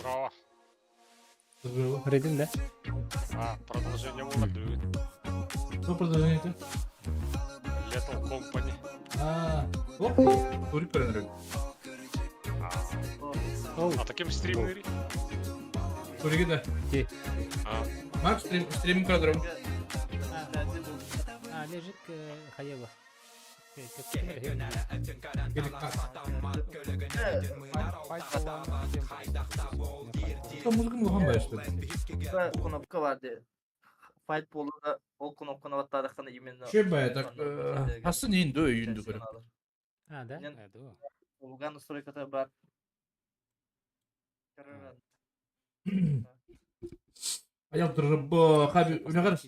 Здорово. Редин, да? Продолжение молодых. Что продолжение-то? Little Company. Турик көрінірек. Таким стримери. Туриге да. Ки. Мак стримін көрдірім. Лежит Хаева. Что музыка мылған ба işte? Кнопка vardı. Fight Ball'da o knopkаны ваттадықтан именно... Şey baya tak. Aslında neyin de öğündü görüm. Да? Мен- Да. Olgan настройката бар. Аял дұрыбы. Хаби өне қарыс.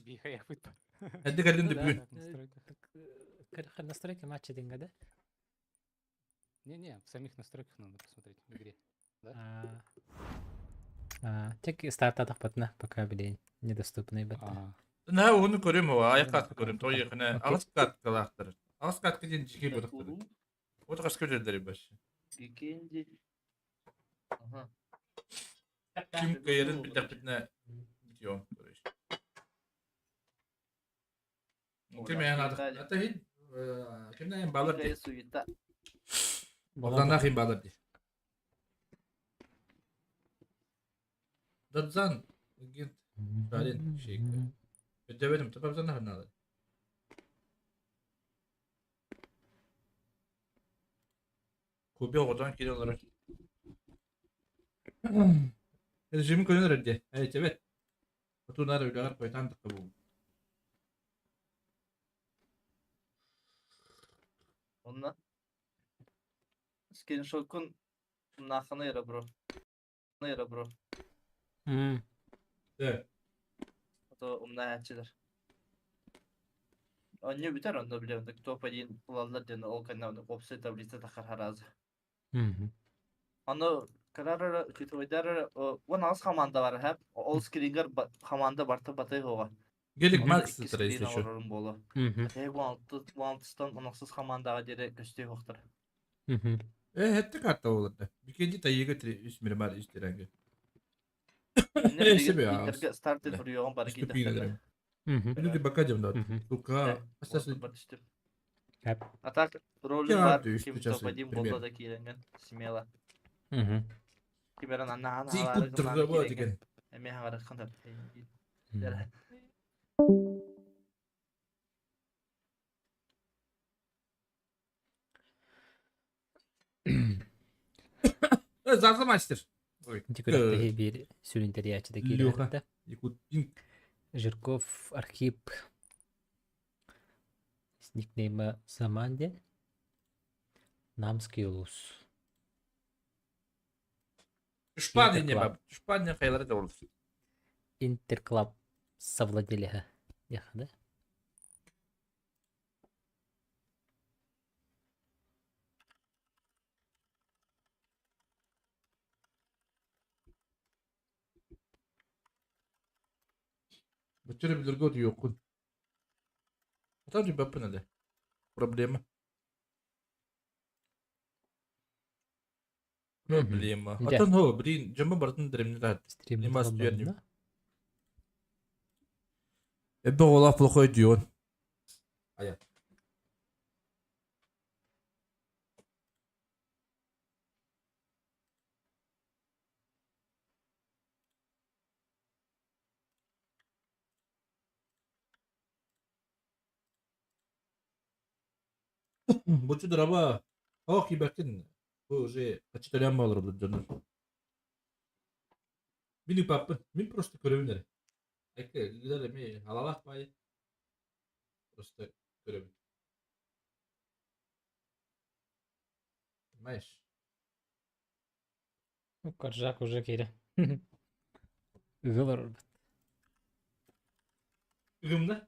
Әдді кәлден де бүгін. Настройки матча деньга, да? Не-не, в самих настройках надо посмотреть в игре. Тек стартатах батна пока, блин, недоступный бат. Ne onu görüyorum o ayak katkı görüyorum. Toy yakına ağız katkı lahtırır. Ağız katkı diyen ciki bıraktırır. O da kaç görürleri baş. İkinci... Aha. Kim kıyırın bir dakikine bitiyor. Muhtemelen adı. Hatta hiç kimden en bağlar diye. Kaya suyuta. Oradan daha kim bağlar diye. Dadzan. Git. Şahin şey. Ödeverim. Tabi sen ne alır? Kubi oradan geri olarak. Rejimi koyuyor diye. Evet. Oturlar öyle koytan da bu. Ondan. Screenshot'un nakını yara bro. Evet. O da umnayatçıdır. Önce biter onda biliyorum. Topa deyin bulallar diye o kanalda opsiyon tableti takar harazı. Onu karar Twitter'da o az komanda var hep. All screener komanda barta batay hova. Gelik Max İki sırayı screen şu. alırım bolu. Tek Wanted onaksız komanda diye gösteri yoktur. Hette kartta olurdu. Bir kedi tayı götürüyor. İsmini var istirengi. Ne be ya. bileyim start ediyor bari İşte gidelim. piyinlerim. Bir de bakacağım da. Luka. Asası. Hep. Atak rolü Ya, var. üstü Kim çası, topa diyeyim premier. bolda da kilengen. Simela. Hı. Kiberan anna Zikut tırda bu adiken. Eme hara kantar. Zaten açtır. Декоративный bir sürünteri açıdaki Люха. ileride. Yakut. Ink. Жирков Архип. С никнейма Заманде. Намский улус. Шпан не Интерклаб. баб. Шпан не хайları da olur. Интерклаб совладели ха. Яхады. Бачыры билерге өтü yokun. Там же бапы надо. Проблема. Проблема. Да. Atan ho, блин, жамба бартын дремни да. Стрим Нема отдал ствердим. да? Эбе ола плохой дион. Ая. Бучу дрова. Ох, ебакин. Bu уже почтальон мал olur canım. Beni papın. Min просто görevler. Eke gider mi? Halalak bay. Просто görev. Понимаешь? Ну, Коржак уже кире. Говорю. Ігымда?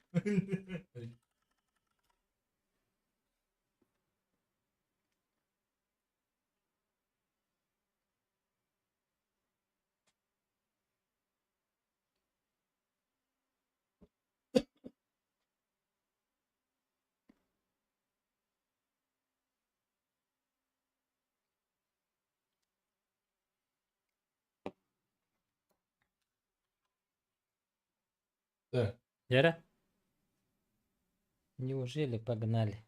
Яра? Неужели погнали?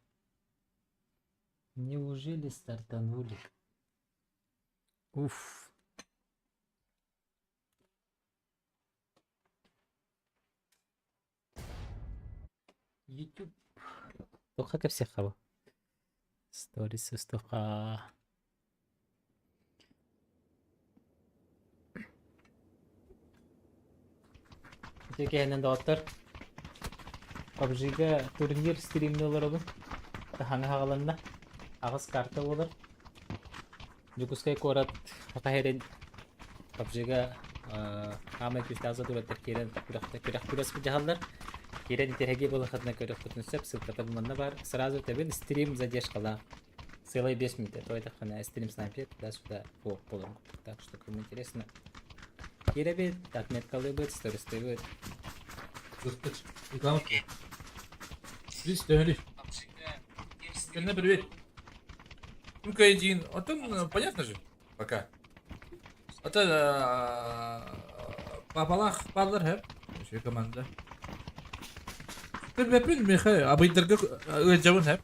Неужели стартанули? Уф. YouTube. Тоха ке всех хава. Сторис стоха. Теке хенен доктор. PUBG'ga турнир стримнелер olur. Тахаңа хагаланна. Агыс карта olur. Жүкускай корат хакаһерен PUBG'ga хамай күстаза тураттар керен күрәк күрәс бу Керен итереге было хатна көрөк тутнусап ссылката булманна бар. Сразу тебе стрим задержкала. Целые 10 минут. То это хана стрим снайпер туда-сюда по полу. Так что кому интересно. Керебе отметкалы будет, стористы будет. Зыртыч. Икламов. Здесь дöheli. Kendine привет. Ну, Кайдин. А там понятно же. Пока. Это Папалах Падлер hep. Şey komanda. Ben mekhe abidırga öcevun hep.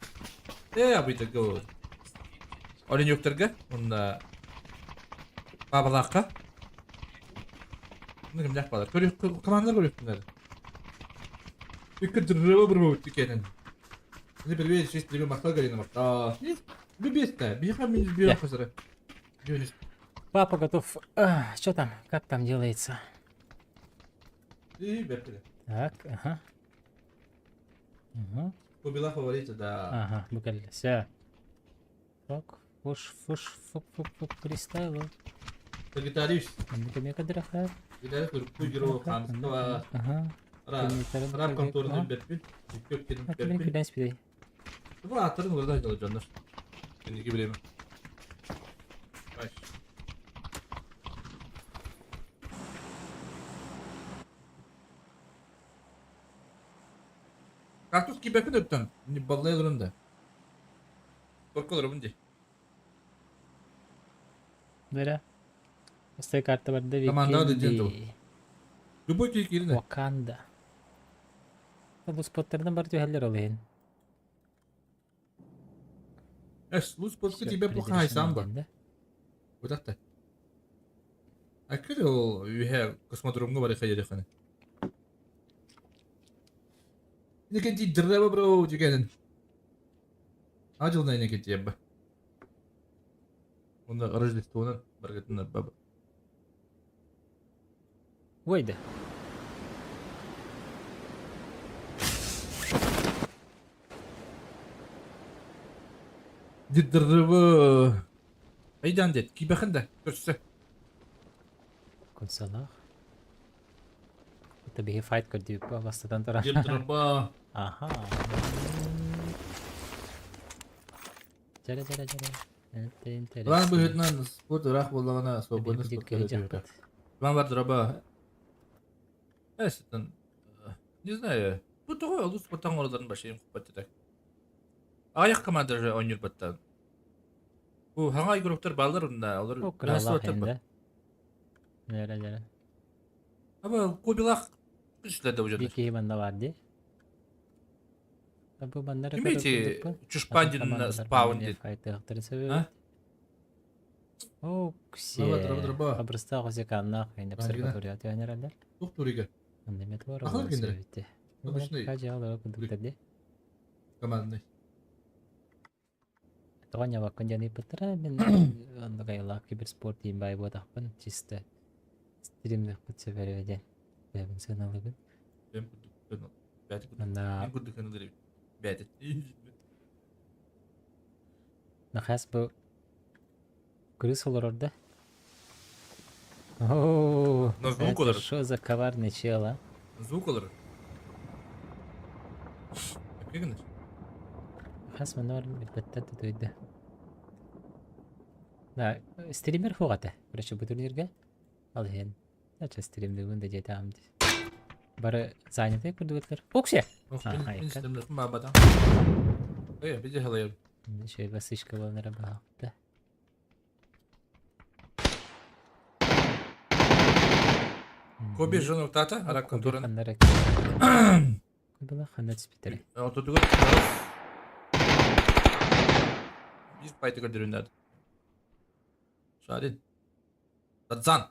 Abidırga o. Orun yokturga. Onda Pabalakka. Ne kim yapmalar? Komandalar görüyor bunları. Bir kıdırıva bir tükenen. Ne bir şey bir makal gelene bak. Bir beste. Bir hamil bir hazır. Görüş. Папа готов. Что там? Как там делается? İyi bekle. Так, ага. Ага. Bu bila favorita da. Ага, буквально. Все. Фок, фуш, фристайл. Vegetarius. Мека драха. Gider kurpu giro kamska. Ага. Rap kontrolünü bekle. Kök kedim Как тебе bekle. кидай спидай? Bu atların orada kalır canlar. Şimdi gibi mi? Baş. Kaktus gibi bakın öptün. Şimdi ballayalım da. Korkularım bunu. Дара. Стой карта барда Команда да дентал. Викинги. Любой тик yerine. Wakanda. Bu spotlardan бар түйәлләр олайын. Bu spotka тебе плохо айсам ба. Bu da. Akıl o ühe kosmodromga var ya yakın. Ne kadar drama bro çıkardın. Acil ne kadar yapma. Onda Рождество'nun bargatına baba. Ойда. Drama. Aydan det. Ki bakın da. Görse. Консолах. Это беги файт कर दी по вастадан тора. Drama. Ага. Жара. Это интересно. Lan bu hütnan spor rak bollana sobonu Беги spor кеге diyor. жакпат. Lan var drama. Esten. Не знаю. Bu toy oldu sportan oraların başlayayım kupatacak. Ayak komandır oynuyor batta. Bu hangi gruplar bağlar onda olur. О, кралах енді. Жара. Ama kobilak güçlerde hocam. Беги банда бар де. Bu bandara Имейте чушпандин спаун дед. Ha? О, ксе. Дроба. Абрыста хозяйканна хайнап Ангина. обсерватория төнерәләр. Doktoriga. Анда метлар. Ахыр киндер. Обычный. Кажалы кудуктады. Командный. Тоня вакынҗаны петра мен анда гайла киберспорт дим бай бу тахпын чисто. Стримдә кытса берәдә. Бәбин сыналыгын. Ben kuduk. Bәтик kuduk. Анда Ben kuduk kanıdır. Bәтик. нахас бу крысалар орда. О, Но звук olur. Что за коварный чел, а? Звук olur. Yapıyor Хас манар беттә тойды. Да, стример хугата. Короче, бу турнирге ал хен. Ача стримде бунда жетам. Бары занятый күрдүләр. Оксе. Ben hayır. istemlerim babadan. Evet, bir de halayım. Şöyle basışka olanlara baktı. Kobe jonu tata arak Kobe kontoran. xanlar Kobe xanlar spitere. Ototugur. Bir fayda gördüründü. Şahin. Tadzan.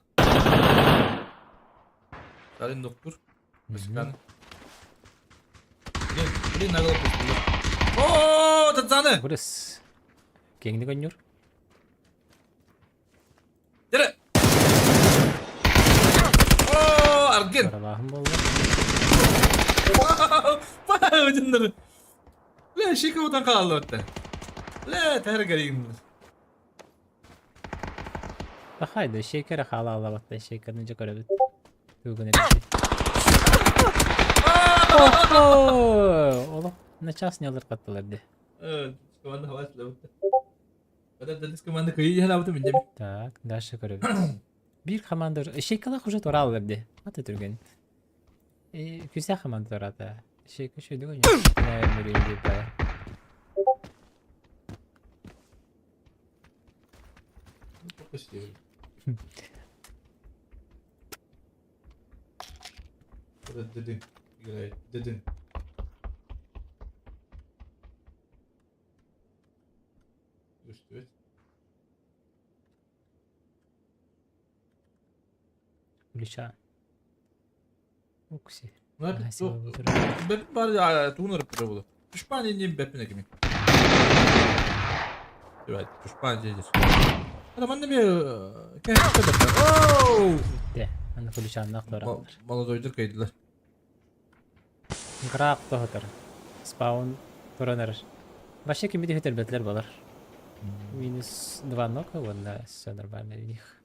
Şahin doktor. Başkan. Bilin nagala postulu. Oo, Tadzan'ı. Burası. Kengni gönyor. Dere. Oo, Argin. Karabahım boldu. Vay ucunları. Le şey kamudan kalalım orta. Le ter geleyim. Haydi şeker hala alabattan şeker nece görebilir. Uygun edildi. Oho! Oğlum ne ças ne alır kattılar de. Evet, komanda havas la orta. Kadar dediniz komanda kıyı yer aldı mı? Так, дальше görebilir. Bir komandır. Şekerler hoca tora alır de. Hadi Türgen. Güzel komandır orada. Şeker şöyle gönyor. Ne ömrüyüm diye baya. Çok istiyorum. Dedin. Dedin. Evet. Gülüşa. Oksi. Ne yapayım? Nasıl Yok. olur? Ben bari ya tuğun arıp duruyor bu. Düşman yeniyim bepine kimi. Evet, düşman yeniyim. Adam anne bir kendi kadar. Oo! De. Anı gülüşa naklara alır. Bana doydur kaydılar. Grak tohutır. Spawn turanır. Başka kimi de hüterbetler balar. Minus 2 noka вон сенер баме у них.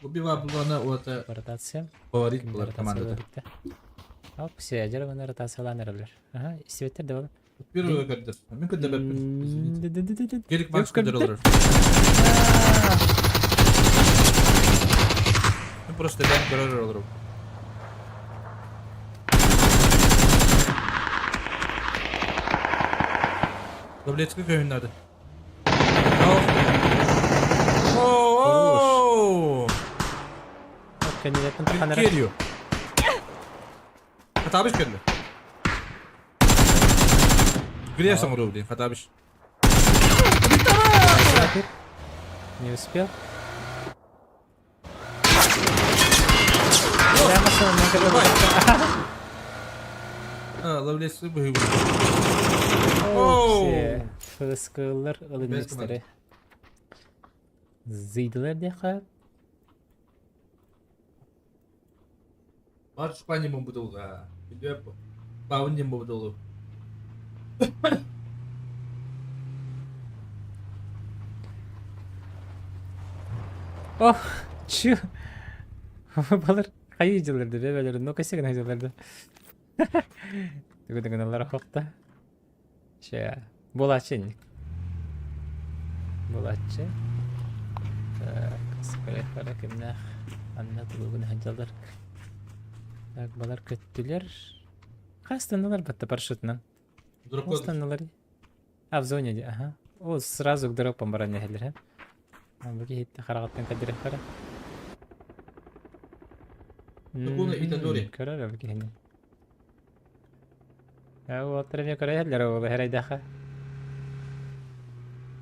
Bu bir var bulana o da Ротация. favorit bular komandada. Hop, все, ажыргана ротацияланырlar. Aha, istibetler de var. Bir o kadar. Min kadar bepin. Gerik maç Yok, kadar kadar. olur. Ben просто ben görür olurum. Tabletli köyünlerde. Oo! Kendine yakın tıkanır. Geliyor. Hatabiş geldi. Грязь самуру, блин, Хатабиш. Не успел. Прямо с Лавлесі бігу. Все. Fıskılar alın Bez mixleri. Zıydılar diye kal. Var Шпані му будул га. Biliyor bu. Bavun mu budulu. Oh! Çı! Balar kayıcılardı bebeleri. No kasık kayıcılardı. Tügüdüğün onlara hokta. Şey, bolaçenlik. Bolaçı. Sıkıra para kimler. Anlatılığını hacalır. Так, balar kötüler. Kastandalar battı paraşütünden. Дуракот. Kastandaları. А, в зоне, ага. О, сразу к дропам баран geldiler hem. Ama bu hitte harakatten kadir kara. Bunu Itadori. Karar abi ki. Ya o tarafya karaylar o her ay daha.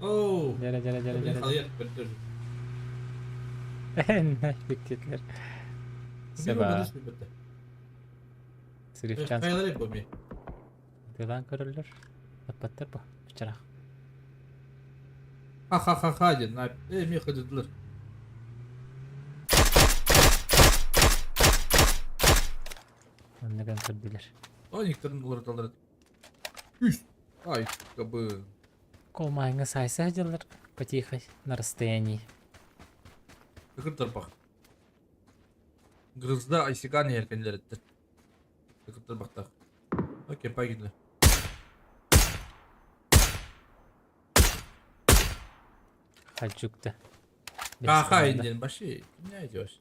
Oo. Jara jara jara jara. Hayır, betul. Ne bekletler. Seba. Seba. Sırf şans. Kayalar hep bu mi? Dilan kararlar. Kapatır bu. Çırak. Ha ha ha ha diye. Mi kıdıdılar. Anne ben kırdılar. O некоторым dolar dolar. Üst. Ay kabı. Колмайга сайса делар потихо на расстоянии. Kıkırtır bak. Gırızda aysigan yerkenler etti. Kıkırtır bak da. Okey pay gidiyor. Хальчук-то. Kaha indin başı. Ne ediyorsun?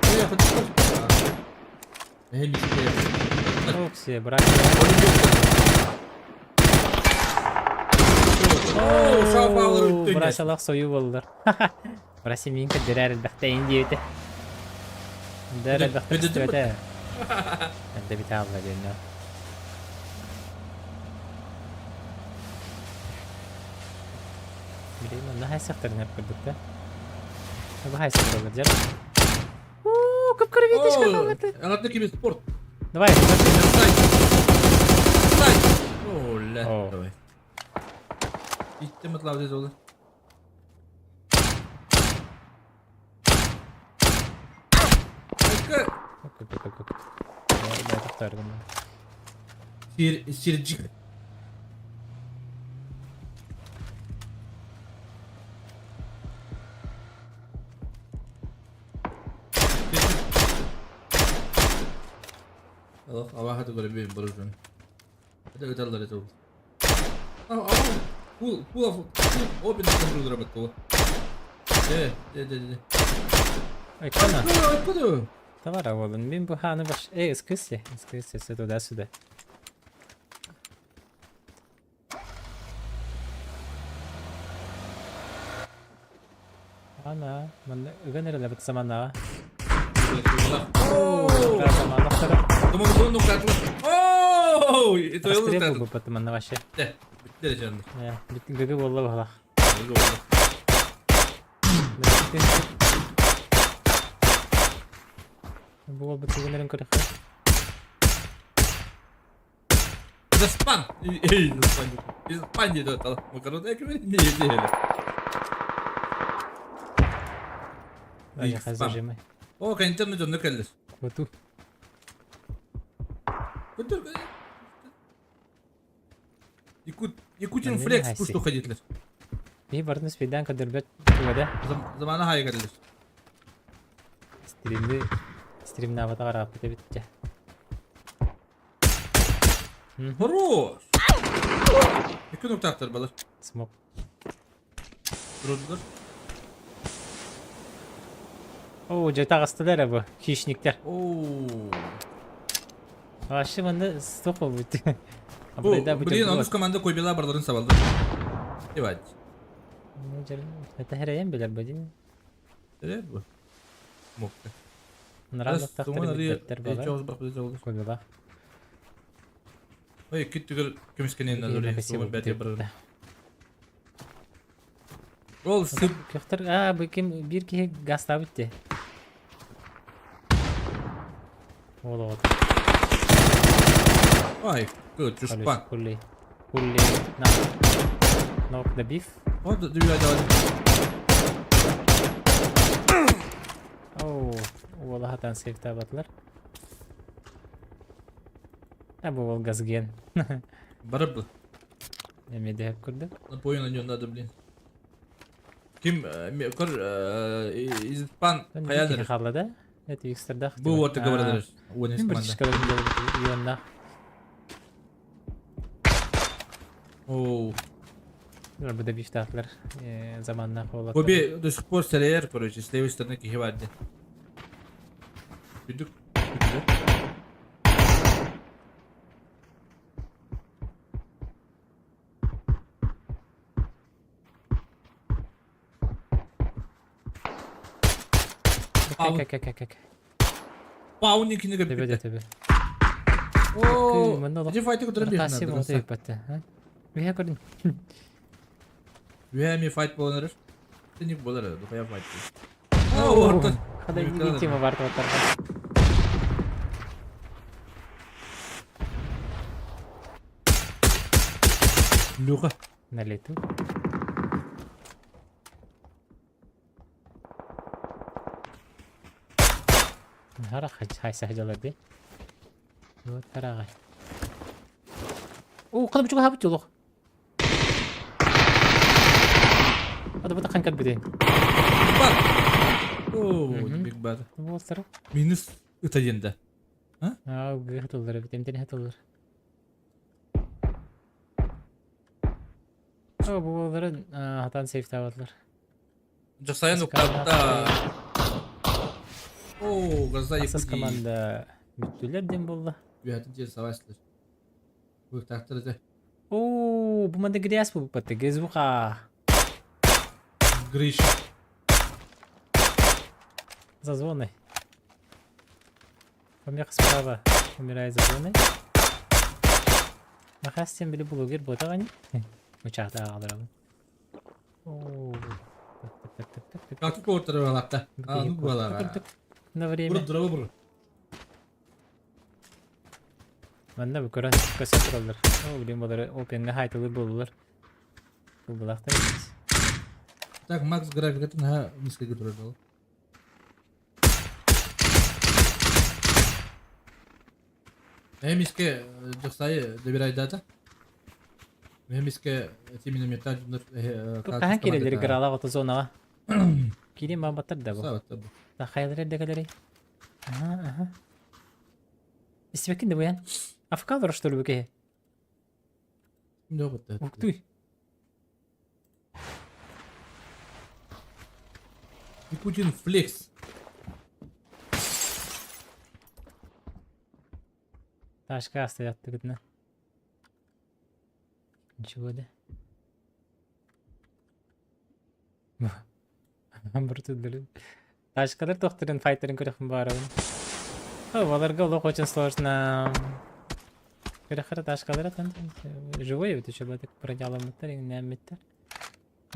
Ne yapacağız? Hem bir şey yapalım. Окси, брат. Oo, şafaları üttün. Брашалах сою болдыр. Брасиминка дирер бахта инди өте. Dere Öde- baktı ödedin mi? üstüne. Ben de bir tane alayım ya. Bileyim onu hay sektörün hep kırdık da. Bu hay sektör olacak. Uuu kıpkırı bir diş kapalı. Anlattaki bir sport. Давай, Слайд. Слайд. О, ля. О. Давай. Gittim atla dedi olur. Kanka. Ben tutardım. Sircik. Allah hadi böyle bir barışın. Hadi öderler et oldu. Pul o bir dakika durdur ama pul. De. Ой, кана. Откуда? Товар авалын. Мен bu hanı baş. Eskisi. Eskisi туда-сюда. Ana, ben öğrenirler bu zamanla. Biraz zamanla sonra. Думаю, ну как. Ооо, это я Расстрел лучше. bu batımında başı. De. Bitti canım. Ya, bütün gıgı bolla bala. Öyle oldu. Bu ol bütün günlerin kırıkı. Заспан! Эй, заспан. Заспан не дает. Макарон, я говорю, не ели. Ay, Spam. hazırcımı. О, контент идет на каллес. Kutu. Якутин Ben de флекс, нахаси. пусть ходит лес. Bir barınız birden kadar bet kuvvede. Zamana hayır kаллес. Stream'de havada qarab bitti. Хорош! İki nokta aktar balar. Smoke. Durdular. Oo, ceta kastılar bu. Kişnikler. Oo. Aşı bende stop oldu. Bu, блин, анус команда койбела барларын сабалды. Девать. Это herayem bilir bu değil mi? Evet bu. Mokta. Nırallık taktırı bitler baba. Çoğuz bak bize oldu. Koy baba. Oy, kit tügür kömüskenin nazarı. Soğuk bete bарларын. Ol sıp. Köfter, bu kim bir ki gazla bitti. Oğlu. Ay, good, çuşpan. Kulli. Knock the beef. O da dünya devam. Oo, oğlu hatan safety batlar. Bu ol gazgen. Barablı. Emedi hep kurdu. Напоен на нем надо, блин. Kim kır İzpan Ben bir Kayadır. xallada. Evet, yükseldi. Bu orta kavradır. O ne Bir komanda. çıkalım yanına. Oo. Bu da beef tatlar. Zamanla kovalatlar. Обе до сих пор стреляют, короче, с левой стороны кихивадди. Düdük. Kek. Пауникini Tebe de göbekte. tebe. Oo. Bunda da. Где файты, которые Rotasi бегают? oldu yapatı. Bir yakın. Вями файт боланыр. Ты не болар, духая файт. Oo. Orta. Hadi ilginç mi var ortada? Люха. Налету. Hara hay sahcalar de. Bu tarağa. Oo, kadar çok habit yoluk. Hadi bu da kanka bir Бат. О, Мгм. биг бат. Bu olsa. Минус это енді. Aa, bu hatırlar. Bir temteni hatırlar. Aa, bu onların hatan safety avatlar. Жасаян нокта. О, газа Asas епуги. komanda müttüler dem bolla. Бятын тез савастыр. Bu taktırdı. Oo, bu manda gidiyas bu patte gezbuka. Гриш. Zaзвони. Помех справа. Умирает за зоной. Махастен били блогер бота гани. Учакта агаларабын. Ооо. Так. Kalkıp ortada bağlattı. Anı bağlara. На время. Vur dura vur. Манда бу көрөн көсөп туралар. О, билем болар опенге хайтылы болулар. Бул булакта эмес. Так, Макс графикатын ha miske götürürdü o. Miske жаксайы добирайды да. Miske тимин металдер Кахан кирелери грала гото зонага. Кирим бамбаттар да бу. Сабат да. Та хайдыр дегелери. Ага. Исмекин де бу ян. Афкалар что ли беке? Ne oldu? Ух ты. Путин флекс. Ташка стоятты гытна. Ничего да. Бір түділі. Ташкалар тоқтырын файтерін көріқін барабын. Оларға олық очень сложно. Көріқірі ташкалар атын. Живой өті шабатық проделамыттар, ең нәметтер.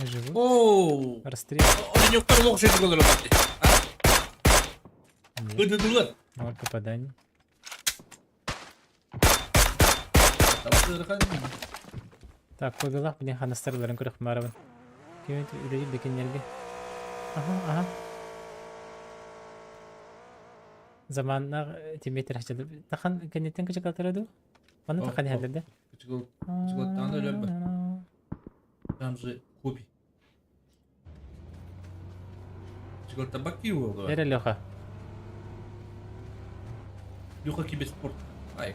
Живой. Oo. Расстрел. Onun yokları lok şeydi olur bak. Ödüdüler. Мало попаданий. Так, побелах, блин, ханастарларын көріқін барабын. Кемет үлейіп бекенерге. Ага. Zamanlar timetr açıldı. Takan kendinden küçük hatırladı. Bana takan yerlerde. Çikolatanı öyle mi? Там же Коби. Çikolata bak iyi oldu. Nere Леха? Люха киберспорт. Ай.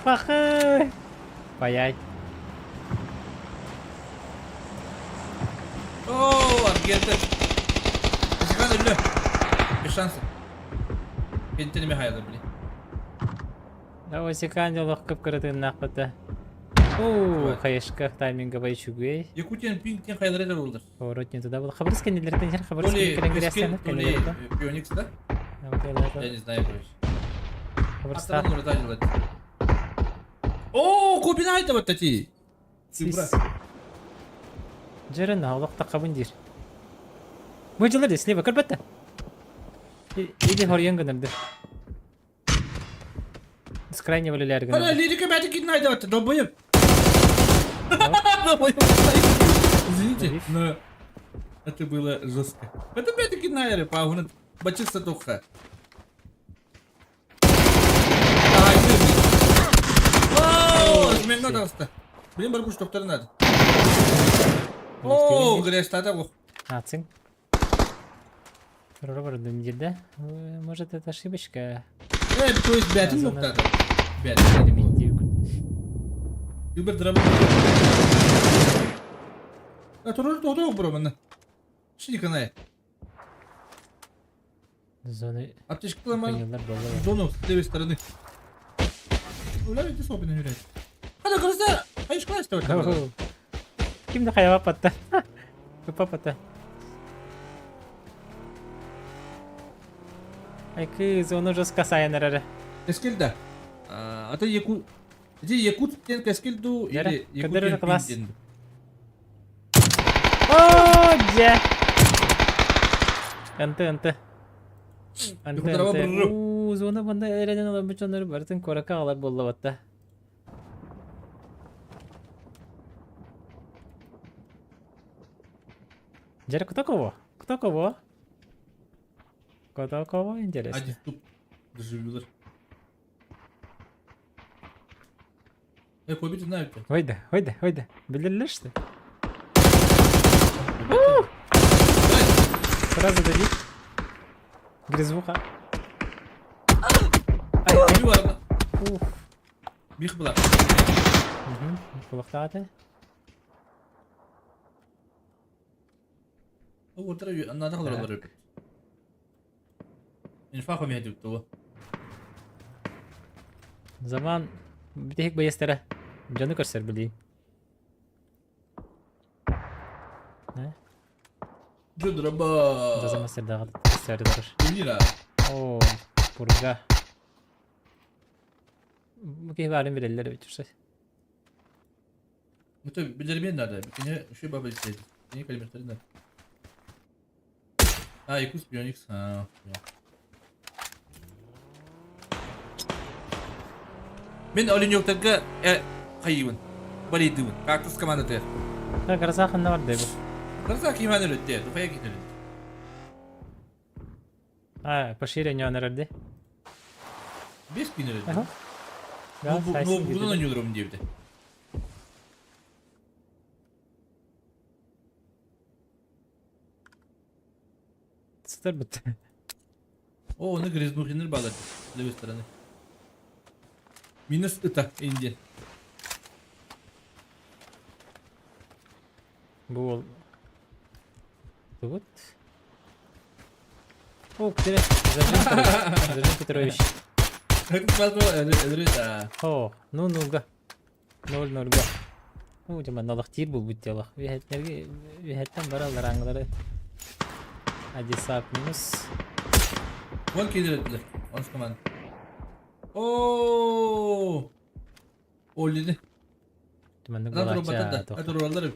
Пахай! Паяй. Ooo geldi. Çıkan ölü. Bir şansı. Ben tenime hayalım bile. Да осеканде лохкып кырытын нақпыты. Ооо, хайышка тайминга байчугей. Якутиян пинктен hayalere oldu. Поворотни туда был. Хабарс кенделерден жер хабарс То ли кенделерден то ли Пионикс, да? Я не знаю, короче. Хабарс Астаран уже делать. Ооо, Кобин айта вот эти. Жерена олоқта қабын дир. Мөжілер де слева кірбетті. Иди хорьен гынырды. С крайнего лилер Hala гынырды. lirika bence gidin ayda вот. Долбоёб. Извините, но это было жестко. Это опять-таки найры, пауна. Бачится только. Ооо, мен надо оста. Блин, барбуш доктор надо. Ооо, грестата бу. Ацин. Рорордым жерде. Может это ошибочка. То есть бятин доктор. Бятин. Юбер драма. А то бромана. Şimdi kanaya. Зоны Аптечка ломал. поняла было. Зону с левой стороны. Уляйте сопи на юрять. Hadi kızlar. Hayır çıkar orada. Kimde hayva patta? Kupa patta. Ay kız onu жестко sayınır. Каскельда. А ты якут... Где якутский каскельду Яра, или кадыры якутский класс. пинден? О, же. Анты. Yukarı vurur. Uuu, zona banda ereden olan bütçonları barıtın koraka ağlar bolla batta. Jere, кто кого? Кто кого? Кто кого? Интересно. Hadi tutup dışarılar. Kobi знают. Ойда. Білдірілер что? Сразу давить. Грызвуха. Kobi var mı? Уф. Bir kıbla. Kulakta Orada anladık oraları öpüp. İnfak mı edip de o? Zaman bir tek bayastara. Canı körser bileyim. Ne? Drama. Zaman ser dağıdı. Ser dağıdır. Mira. Oo, burada. Bu kibarın bireyleri bitirse. Bu tabi bildirmeyen nerede? Yine şu baba istedi. Yine kalimetleri nerede? Ha X Bion X. Ha. Ya. Ben olin yok takı hayvan. Bari diyor. Kaktus komanda ter. Ha, karasa kanna var bu. Nasıl ki hemen öyle der. Kafaya gidiyor. Ha, paşire ne önerdi? 5000 lira. Aha. Gaz Bu saysın buradan gibi. oynuyorum diye bir de. Sıtır bitti. O onu Grizmuhin'ler bağladı. Levi tarafı. Minus ıta indi. Bu ol. Тут. О, Зажим Петрович. Как возможно, это. О, ну нулга. 0-0-га. О, жаман налах тир бул бүттелах. Вихеттен баралар аңлары. Адисап минус. Вон кидерdiler. Он с команд. Oo! Oldu. Туманны Adam балача. robotlar da. Hadi robalları.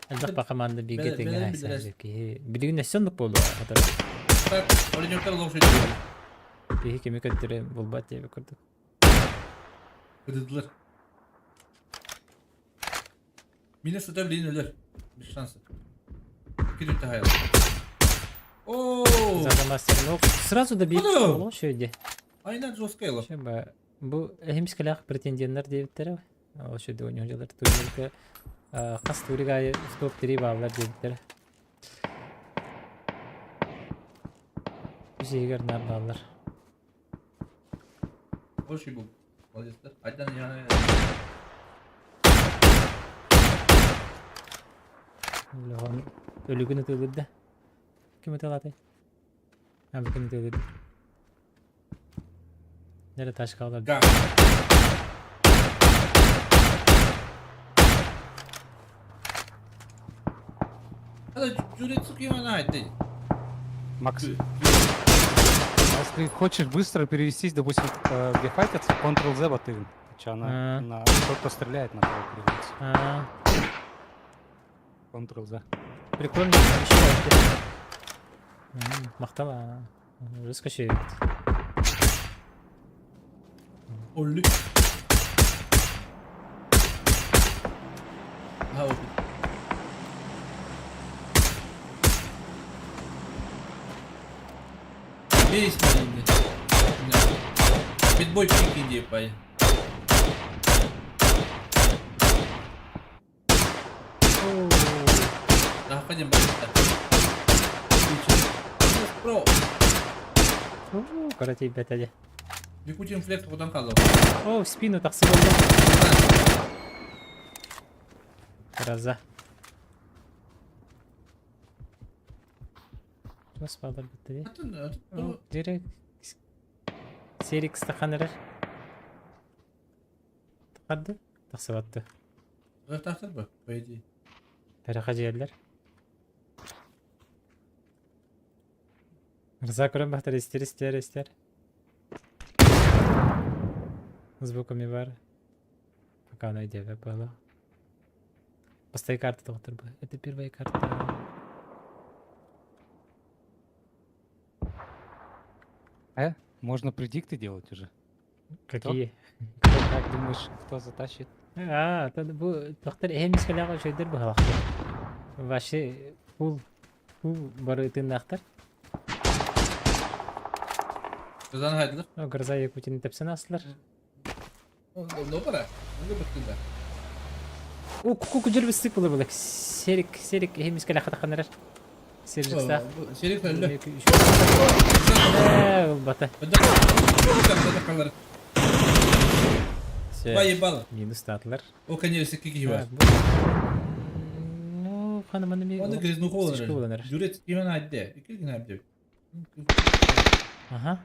Элдак бакаманды биге Бәле- теге бәле хайса. билдерәс. Билигин нәсәндик болду. Хатыр. Bak, olin yoklar laf söylüyor. Биги кеме көттүрө булбат деп көрдүк. Kırdılar. Minus ıta bilin ölür. Bir şansı. İki dörtte hayal. Oo! Зада мастер. Ну, сразу да бит. Alo. Боло шөйдө. Aynen Zoskayla. Шеба. Бу химскалах претенденттер дептер. Ал шөйдө ойножалар турнирге кас туригай стоп 3 баллар дептер. Жегер нарлар. Hoş şey bu. Valizler. Aydan yani. Логон өлүгүн өтөлүдө. Ким өтөлат? Ha, bugün ötөлүдө. Нere таш калды? Gak. Hadi cüret sıkıyor bana ait. Макс, если хочешь быстро перевестись, допустим, где файтятся, Ctrl-Z батырин. Она на кто-то стреляет, на кого переводится. Ctrl-Z. Прикольно. Еще. Мактала. Раскоши. Ollu. Ha oldu. Bir ismi indi. Bitboy pink indi yapayım. Daha kaçın başta. Pro. Карате бетаде. Викутин флекс кудан kaldı. О, в спину таксы болду. Раза. Nasıl bağlar bitti? Atın. O direkt Serix takanırır. Takadı. Taksı battı. Tahtır bu. Böyle. Тарахажы yerler. Рза көрөн бактар истер. Звуками бар. Пока она идея была. Поставь карту, доктор. Это первая карта. Можно предикты делать уже. Какие? Как думаешь, кто затащит? Tadı bu doktor hemiz kalağa şeydir bu halak. Başı full barı tırnaklar. Kızan haydılar. O gırza Yakuti'nin tepsine astılar. Ne para? Ne baktılar? O kuku cırbı sık bulur bulak. Serik hemiz kalağa takanlar. Sericiksta. Şerif öldü. Bata. Kalır. Şey, Vay bal. minus tatlılar. O kanyerisi kiki var. No, hanımın bir... Onu griznu Sıçkı kullanır. kullanır. Cüret kimen haydi. İki gün haydi. Aha.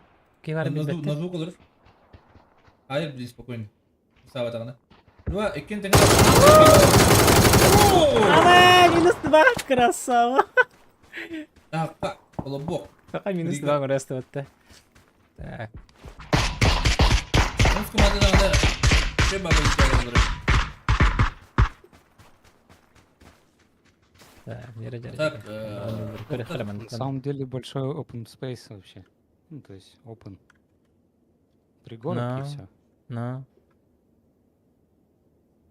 Ki var bir bette. Nazuk olur. Hayır bir spokojno. Sağ tane. Два, ikinci tane. Ала, минус 2, красава. Ah, bak. Ola bok. Пока минус 2 растет. Так. Onun kumandadan da şey bakın olur. Так, жара. Так, На самом деле большой open space вообще. Ну, то есть open. Пригорок и Да. все. Ну.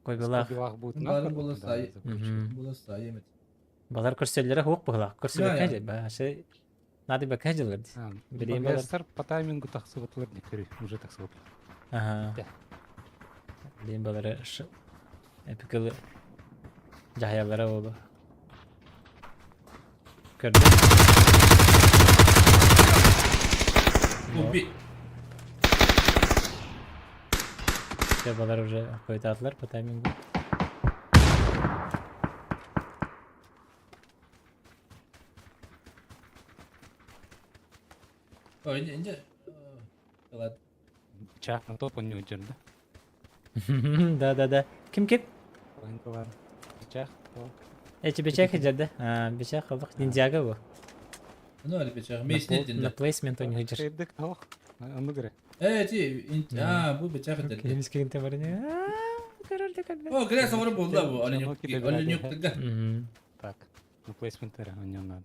Кой Если белах. белах будет Ну, на ладно, круг, было да, стоять. заключить. Bu da sayı Балар көрселләре хук була. Көрсел Я. бәкәҗә. Башы. Надо бәкәҗәләр ди. А, Билейм Багастар по таймингу тахсыватлар не кери, уже тахсыватлар. Ага. Да. Билейм балары ш. Эпикалы. Жаһаялары болу. Көрдү. Bu bir. Все балар уже койтатлар по таймингу. İnce. Evet. Чах на топ он не удержит, да? Да. Ким? Половинка ладно. Чах, топ. Эти бичак хиджады. Бичак халык ниндзяга бу. Ne öyle bir şey? Meş ne На dinle? плейсмент у них хиджар. Шейдек, ох. А ну говори. Evet, bu bıçak dedi. Кемис кегенте бар не. Король. O gres avru buldu bu. Alın yok. Ноги Alın добавляй, yok да. dedi. Так, ну плейсментера у него надо.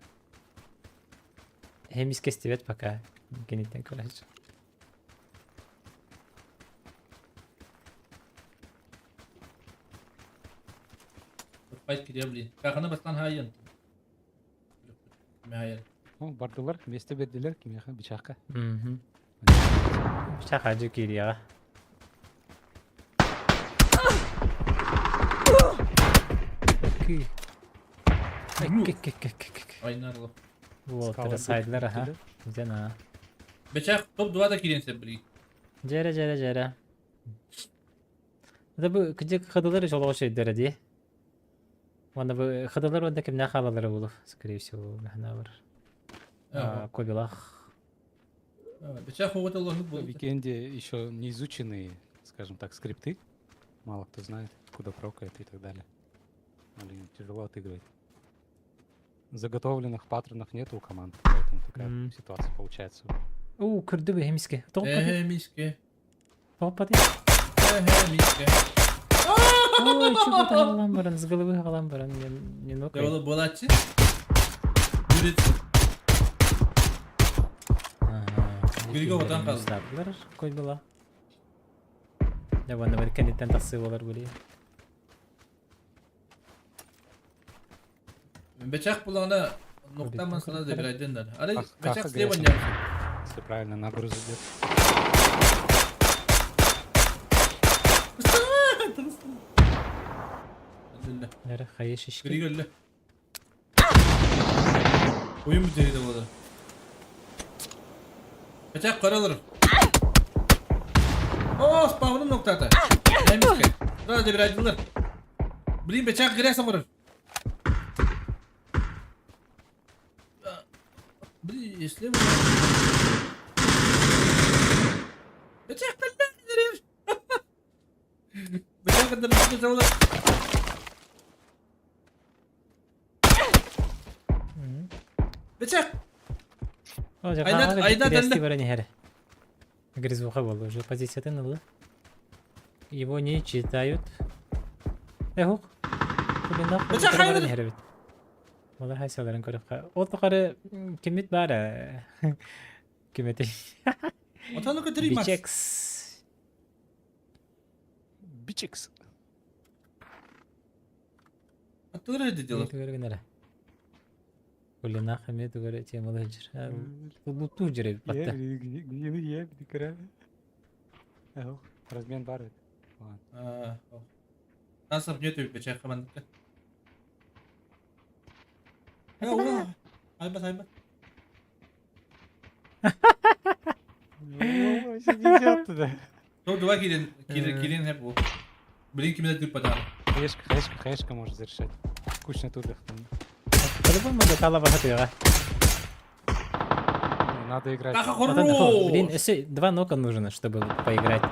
Хемис кестивет пока. Генитен король. Fight gidiyor bilin. Kalkana bastan hayır. Hayır. О, бардылар, вместе бердилер кимеха бичакка. Бичак ажу кирия. Ки. Oynarlı. Вот, Скала сайдлар, ага. бердилер. Жана. Bıçak top duvada girinse bilin. Жара. Да бу кыжык хадылар жолго шейдер ди. Ванда бу хадылар ванда кимне халалары болуп, скорее всего, мехна бар. Кобилах. Bıçak ovada Allah'ını В buldu. Викенде еще не изученные, скажем так, скрипты. Мало кто знает, куда прокает и так далее. Блин, тяжело отыгрывать. Заготовленных паттернов нету у команд, поэтому такая ситуация получается. Кырды бу хемиске. Топ Miske. пати. Miske. Ой, чего ты галам баран, с головы галам баран, не нокай. Devolu bolatçı. Yürüt. Бирге отан қалды. Стаплар, кой была. Я ванда бар кенеттен тасы болар бuli. Bıçak bulana nokta masada da bir aydınlar. Arı Kalk, bıçak kalk, size Gres'e. oynayalım. Если правильно нагруз идет. Alhamdülillah. Нера хае шишки. Gri gölle. Oyun müziği de burada. Bıçak karalarım. Oo, spawn'ın noktası. Neymiş ki? Burada bir aydınlar. Bileyim bıçak Gres'e vurur. Bileyim işte bu. Bıçak kırılır giderir. Bıçak kırılır giderir. Bıçak. Айда, Грести да. баран хере. Грязуха было уже позиция было. Его не читают. Хук. Бıçak hayır. Валар хайсаларын көрөп. Ол токары кимит бара. Кимити. Otanı götüreyim bak. Бичекс. Бичекс. Atılır hadi diyorlar. Görгенер. Улина хаме тугары темалы жир. Луту жире батта. Я размен бары. Ладно. Nasıl yapıyor tabii bıçak hemen. Ya oğlum. Haybat haybat. Не идет туда. Doğru duvar girin hep bu. Bilin kimde tür patar. Хэшка может зарешать. Кучный турдах там. По-любому да кала бахатыга. Надо играть. Kaha Блин, koru. если 2 нока нужно, чтобы поиграть.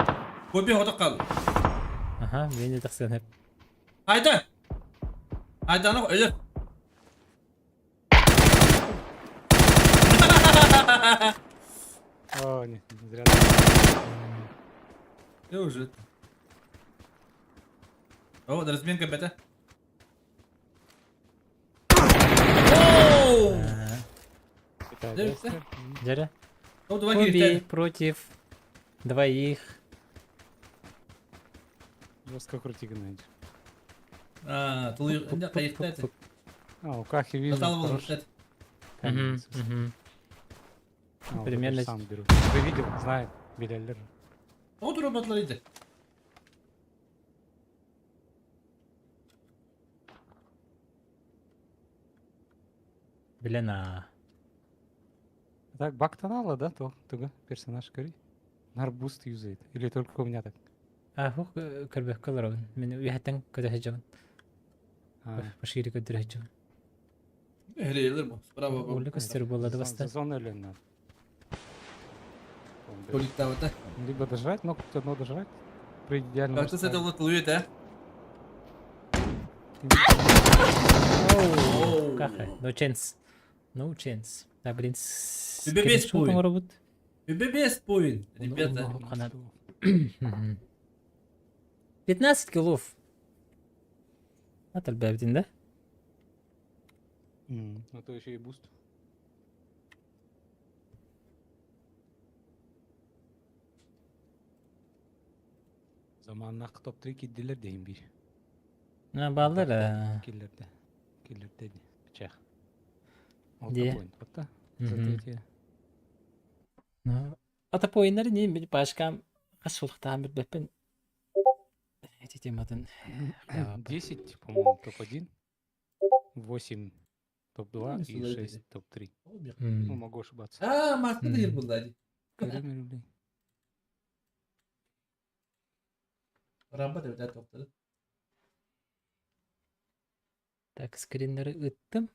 Kopi hoda kal. Ага, блин, это все. Haydi. Haydi ana ölür. О, не зря. Я уже. О, да разменка бета. Оу! Питай, Да, да, да. Стер? Жаре. О, два Хобби гири. против двоих. Жестко крути, Геннадий. А, тулы, да, кайфтает. А, у Кахи вижу. Натал был, хороший кстати. камень, Мгм, если мгм. А, вот Примерно это ж сам беру. Вы видел, знает, Белялер. О, dur batlarıydı. Блин, а. Так, бактанала, да, то, туга, персонаж кори. Нарбуст юзает. Или только у меня так? هو كربه كلرون من ويهتن كده هجون А, بشيري كده هجون Ehliyeler bu. Bravo baba. ولا كستر والله ده за بس зону или надо? Kolik davata. Либо дожрать, но хоть одно дожрать. При идеальном Baktı sen de ulatılıyor da. اوه كاخي نو تشانس نو تشانس لا блин Бебе شو спой. там робот BBS point, ребята. والله قناة 15 килов هات الباب ده А то еще и буст. Zamanla top 3 kiddiler deyim bir. بالله Killerde. Killerde de. Bıçak. Diye. Alta point. Hatta. Hı hı. Zaten Atap oyunları neyim bir başka kaçılıktan bir bepen Этим 10, по-моему, топ-1, 8 топ-2 Ну, и сюда 6 иди. топ-3. Ну, могу ошибаться. Aa, maskı değil bunlar. Калимер, блин. Ramba da öder topları. Так, скриннеры ыттым.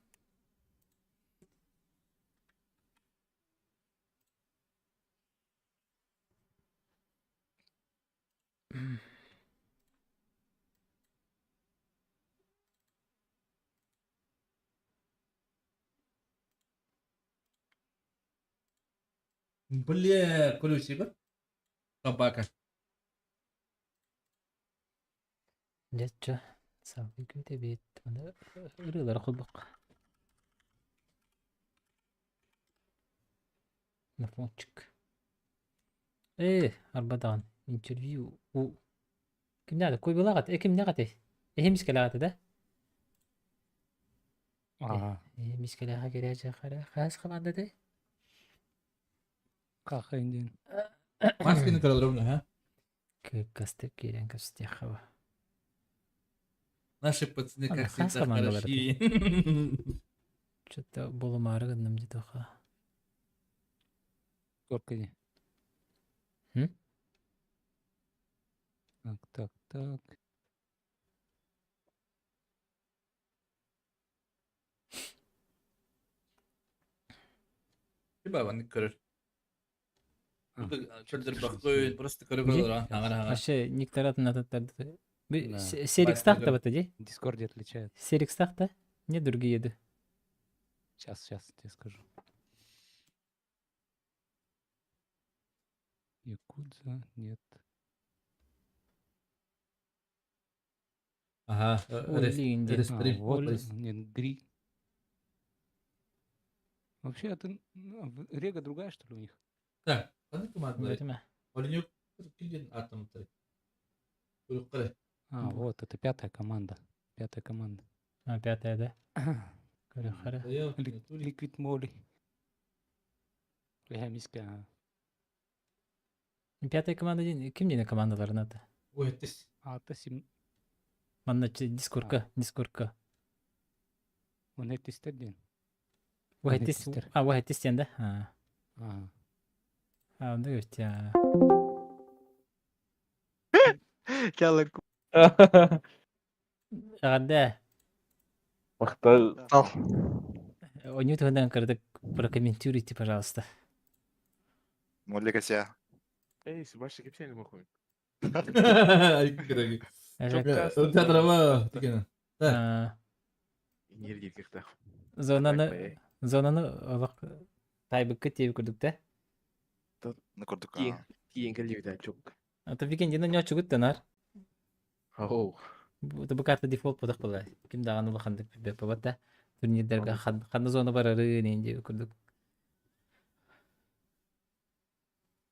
Бля, колючий собака. Жачча. Сабы көте бет. Аны ырылар кулбак. Телефончик. арбадан интервью. У ким надо? Кой булагат? Ким нагат? Мискалагат да? А, Мискалага кереже кара. Хас команда да? как индин. Maskeni kırılır ha. Кастык керен кастяхава. Наши пацаны Ладно, как хас всегда командалар хороши. Что-то боломары гынным диде ха. Сколько не? М? Так. Bir babanlık kırır. А, Burada чё-то çöldür слышно bakıyor. сильно. Burası da kırılır ha. Сейчас. Аңара аңара. Вообще никторат на тот Да. Серик стахта вот эти? В Дискорде отличает. Серик стахта? Не другие еды. Сейчас тебе скажу. Якудза, нет. Aha. Олинди. Рестрим. вот, Полис. нет, Гри. Вообще, это Рега другая, что ли, у них? Так. Hadi kumandaları. Вроде ма. Olin yok. Kilden atlamışlar. Kuyruk kırı. А, вот, это пятая команда. Пятая команда. А, пятая, да? Хара. Yok. Ликвид Моли. Миска. Пятая команда ким дейін командаларын аты? Bu ettis. А, это Манна дискурка. он это стадион. Вахеттис. Вахеттистер. Вахеттистен да? А, Онда өтті. Ағада. Мақтал. Ойны тұғындан кірдік. Прокомментируйте, пожалуйста. Молика себя. Ey, si başta kimseyle mi koyun? Ay kırık. Öte tarafa. Dikene. İngir değil kıkta. Зонаны олық тайбыққа тегі күрдік та? Ото Накурдук. тиен келли да чок. Это викендина не очугут тенар. Ау. Bu kartı default budak bulay. Kim dağını bakındık bir bepe batta. Turnirlerge xanna zona bararı neyince kurduk.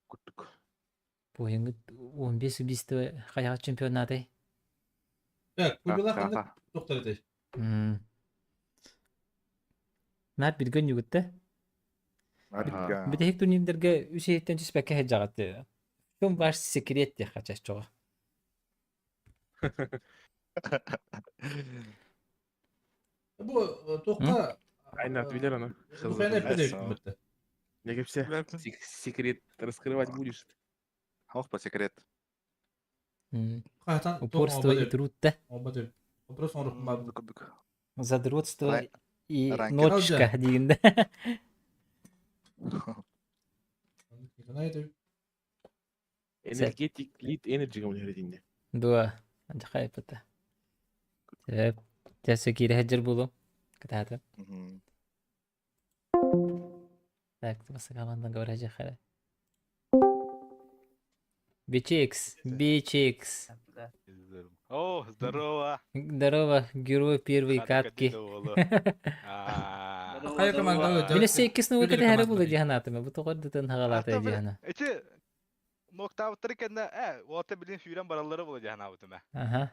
Куттук. Bu yengit 15-20 kayak çempionatı. Так, bu bila Ха, kandık ха. doktor etey. Mert bir gün yugutta. Bir de hek turnirlerge üseyitten çispeke heccagatı. Şun baş sekret diye kaçaş çoğa. Bu doktor Айнат билер аны. Bu fena Хорошо. epey bitti. Не кепсе. Секрет раскрывать будешь. Хох по секрет. Kaytan Упорство и труд да. Obadı. Вопрос он рухмаб. Накурдук. Задротство Рай- и ранкер. ночка дегенде. Neydi? Энергетик лид энерджи гамын хэрэдинде. Дуа. Анча хайпата. Тэп. Тэсэ кире хаджар булу. Катата. Мгм. Так, баса командан говоря жахара. BCX. BCX. О, здорово. Здорово, герой первой катки. Kaya komanda Биле сейкис ну Биле кете харе команда булу били. жаханатыма. Бу тоқордытын хагалата жахана. Эти ноктавтыр кенде ота билин сүйрен бараллары болу жана бутума. Ага.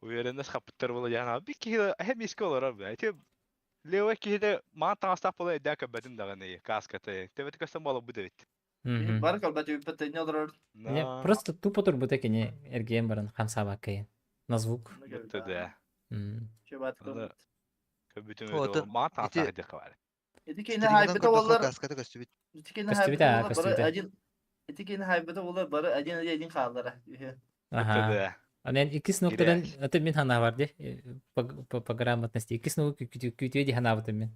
Увереннес хапыттар болу жана. Bir kişi hem iski olur abi. Эти Лева кихиде маан таңастап болу эдден көббетин даганы каскаты. Тебет көстен болу бу дебит. Мгм. Бар калбат үппетте не олар. Не, просто тупо турбута кене эргем баран хамсаба кайын. На звук. Да. Чебат Ада- калбат. Көбүтүн О, өйдө маан таңастап ити- эдден кабар. Этикени хайбета олар. Каскаты көстүбүт. Этикени Костюмите, хайбета олар костюмите. бары один. Этикени хайбета олар бары один халдара. Ага. Да. Анен икис ноктадан Грязь. это мен хана бар де. По грамотности икис нок күтүе ди хана бутым мен.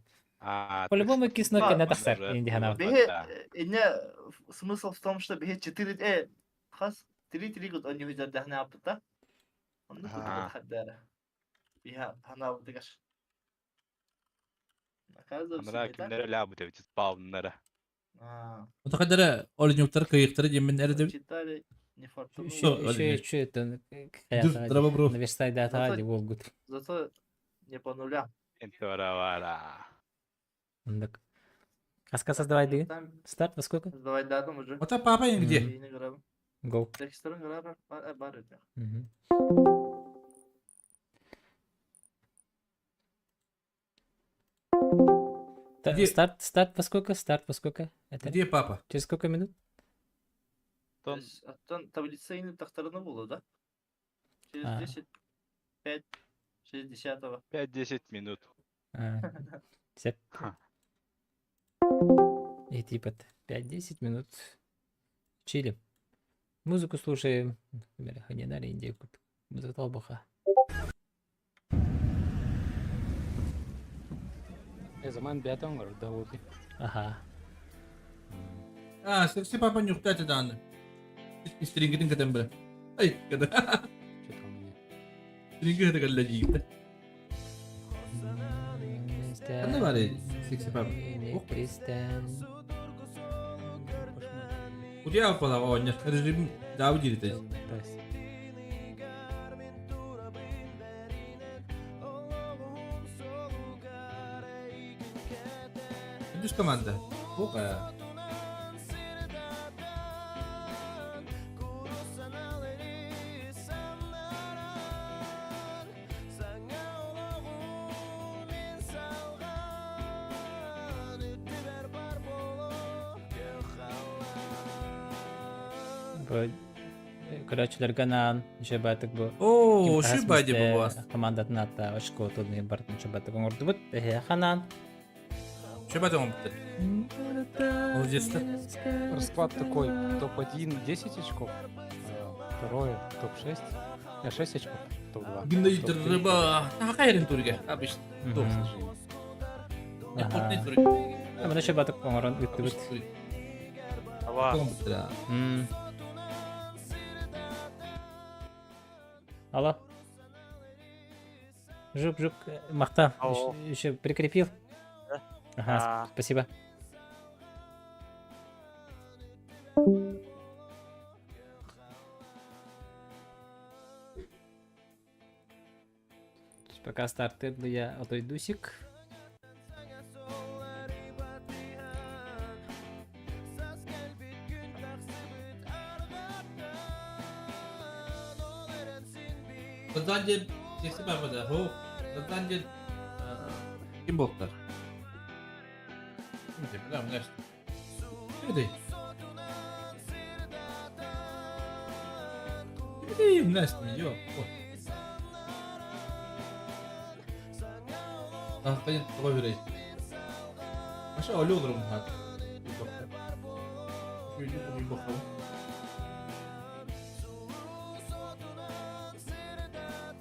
По-любому икис нок кена тахсар инди хана. Бе ине смысл в том, что бе 4 хас 3 год он не видел дахна апта. Он не Ага. хадара. Биха хана бутыгаш. Анара кимдер ла бу дебит. Бауннара. O kadar oyuncuklar kıyıkları yemin nerede? Читали не фортуну. Şu это Dur, drama bro. Наверстайда таади волгут. Зато не по нулям. Энтора вара. Андак. Каска создавай диги. Там Старт во сколько? давай дадым уже. Ota papa yenge diye. Yeni gramı. Гол. Teksturun gramı var öyle. Мгм. Где- Старт во сколько? Старт во сколько? Это Diye papa. через сколько минут? Тон Аттан таблица yine тахтарını buldu da. Через А. 10, 5, 60-го. 5-10 минут. А, 50. И типа 5-10 минут. Чилим. Музыку слушаем. Например, Ханинар Индию. Музыка толбаха. Zaman bir adam var orada oldu. Ага. Ha, seksi papa nyukta aja dan. Istringin kadang ber. Ay, kadang. Что-то у меня. Istringin kadang lagi kita. Kan var ya seksi papa. Udah apa lah awalnya? Rejim jauh jadi tadi. Пытаюсь. Terus kemana? Bukan. Көрәчләргә нан шәбәтек бу. Oo, şu badi bu var. Командатын атта очко турнир бартын шәбәтек оңорды бут. Ханан. Şöyle tamam bitti. Молодец. Расклад такой. Топ-1 10 очков. Второе топ-6. 6 очков. Топ-2. Bugün de yitiriba. Nakakairin turga. Abi işte. Dur. Ага. Ne turga? Менә шәбәтек оңорын үтте бут. Ава. Tamam bitti ha. Алло. Жук, Махта, Алло. еще прикрепил? Ага, А. спасибо. Подкастартер дыя отойдусик. Zaten sesi ben burada. Ho. Zaten kim boklar? Şimdi bilen ne? Şimdi. Şimdi ne istiyor? Yok. Tahtayı tava vereyim. Aşağı öyle olurum ha. Bir bakalım. Şöyle bir bakalım.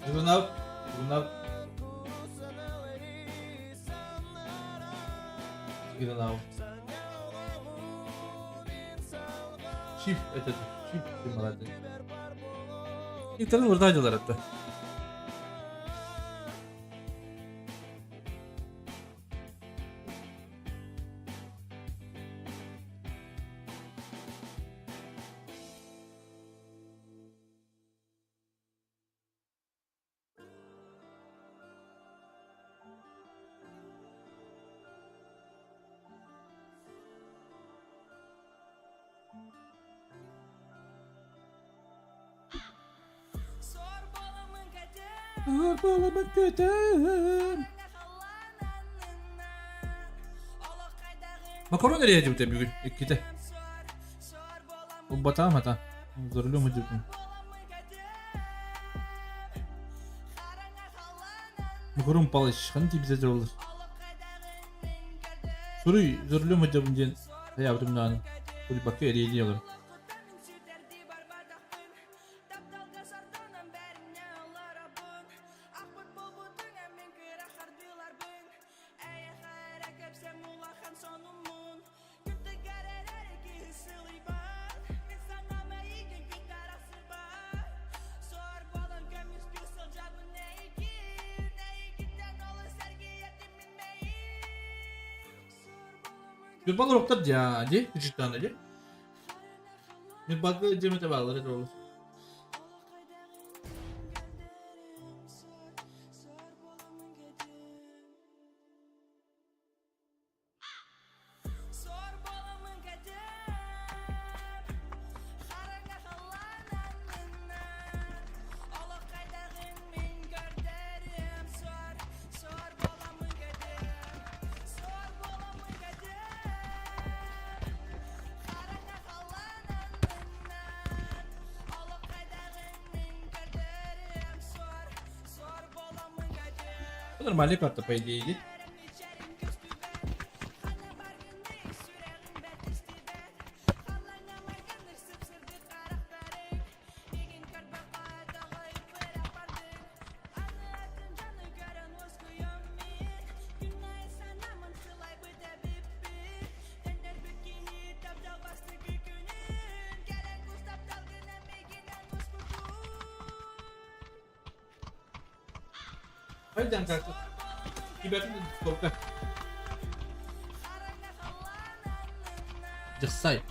Durun abi. Durun abi. Gidin abi. Shift et. Shift kimlerdi? İlk tane buradaydılar hatta. Bağlamak kötüm. Makaron nereye acaba bugün? İkide. Bu batağım hata. Zorluyor mu diyorsun? Makaron palışkan diye bize zorlar. Soruyu zorluyor mu diyorsun diyen. Yaptım lan. Böyle bakıyor eliyle Bir balı roktat ya hadi küçükten hadi. Bir balı cemete bağlar hadi olur. Normalde kartta pay değildi. Haydi dan kartta. İbertin de topla. Cesay.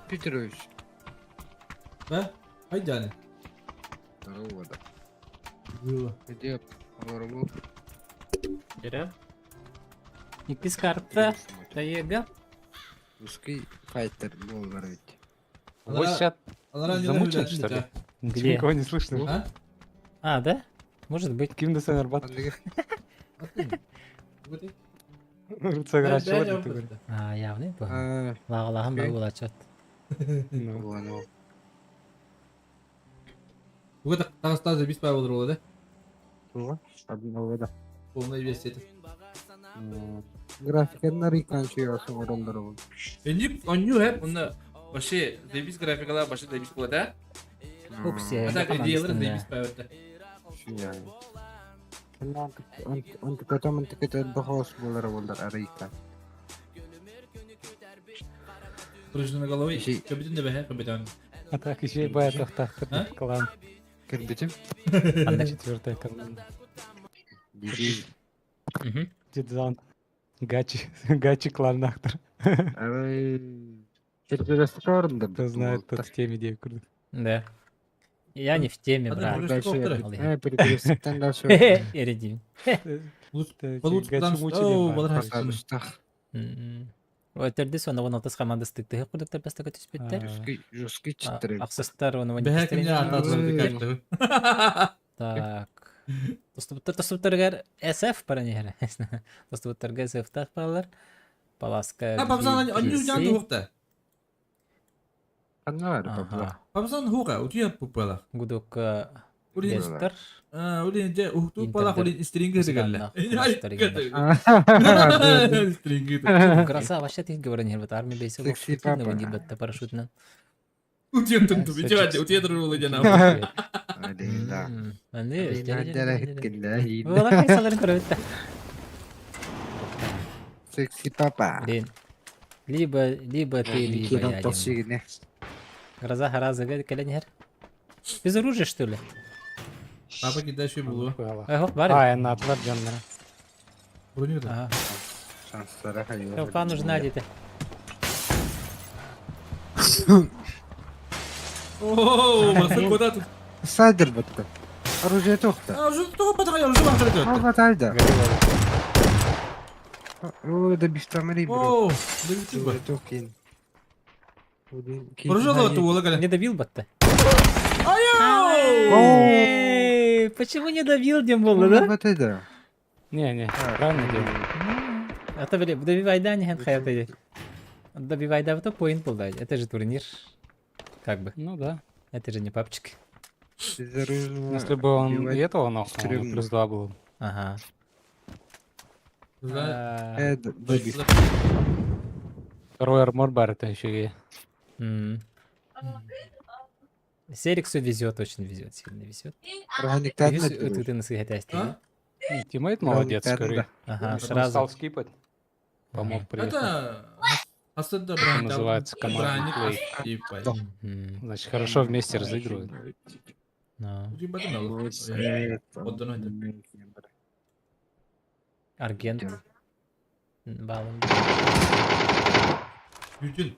Петрович. Ha? Haydi yani. Здорово, да. Yürü. Где Варву? Берем. Икис карта. Таега. Русский файтер был ведь. Вот сейчас Она замучен, что ли? Ничего Где? никого не слышно. А? А, да? Может быть. Ким да Арбат? Выдай. Рыцарь Да, Рачева, я ты говоришь. А, явный был. А, Вағалағын Окей. бұл болачат. Ну, понял. Bu kadar Dağıstan'da biz pay olur da. Ну, одного, да. Полный вес это. Графика на реканчу особо. Şimdi onu hep onda başı deviz grafikalar başı deviz kula da. Фуксия. Hatta hediyeleri deviz pay orada. Untuk kata kita bahas bolar Arika. Пружина головой. Şey- Капитан de be kапитан. а так еще и бая тахтах А? клан. Кирбитим. Андай. Четвертая команда. Диди. Мгм. Дедзан. Гачи кларнахтар. Ай. Кирбитим орында. Кто знает, тот в теме де курдук. Да. Я не в теме, Ладно, брат. Просто Дальше. коптер. Перекрестиктен дальше. Эредим. Получкадан Гачи балар Пасар устах. Өтерді соны оны отыз команда стыктығы құдықтар бастығы түспеттер. Жуски читтирим. Ақсыстар оны Бәһәкемне ататылды кайтты. Так. Доступтаргар SF пара нехер. Доступтарга SF так балар. Паласка. А бабзан анню жан туукта. Аннар бабла. Бабзан хуга утия пупала. Гудок Улин Лестер. улин же ухту пала улин стрингер дигәлле. Стрингер. Краса вообще ты говоришь, не вот армия бейся. Секси папа. Бетта парашютно. Утия тунту бича утия дөрүле жана. Алейла. Аны. Алейла хиткенде. Вала кайсаларын көрөттө. Секси папа. Блин. Либо ты, либо я один. Тосигине. Гроза харазага келенер. Без оружия, что ли? Папа кидаши булу. Ого, бар. А, на отвар жаннара. Бронюда. Ага. Шанстары хайо. Толпа нужна где-то. О, масы кода тут. Сайдер бітті. Оружие тоқты. А уже того батарея уже вам придет. Алға тайды. О, да бифтамари, бро. О, дивіться ба. Тоқ кейін. Оружие лото ола галя. Не добил бата. Айо! Эй, почему не добил, Дембол, да? Батайда. Не, правильно делал. А то, блин, добивай да, не хай. Добивай да, то поинт был, да. Это же турнир. Как бы. Ну да. Это же не папчик. Если бы он и этого нахуй, стрёмно. плюс 2 был. Ага. За А, Добив. Второй армор бар это еще и... Сериксу везет, очень везет, сильно везет. Органиктар Видишь, не вот ты на своих А? Тиммейт молодец, Да, скорее. да. Ага, Он сразу. стал скипать. Помог приехать. это Асада брань. Называется командный плей. Типа. Мгм. Значит, хорошо вместе разыгрывают. Ну, Типа дымал. Отдано это. Аргент. Балын. Ютин.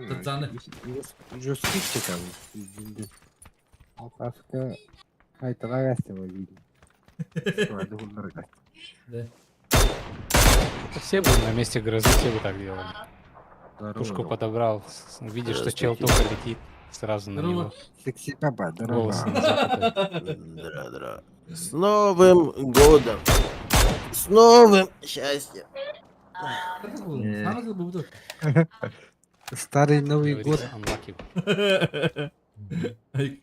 Тацаны. Жесткий чекал. Алпаска. Қайтаға гастава видим. Суады бұлдырға. Да. Все бы на месте грозы, все бы так делали. Пушку подобрал, видишь, что чел только летит, сразу на него. Секси папа, Волосы дорога. назад отдать. Дра-дра. С Новым годом! С новым счастьем! Самый был тут. Старый Новый год. Говорится, unlucky.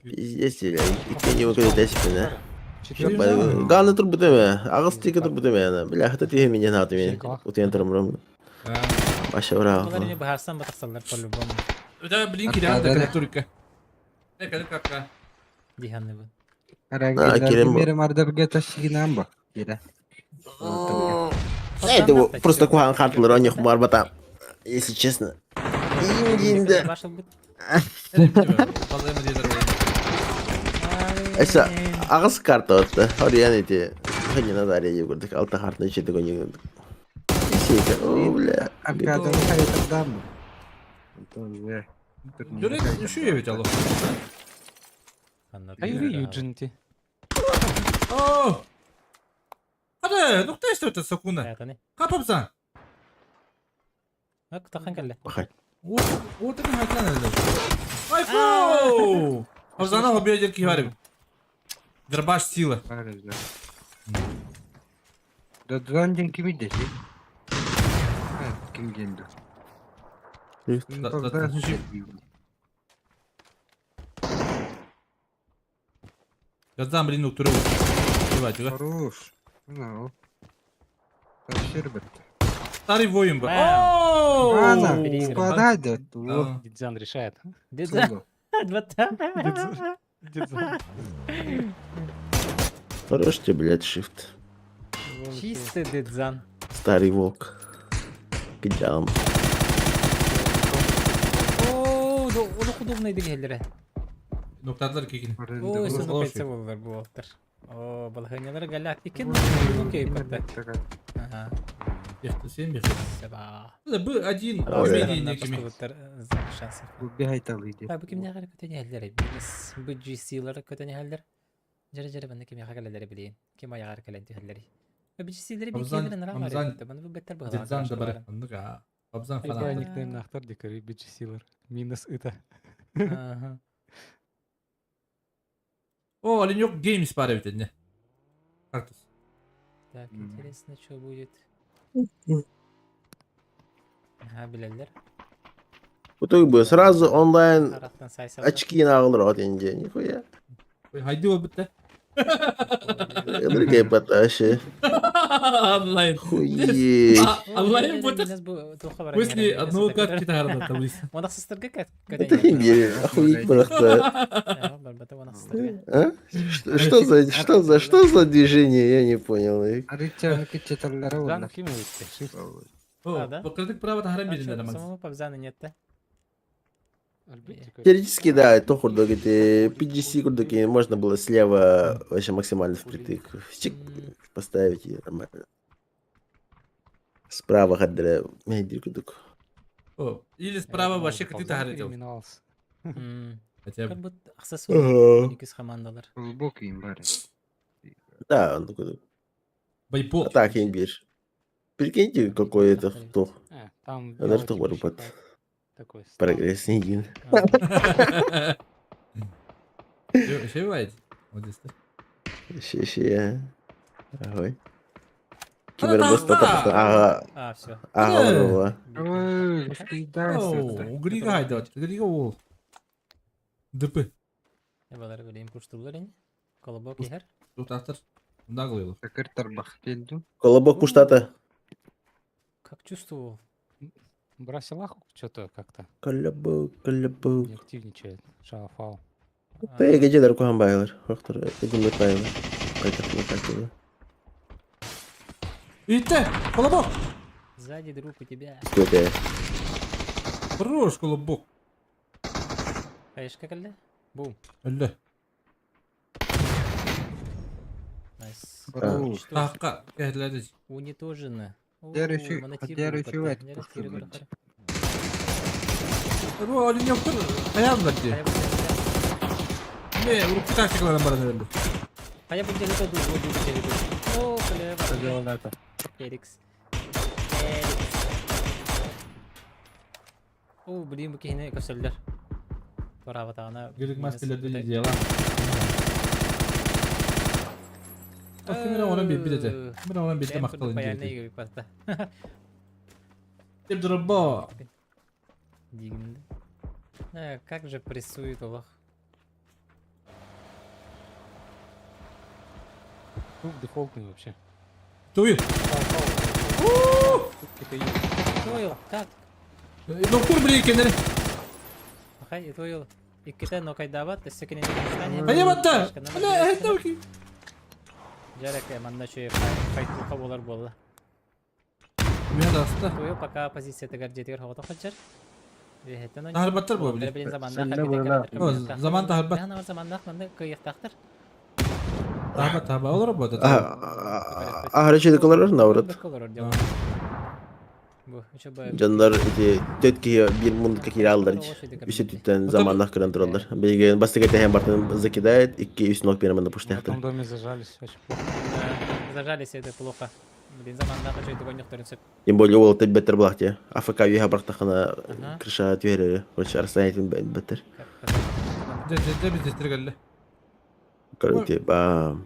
Пиздец, Илья, иккени выкрутасик, да? Четвёртый. Ганны тур бутеме, агыс тики тур бутеме, бля, хата тихе меня наты мен, утен турмром. Паша браво. Bunları ne baharsan batarsalar по-любому. Это блин кидал так турка. Как. Диганны bu. Керем Мере мардабга ташигинам ба. Кира. Это просто кухан хартл роньих барбата, если честно. Индинда. Başladı bu. Фазаема дедер. Эса, агыс карта отты, хориян эти, хани назария югурдык, алта хартны четі гоню югурдык. О, бля. Акадам хайдам. Тоже. Дөрек şu evet Allah. Anladım. Hayır Юджинти. О! Hadi, nokta işte öte sakuna. Это не. Kapapsan. Bak takan kelle. Бахай. O tabii haklan öyle. Ай фу! Абзана объедер киварим. Дробаш сила. Да драндин ким идеси? Ким генду? Газдан блин уктуру. Кивать, уга. Хорош. Ну. Таширбет. Старый воин бы. Ана, переиграл. складай да. Да. Дидзан решает. Дедзан. Двата. Дидзан. Хорош тебе, блядь, шифт. Чистый Дедзан. Старый волк. Гидам. О, удобные двигатели. Noktalar kekini. Ой, сын кайтса болар бу вактар. О, балаханялар галактикен. Окей, патта. Ага. Яхты сен бехи. Саба. Bu один Ой. комедийный кеми. Шансов. Bu bir haytalı idi. Так, bu kimне гарып көтөне халдер. Biz bu GC-лар көтөне халдер. Жара банда кимге хагалалар билейин. Ким аягар каланты халдер. Bu GC-лери bir Абзан- кемерен рага Абзан- бар. Бана bu беттер bu. Дедзан да бар. Андыга. Абзан Типа фанат. никнейм нахтар декори BGC-лар. Минус это. Ага. О, Оленек Games бар бит энде. Картус. Так, интересно, что будет. Ага, билелер. Bu da сразу онлайн Тарактан сайсал. очки нағылыр от енде. Нихуя. Ой, хайди ол битте. Ылыргай паташи. Онлайн. Хуй. Онлайн бутер. После одного картки тағарда таблис. Монахсыстырга кат. Это химия. Охуеть просто. А? Что за движение? Я не понял. Арича кичеталлары Зан болар. ким өтті? Shift. А, да? О, покрытык право тағарам берінде намаз. Самому пабзаны нет, да? Әлбетте, Теоретически, да, то хурдоги, 50 хурдоги можно было слева вообще максимально впритык. Чик поставить и нормально. Справа хаддера меди кудук. О, или справа вообще кыртык тағар етел. Криминалс. Хотя Как бы. будто аксессуар. Никис командалар. Глубокий им бар. Да, он такой. Байпо. А так имбирь. Прикиньте, какой это кто. Там Надо что вырубать. Такой Прогресс не един. Şey var. Modeste. Ще. Ой. Кибербоста. Ага. А, все. Ага. Ой, О, скидайся. угрига хайдат. Угрига ол. Дыпы. Балар билейм куштулар ин. Колобок ихер. Тут автор. Мында кылыйлы. Такыр тарбах келді. Колобок пуштата. Как чувствовал? бросил аху что-то как-то Колобок. не активничает. Шафал. Ты где дорогу хамбайлер? Доктор, иди мы паем. Как. İtte. Kolobok. Сзади друг у тебя. Сколько? Хорош колобок. Хаешка калды? Бум. Öldü. Найс. Браво. Tahka geldiler. Уничтожено. Diğer üçü evet, kuşlu Bu halin yoktur. Ayağım var diye. Ne? Vurup bir tane çıkılan bana verdi. Kaya bunda itu dulu jadi. Oh, clever. Felix. Oh, beli mungkin ini keseller. Perawat anak. Gelik maskeler de diye lan. Aslında ona bir de. Ben ona bir de maktalın Bayarnya diye. juga pasta. Тип дроба. Дигн. Как же прессует Аллах. Тут дефолтный вообще. Туй. Itoil, как? Доктор блин kendini. Хай, itoil. Ikita no kay dapat, sekin ini. Hayır batta. Ana hette bakayım. Жарек, манда че файт болар болды. Ne da aslında. Itoil пока позиция тегар жетер хавата хаджар. Tahribatlar bu bile. O zaman tahribat. Яна заманда манда кыйыктактыр. Tahribat olur bu da. Ahreçede kalırlar наврат. Bu çaba Canlar tetkiye bir mundka kirallar. Üstü tütten zamanlar kıran dururlar. Belki bastıkete hem bartın zakidayet. 2 üst nok benim de В puştaktır. этом доме зажались очень плохо. зажались это плохо. Блин, заманда хочу это гонёк төрүнсөп. Тем более ол теп беттер булакты. АФК юха бартахана Ага. крыша тюрери. Короче, арсанайтын беттер. De biz destirgelle. Короче, бам.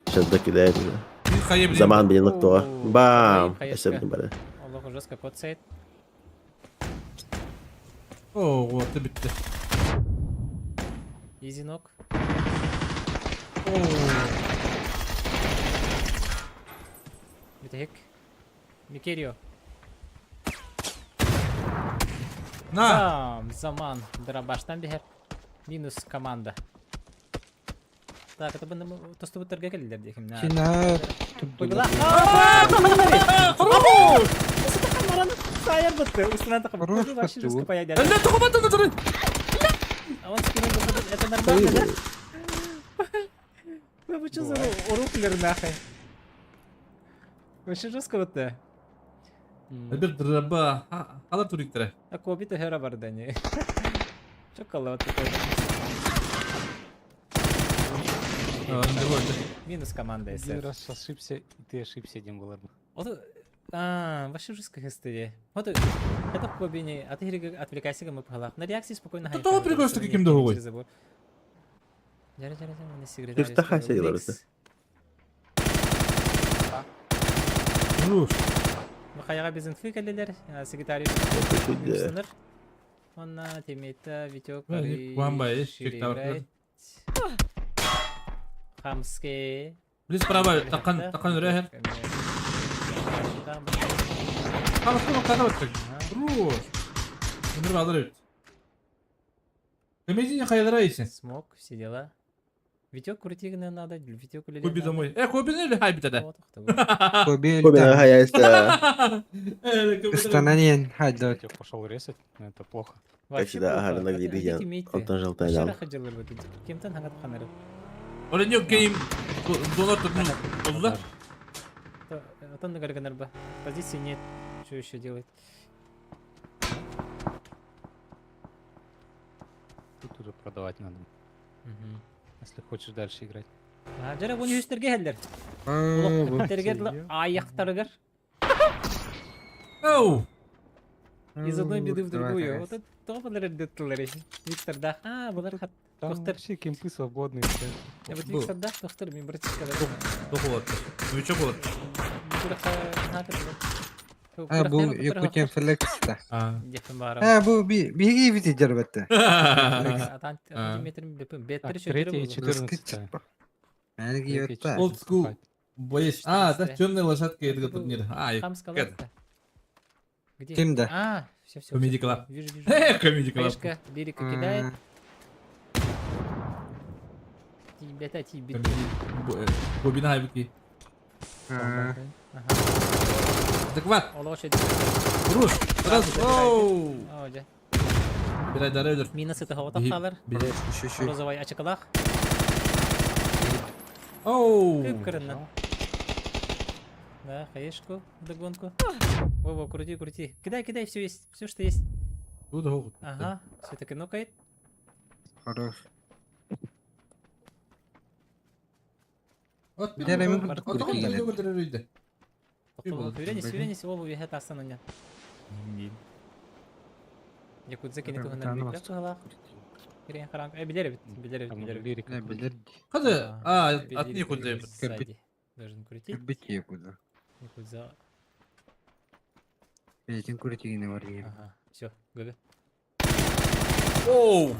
Сейчас закидает уже. Bir kayı bile. Zaman benim nokta. Бам. Кайышка. Эсептим бары. Аллах жестко коцает. Oo, orta bitti. Изи ног. Битек. Микерио. Na. Бам! Заман. Драбаштан бихер. Минус команда. Так, это бы тосты бутырга келдер дехим. Кина Ойбала. Sayar betul. Usulan tak Хорош Вообще betul. жестко поедет. Önde tokamatın durun. А он скинул это все нормально, да? Вы что за уруклер нахуй? Вообще жестко вот да. Bir dıraba. Hala turiktere. А копи-то хера бардани. Чокола вот такой. Ne oldu? Минус команда Один СФ. раз ошибся, и ты ошибся, один был. Вот, вообще жестко история. Вот это в кабине, а ты отвлекайся, мы погнали. На реакции спокойно. Тут того прикол, что каким другой. Жара, на секретарь. Юстаха сейлор это. Ruş. Ну, хаяга без инфы калилер, секретарь. Kötü. Он тиммейта Витек. Вамбай, чек Хамске. Biz beraber takan örer. Tamam tamam kadar baktık. Ruş. Bunları bağlar. Комедия хайдара ise. Смог, все дела. Витек крути надо, Витек или Kobi domoy. Kobi ne hay bir tane. Kobe Bu beni hayaliste. Стананин хайдат. Я пошел резать, но это плохо. Всегда агарына gidiyor. Alttan jaltayla al. Кемтен хангат ханары. Orada yok game. Dolar tutmuş. Oldular. Атан нагарганар ба. Позиции нет. Что еще делать? Тут уже продавать надо, если хочешь дальше играть. Жара буны үстергә хәлләр. Тергәр аяктарыгар. Oh. Из одной беды в другую. Вот это топалар деттеләр. Викторда. Булар хат. Там Доктор. вообще кемпы свободные. Вот Бу. Викторда доктор мен братишка. Çok olur. Çok olur. Bu Yakutian Flex'ta. Yapın bari. Bu bir viti jarbatta. Атан метрим бепим. Беттер Третья и шөтөр. 14. Yani giyotta. Old school. Боец. Да, темная лошадка это турнир. Yok. Хамскалатта. Где? Кимда? Все, все. Comedy Club. Вижу, вижу. Comedy Club. Пешка, берег кидает. Тебя тебе. Bobina halbuki. Ага. Adekvat. O лошадь. Vuruş. Biraz. Oh. О, да. Bir ay daha ölür. Минус это хавата қалар. Şu. Розовый очкалах. Oh. Кып кырыннан. Да, хаешку, догонку. Во, крути, крути. Кидай, кидай, все есть. Все, что есть. Bu da hoğut. Ага. Все таки нокает. Хорош. At bir. Bir ara At bir onu kurtuldu. da öldürürdü. Веренись, ол вехет астан Якудза кини туханар биклеп тухалах. Кирен харанг. Билер бит, билер Там бит. лирика. Ne bilir. Hadi. Билер At niye бит, koydu? сзади. Должен крутить. Bit Yakuza. Якудза. Betin kurtigini var ya. Ага. Все, ГГ. Oh.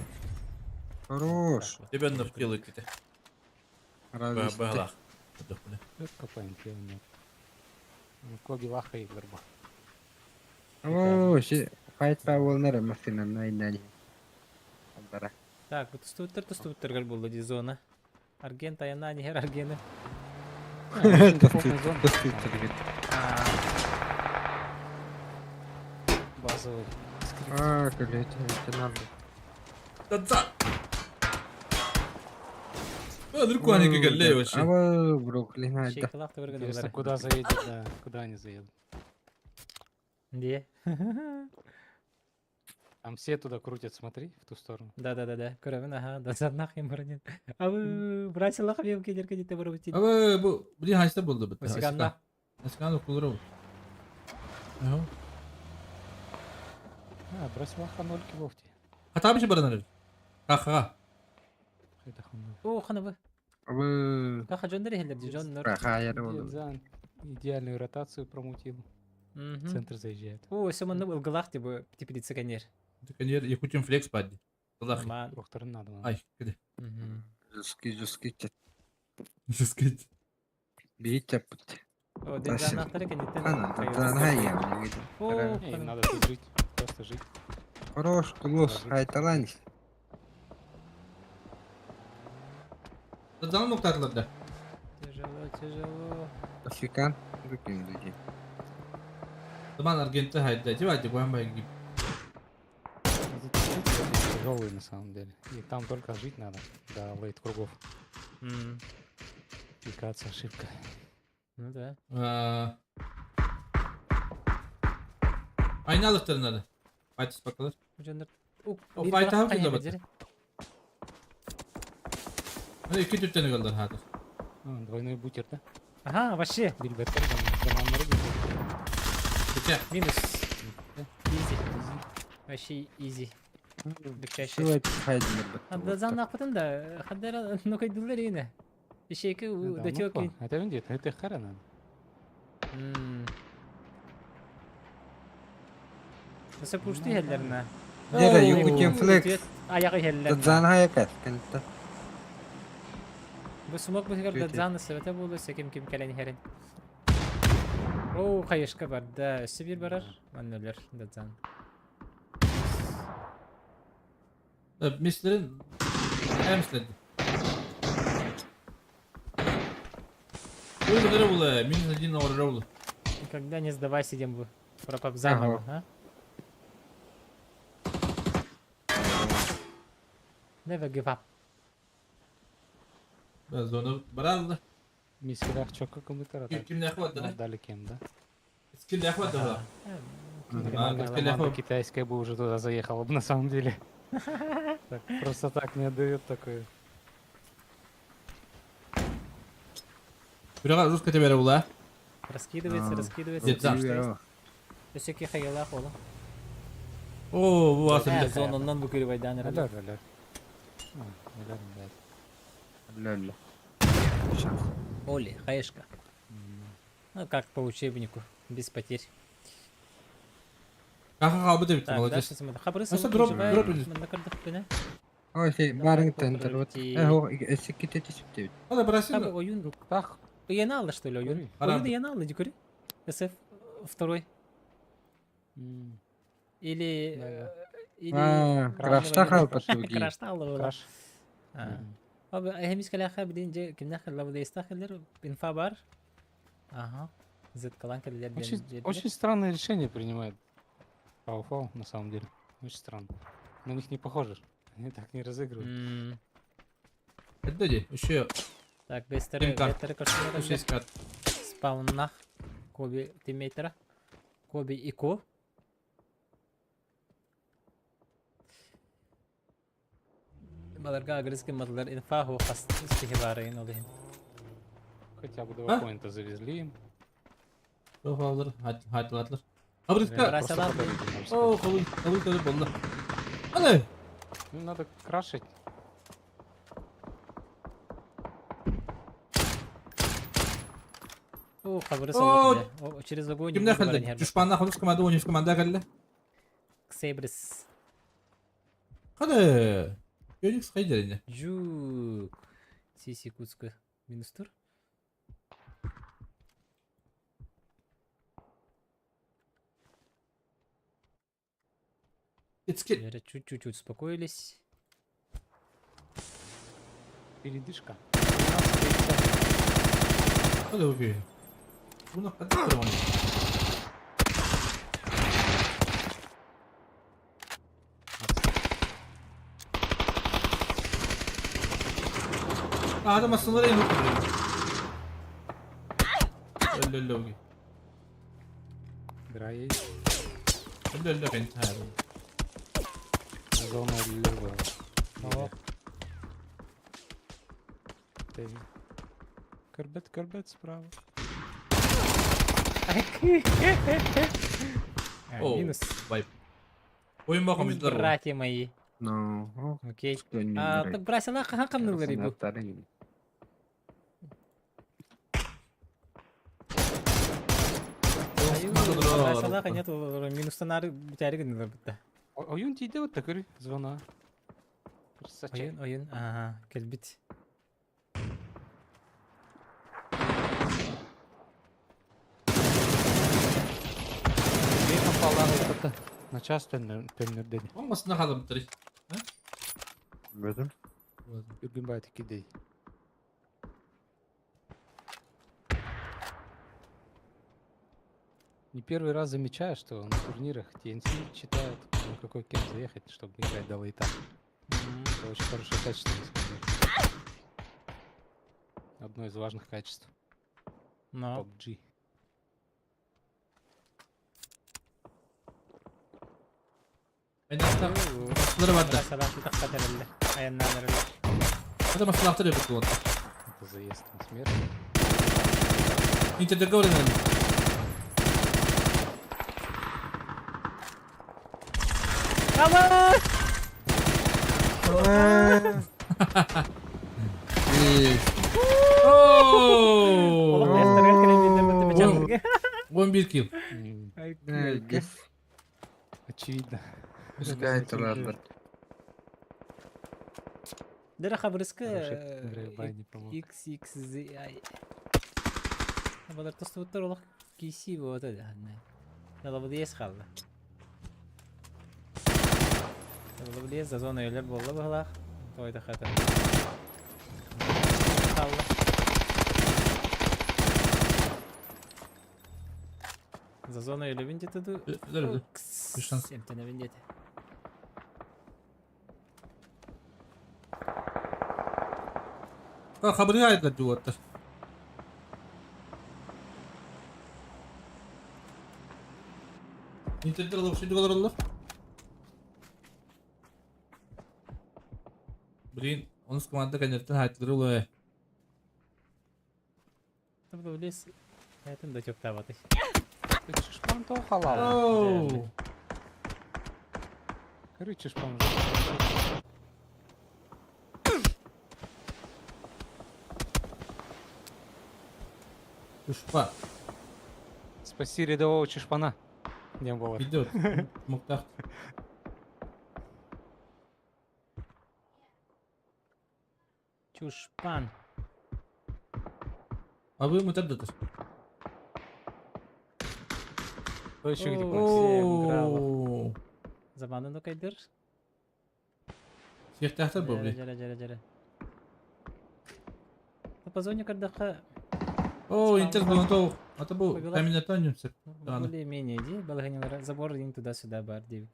Хорош. Тебя навтело ките. Радость. Bağla. Копаем, пива нет. Коби лаха и горба. О, fight power'ları mesela neyden? Onlara. Так, вот стуттер гар булды ди зона. Арген таяна не хер аргены. Базовый. Это надо. Tatsa. Далеко они гигалей вообще. Ama brokoli hayda. Шейкалах ты Интересно, вырган. куда заедет, да, куда они заедут. Где? Там все туда крутят, смотри, в ту сторону. Да. Көрөмүн, ага. Да заднах им баранет. Абы, братьялах бем кедер кедите барабытин. Ama bu bir haşta buldu bu. Осиганда. Askan okulları bu. Aha. Брось лаха 0 килов тебе. Hata bir şey baranır. Ha. Это хуйня. О, ханабы. Ama Каха Джондери хелер, Джон. hayır oldu. Бензан идеальную ротацию промутил. В центр заезжает. О, Сёман был галах типа теплица конер. Tıkanıyor Yakut'un flex paddi. Allah. Нормально. Доктора надо. Ay hadi. Жесткий чат. Жескет. Bir çapıt. О, деньги нахтары конетен. Ana hayır. О, Им надо тут жить, просто жить. Хорош, класс, haytalan. Canım noktadılar da. Тяжело. Африкан. Bakayım dedi. Zaman Argent'te haydi. Cevap bu hem gibi. тяжелый на самом деле. И там только жить надо до лейт кругов. Пикаться ошибка. Ну да. Aynı aldıkların adı. Fight bakalım. Hocamlar. O Bir fight taraf house da kaynağı bak. beceri. Hadi 2 tütten kaldı hadi. Двойной бутер, да? Aha вообще. Бильбеттер командları gibi. Bitti. Минус. Easy. Вообще easy. Дикшәші. Шулай хайдылар Дадзан ақпытын да. Хаддара нокайдылар ені. Ишекі датек. Это вендет, это харана. Nasıl puştu hellerine? Nere yugutin flex. Ayağı hellerine. Дадзан хаяк кенте. Bu smoke bu sefer Kötü. Dadzan'ı sıvete bulursa kim kaleni herin. Oo kayışka var da üstü bir barar. Anneler Dadzan. Mislerin hem misledi. Ой, это было минус 1 на ролл. Никогда не сдавайся, идем в пропап заново, а? Never give up. Biraz onu bırak. Мискирах чока комментарий. Kim ne yapmadı lan? Дали кем, да? Kim ne yapmadı lan? Команда китайская бы уже туда заехала бы на самом деле. Так, просто так не отдает такое. Biraz Rus kötü biri bu la. Раскидывается. Дядзан. Всякие хаялах ола. Oo bu asıl bir Zonundan bu kırı vaydan herhalde. Алер, алер. Алер, блядь. Ля-ля. Оли, хаешка. Ну как по учебнику, без потерь. Kanka kabı da bitti Так, молодец. дальше смотрим. Хабрысы Nasıl вот drop выживает drop на картах, Ой, şey barın tenter. Ho, sikite tisipte. Hadi bıraksın Хабы da. oyun. Так, Янала что ли oyun? Араб. Oyunu Янала, дикури? SF второй. Или... Aa, Crash'ta kal patugi. Крашта алла. краш. Abi hemiz kalaha bilince kimden kalla bu da istakhiler infa var. Aha. Zet kalan kaleler Очень странные решения принимает Пауфау, на самом деле. Очень странно. На них не похоже. Они так не разыгрывают. Hadi hadi. Üşüyor. Так, бестере Пинкар. кошмар. Üşüyor kart. Спауннах. Коби тиммейтера. Коби и Ко. Баларга агрызки матлар инфа хо хаст istihbarayın olayım. Хотя бы А? 2 поинта завезли им. Çok alır. Hadi atlar. Abi Rıfkı. Раз Просто adam подавить им, можно Oo сказать. kabul oldu. Hadi. Ну, надо крашить. o kabırı Oo. saldı. O через огонь. Kim ne kaldı? Düşmanlar Rus komanda oynuyor komanda geldi. Сейбрис. Hadi. Gördük sıkıcı yine. Жук. Сиси куцка. Минус тур. Git. Ребята чуть-чуть успокоились. Передышка. Hadi bakayım. Bunu hadi kıralım. Adam aslında en mutlu. Öyle bakayım. Драй. Öyle bakayım. Зона левая. О, Корбет справа. Oo. минус. Vay. Oyun bakalım Минус, bizler var. братья мои. No, oh, Окей. dönüyor. Так бросила хакамнылар bu. Бросила нет минустан ары битәре генә битә. Oyun тиде вот такой звона. Красавчик. Oyun. Ага, келбит. Bir kafalar yaptı. На час тönür dedi. Olmasın da kalım bitir. Böldüm.Ürgün bayat 2 değil. Не первый раз замечаю, что на турнирах TNC читают, на какой кем заехать, чтобы играть до лейта. Это очень хорошее качество, на самом деле. Одно из важных качеств No. PUBG. Ben aslında masaları vardı. Mesela bir dakika derler. Ayanlar derler. Hadi masaları yok bu. Это заезд на смерть. Inte договорено. Oğlum Oo! Lester'e kremini bıçaklık. 11 kill. Очевидно. Пускай это ладно. Дыра хабрыскы Хороший драйвбай не помог. XXZI. Бұлар тостуыттар олық кейси болады да. Дала бұл ес қалды. Дала бұл ес зазон өйлер болды бұлақ. Тойды қатыр. Қалды. Зазон өйлі біндеті ду. Öldü. Bir şans. Емтіне біндеті. Haberi aydılar duvarda. İnternet alıp şimdi kadar olur. Блин, он с командой, конечно, хайтлары oluyor. Та бұл ес. Әйтін да көп табады. Ты чешпан то халал. Oo. Короче, чешпан. Düşpa. Спаси рядового чешпана. Не было. Gidiyor. Muhtar. Чушпан. Abi muhtardadır. Кто еще где О. был? Oo. Zamanında kaydır. Siyahtar bu Жара, abi. жара, жара, жара. Позвони, когда Oo, internet bu to. Ata bu Koydular. terminatör yumuşak. Yani. более-менее, ди, балганилар, забор дин туда-сюда бар, ди.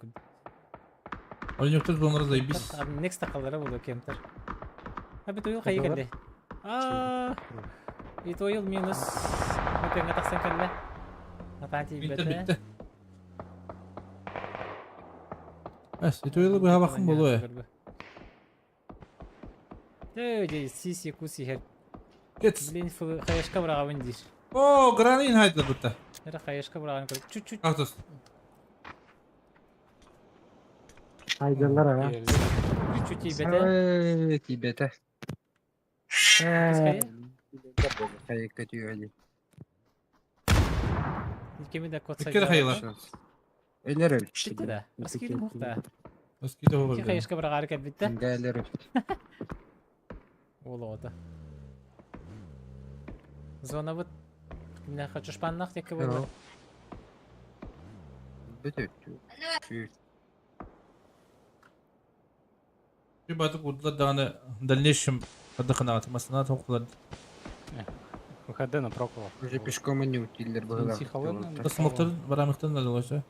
Onun yoktur bunları da biz. Next тақалара болу кемтер. Аби тойыл қайы Тақалар? келді. И тойыл минус. Өпеңе тақсан келді. Атанти Bitti бәті. bitti. Bas, itoylu bu havakın bolu ya. Ди, сиси куси хер. Git. Блин, қайышқа бұрағауын дейш. Oo, granny haydılar burada. Ері қайышқа бұрағауын көріп. Чуть-чуть. Aktos. Haydarlar ha. Geldi. Чуть-чуть и бәті. Ой, тебе-то. Кайы? Hayır kötü öyle. Кеме да код Bir kere hayırlar. Öler öyle. Bitti да. Раскиди мұхта. Eski de Ки olur. қайышқа бұрағары кәл бітті. Öler öyle. Ол оты. Зона вот. Мен хочу шпаннақ текі Yok. болды. Bütün. Bir batık vurdular da hani дальнейшем отдыхана atmasına toplar. ВХД на прокол. Уже пешком они утилер было. TNC холодно. Tasmokların varamıktan da dolaşıyor.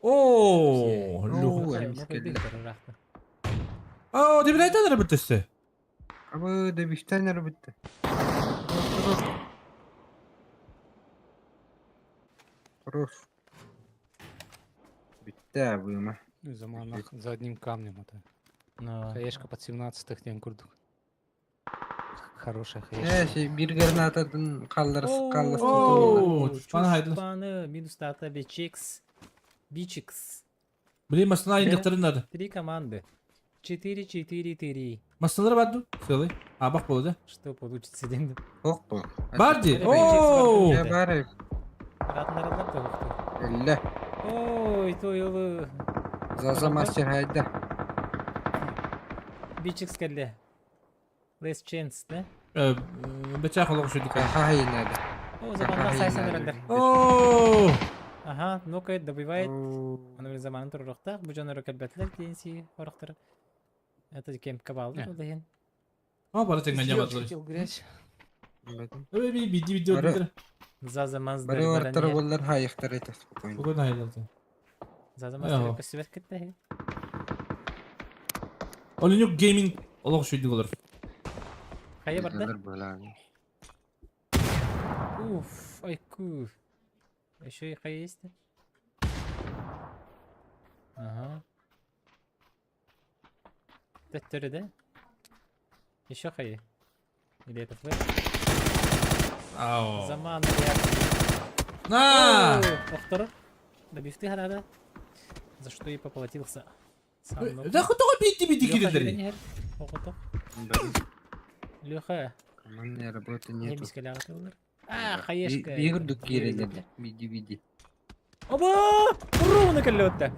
Oo, luh. Aa, demin aydan ara bittisi. Ama da bir tane bitti. Хорош. Bitti abi ama. Заманах за одним камнем это. Хаешка под 17-х ден курдук. Хорошая хаешка. Şey bir granatadan kaldırırsın. Oo, bana haydi. Шпаны, минус дата, Бичикс. Бичикс. Блин, masana ayındıkların adı. 3 команды. 4-4-3. Masaları vardı. Söyle. Ha bak bu da. Что получится, Дин? Yok bu. Vardı. Hadi. Oo. Ya bari. Ратнаралар да оқты. Elle. Ой, тойылы. Zaza master hayda. Бичикс келді. Last chance, да? Bıçak olarak şu dikkat. Kaha yine. О, заманнақ сайсан өрәндер. Oo. Ага, нокает, добивает. Аны заманын тұрырықтақ. Бұ жанары кәлбәтілер кейінсі орықтыр. Это кемпке балды, ол дейін. Ama bana tekmen yapmadılar. Чистил грязь. Öyle bir video Ara- bitir. За замаз Бары ортары болар хайыктар айтас спокойно. Бүгін айларды. За замаз Аяғы. дер көсүбөт кетти. Оленюк гейминг олог шүйді олар. Кайы барда? Bizdeler böyle. Уф, айку. Еще и кайы есть? Ага. Теттері да? Еще кайы? Или это флэш? Ау. Заман реакции. На! Охтор. Добивты гада. За что и поплатился. Сам ног. Да хутуға бейті бейті Лёха, келедер. жирен Охото. Леха, Командная работа не нету. бискалягаты булар. А, хаешка. Бигурдук керелер. Види. Оба! Ровно каллотта.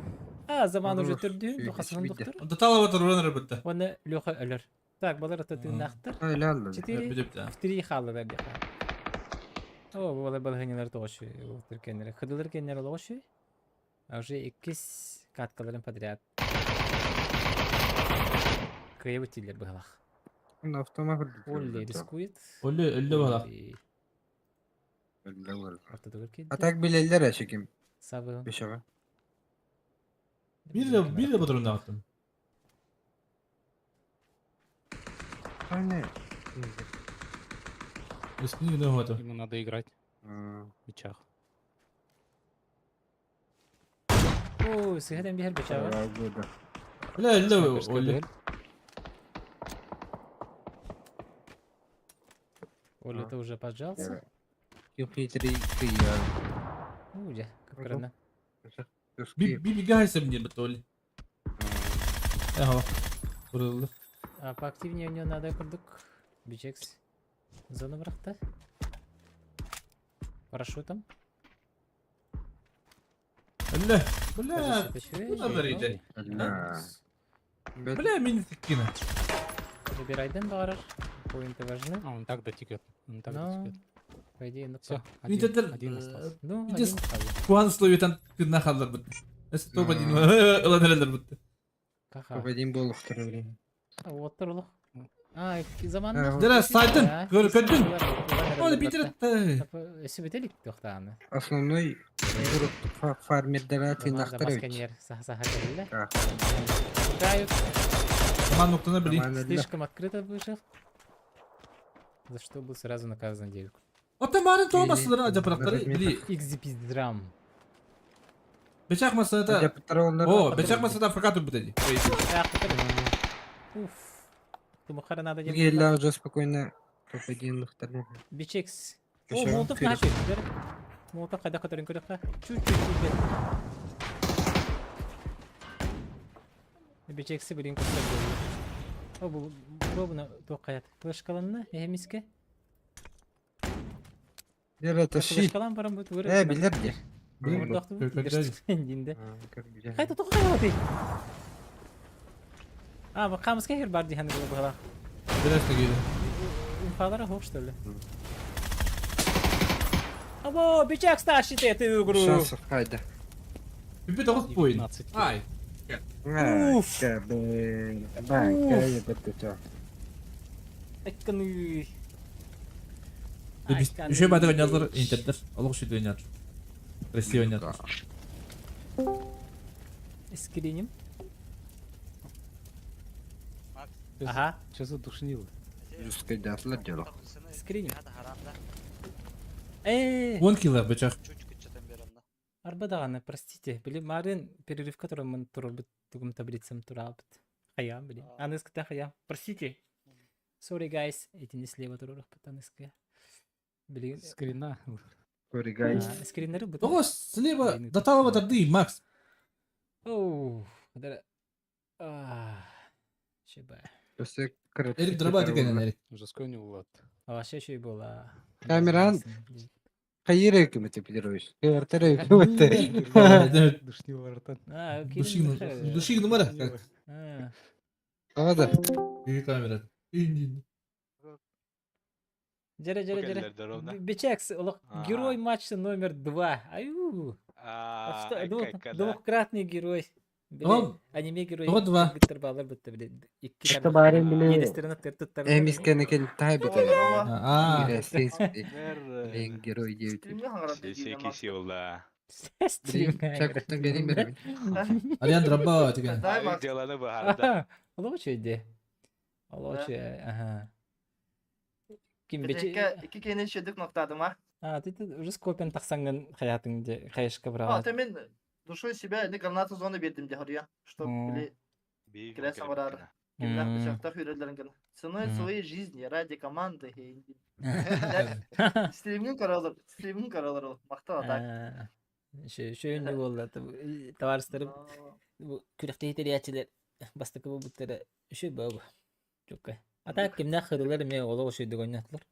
Заман уже Хорош, түрдү. сүйгіш Лохасын виде. доктор. Онда талап отыр ұран әрбітті. Оны Леха өлөр. Так, балар тынақтыр. Öyle aldı. 4 Біліпті. в 3 халлы беха. О, балар балганилар тогошу. Утыркенлер. Хыдылар кеннерологошу. А уже 2 каткаларын подряд. Кыйбытилер быгалах. Он автомат. Олли рискует. Өлі бала. Олли ортодогор келди. Atak bilirler ya çekim. Сабы. Beşava. Bir de bu durumda attım. Aynen. Респини не готов. Ему надо играть Aa, в мячах. О, сыграем бихер бечава. var burada. Өлі Снайперская өлі. дуэль. Оля, ты уже поджался? Юпитер kıyıyor. Уля, как рано. Bir gayse mi diye өлі. Aha. Vuruldu. А поактивнее у него надо курдук. Бичекс. Зону врахта. Парашютом. Өлі. Бля. Бля, Bu da veriydi. Aa. Ben Бля, мені такі. Выбирайден барар. Поинты важны. А, он так дотекет. Он так Ну, дотекет. по идее, ну Все, Він тепер один остался. Ну, Bir de один хавы. puan словитан кırna kalır bu. Nasıl topa Aa. değil. Ulan neler bu. Каха. попадим был в второе время. Вот турлук. Zaman. Ha, Dere saydın. Gördün. Onu bitir. Sübütelik tohtağını. Основной групп фармердера тыйнактар өт. Масканер саха кабелле. Так, Играют. Zaman noktasına bileyim. команда Слишком открыто вышел. За что был сразу наказан девку. Otomarın tohmasıları Bileyim. acaprakları Bileyim. bileyim. X-Драм. Beçak masada da. Адаптаторлар. O, beçak masada fakat bu dedi. Уф. Тумахара надо Бugün делать. eller уже спокойно попадимдыктар. Бичекс. О, Кеше, молотов перед- начал. Молотов кайда которым көрөк. Чуть-чуть бер. Бичекси билин көтөр. О, бу пробуна токаят. Флешкаланна эмиске. Дер тащи. Флешкалан барам бут выры. Билер де. Мурдакту Көкөтөр. динде. Как билер. Кайда токаят. Бу камыска хер бар диханы була. Biraz da geliyor. Инфалара хок, что ли? Або, бичак старший ты эту игру. Шансов хайда. Bir 9 boyun. 19. Ay. Уф. Айтканы. Еще бады oynadılar internetler. Allah şu oynar. Красиво oynadılar. Скриним. Чё за- Ага, Чё за душнило? Русской датлар дело. скриним. 10 kilo bıçak. Арбадаганы, простите. Блин, марын перерыв, который мы турбит тугум таблицам турабит. Хаям, блин. Аныска хаям. Простите. Sorry, guys. Эти не слева турурах патаныска. Блин. Скрина. Коригай. Скринеры бы. 9 слева до талого торды, Макс. Оу. Шиба. После крыты. Erik dramatik enen Erik. Жесткой у него лад. Вообще еще и было. Камеран. Hayır hükümeti biliyoruz. Kıvırtır hükümeti. Душнило воротан. Duşik numara. Havada. İyi kamera. İyi. Джере. Бичекс, герой матча номер 2. Аю. Двухкратный герой Оғам, Аниме герой. оға два. Гиттер балар бітті біле. Что барин биле. Елестерін аттар Эмискене кен тай бите. Аа. Лен герой девять. Стримге хаңарат Сесе киси олда. Чакуттан берин берин. Ариан драбба деген. Ай деланы бахарда. Олоо чөйде. Олоо чөй. Ага. Ким бече. Iki kene şedik noktadым, а? Ты уже скопен тақсаңнан хаятыңды қайышқа А, бұраған. ты мен душой себя не гранату зоны бердим де хория, чтоб были Кирес аврар. Кимдах бычактах үйрелерин ген. Ценой своей жизни ради команды. Стримгин каралар ол. Мактал атак. Шөйінді болды. Товарыстарым күріқті етериятчілер бастықы бұл бұттары үші бұл. Чөкке. Атак кимнақ қырылар мен олы шөйді ойнатылар.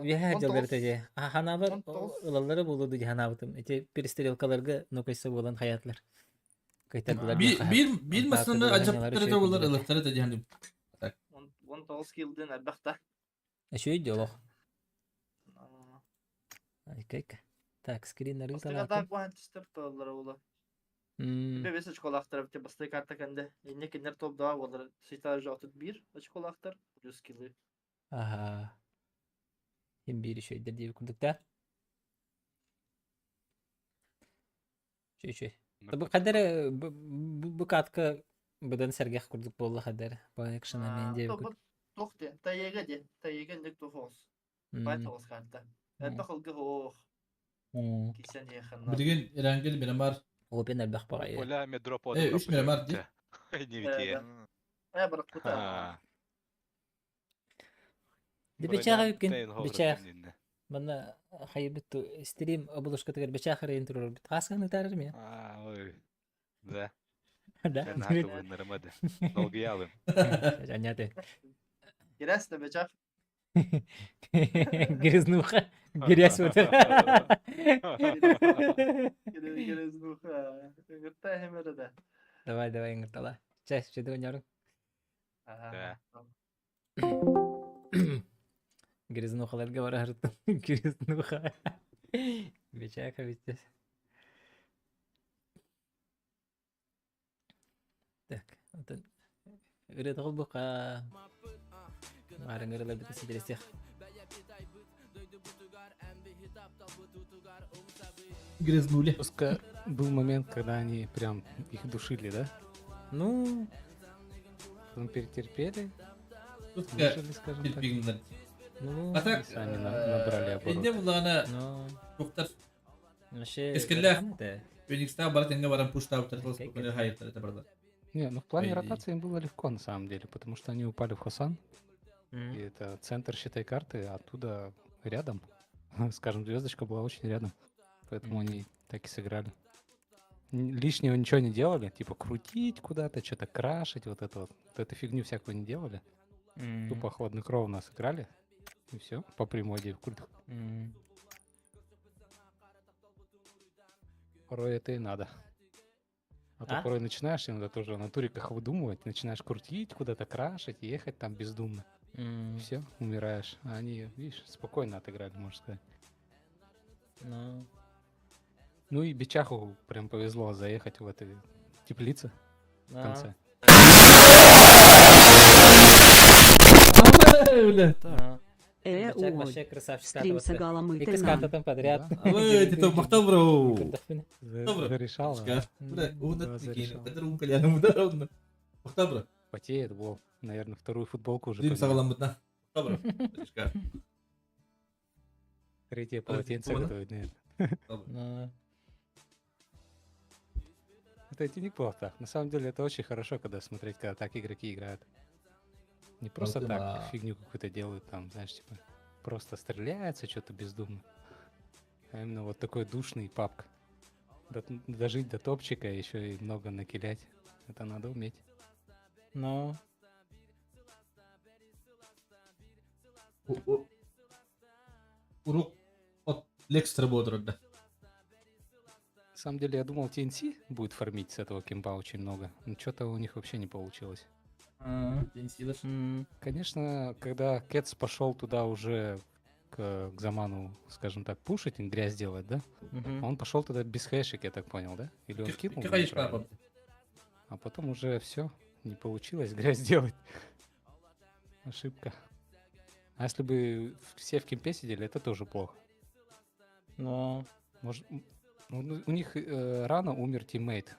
Веха жалбар тәже. Ханабар ылалары болуды ханабытым. Эти перестрелкаларга нокайса болан хаятлар. Кайтардылар. Bir masını acaptırı da olur ılıkları da cehennem. 19 kill'den әлбәхтә. Шөйді олық. Айкайка. Так, скриннары Бастыга талаты. так ван тистер толлар ола. Бебес очколактар бите басты карта кенде. Эне кинер топ да болар. Сита жотут 1 очколактар плюс киллы. Ага. Hem biri şöyle diye kurdukta. Şey. Bu kadar bu katkı budan sergah kurduk bolla kadar. Bu action'a men diye kurduk. Тохте, таега ник тохос. Бай тохос карта. Это холгы хох. Кисен яханна. Bilgin İrangil miramar. Open albaq baqay. Оля ме дропо. 3 miramar değil. Не вики. Барак кута. Дебечага юкин. Бечаг. Мана хайбитту стрим обулушка тагар бечагары интрор бит. Хасганы тарыр ме? Ой. Да. Да. Ben hatı bunlarımadı. Dolguyu alın. Занятый. Кирес да бечак. Грязнуха. Грязь вот. Кирес нуха. Гырта хемереде. Давай, Ингтала. Чай, что ты уняр? Да. Грязнухаларга бара хырттым. Грязнуха. Бечака битте. Так, вот Ыры тагыл бука. Арын ырылар битсе дересех. Грязнули. Просто был момент, когда они прям их душили, да? Ну, Потом перетерпели, Tutka выжили, скажем так. bilpigimler. ну, Atak. И сами набрали оборот. Ende bulana ну, çoktar. вообще. Эскелле. Да. Phoenix'ten bara tenge varan push'ta utartılız. Böyle hayır tarafta barda. Не, ну в плане идее. ротации им было легко на самом деле, потому что они упали в Хосан, и М. это центр, считай, карты, оттуда рядом. Скажем, звездочка была очень рядом, поэтому они так и сыграли. Лишнего ничего не делали, типа крутить куда-то, что-то крашить, вот это вот. Вот эту фигню всякую не делали. М. Тупо хладнокровно сыграли, и все, по прямой М. Порой это и надо. А то А? порой начинаешь иногда тоже в натуре как выдумывать, начинаешь крутить, куда-то крашить, ехать там бездумно. М. Все, умираешь. А они, видишь, спокойно отыграли, можно сказать. Ну, Ну и Бичаху прям повезло заехать в этой теплице в а, конце. Öyle. а. Бачак Ой, вообще красавчик. стрим сагала И мультина. каската там подряд. Ой, ты там махтал, бро. Добро. Зарешало. Ска. Бля, Да, унат зарешало. тикин. Кадр кальяным ударом. Махтал, бро. Потеет, Вов. Наверное, вторую футболку уже Дим поменял. сагалам бутна. Махтал, бро. Ска. Третье полотенце Понял. готовит, наверное. Махтал, бро. Ну, Это неплохо. На самом деле это очень хорошо, когда смотреть, когда так игроки играют. Не просто Правда, так да. фигню какую-то делают, там, знаешь, типа, просто стреляется что-то бездумно. А именно вот такой душный папка. Дожить до топчика, еще и много накилять. Это надо уметь. ну. Урок от Лекстера будет, да. На самом деле, я думал, TNC будет фармить с этого кемпа очень много. Но что-то у них вообще не получилось. М. Конечно, когда Кетс пошел туда уже к Заману, скажем так, пушить, грязь делать, да? Мгм. Он пошел туда без хэшек, я так понял, да? Или он кинул? Какая неправильно? шкафа? А потом уже все, не получилось грязь делать. Ошибка. А если бы все в кемпе сидели, это тоже плохо. Но Может, у них рано умер тиммейт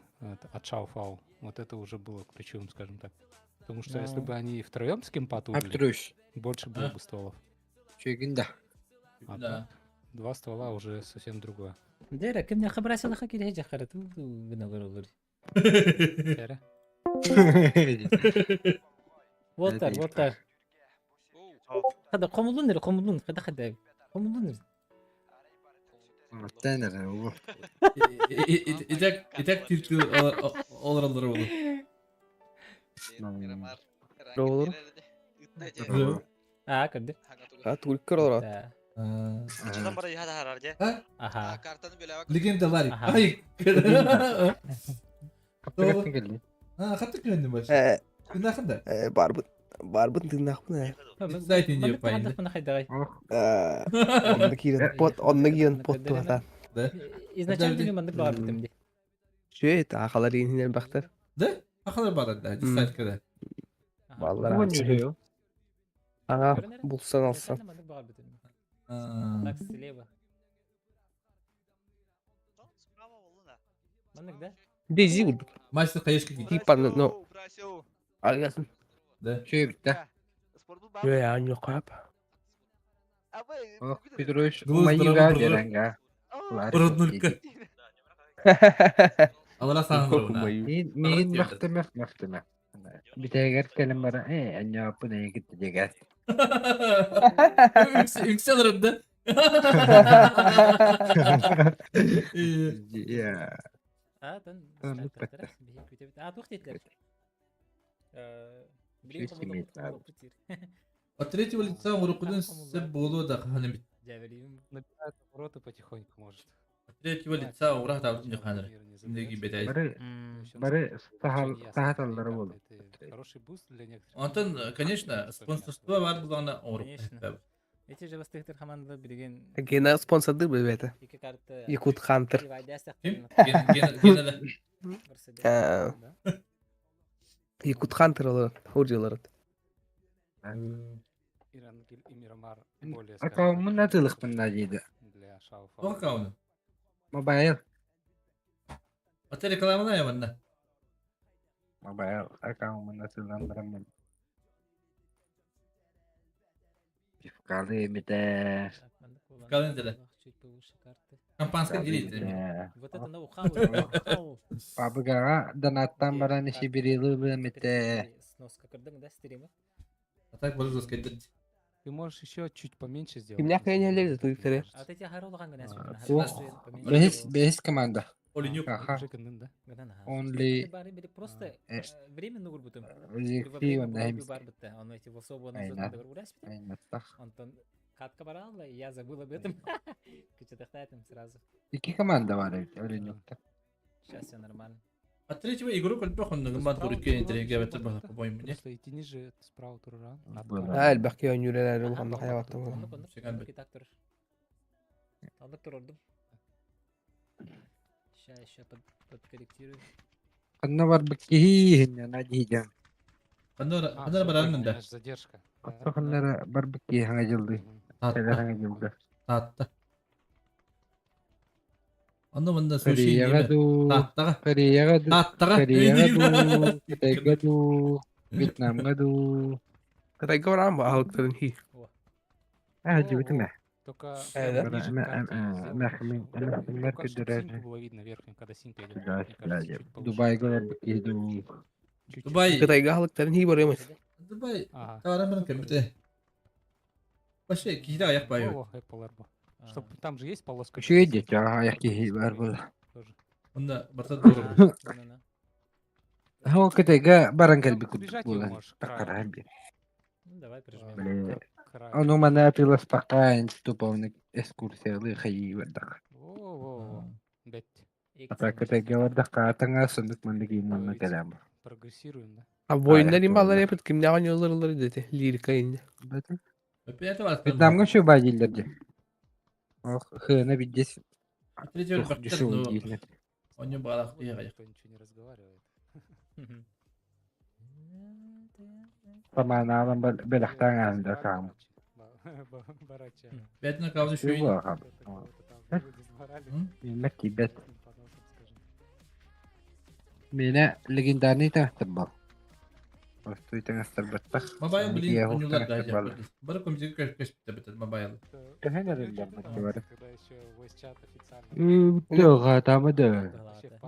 от Шауфау. Вот это уже было ключевым, скажем так. Потому что если Ну. бы они втроем с кемпа тулили, Аптруш. больше было бы стволов. Чегинда. А Да. так, 2 ствола уже совсем другое. дайра кимне хабарасы лаха киде жахарат гына olur. Яра? Волтар, Hadi волтар. Хада комулун нер, комулун, хада. Комулун нер. Тенер bu. İtek tilki olur olur. Olur. А, кады. Tulkar olur. Да. Аха. Legenda var. Aha. Ay. Kapı geldi. Ha, kattık güvendim baş. Günde hakkında. Barbut tırnak mı ne? Zayt ince yapayım. Мына хайдагай. Onunla giyin pot tuğatan. Изначально мен мындык бар битимди. Şöyle akalar yine baktır. De? Akalar var da. Zayt kadar. Vallahi. Bu ne diyor? Aha bulsan alsan. Мындык бар битимди. Ha. Так слева. Мындык да? Dezi bulduk. Maçta kayışkı gitti. Типа, ну, al gelsin. De. Şey bitti. Yok ya yok abi. Oh, Pedroş. Gluz Umayı drama ver brother. renga. Urudnulka. Allah sanır ona. Min mahkeme. Bir teger kelim bara. Anya bu ne gitti diye. Yükselirim de. Ya. А, тан. Мындык бетте. А, тохтетлер. Şey simeytler. От третьего лица урукудun sebep болу да ханем. Жавелим. Набирает обороты потихоньку, может. От третьего лица урах да утунca ханер. Şimdiki bedayet. Bari sahatalları oldu. Хороший буст для некоторых. Антон, конечно, спонсорство var bu da урук. Конечно. Эти же бастыктар хаманда билген Gene sponsordur bu evet. iki kartı. Yakut Hunter. Kim? Gene de. Ha. Yakut Hunter olur. Hocalar. Ирангель и Мирамар более, Akavımın atılık bundaydı. для Шауфа. Bak kavunu. Mobile. Ate reklamına ya bana. Mobile. Akavımın atılıklandıramın. Пивкалы bir de. Kalın dile. Чуть повыше карты. Kampanska gireydi. Вот это на ухау. Пабыга донаттан баран işi bir yılı bir de. Сноска кырдың да стрима. Atak bolu zos kaydı. Ты можешь еще чуть поменьше сделать. Kimler если kayın yerleri хочешь. Twitter'e. А ты тебя харолган гына Behis komanda. Олинюк. Aha. Уже кындын да? Only Просто временно урбутум. Zikri onda hem. бар бітті. Он эти в особо Aynen. называют урбутум. Aynen. Tak. Антон катка барала, и я забыл об этом. Куча-тахтайтым сразу. İki komanda var öyle nokta. Сейчас все нормально. От третьего игру кольпе хонна гымбан турки интернетке бетер бахна по-моему, не? Просто идти ниже справа туран. Было. Ha elbette yön yüreler bu konuda hayatım. Секунду. Алдык турдум. Сейчас еще подкорректирую. Kanna var bir kihin ya nadiyeceğim. Kanlara baranın da. Задержка. Kanlara var bir kihin hangacıldı. Şeyler Tatta. hangacıldı. Tatta. Anlamında sushi Kariyaga yeme. du. Tatta. Kariyaga du. Tatta. Kariyaga du. Kariyaga du. Vietnam'a du. Kadar var ama halkların hi. Hadi bitti mi? Только Да. ближе к карте сделай. Нахмин. Только Merkez чтоб döner. синьку было видно верхнюю, когда синька идет. Güzel. Мне кажется, Güzel. чуть повыше. Dubai'ga var bir kihin du. Чуть-чуть. Dubai. Kadar halkların hi var ama. Dubai. Ага. Tavaran benim kemite. Başka iki de ayak bayi var. О, Apple Arbo. Чтоб там же есть полоска. Şu yedi ya ayak kihin var burada. Тоже. Onda batı doğru. Ha o kadar barang kalbi Там kudu бежать не bulan. можешь. Takar abi. Давай прижмем. Böyle Край. onu bana atılır spakayn tupovnik ekskursiyalı hayı vardak. Во-во-во. Бетти. Ata kadar vardak katanga sunduk mandaki namna kalam. Прогрессируем, да? Abi bu oyunlar Hayatım imbalar var. yapıp kim ne oynuyorlar dedi. Lirika indi. Bakın. Öpeyete var. Vietnam'ga şu bacillerce. Oh hına bir des. Tretьего Çok bakacağız. düşün değil. Onu bağlak diye Вот ayak. никто ничего не разговаривает. Zamanı belaktan anda kam. Барача. Бетне кавды Şu şöyle. bu kam. Yemek ki bet. Mine legendarni tahtır bu. Ostu itengastır battah. Mobile bilin oyuncular gayet. Bana komik kaç bitti mobile. Tehene legendarni var. Когда еще voice chat официально. Yok adamı da.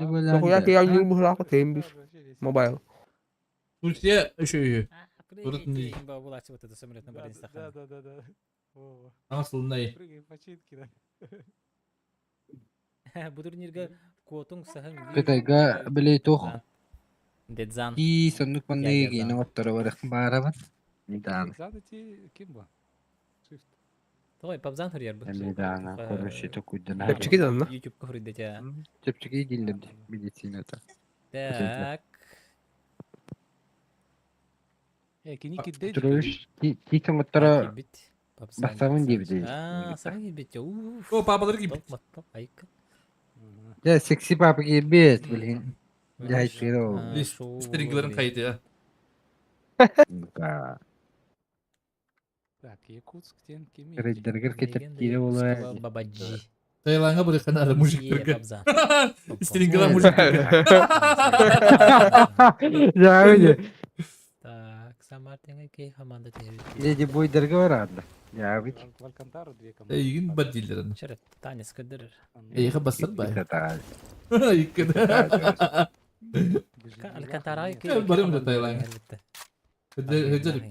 Galata. Kuya kaya yung buhla ko tembis. Mobile. Turkiye şey. Прыгай, Кейн, бабулачи, вот это самолет на Да, баринстах. да, да, да, да. Во-во. Nasıl ne? Прыгай починки, да. Bu turnirga Котун сахан. Kıtayga bile toh. Дедзан. İyi sanık bana Ya, yine ya. ottara var. Mağara Nidan. Занятие кем был? Shift. Давай, пабзан хурьяр bu. Nidana konuştu kuduna. Tepçiki de lan. YouTube kafırdı ya. Çepçiki gildi medisinata. Так. Киники Дэдди. Turuş ki ottara Кибит. Basamın gibi değil. Сахан кибит ya. Уф. O babaları gibi. Топ, топ, айк. Ya seksi papa gibi bilin. Ya hiç şey o. Stringlerin kaydı ya. Так, Якутск, Тенки, Рейдергер кетip geri oluyor. Бабаджи. Tayland'a bırakın arada Е, mujiklerge. пабзан. Stringlerin mujiklerge. Ya öyle. Так, Самартин'e ki hamanda teybi. Dedi bu dergi var adı. Ya bir В Алькантару две команды. İyi bad değillerin. Şeref, tanesi kıdırır. İyi kabasın bay. tane. İyi kadar. Alcantara ki. Ya, barım da Tayland. Hıdır.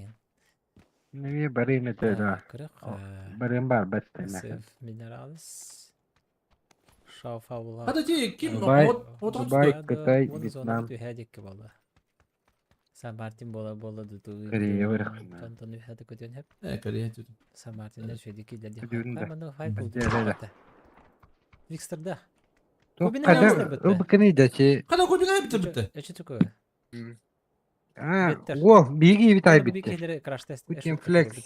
Ne bari ne dedi. Kırık. Bari var beste ne. Sef mineralis. Şafavla. Hadi ki kim? Bay- O Bay Kıtay Vietnam. valla. San Martin bola dutu. Kariye var. Tantan hadi kötü hep. Ne kariye tutu. San Martin'de şöyle ki dedi. Düğünde. Hemen o hayal oldu. Bence öyle. Dexter'da. Çok benim kadar yalnız da bitti. o bakını da ki. Kada koy bir bitti bitti. Eçi tuku. Ha, Bitter. o bilgi bir tay Bir bitti. kere crash test. We can flex.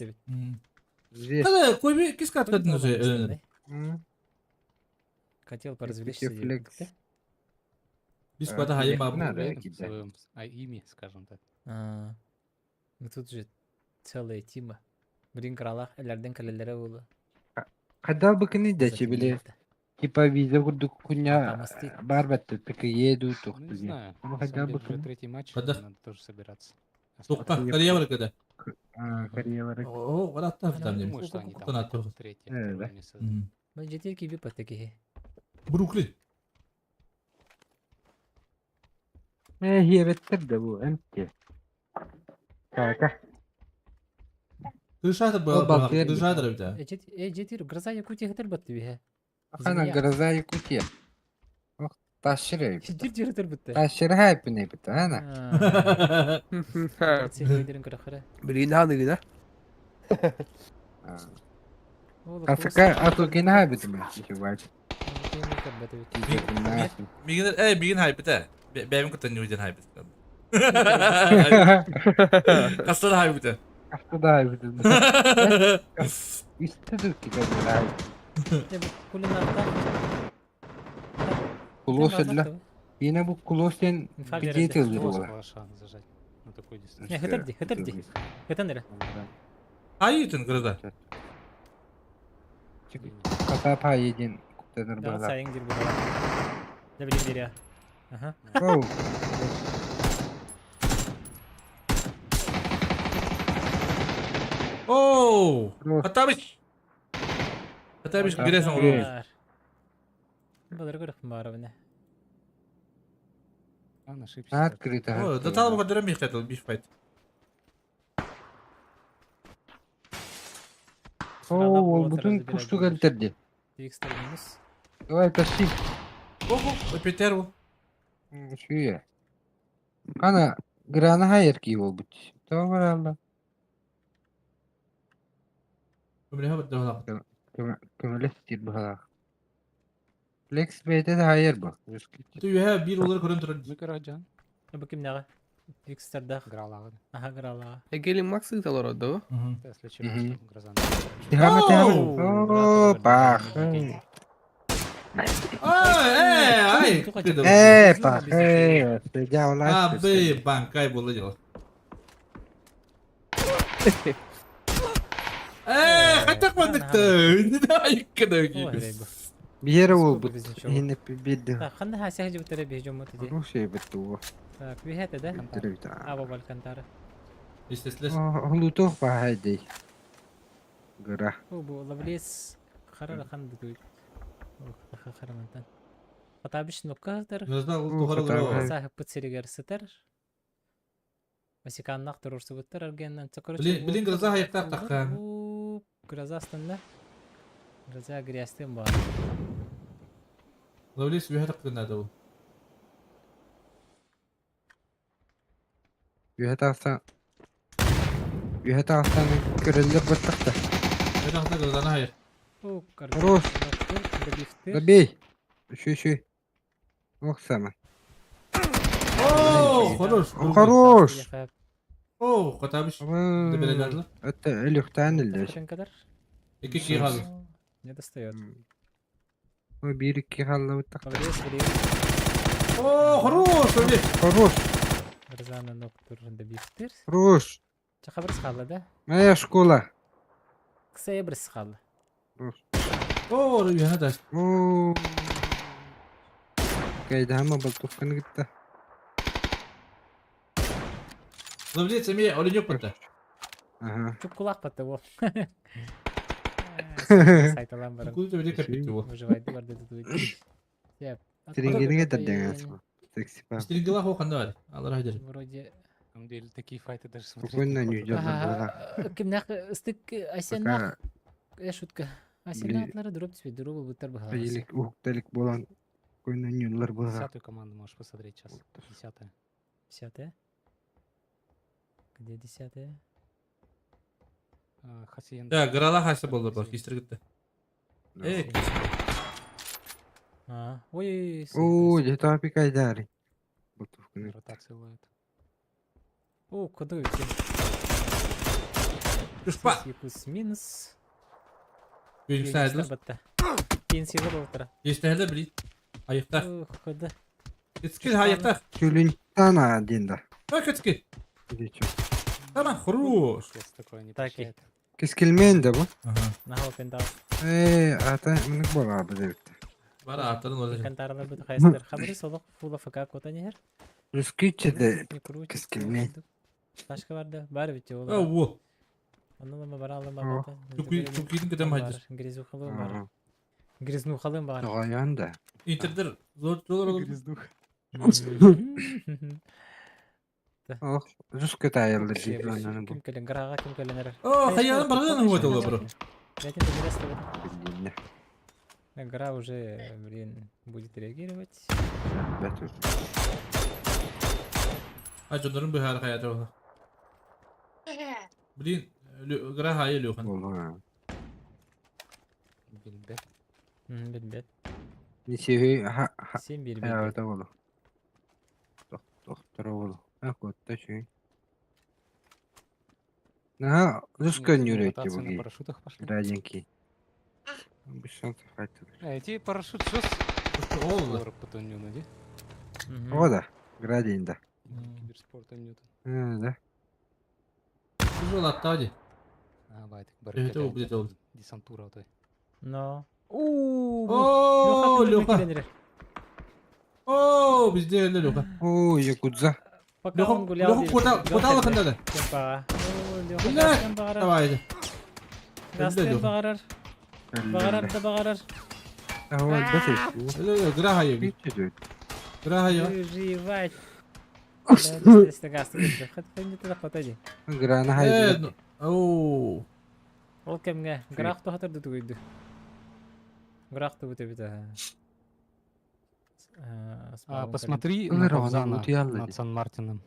Здесь. Kada koy bir kis kat kadın öyle. Хотел Эти поразвлечься. флекс. Biz kadar hayır Надо mı? В кидать. своем ими, скажем так. Ну тут же целая тима. Блин, кралах, элерден калелere oldu. Kadar bakını da ki bile. Типа vize kurduk kunya Атамасти. barbattı. Peki yedu Ну, не tuhtu. знаю. Ну, На хотя самом бы деле, уже кому. Типа, третий матч, Когда- надо тоже собираться. Sokka kariye var kada. Kariye var. Oo, var hatta Я tam не demiş. думаю, что они Koktan там attı. третье, Да, второе да. место займут. Bence tilki bir pataki. Brooklyn. هي بتبدأ انت كاكا Kırşahtır bu. O bak, Kırşahtır bir daha. Ecetir, гроза Якутия хотел баттı bir. انا غرزا يكوتيا تاشري Ciddi hatır battı. تاشر هاي بني بتا انا Sevgilerin kırıkları. Beriin hanı gida. كافكا اتوكين هاي بتما شو واجد Bir gün hayır bir de. Benim kutan New Zealand hayır bir de. Kaslar hayır bir de. احطها هاي بتما يستدر كده هاي Kulun altta. كلوس لا هنا بو كلوسين Infaz بديت yarası. Его الزرورة сплаша зажать на такой дистанции. Ne hatırdı. Hatan nere? Hayır yutun kırıda. كتاب هاي يدين كتنر Daha بغلا sayın bir bu. Ne bileyim bir ya. Aha. اوه Oo. Ruh. Hatta bir. Hatta bir giresin Ruh. olur. Bunları kırık mı ara ne? Он ошибся. открыто Oo, da tal bu kadar mı yıkatıl bir fight. اوه بدون كشتو قلتردي Dexter minus. давай тащи Oo, Peter bu. شو هي انا قرانا هاي يركيبو بتش تومر الله Ömrüne bak da. كم لفتي بها فليكس بيت هذا هاي يربا Tu ya bir olarak görüntülen. Ну, Караджан. Ne bakayım ne? Dexter'da. Грала. Aha krala. Gelin maksı da orada o. В следующий раз Грозан. تهامة تهامة أوه. اوه باخ Aa, Ай! Пах, ты дьявола. Abi bankay bulacak. Kaçak bandıktı. Ne ayık kadar Ой, gibi. рейбу. Bir yere Сколько oldu. без ничего. Yine bildi. Так, ханна хасяхи жибутары бежим вот эти. Хороший биту. Так, вихете, да? Bitirdi. Аба балкантары. İstesler. Хлутох бахайди. Гыра. О, бу лавлес. Харара хан дудуй. Ох, харамантан. Хатабиш нуккатыр. Yazda О, tuhara хатабы. duru. Сахып пыцеригер сытыр. Васиканнах турурсы буттар аргеннан цокорочу. Bilin kırza hayıklar takkan. Гроза астында. Гроза грязтын бар. Lavlis bir hatak kırnadı bu. Юхатастан кырылып баттыкта. Bir hatakta kırzana hayır. О, Хорош. Добифтыр. Добей. Şu. Оксама. Oo, хорош. Хорош. Oo, katamış. Bir de geldi. Это Илюхтан или Кадр. İki kişi kaldı. Не достает. Ой, бирики халла вот так. Лавлес, Вилиев. Oo, хорош. Öyle. Хорош. Грозаны ноктур добифтыр. Хорош. Чака бірс қалды, да? Моя школа. Кысая бірс қалды. Oo, bir hatak. О. Кайдама балтовканы гитті. Lavlis semeye ölün yok burada. Ага. Чуп кулақ бітті ол. Сайталан барын. Kuzu bir dikkat etti bu. Выживайды барды дудуйды. Сеп. Тиреңгенге дәрден асма. Секси па. İstediğin gılah o kanda var. Allah rahmet eylesin. Вроде... На самом деле такие файты даже смотреть Спокойно не не идет на глаза. Кімнақ ыстык асянақ. Пока Шутка. Асянақлары дұрып түспей, дұру бұл бұттар бұға. елік уқталік болан койна нюллар болға. 10-ю команду можешь посмотреть сейчас. 10-я. 10-я? Где 10-я? Хасиен. Ya krala hasip oldu bak. İstir gitti. Evet. Ой, О, где-то опекайдари. Балтовканы. Ротация ловит. О, куда уйти? Düşpa. Плюс-минус. Yükseldi. Пенсия болтыра. Yükseldi bir. Ayıkta. Куда? Eskil ayıkta. Тюлень тана один да. Bak eskil. Или чё? Tamam. Хорош. Если такое не Так и. прощает. Кескелмен да бу? Нахал пендал. Ата мынык бола бу дебит. Var artarın olacak. Кантарлар бит хайстер. Хабары солық фула фака кота нехер. Рускиче де Не крутит. кескелмен. Ташка барды. Бары бит Ya ол. bu. Аннан баралым О, бар. Çok iyi kadem haydır. Грязухалым бар. Грязнухалым бар. Ноғаян да. İnterdir. Zor olur. Ох, жуско тайылды деп ананы бу. Ким келен грага ким келенер. Oo, hayalım barıdan ne oldu bro? Ятин дегресте. Билдине. Гра уже, блин, будет реагировать. Бәтү. Acıların bir harika hayatı oldu. Bilin. Gra hayal yok. Болга. Бельбек. Билбет. Нисеги Сем бир бир. хаята болу. Доктора болу. Акотта чүй. На, жуско нюрейте Ротация на буги. парашютах пошли. Раденький. Без шансов хватит. Эти парашют что Oldu. Спорт потом нюна, да? О, да. Градиен, да. Киберспорта Ньютон. Да. Güzel hatta hadi. Байтик. Evet o bir de oldu. Десантура вот. Но. Oo, Luka. Oo, bizde yerler Luka. О, якудза. Пока он Luka, гулял. Luka kota alakında da. Кемпага. Bunlar. Гаспен багарар. Давайте. Гаспен Luka. багарар. Багарар да багарар. Ага, бәтү. Öyle gra hayal. Битче Gra hayal. Выживать. Если гаспен. Хоть не туда хватади. Грана Evet. хайды. Oo. Ол кемге? Грахту хатырды тугуйду. Грахту бите бите. Посмотри Ну, на ровно, Ковзана вот я над владею. Сан-Мартином.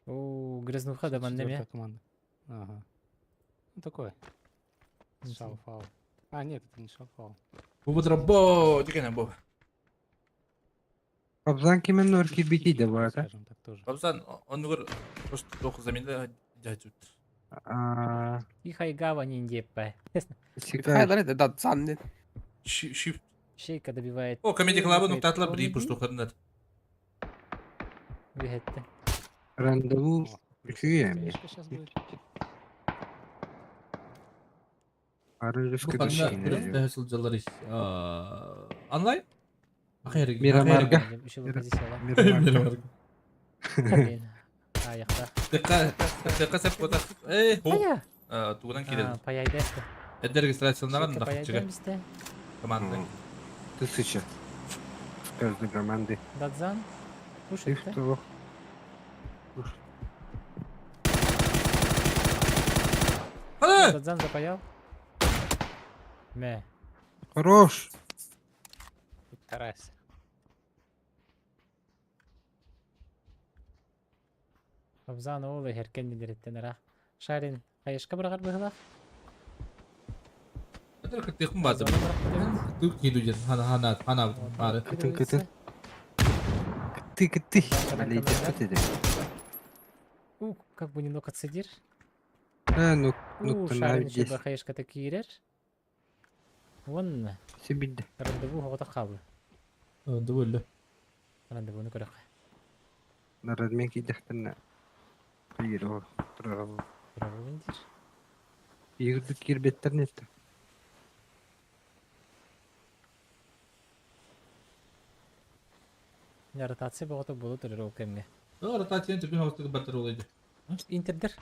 О, грязнуха да мандеме. Четвертая команда. Ага. Ну такой. Шалфау. А, нет, это не шалфау. Bu bu drabbo. Dikene bu. Абзан кимен норки бити да бата. Скажем так тоже. Kapsan onu gör. Просто 9 zaminde cahit. И хайгава ниндеппе. Сикай. Хайдар это дат саннет. Shift. Шейка добивает. О, комедия клабы нуктатлар бір пушту кырнат. Выхетти. Рандеву. О, Üçüye mi? сейчас будет. Arı Bu rüzgü kanna düşeyim. biraz sılcalar iş. Anlay? Ahir. Miramarga. Еще бы позиция. Miramarga. Блин. Ayakta. Dikkat sep kotak. Ho. Пая. Тугунан келеді. Паяйда это. Эддер регистрацияланған Шейка дақытчыға паяйда бізде. команда. 1000. С каждой команды. Дадзан. И Слушай, да? что? Hadi! Дадзан запаял. Мэ. Хорош. Тарас. Абзан олы херкен диреттен ара. Шарин. Кайышка бұрағар бұғылақ. Эддер кіттеқін базы. Түк кейду жер. Хана бары. Кытын. Кыты. Алейте кыты. Как бы немного отсидишь. Ну Шарин навіть еще здесь. бахаешка такие рер. Вон. Себе. Рандеву хоғыта қалды. Довольно. Рандевуны көрек. Нарадмен кейдіқтін. Қиыр о. Тұрағы. Правильндер. Егірді кербеттер нетті. Ротация бұғыта болу түрер ол кәмге. Ротациянын түрген ауыстығы баттар олайды. Интердер.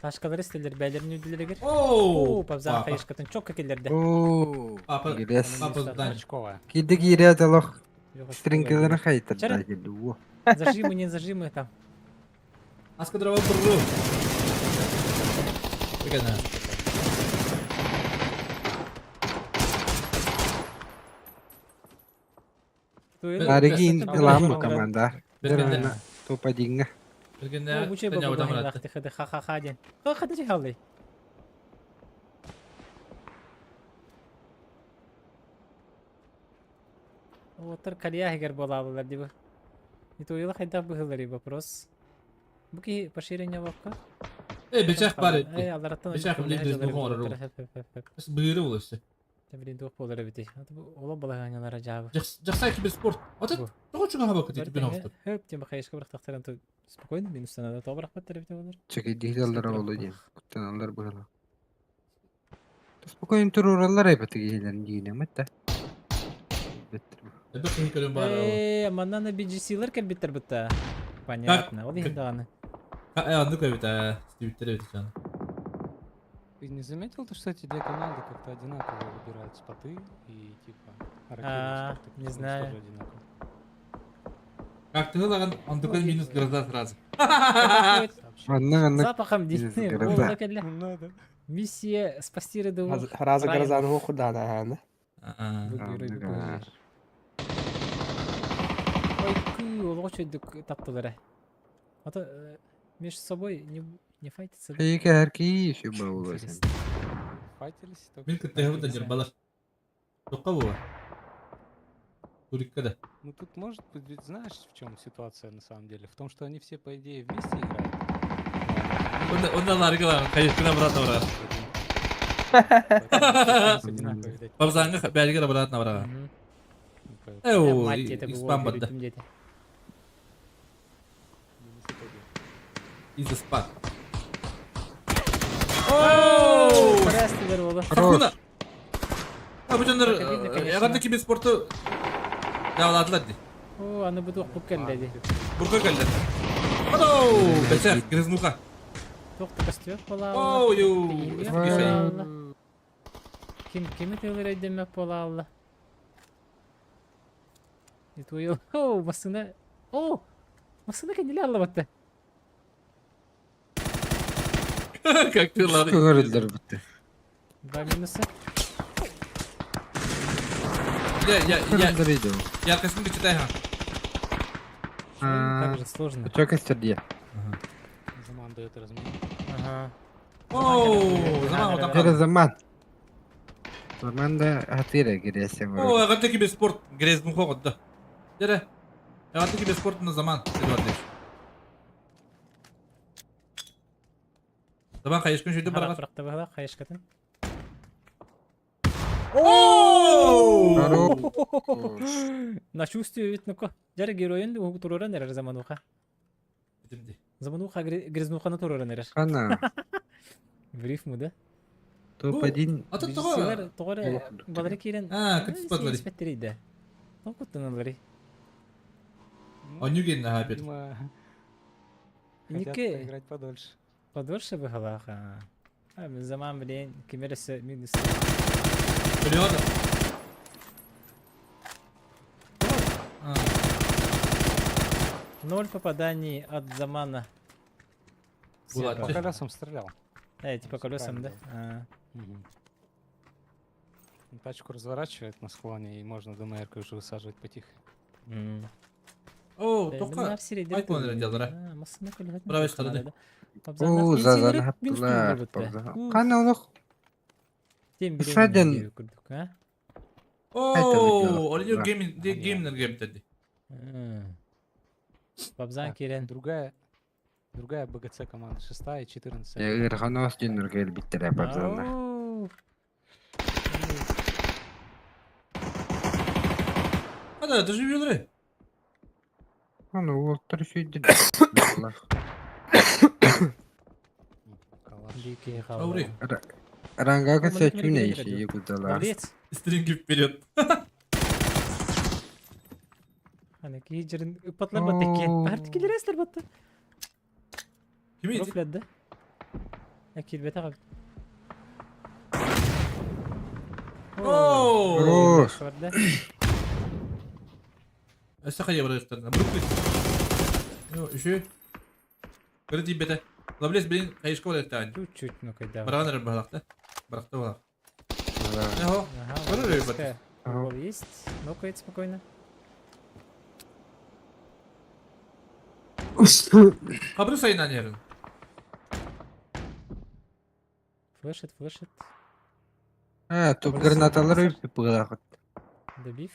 Ташкалар істелер бәйлерін өйділер егер. Ооо! Папзан қайышқатын чок кекелерді. Ооо. Папа. Герес. Папа здание. Очковая. Кейді кейре аталық. Стринкелері қайтыр. Чарин. Зажимы, не зажимы там. Аскадрава бұру. Бігені. Тарыги интилам bu команда. Бергенде. Дерана топ-1'ға. Бергенде. Мучай Тәне бабу аудан бахин мұратты. лахты хады ха-ха-ха ден. Хады жиғалды. Отыр калия егер бола алылар дебі. Итойлы қайда бұғылар вопрос. Бұки поширение вапка. Бечақ бар Эй, етті. алараттан Бечақ білді біздің оңырыр. Бұйыры ол өсі. Тәбірін дуқ болары біті. Ола балағанялара жабы. Жақсай кібір спорт. Аты Бу. тоғы чүға хаба күті түбін ауысты. Хөп, тем бақайышқа бір тақтаран то спокойно минустан ада тобырақ баттар бите болар. Чекейді алдар болу дейм. Күттен алдар бұғыла. Спокойно тұру оралар айбаты кейлерін дейінем әтті. Әбі қиын көрін бар. Маннан BGC-лар кәлбеттер бұтта. Понятно. Ол дейін дағаны. Анды көбіті. Стивиттері өті жаны. Ты не заметил, то, что эти две команды как-то одинаково выбирают споты и типа Аракелович как-то не тоже знаю. одинаково. Как ты лаган, он такой минус гроза сразу. Анна Запахом дейін. гроза. Ол кәлі. Надо. Миссия спасти ряду. Раза Правильно. грозан хухуда да. Ой, күй, ол қочойдық таптылары. Ата, между собой не файтиться. Кейкі әркей еще болу өсін. Файтились только Мен что. күтті ғыбыда жер балар. Тоққа бұға. Турикка да. Ну тут может быть, ведь знаешь, в чем ситуация на самом деле? В том, что они все, по идее, вместе играют. Онда ларғы лағын, қайышқына бұратына бұраға. Одинаково, видать. Бабзаңға бәргері бұратына бұраға. Мгм. Эу, Мать это было, испан бадда. говорит, где-то. Изі спан. Прәстілер олы. Қақуна! Бұл жондар, Это видно, конечно. яғанды кеме спорты дағыладылар де. О, аны бұдық бұп кәлді. Бұрға кәлді. Оу, бәчәк, грызнуға. Тоқты көстіөк бола Оу, ю. Кем өтелер өйдемек бола алды. Итуел. О, басына. О, басына кәнелі алды бәтті. Как ты ладно. Көрілдер бітті. 2 минусы. Көрілдер еді ол. Яркосын күчетай ха. Так же сложно. Чок істерде. Заман дает размен. Ага. Оу, заман отам Әрі қалды. заман. Заманда атыра кересен Оу, яғанды кеме спорт грездің қоғыдды. Дері, яғанды кеме спортында заман. Zaman kayışkın şuydu Harап barağa. бұрақта бағда, қайышқатын. Ooo! На чувствую ведь ну-ка. Жары героин у туроран эрер замануха. Bitirdi. Замануха грязнуханы туроран эрер. Ана. В рифму, да? Топ-1. Ата Режиссерлар тога. тоғыры бадары кейлен. Кытыс бадары. Испеттерейді. Тоқыттын алары. Онюген на хапет. Видимо, хотят Нике. поиграть подольше. Подольше бы халаха. Biz zaman bilen kimerese minus. Ölüyordu. Ноль попаданий от замана. Булат. По колесам стрелял. Типа колесам, да? Мгм. Тачку разворачивает на склоне, и можно ДМР-кой уже высаживать потихо. О, тока. Айфон радиалар. Правильно сказали. О, зазан хаптылар. Кана олох. Саден. О, олио геймнер геймтеди. Пабзан Так, кирен. Другая БГЦ команда, 6 и 14. Ягыр ханас динер гел биттер апарзана. Hadi dışı yürü. Ана ол туршуйдин. Калаш. Дикий Аури. Рангага Командир сачуне Миргель işi радио. ягудала. Молодец. Стринг вперед. Hani ki hicrin ıpatlar battı ki. Oo. Artık ileri esler battı. Kimi yedi? Rofladı. Akil beta kalk. Oo. Хорош. Vardı. Esakaya bıraktın. Brooklyn. Yo, şu. Kırıtı bete. Lables benim kayışka olarak tane. Чуть-чуть, ну когда. Bırakın bıraktı. Bıraktı bırak. Да. Ne o? Ага, Второй вот рыбак. пускай. Ага. Гол есть. Нокает спокойно. Kabri sayınan yarın. Флешит, флешит. А, тут гранаталар өйпіп бұғылақыт. Добив.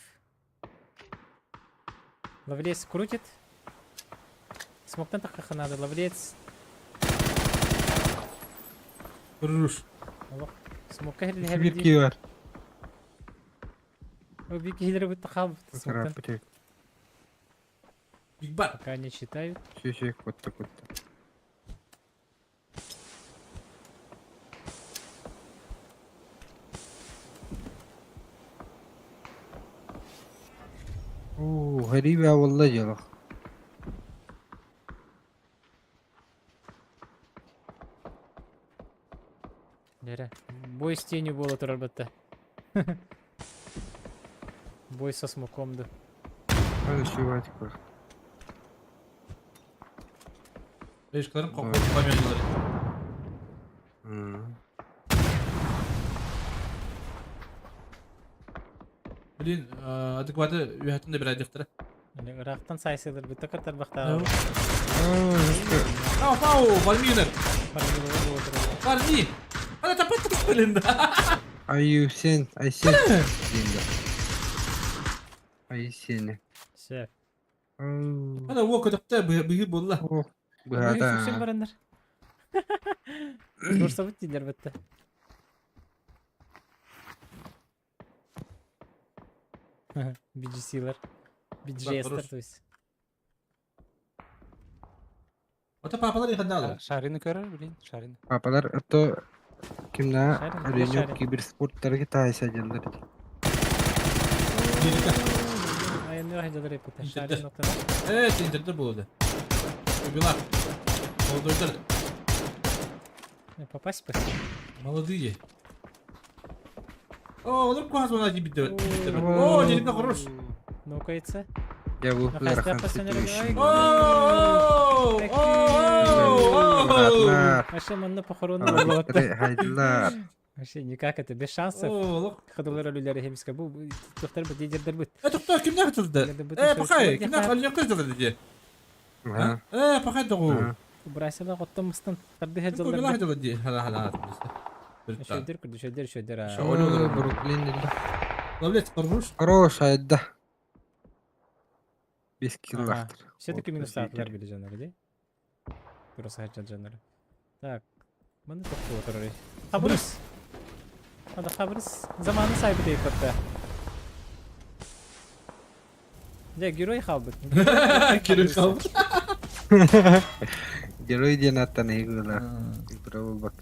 Лавлец крутит. Смоктан так надо. Лавлец. Vuruş. Смокка херли Сибирки хабиди. бар. Убики хилер будет тахаб. Смоктан. Крапытек. Big Bang. Пока не читают. Шешек котта-котта. О, غريبة والله جلخ. Лера. Бой с тенью был от робота. Бой со смоком, да. Hadi şu var bak. Beşiklerim kokulu kamyoncuları. Hı. Bilin adekvatı üyetimde bir aydıktır. Рахтан сайсылыр бітті қатар Ne o? бақта. Au, Valminer. Valmi. Hadi tapat tapat elinde. Ay sen, ay sen. Şimdi. Ay seni. Шеф. Oo. Hadi o kadar büyük bolla. Oh. Bu Сусен hada. барандар. Дұрса бұт дейдер бітті. BGC'лар. BGS'лар то есть. Ota papalar yakında alır. Шарины көрөр, блин, шарины. Papalar ito kimna Şarin, Renyo şarin. kibersportları tahsis ediyorlar. Birlikte. Ayağını вахидаlar yapıtı. İnternet. Şarin noktada. Evet internette buldu. Uygular. Doldurdular. Попасть бы. Молодые. О, olur kuhas bana gibi bitti. Oo. Oo, jelikle kuruş. Нокается. Ya bu Нахайста hılarkan пассионер. sıkıyor. Oo! Oo! Hılarlar. Вообще манна похорону болот. Haydiler. Вообще никак это без шансов. Oo! Ходулар ölüleri hemiska bu doktor bu liderler bu. Doktor kimden katıldı? Pakay, kimden kalıyor katıldı diye. Ha. Pakay da o. Брайсала готтон мыстан тарды Kim хеджалдар. koyuyorlar katıldı diye. Hala hala. Шөйдер күрді шөйдер шөйдер. Şu öyle olur. Бруклин. Lavlet kuruş. Хорош hayda. 5 kill'lahtır. Все-таки минус саатлар били жанары ди. Просто хеджал жанары. Так. Мында тоқту отыр. Хабрыс. Ада хабрыс. Заманы сайбы дейіп бітті. Ya gürüy kaldık. Geri kaldı. Geri diyen attan eğiyorlar. Bravo bak.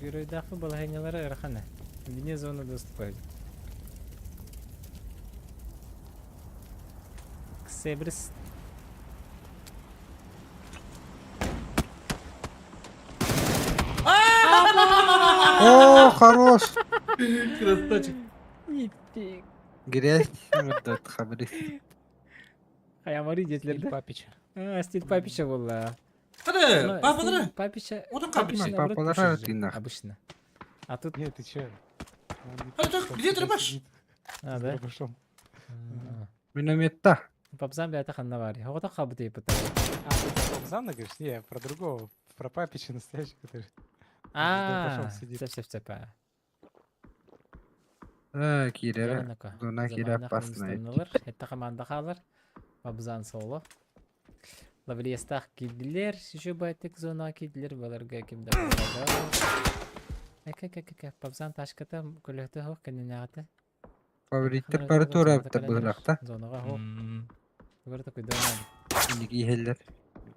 Gürüy dakı balahaynaları erkana. Bine zonu dost koydu. Kısebris. О, хорош. Красавчик. Грязь. Вот это хабрис. Hayamari Стиль jetlerdi. Папича. Стиль папича valla. Hadi. Papalara. Папича. Oğlum kardeşim. Папалара тынах. Обычно. А тут... Нет, ты че? Hadi dur. Где дробаш? А, да? Пошел. Минометта. Папзан бля таханна var ya. O da kabı deyip это. А, ты про Зана говоришь? Не, про другого. Про Папича настоящий, который... Aa, пошел сидит. sep. А, Кирера. Yanaka. Зона Кира опасная. Hatta kamanda kalır. Babzan solu. Lavriestah kiddiler. Şu baytık zona kiddiler. Balarga kimde balarga. Eka. Babzan taşkata kulühte hoş kendine atı. Фаворит температура апта быхлакта. Zonaga hoş. Burada kuyduğun Индики ихеллер.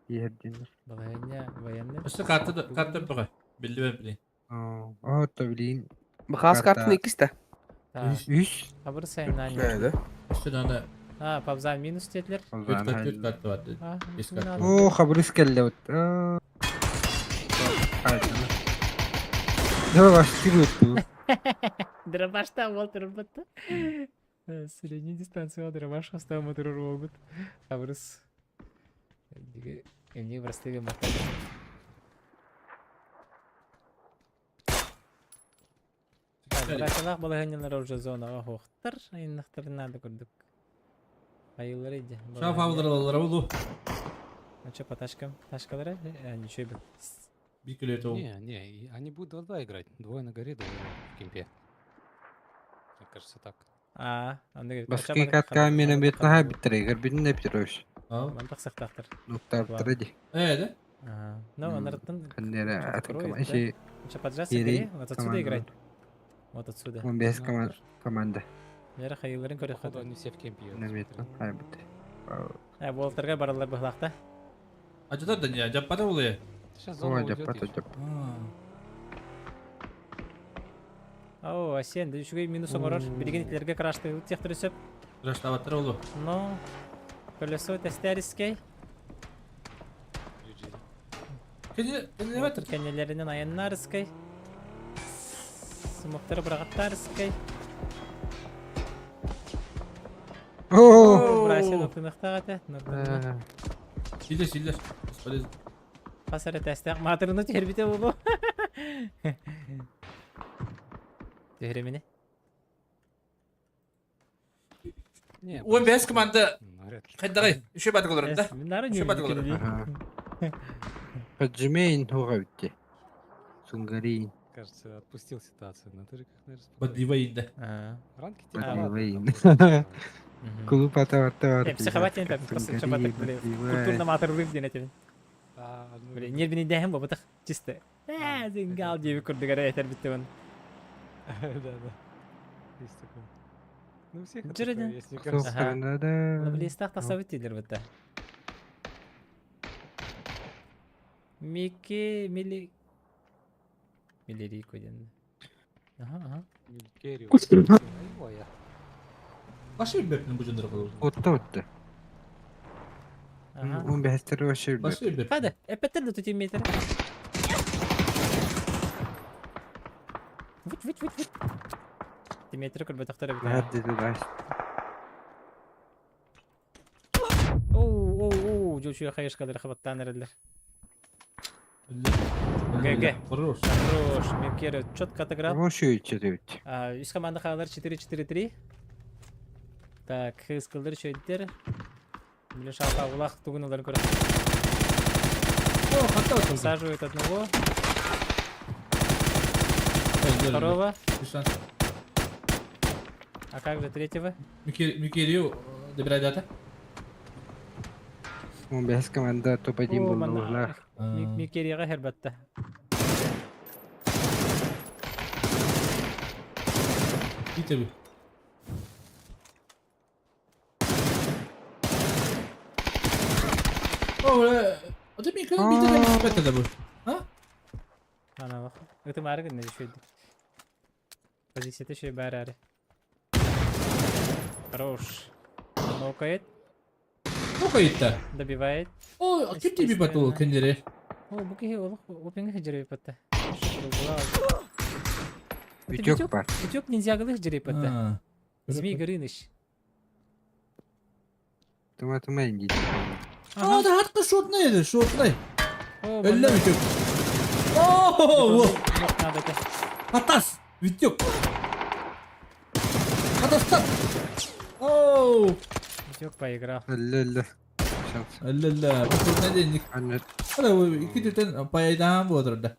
Ихердинер. Balahanya bayanlar. İşte kartı bırak. Bildi ben bileyim. О, то блин. Бахас картын икисте. Үш. Kabır sayın lan. Nerede? İşte onda Ha, Babzan minus dediler. 3 kartı vardı. Ha, Beş bunu kart. aldım. О, хабрис келди вот. Давай ваш вперед. Дробашта Волтер бітті. Средний дистанция дробаш остав мотор робот. Абрыс. Эмне простыга мотор. Быракалах балаганялар уже зонага хоқтар. Айнақтарына да көрдік. Айылар иде. Şaf avları oldu. Ача по тачкам. Тачкалары? Ничего бил. Bir kilo et oldu. Не, они будут 2 играть. Двое на горе, двое в кемпе. Мне кажется, так. Анда Баски катка минометнаха биттирегер бинне битирош. Al. Мантақ сақтақтар. Нуктар тради. De. Ну, анарттан. Кандера атакама. Откроет, Иши Ача поджаться, Или вот отсюда команда. играть. Вот отсюда. он без команда. Яра хайыларын көрі Походу, қады. они все в кемпе. я Минометна. смотрю. Хай бит. Волтерға баралар бұғлақта. Acılar da ya. Cappada oluyor. Сейчас зона О, уйдет. жаппата есть. жап. Ау, асен, düşüge минус оңырар. Білген итлерге крашты тектір өсіп. Biraz davatlar oldu. Но, колесо тестерискей. Kendi ne var? Кәнелерінен аяннарыскай. Сымықтары бұрағаттарыскай. О! Бұрасы нұқтынықтаға тә. Sildir. Bespolizm. Қасары тәстәқ матырыны тербіте болу. Төхремені. Не, Ой, без команды. вряд ли. Хайдағай. Үші батық олар да. Мінары Şu batı olur. Поджимейн хугавти. Сунгарин. Кажется, отпустил ситуацию. Но ты же как, наверное, Бадива indi. ранки Подливаем. тебе Клуб атавар. Психовать не пәп. Просто шабатық, блин. Культурно матырылып денетелін. Блин, нервini дәхім бұл бұтық. Чисто. Зенгал жебі күрдік әрі әтер бітті бұн. Да. Есть такое. Ну, у всех это Джерри, такое да. есть, мне кажется. Собственно, Блистақ тасабыт дейлер бұтты. Милерико денді. Ага. Милькерио. Ой, я. Başı bir bepinin bu cındırı kalır. Отто. Ага. Он бестер вообще. Başı bir bepinin. Hadi, epettir de tutayım metri. Vıt. Dimetri kır batakları bir tane. Hadi tуда. Oo, Joshua hayır kadar kabattan nerediler. Г. Хорош. Хорош, Микера четко отыграл. Хороший читать. Üst команда қалалар 4-4-3. Так, скылдыр шөйттер. Блин, шалқа улақ тугын олар көрі. О, hatta atıldı. Саживает одного, Hayır, второго. Bir şans. А как же третьего? Mükeriyor. Добирай дата. Он без команда топ-1 О, был на мана. углах. Микерияға хербатта. Bir tabi. O da bir kadın bir de muhabbet de bu. Ana bak. Itimarı günde şöyle. Позицияда şey bari. Хорош. Нокает, O kayıtta. добивает. O kim bir batı o kendileri. О, bu ki oğlum. O penge hıcırı yapıttı. Витек бар. Ütük ninjagalı hıcırı yapıttı. Ha. Змей Горыныч. Тыма иди. Aa da hatta şortlaydı şortlay. О, Elle mi çok? Oo. Надо это. Hatas. Vityok. Hatas tak. Oo. Ütük поиграл. لا. Şans. Allah. Bu şort ne dedik? Anne. Hadi bu iki tüten paydan bu oturdu.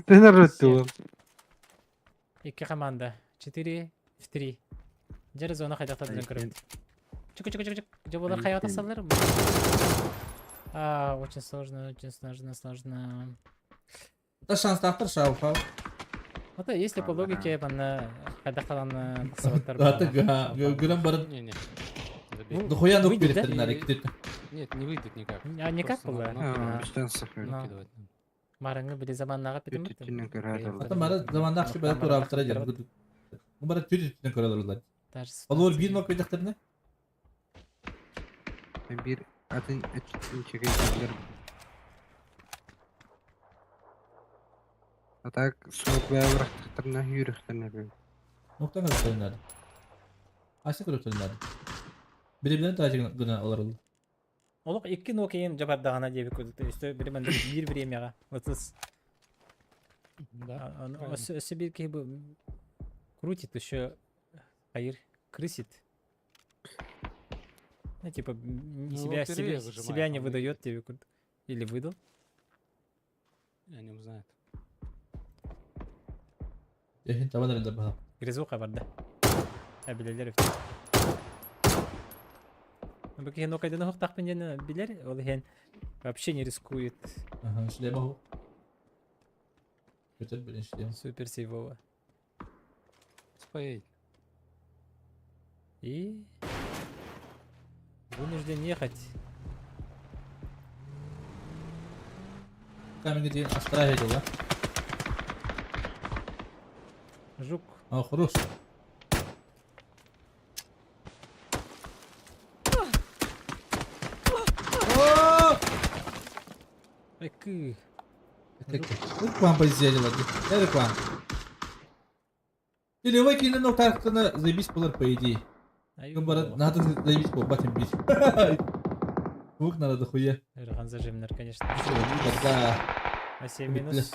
Ты народ. İki команда. 4 в 3. Жер зона хайдакта ден көрөт. Чук. Же булар хаята саллар. Очень сложно. Da şans taktır şavfa. Вот если по логике бана хайдактан сабаттар. Zaten gören barın Не-не. duhuyan dok Выйдет, да? biriktirinler iki tüten. Нет, не выйдет никак. А никак Просто было? надо Без шансов. выкидывать. Марыңы биле заманнага Tütünün kararı. Hatta bana zamanda akşı böyle tur avtıracağım. Bu bana tüten körelirler. Olur bir nok biriktirinler. Bir atın açıkçası çekeceğim. Atak soğuk ve bıraktıklarına yürüktürler böyle. Nokta körelirler. Aşağı körelirler. Birbirine tacı gına olur. Олук 2 нокейин жабардагана деп көрдүк. Өстө бир менде бир времяга. 30. Да. Өсө бир ки бу крутит еще. Хайыр крысит. Ну, типа лотерея выжимает, себя не он выдает тебе или выдал. О нем знает. Yahin taban elinde bakalım. Грязуха барда. Билелер. Ну, баки но кайда нахуй так пенен билер, ол хен вообще не рискует. Aha şuraya bak. Götür bir işte. Супер сейвово. Споедь. И вынужден ехать. Камень где Австралия да? Жук. А хорош. Эк. Вот к вам позиция лagi. Это к вам. Или вы кинули на таркана заебись полар по идее. Говорят, надо заебись по батим бить. Звук надо дохуя. Рхан зажимнер, конечно. Тогда А 7 минус.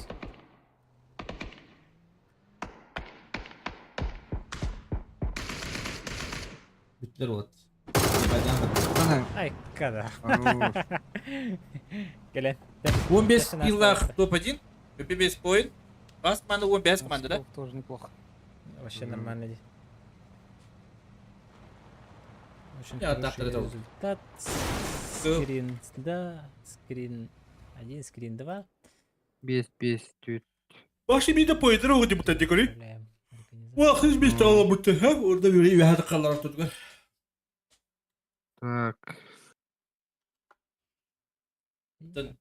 bitler olat. Ana. Ай, когда. Хорош. Gelen. 15 киллах топ-1. ППБ поинт. Вас команда 15 команда, да? Сколько тоже неплохо. Вообще нормально. Очень Я хороший так это вот. результат. Скрин, да. Скрин 1, скрин 2. Без tüt. Bak şimdi de pointer oldu bu tane göre. Добавляем организацию. Bu akış bir tane bu tane. Orada böyle bir hadi kallar tutlar. Так. Dön.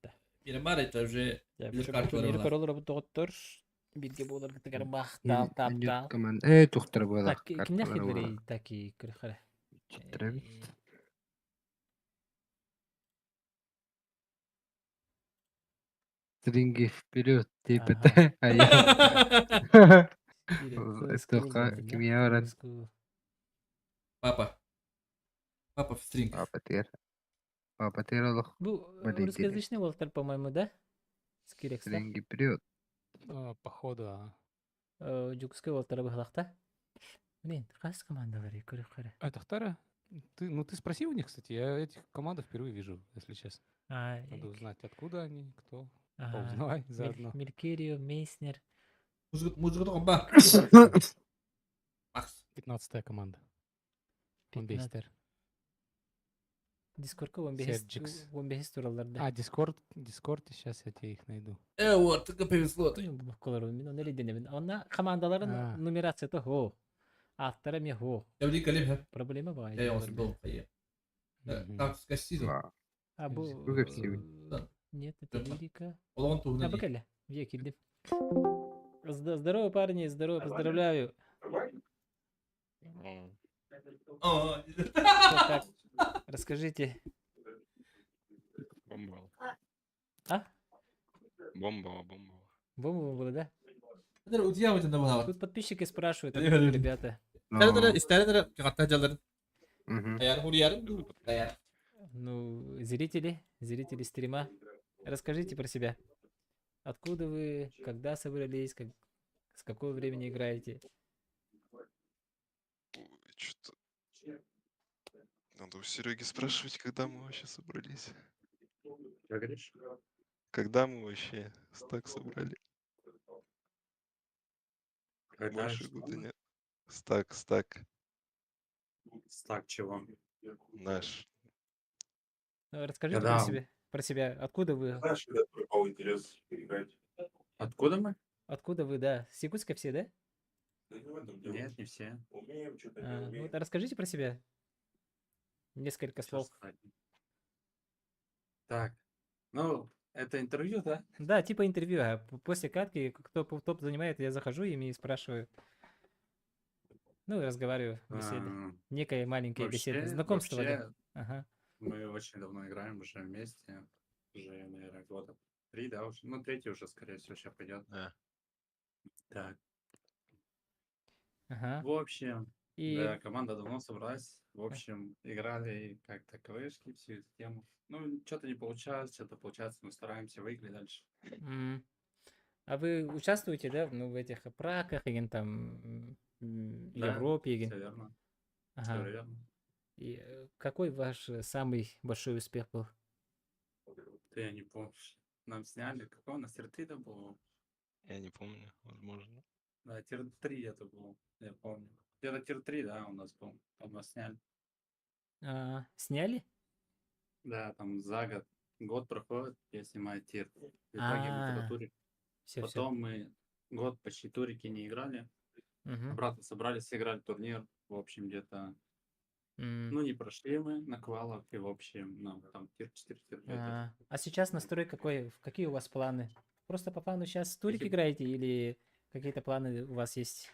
Bir var ya уже bir kart var Турнир orada. королы работоттор. Бирге болар кытыгар бах Anne тап. команда. Тухтар böyle. Так, кимне хилбери таки кырхара. Читребит. Стринги вперед, типа. Ага. А я. Только kimya öğren. Папа. Папа в стринг. Папа тер олох. Бу Блин, русскоязычный Уолтер, по-моему, да? Скирекс, да? Стринги вперед. Походу, Жукский Уолтер бахлахта. Блин, қайсы командалар көріп қара. Это вторая? Ты спроси у них, кстати. Я этих команд впервые вижу, если честно. Надо узнать, откуда они, кто. Узнавай заодно. Мелькерио, Мейснер. Музыка комба. Макс. 15-я команда. 15. Бомбейстер. Дискордка Серджикс. 15 тураларда. Дискорд, сейчас я тебе их найду. Вот, так повезло. Bu kolorun min onu denemin. Ona komandaların numarasyası ho. Altları mi ho. Я в калиб. Problemi var. Я его создал. Так, скосил. А бу... Сколько всего? Нет, это Жопа. лирика. Olan tuğuna А, değil. бакале. Я кидем. Здорово, парни, здорово, поздравляю. Aa, Что, как? Расскажите. Бомба. А? Бомба. Бомба было, да? Hadi uçuya mı canım bana? Тут подписчики спрашивают, Я откуда говорю. ребята. İsterler katlacaların. Мгм. Eğer bu yarın eğer. Ну, зрители стрима, расскажите про себя. Откуда вы, когда собрались, с какого времени играете? Что-то... Надо у Сереги спрашивать, когда мы вообще собрались. Что говоришь? Когда мы вообще стак собрали? Когда Больше года нет. Стак. стак чего? Наш. Ну, расскажите Когда? про себя. Откуда вы? Откуда мы? Откуда вы, да? С Якутска все, да? Нет, не все. Вот, расскажите про себя. Несколько Чё слов. сказать? Так, ну, это интервью, да? Да, типа интервью. А после катки, кто топ занимает, я захожу ими и спрашиваю. Ну, и разговариваю, беседы. А, Некая маленькая беседа. Вообще, Знакомство. да. вообще, Ага. мы очень давно играем уже вместе. Уже, наверное, года 3, да, уже. Ну, третий уже, скорее всего, сейчас пойдет. Да. Так. Ага. В общем, И да, команда давно собралась. В общем, играли как-то КВшки, всю эту тему. Ну, что-то не получалось, что-то получается, мы стараемся выиграть дальше. А вы участвуете, да, ну, в этих праках, или там Да, Европе? все верно. Все Ага. верно. И какой ваш самый большой успех был? Да я не помню. Нам сняли, какой у нас тир-3 это был? Я не помню, возможно. Да, тир-3 это был, я помню. Где-то тир-3, да, у нас был. Там нас сняли. Сняли? Да, там за год проходит, я снимаю тир. В итоге мы А, по туре. все. Потом мы год почти турики не играли. Обратно собрались, сыграли турнир. В общем, где-то, ну, не прошли мы на квалах. И, в общем, ну, там тир-4, тир-5. А сейчас настрой какой? Какие у вас планы? Просто по плану сейчас турик Какие? играете или какие-то планы у вас есть?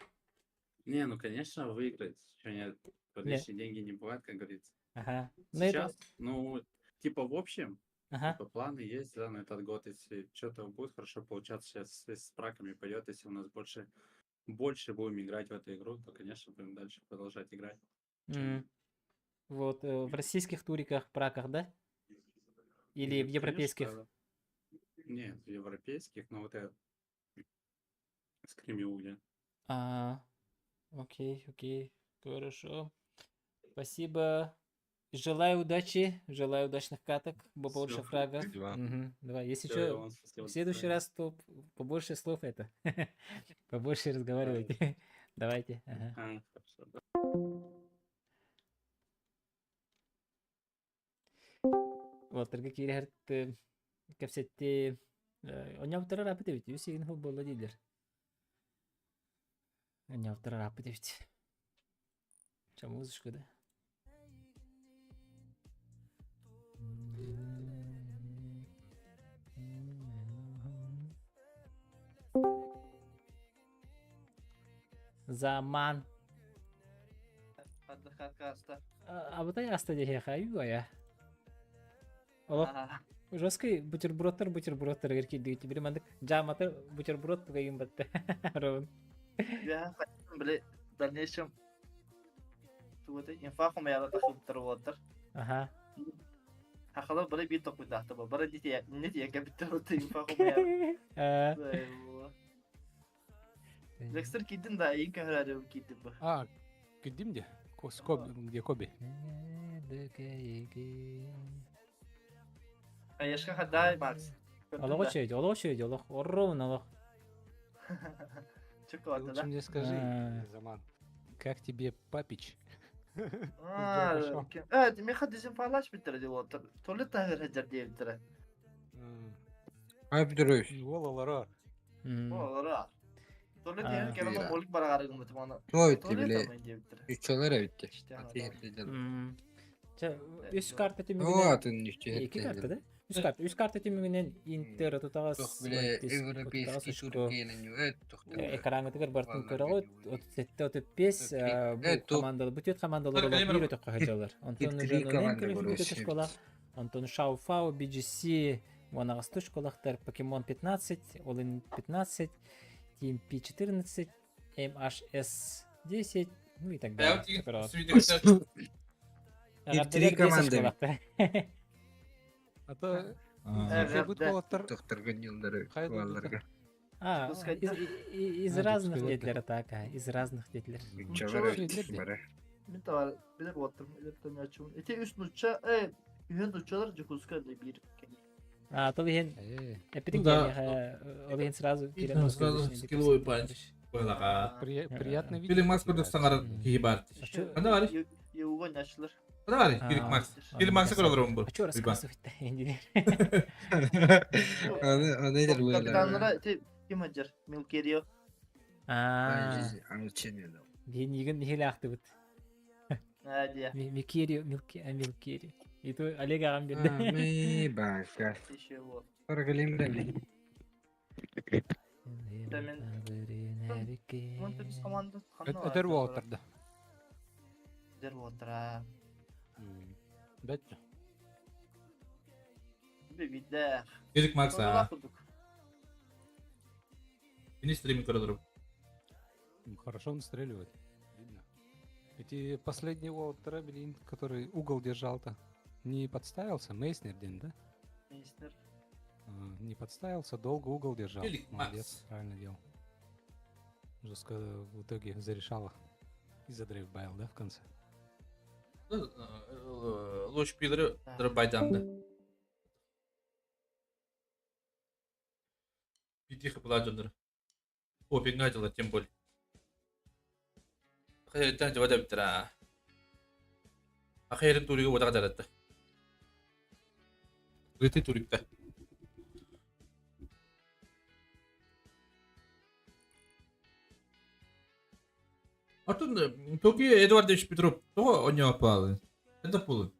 Не, ну, конечно, выиграть. Чё нет, по лишние деньги не бывает, как говорится. Ага. Ну, это... Сейчас, ну, типа, в общем, Ага. типа, планы есть, да, на этот год. Если что-то будет хорошо получаться, сейчас с праками пойдет, если у нас больше будем играть в эту игру, то, конечно, будем дальше продолжать играть. Вот, в российских туриках, праках, да? Или в Конечно, европейских? да. Нет, в европейских, но вот это с Кремиуля. Окей, хорошо. Спасибо. Желаю удачи, желаю удачных каток, побольше Всё, фрагов. спасибо. Давай, если Всё, и что, вам спасибо, в до следующий свидания. раз, то побольше слов это. Побольше разговаривайте. Давайте. Ага. Хорошо. Вот, Кирихарт, кепсетти, оняутара рапетевит, юсигин футбола дилер. Оняутара рапетевит. Ча музычку, да? Zaman. Отдыхать каста. Абытай аста дехе хаю я. Олох, жесткий бутербродтар эркидиги бир мандык жаматыр бутерброд кайын батты. Ровын. Я блин, в дальнейшем туготы инфахум яла тахып турвотыр. Ага. Хахала бары бит токуй дахты ба. Бары нет я капитал инфахум яла. Лекстер кидин да ин кахраду кидин ба. Кидим где? Где Коби? Яшка хадай Макс. Олох очередь, олох. Ровын олох. Чуко Ты да? лучше мне скажи, Заман, как тебе Папич? Демек дезинфалаш битер отыр. Туалет тагыр хаджар деп битер. Абдуров. Волалара. Олара. Туалет тагыр келем молик барагары гымыт мана. Ой, Туалет блядь. тамай деп битер. Üççüler bitti. İşte Atı adam. yerledim. Үс карта О, түмүгүнен атын ниче. эки карта да? Үс карта түмүгүнен Интер тутагас Европейский Туркиянын экранытыгар бартын көрөгөт 37-35 бу командалар бүтөт командалар Только олар Лемер- бир өтөк хаҗалар. Онтон Три уже команды Нолен көрөсү. көрөсү школа. Онтон Шауфау, BGC, Монагасту школахтар, Покемон 15, Олин 15, Team P14, MHS 10, ну и так далее. Три команды. А то Evet, жебут да. болоттар. Тоқтырған жылдары Қайда балаларға. Из разных детлер атака, из разных детлер. Мен тава билер отырм, электron açım. Ete üst nutça, ühen nutçalar Jakutska diye bir. То вихен, эпидин Да. вихен сразу Сразу скилловый панч. Ойлаға. Приятно видеть. Билик Макс көрдік саңар кейі бар. Қанда бар? Yeugan yaşlılar. Қанда бар? Билик Макс. Билик Макс'ы көрілер он бұл. А чё рассказывать-то? Оны едер бұйылар. Kapitanlara ete kim acar? Milkerio. Мен егін нехелі ақты бұд. Ha diye. Милкерио. Itu Олег ағам берді. Ми бака. İşe bu. Соргалим рәли. Monte biz komanda. Эдер Уолтерді. Der Water ha. Бәтті. Bir de. Билик Макс, Sonra а. okuduk. Мені стримі көрілер. Хорошо он стреливает. Видно. Эти последние Уолтера, блин, который угол держал-то, не подставился? Мейснер, да? Minister. Не подставился, долго угол держал. Велик Молодец, Макс. правильно делал. Жестко в итоге зарешало. И задрейфбайл, да, в конце? Лош пилері дұрып байдамды. Битихі бұла жондар. О, бегін айтылар, тем боль. Қайырттан жауада біттір, а. Ақайырын туригі одаға жаратты. Грети турикті. Артын, Токи Эдуардович Петров, тоғы оня апалы. Это пулы.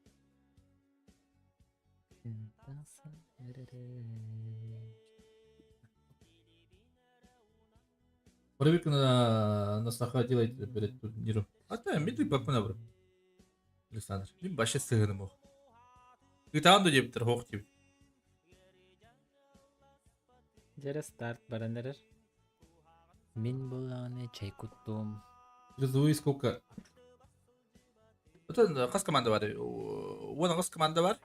Боровик на саха делает перед турниром. А то мен түйіп бақпына бұрым. Александр, мен башы сығыным оқ. Үйтағанды деп тұр, оқ деп. Жері старт барандарыр. Мен болағаны чай күттім. Призовые сколько? Это қас команда бар. Оның қас команда бар.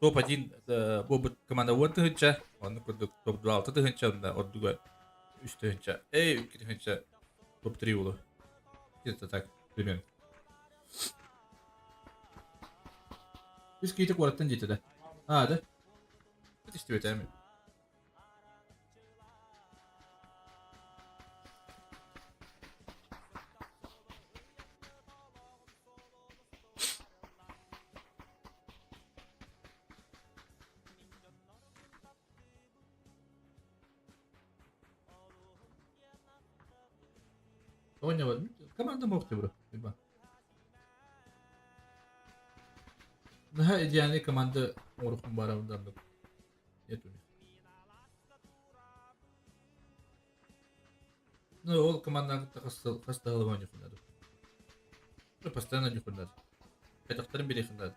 Топ-1 бұл команда 10 тұхынша. Оны көрдік топ-2 тұхынша. Ордуға 3 тұхынша. 2 тұхынша. Топ-3 болу. Где-то так, примерно. Biz kıytık varattan ciddi de. Ha da. Ne istiyor temi? Oynamadım. Komanda mı oktu bro? Bir bak. Nah, yani komanda urukun barangdan da. Itu. Ну, ол командаға қастағылы не қындады. Постоянно не қындады. Қайтақтарын бере қындады.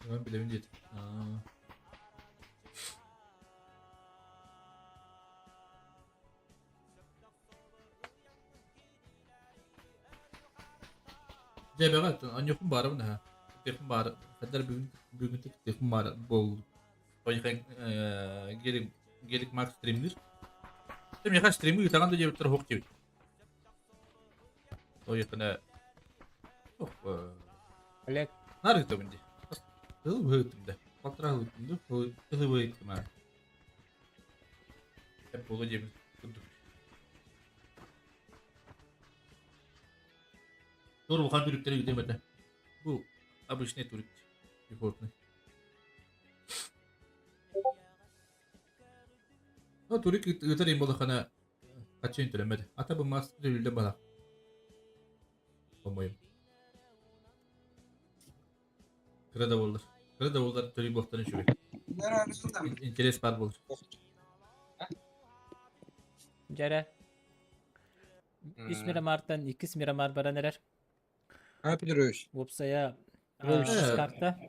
Ben bilemin dedi. Dia berat, anjur pun barang dah. Tekun barang, kadar bugün tekun barang bol. Banyak yang gelik mark streamler. Tapi ya kan streamer kita kan tuh jadi terhook jadi. Oh ya kena. Oh, Олег, narik tuh bende. Hızlı hızlı da. Fatura hızlı hızlı mı? Hep bolu cebim. Doğru bakan türükleri gidemedi. Bu обычный türük. Default'ный. O türük ıtarayım bolu kana Kaçın türemedi. Ata bu master öldü bana. Olmayım. Kıra davullar. Kıra davullar törü boktanı şuraya. İnteres var bulur. Jere. 3 Miramar'dan 2 Miramar bara neler? Abi duruyor. Vopsa'ya Evet. kartta.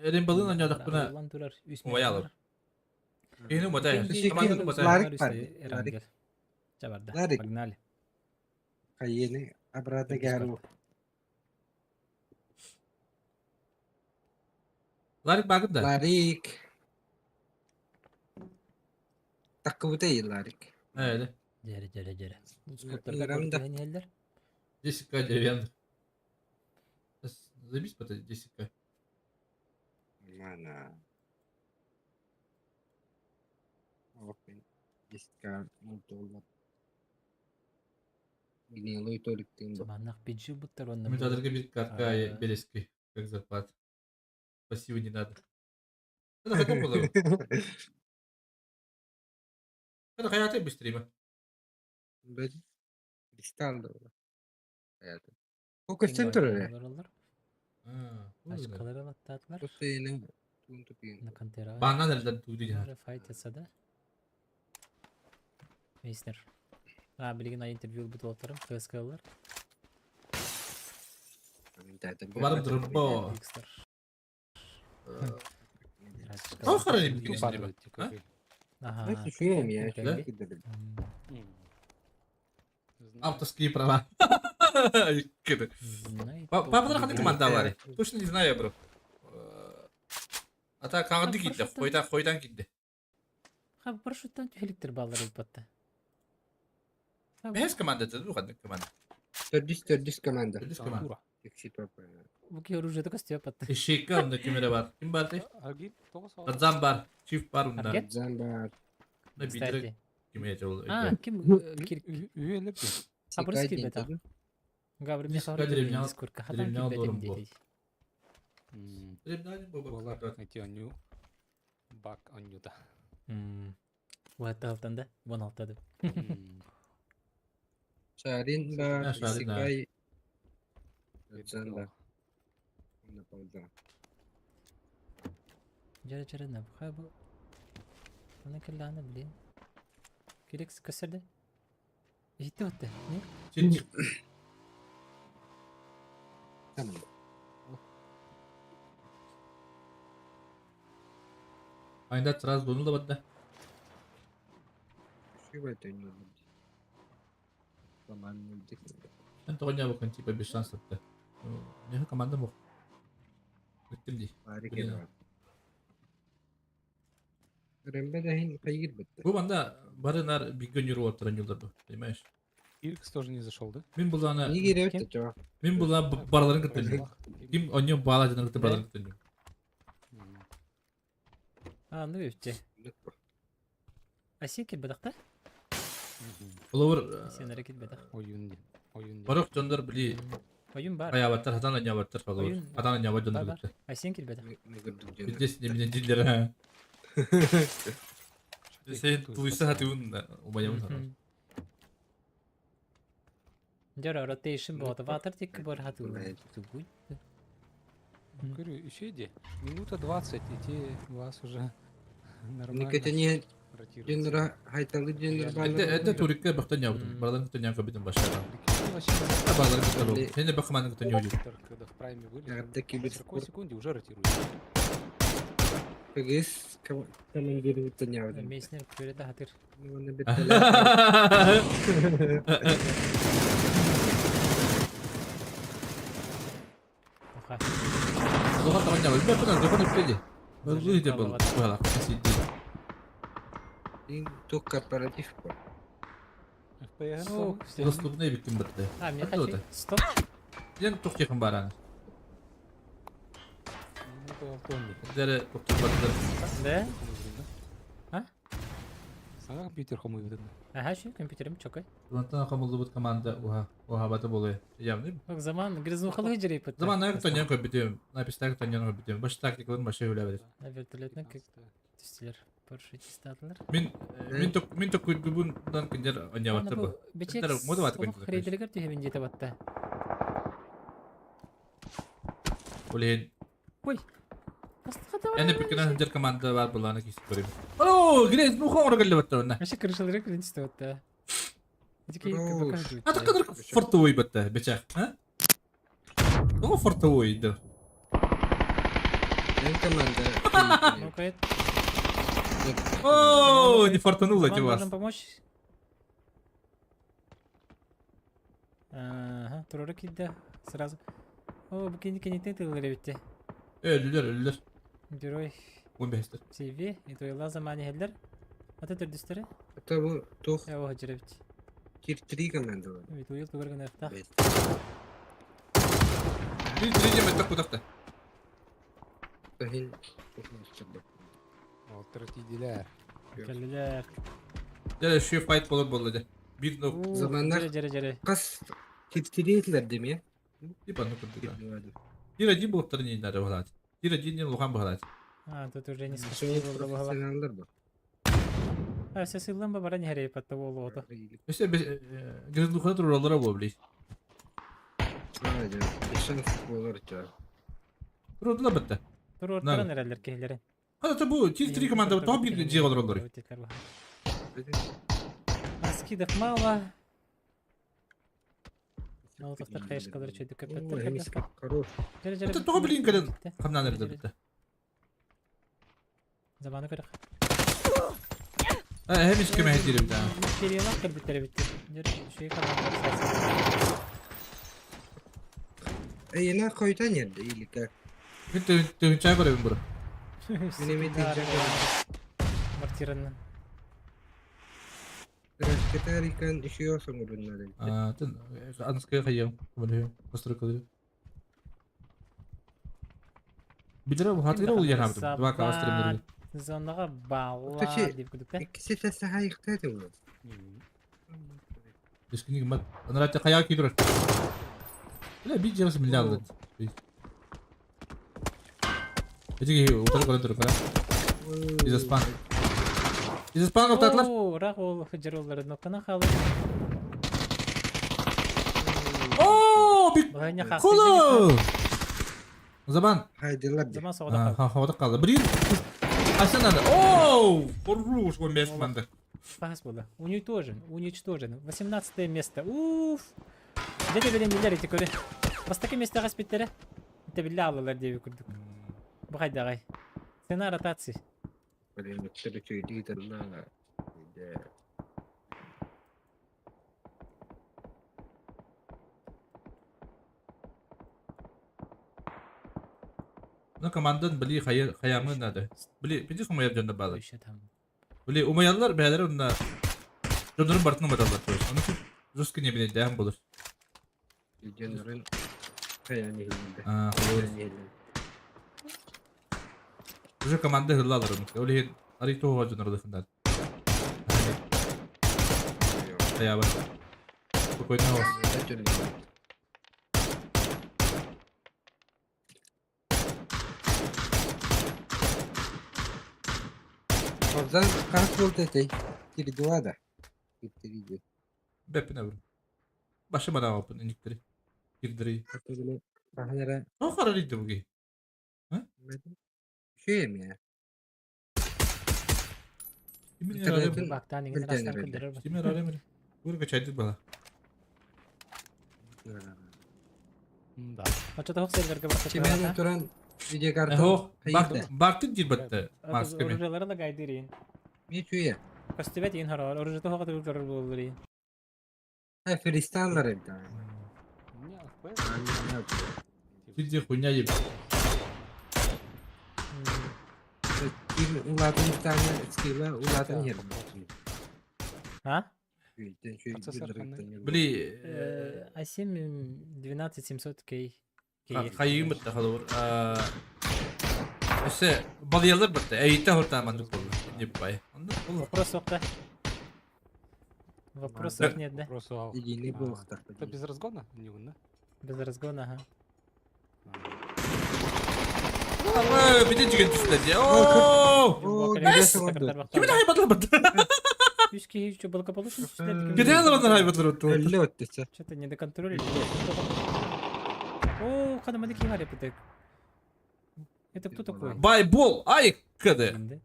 Erin balığın oynadık buna. Ulan durar. 3 Ovaya alır. Yeni bota ya. Teşekkür Kamanın ederim. bota ya. Larik var. Larik. Çabarda. Larik. Pagnaali. Kayeni abrada Turkish galo. Larik bakın da. Larik. Takı değil Larik. Evet. Jere. Skutlarga Miramda. korkuyan yerler. Jessica Ceviyan. Zabis bota Jessica. Mana. Oke. Iskar untuk ini lo itu diktim. Zamanlak biju buttar Мы onunla. только без картка Белески, как захват. Спасибо, не надо. Это каком было? Это hayatı bir stream'e. Beri kristal da var. Hayatım. Fokus center ya. Ha, bu ne? Başkaları atlattılar. Bu sene untuk ini. Nakantera. Bana nereden duydu ya? Bunları fight etse de. Meisner. Bilgin ay interview bu dolaplarım. Kıskalılar. Minta ada. Umarım Drumbo. X'ler. Kau sekarang ini bikin Тупо stream'e. типа, Ha? Aha. Ben düşünüyorum ya. Okey. Авторские права. Gitu. Папа kan команда var. Точно не знаю, bro. Ata kandı gitti. Koydan gitti. Ha paraşütten heliktir bağları ilpatta. Behes komanda dedi bu kadar komanda. Terdis komanda. Biz komanda. Exit apa? Bu ki orujada kastıyor patta. Eşek önde kamera var. Kim var de? Аргин тоғыз сауат. Rıdvan var. Çift var bunlar. Hareket. Zambar. Ne bildirek kime çabuk. Ha kim kirk. Üyelik mi? Ha burası ki beta. Gabri bir Discord sonra Dremel- Discord ka hatan Dremel ki doğru beta bu. dedi. Олар найти аню. Бак анюда. Bu hatta haftada 16'da. Şarin Ha, var. Şarin, ha. Isikay. Zambar. Onu pauza. Jere ne bu? Ha bu. Bana kellana bilin. Kirex kasırdı. İşte hatta. Ne? Çift. Tamam. Aynı Trabzon'u da battı. Şu var dönüyor. Zamanını dik. Ben de bakın tipe bir şans attı. Ne komanda bu? Gittim değil. Harika Biliyor. var. Rembe dahin kayır bitti. Bu banda barınar bir gün yürü ortadan yıllardı. Değil mi? Иркс тоже не зашел, да? Min bulana, İyi giriyor Kim? da çoğu. min bulana barların kıtırıyor. Kim onyo bağlacının kıtır barların kıtırıyor. Ha ne yapacak? Asin ki bedakta? Olur. Asin hareket bedak. Oyun. Oyun. Barok canlar bili Oyun var. ayavatlar hatan ayavatlar olur. Oyun- Hatan ayavat canlar Var. gitti. Asin ki bedak. Ne gördük canım. Bildes ne bilen cillere ha. Sen duysa hadi un umayamın sana. Jere rotation bu arada. Water tek bu arada. Говорю, еще иди. Минута 20, и те вас уже нормально Никогда не ротируется. Jendra haytalı jendra Ede turikler baktan yavrum. Barların kıtırıyor kabidin başarılı. Прикинь, вообще, Barların kıtırıyor. Sen de bakmanın kıtırıyor. когда в прайме вылез, Yerdeki в bir 40 skor. секунде уже ротируется. Pegis kaman geri bitti yavrum. Meisner böyle de hatır. Onu bitti. Oha. Zaman taman yavrum. Ben pernah depan ipeli. Baru dia bal. Wala kasih di. Ini tuh kooperatif kok. FPS Oh, Terus tuh ne bikin berarti. Ha ne Betul kaçı? da. Stop. Yan çok yakın barang. это помню. Dari dokter bakter. Ne? А? Sana компьютер хамı видно. Aha şu kompüterim çok iyi. Lantan kamu lubut komanda uha bata boluyor. Yam değil mi? Bak zaman griznuhalı hıcırı yapıttı. Zaman ne tanıyan koy bitiyorum. Ne pis tak tanıyan koy bitiyorum. Başı taktiklerin başı öyle verir. Evet, tuvaletine Түстілер. Парашютист адылар. Мен ток bundan киндер ойнаватыр Ана бу. бу бечек Кендер мотиват солох көндүр. хрейдерегер түйебін жете батта. Олен. Ой. Астыға да бар. Эне пикенен хендер команда бар буланы кисип көрөм. О, грез ну хоңор келе баттыр онна. Вообще крышалары крен түсті батта. Эдеке Хорош. Ата кадыр фортовой батта, бечек, а? Ну фортовой да. En команда. Ну-ка, это. О, не фортануло Вам эти вас. нужно помочь? Ага, турора кидді сразу. О, бұл кенеттен тылылар бітті. Ölüler. Герой 15'tir. CV, и тойлар заманы хелдер. Ата түрдістері? Это bu тух Я оға жүрі бітті. тир 3 команда var. Evet, uyul tuvargın efta. Evet. Bir direceğim etti kudakta. Tahin tutmuştur. Oturtidiler. Kelliler. Ya şu fight bolacak. Bir nok. Zamanlar- Jere. Kas tir 3 ettiler değil mi ya? Bir bana kurdu. Bilmiyorum. Bir acı bu otların yine de var. Bir acı yine lokan var. А, тут уже не Şu скажи, было бы. profesyoneller bu. А, все сылым бы баран херей под того лото. İşte göz lokan dururlar bu bile. Sadece bir şans futbollar çağır. Dururlar bitti. Тур ортаран herhalde kehlerin. Hadi bu tier 3 komanda tam bir cihaz olur. Скидов мало. Молотовтар кайышкалары чөйдік Oo, көпеттер hemis кәдескі. хорош. Hatta daha bilin kadın. Kamdan nerede bitti. Zamanı көрік. Hem hiç kime hediyelim daha. Периелак кірбіттері бітті. Шүйі қалған. Yine koytan yerde iyilik ha. Bir çay koyayım bura. Мартиранның. Biraz keteriken işiyorsun ürünleri. Tın anıskaya kayıyorum. Böyle kastırı kalıyor. Bir lira bu hatırı oluyor abi. Bak kastırım. Zonaға bağла Öteki- деп күдік та. İkisi de sahayıkta da bu. Düşkünlük mat. Onlar hatta kayağı gidiyor. Böyle bir cihaz milyar aldı. Peki utarı kadar durur falan. Bize span. Bize span noktalar. О, рақ ол хыджыроллары нокана қалып. Oo bir Бұғайна қақсы. kolu. O zaman Haydiler de. Zaman soğuda қалып. havada kaldı. Bir aşağıdan da. Oo! Vuruş bu mes bandı. Пас было. Уничтожен. 18 место. Уф. Где ты берем билер эти көрі? Бастаки местаға спиттері. Это билля алылар деп көрдік. Бұғай дағай. Сена ротации. Böyle mutlu köy liderler. Ne komandan bili hayamı nerede? Bili umayar canına bağlı. Еще там. Bili umayarlar beyler onlar. Canların bartını numaralar. Onun için Ruski ne bileyim devam bulur. Liderlerin kayan elinde. Aa, Kayan elinde. Ruski komanda hırlı alır onu. Öyle arayı tohu var canları lafından. Hayağı var. Bu koyun ne var? Oradan kaç volt etey? Geri dua da. Gitti. Bepine vurun. Başıma da yapın inikleri. Girdiri. Hatta böyle sahnelere O kararıydı bu ki. şey mi ya? Kimin Bir tane herhalde? Bak tane Bir tane rastan böyle. kıldırır. Kimin herhalde? Vur kaçaydı bana. Да. Açıda hok serverge bakıp. Çimen oturan video kartı. Eho. Hayır. Baktın cirbattı. Maskemi. Оружиялары да гайдырын. Ne tüye? Костюбет ен харар. Оружиты хоға тұрып жарыр болырын. Ha Fristanlar evde. У меня FPS. Sizce хуйня yiyip. Ulatın bir tane skill'e ulatın yerim. Ha? Процессор қандай? Bili i7 12700K. kayıyım bitti kalır. İşte balyalar bitti. Eğitte horta mandık oldu. Yapay. Anladın mı? Вопрос оқта. Вопросов нет, да? Просто Yeni bu это без разгона? Не да? Без разгона, ага. Ama bir de çıkın düştü ya. Ooo. Oo, Bakın, Yes! Kimin haybatlar battı? 3 kişi şu balık kapalı şu Giden adamlar haybatlar battı. Ölü öttüse. Что-то не доконтролили. О, ханамади кимари пытек. Это кто такой? Байбол, айкады. Инде.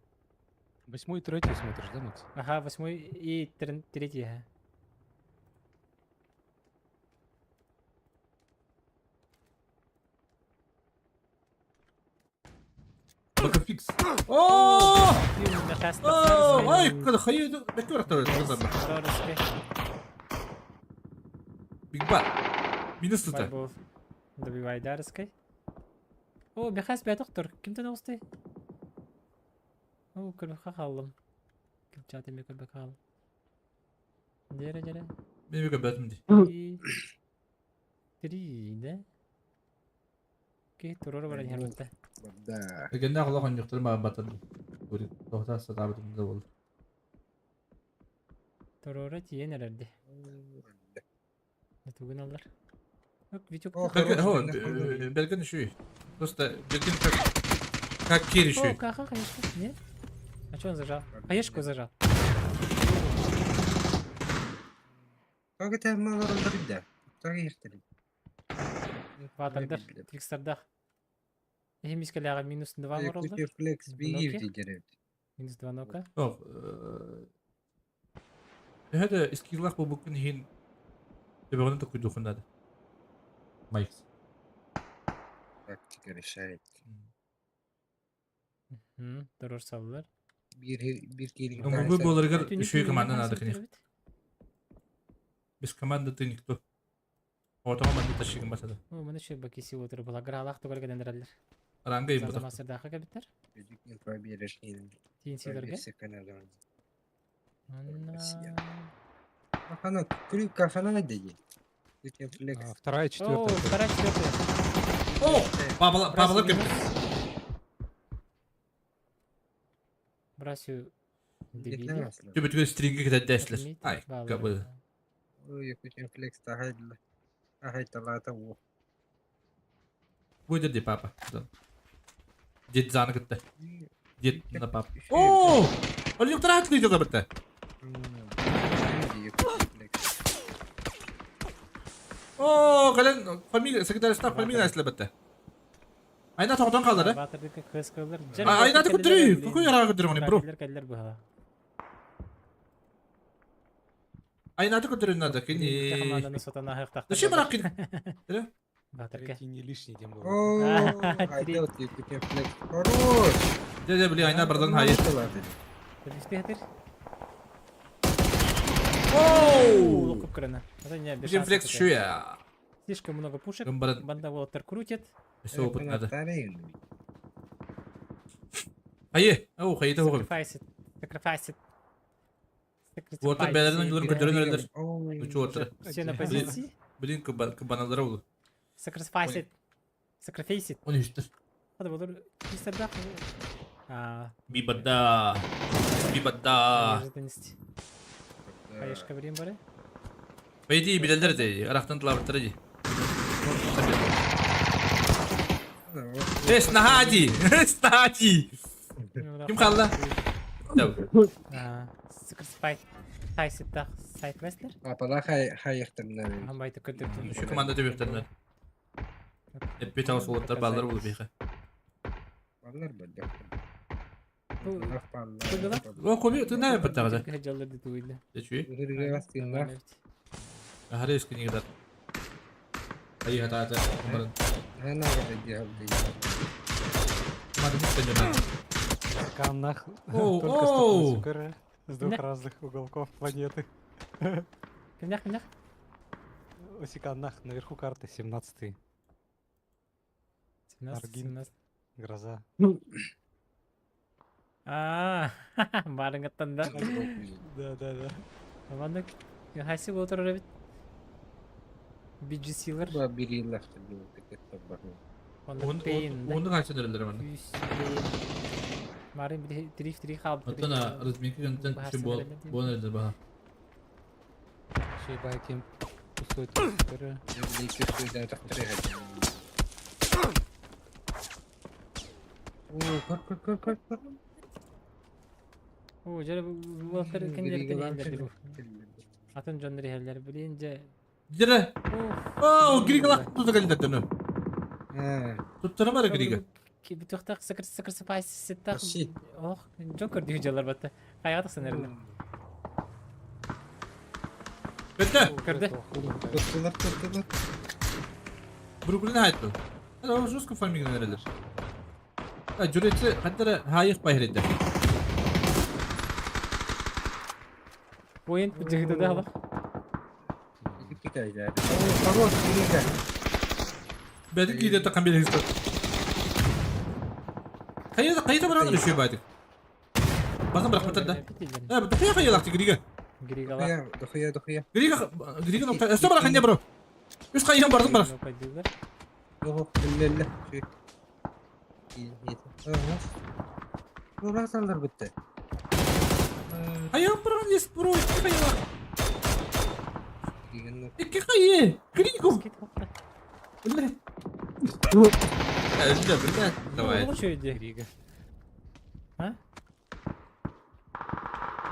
8-й и 3-й смотришь, да, Макс? Ага, 8 и 3. Ага. Bakın fix. Ooo! Юн, нахаст. Ooo! Айкады, hayır. Bekle bıraktı. Big Bang. Minus tutar. Байбов. Добивай дарской. О, бехас доктор. Ким ты новости? О, кырбака калдым. Ким чатым кырбака калдым. Жере. Benim bir kabahatim değil. 3, да? Окей, турор баран ярматта. Да. Gende akıllı konjüktürü bana batırdı. Böyle tohta satabıdım da oldu. Турора тиен эрерди. Тугун алар. Ок, Витюк. Belki şu. Просто Belki как Кири О, şu. каха, конечно. Нет? А чё он зажал? Хаешку зажал. Как это мало разрыда? Так и что ли? Ватардар, Твикстердах. Химискаляга минус 2 вырылды. Куча флекс бейгивди дерет. Минус 2 нока. Yok. Hadi eskillah bu bugün hin. Тебегонун да куйдухунда. Майкс. Тактика решает. Турор саллар. Bir kere. Ну мы боларга еще и команда надо, конечно. Без команды ты никто. Вот он мы тащим басада. О, мене ще баки сил отыр була. Гралах тогар гендерлер. Ранга им Зада бута. мастердаха кабиттер. Gözükmüyor побережный. Тиин силерге. Побережный каналдан. Анна. Кафана, крюк кафана dedi. Куча флекс. 2-я, О, 4-я. вторая, четвертая. О! Пабла кем? Брасю. Дебили. Тюбе тюбе стринги киде деслер. Ай, кабы. Ой, куча флекс тахайдла. Тахай талата во. Будет де папа. Дед заны китте. Дед на папа. О! Он yok taraf atlayacak da bitti. Oo, kalen familya sekreter staff familya asla bitti. Ayna toqdan kaldı. Батырдыкы кыз кылыр. Ayna da kuduruyum. Какой яра kuduruyum onu bro. Каллер бага. Ayna da kuduruyum надо. Kini. Команданы сотана хактак. Да şey bırak kini. Батырка. Эти не лишний, тем более. О, айда ты куча флекс. Хорош. Dede bili ayna buradan hayır. Düştü hatır. Oo! Локоп крана. Это не Bizim flex şu ya. Слишком много пушек. Гамбарат. Банда Уолтер крутит. Все опыт надо. Тарейн. Hayır. Oo, hayır da oğlum. Sacrifice it. Sacrifice it. Water belerden yılın götürün öyledir. Ой. Üç water. Все на позиции. Bilin kıbanalara oldu. Sacrifice it. Sacrifice it. 13'tür. Hadi olur. İsterdik. Aa. Bir badda. Bir badda. Неожиданность. Хаешка время бары. Beydi bilenler de. Araktan tulavatları de. Esnahadi. Esnahadi. Kim kaldı lan? Tamam. Sacrifice. Sacrifice it. Sacrifice. Апала хайяқтарынан. Хамбайды көтөрдү. Şu komanda dövüyorlar. Hep bir tane soluklar balları olur bir. Баллар бөлдө. O kobi tu ne yaptı kaza? Жалларды туйду. Geçiyor. Üzerine bastığında Hadi eskini kadar. Hayır hata. Onların. она уже делает. Hadi bu sene. Каннах. Оу, Только оу. стакан с двух разных уголков планеты. Кемнях. Осиканнах, наверху карты 17-й. 17. Гроза. Барыңаттан да. Да. Аманда хайсы отурар бит. BGC'ler. Bu bir yıllar sonra Onun pain. Onu kaçın öyle bana. Marın bir drift kaldı. Hatta rızmiki yöntem şu bu nedir bana? Şey байкем пустой транспортер. iki suydan taktırıyor. Oo, kork. Oo, jara Walker kendileri kendileri bu. Atın John'ları herler bilince. Jere. Oo, Griga lak tutu geldi tunu. Tutturam ara Griga. Ki bir tuhtak sıkır sıkır spice sittak. Shit. Oh, Joker diyor jalar batta. Kayatık sanırım. Bitti. Kırdı. Tuttular. Brooklyn hayatı. Hadi o josku farming nereler. Ha cüreti hatta hayık bayrede. Oyun cıgıdı da bak. Хорош, Грига. Bedik giyde takan bir hızlı. Kayıda bana da şey baydık. Bakın bırak mıdır da. Ha bu da kayı laktı Griga. Griga var. Дохуя. Griga nokta. Üstü bırakın ne bro. Üst kayıya bardım bırak. Yok, لا. Şey. Bu nasıldır bitti? Hayır bırakın yes bro. İki kayı var. Griga'nın İki kayı. Grigo. Öyle. Öyle. Давай. O şöyle. Griga. Ha?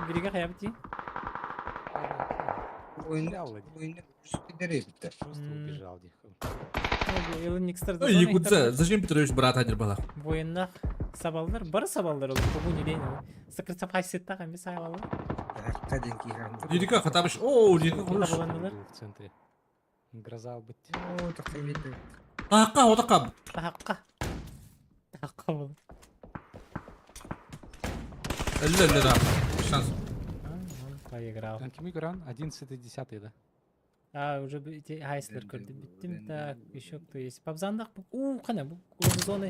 Griga kıyafeti. oyunda nereye bitti? Просто убежал, ехал. Elin Nixter da Якудза, зачем Петрович брат один была? Bu oyunda saballar, barı saballar olur. Bu ne değil mi? Sıkır sapay settak hem bir saballar. Каденький грам. Лирика хатабыш. О, лирика Burada курыш. bulandılar. Был в центре. Гроза быть. О, так видно. Акка, o da kab. Tahakka. Tahakka bu. Элле да. Шанс. Поиграл. Танким игран 11-10, да? А, уже эти хайслер gördüm. Bittim. Так, еще кто есть. Пабзандах. Kana bu. Kırmızı zonu.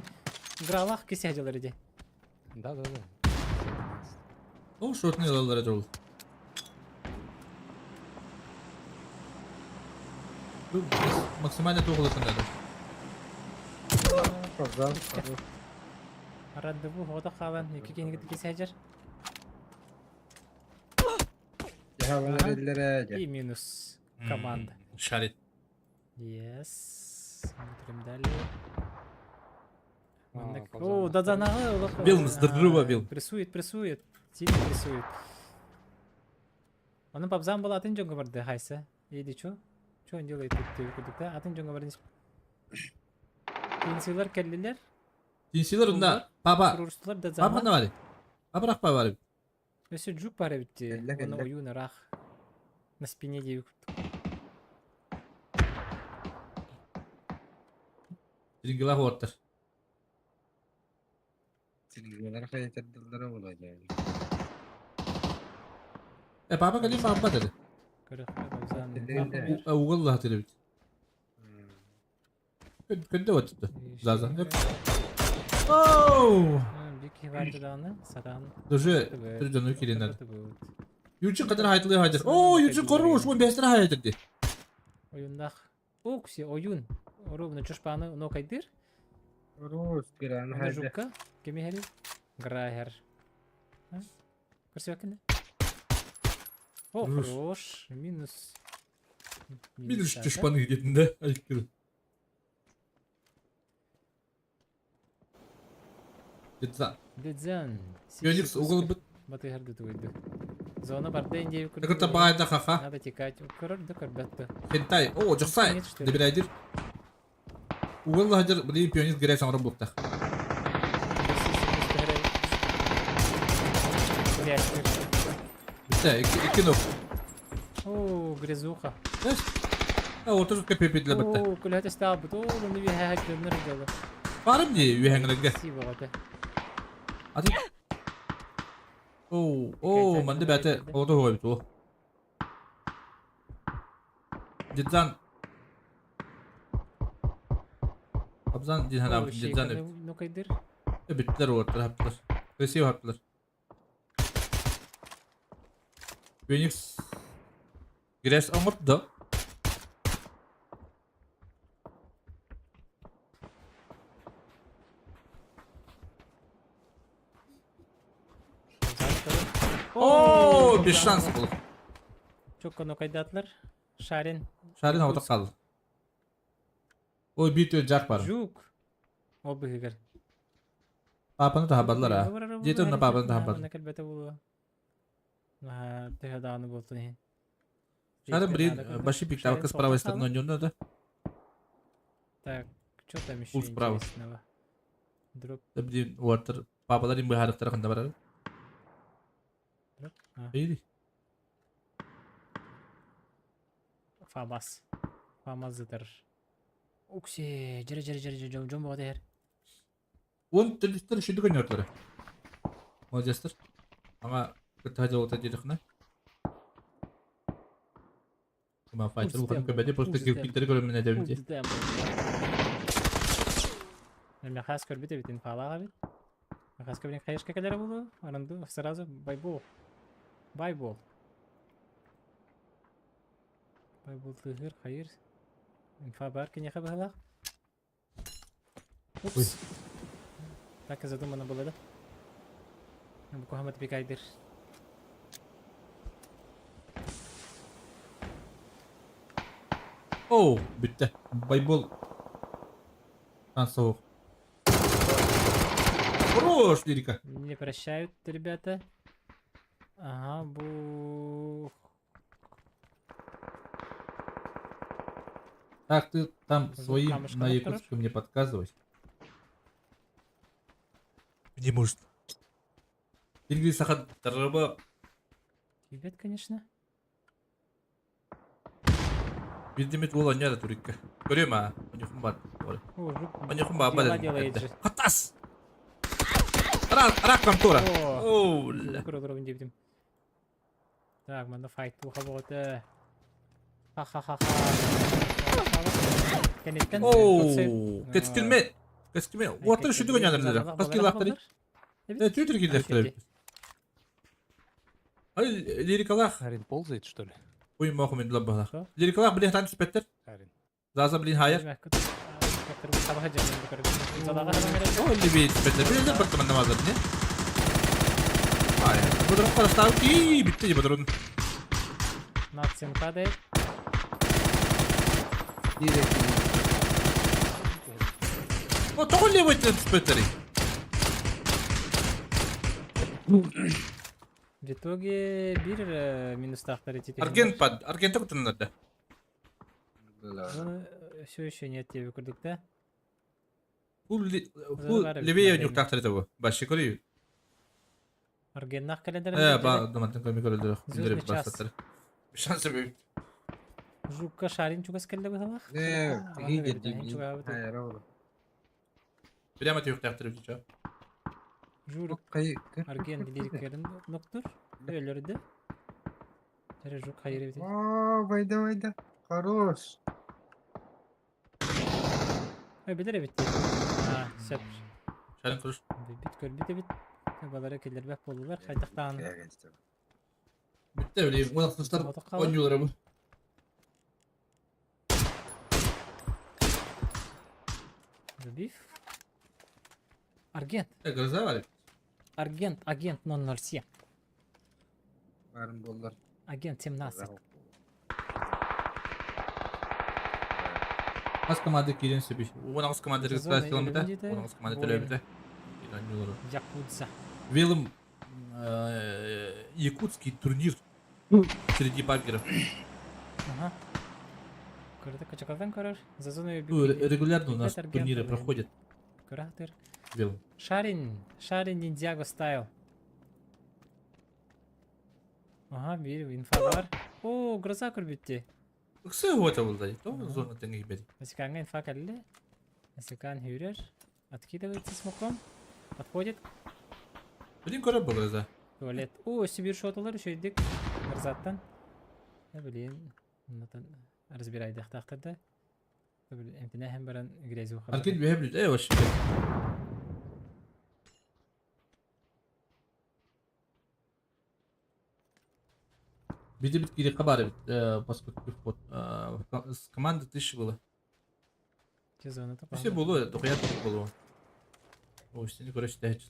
Gralах keseceğler idi. Да. O şort ne alırlar acaba? Bu maksimально toğulasın dedi. Пожал. Aradı bu. O da kalan. İki kere gidip keseceğler. Yahalar ellere. İyi minus. Команда. Şarit. Yes. Смотрим далее. А, О, да наğı. Бил, здорово бил. Прессует. Сильно прессует. Onun babzan bola atın jonga vardı haysa. İyiydi ço. Ço önce öyle tuttuk da atın jonga vardı. Pinsiler kelliler. Dinsiler onda. Baba. Kurursular da Baba zaman. ne var? Baba rak baba var. Mesela juk para bitti. Kelle. Onu oyuna rah. На спине девик. Ringila hortar. Silgiler kayıtlarlara olacak. Baba kalim baba dedi. Kırık babzan. Uğullah dedi. Kende vattı. Zaza. Oh! Bir ki vardı da onu satan. Даже придённый киринер. Ючин kadar hayatlı hayatır. Oo Ючин koruş. Bu bestere hayatırdı. Oyunda. Okси oyun. Ровно чушпаны но кайдыр. Рус, пиран, Она жука. Кемихери. Грайер. Красивый. О, Рус. хорош. Минус. Bilir şu düşmanı gidinde. Ayıktırı. Lütfen. Дедзан. Yönix oğlum bu. Батый гарды туйду. Зона барда индею Ne kadar bağırda kaka. Надо текать. Король да корбетто. Hentay. Oo joksay. De bir aydır. Uğullah hacer. Bili piyonist girey sonra bulukta. Bitti. İki nok. О, грязуха. Ne? Ha orta sütka pepetile bitti. О, كل هذا استعبط. О, ну не هاك نرجع. Varım diye üyengine gel. Спасибо, вот. Hadi. Oo, man de bete. O da hoy bu. Cidden. Abzan cidden abi cidden. Ну кайдыр. Bittiler ortalar haptılar. Resiv haptılar. Phoenix. Gires amort da. Oo, bir şans bulur. Çok konu kaydatlar. Şarin. Şarin havada kaldı. O bir tür jack var. Juk. O büyüger. Papanı da haberler ha. Yeter ne papanı da haber. Ne kalbete bu. Тыга даны болтун ен. Шарин блин, большой пикталка с правой стороны у него, да? Так, что там еще Пульс справа. интересного? Дроп. Да блин, уартер. Папалар им быхарык тарахында барар. Иди. Фамас. Фамас зытыр. Уксе, жere жом болады ер. Он телестер шүдік ойнартары. Молодецтер. Аңа кітаде ота дедіқына. Кыма файтер ұлған көбәде просто килттері көрімін әдемінде. Мен хас көрбіте бітін фалаға бит. Хас көрбітен қайышқа кәдері болды. Арынды сразу байбол. Байбол тығыр қайыр. Инфа бар кенеға бағалақ. Упс. Так я задумано было, да? Бұл Мухаммад Бекайдыр. Оу, бітті. Байбол. Соғық. Хорош, лирика. Не прощают, ребята. Ага, Так, ты там Звук своим камушка на на якутском мне подсказывай. Не может. Белгілі сақан тарабы. Ребят, конечно. Билдемет ол аняда турикка. Көрем а? Онюхым бар. О, жук. Онюхым бар Дела бар. делает же. Хатас! Рак контора. О, Оу. Круто, дебдим. Так, манда файт туха болды. Ха-ха-ха-ха. Кенеттен. Оу. Кәтістілме. Кәтістілме. Уаттыр үшіді ойнадыр. Қасқи лақтыры. Түйтір келдер қылып. Ай, лирикалах. Арин ползает, что ли? Ойын мақымен дұлап бағлақ. Лирикалах білен тан түспеттер. Арин. Заза білен хайыр. Ой, лебей түспеттер. Білен бұртымын намазыр, не? Ай, бұдырын қарастау ки, бітті де бұдырын. Нацин падает. О, тоғын лебей түспеттері. В итоге бир минустақтар етеді. Аргент тұқтыңларды. Все еще нет тебе көрдік та. Бұл лебей өңіктақтар еді бұл. Башшы көрейі. Аргеннақ кәлендер. Ба, доматтың көмі көрілдері. Звездный час. Шансы бөйіп. Жукка шарин чугас келді бұталақ. Прямо түйіктақтар еді. Журик. Арген лирикерін ноқтыр. Өлірді. Жәрі жук қайыр еді. О, байда. Хорош. Ой, білер бітті. Сөп. Шарин құрыш. Бит көрбіті бит. Балары келдер бәк болдылар. Қайтақтағаны. Бітті өлейім. Оны қыстар ойнуылары бұл. Забив. Аргент. Гроза var. Агент 007. Varım bollar. Агент 17. Az команды келен сөбей. Оны аз команды регистрациялы да? Оны аз команды төлөбі да? Якудза. Велым якутский турнир среди баггеров. Ага. Көрді качаказдан көрір. За зоной Регулярно у нас турниры проходят. Көрақтыр. Велым. Шарин ниндзяго стайл. Ага, бир инфа бар. О, гроза көрбітті. Кысы ғота болды. Зона тәңгі бәді. Асиканға инфа кәлі. Асикан хюрер. Откидывается смоком. Подходит. Блин, көріп бұл гроза. Туалет. О, сибир шоталар үшейдік. Грозаттан. Блин. Разбирайдық тақтырды. Эмтіне hem баран грязі ұқабады. Аркет бәйбілді. Вообще. Биде бит керек хабары бит, поскольку с команды 1000 было. Все было, только я тут было. Ой, синий короче дает.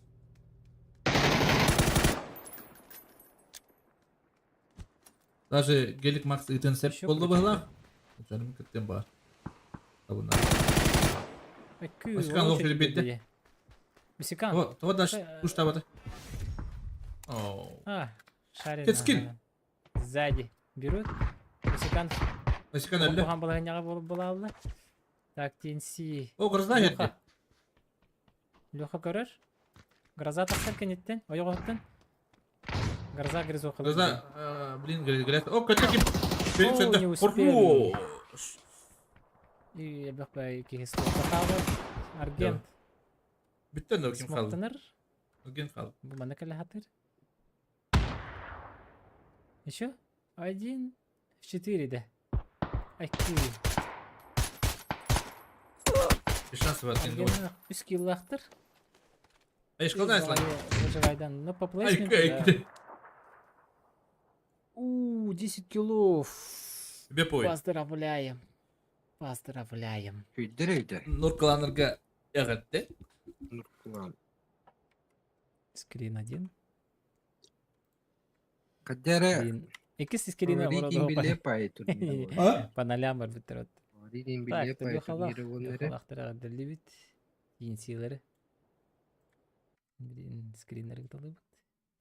Даже гелик Макс и Тенсеп было было. Canım kıttım var. Bunlar. Başkan lok bitti. Мексикан. Вот дальше. Уж там это. О. Шарин. Кескин. ага. Сзади. Берут. Мексикан. Насикан әлі. Бұған балағаняға бола алды. Так, тенси. О, гроза еді. Леха көрір. Гроза тақсар кенеттен. Ойық оқтын. Гроза грыз оқылды. Гроза, блин, грязь. О, көтекім. Перед О, сенде. не успели. Хорош. И я бақпай кегесті қалды. Аргент. Біттен де кім қалды? Смоктыныр. Аргент қалды. Бұл мана кәлі хатыр. Еще? 1 в 4, да. Аки. 16 var senin de oyun. 3 киллахтыр. Ay ешқалдан айсылан. Выживайдан. Ну, по Ay плейсменту, да. көй. 10 киллов. Тебе пой. Поздравляем. Поздравляем. Күйдірейді. Нұр қаланырға яғатты. Нұрқылан. Скрин 1. Қаддары Скрин. Екісі скрины Ридин биле пай турниры. А? по нолям бар бітірот. Ридин Так, биле пай турниры оныры. Қалақтыра дәлі бит. Енсилері. Блин, скринлері қытылы бит.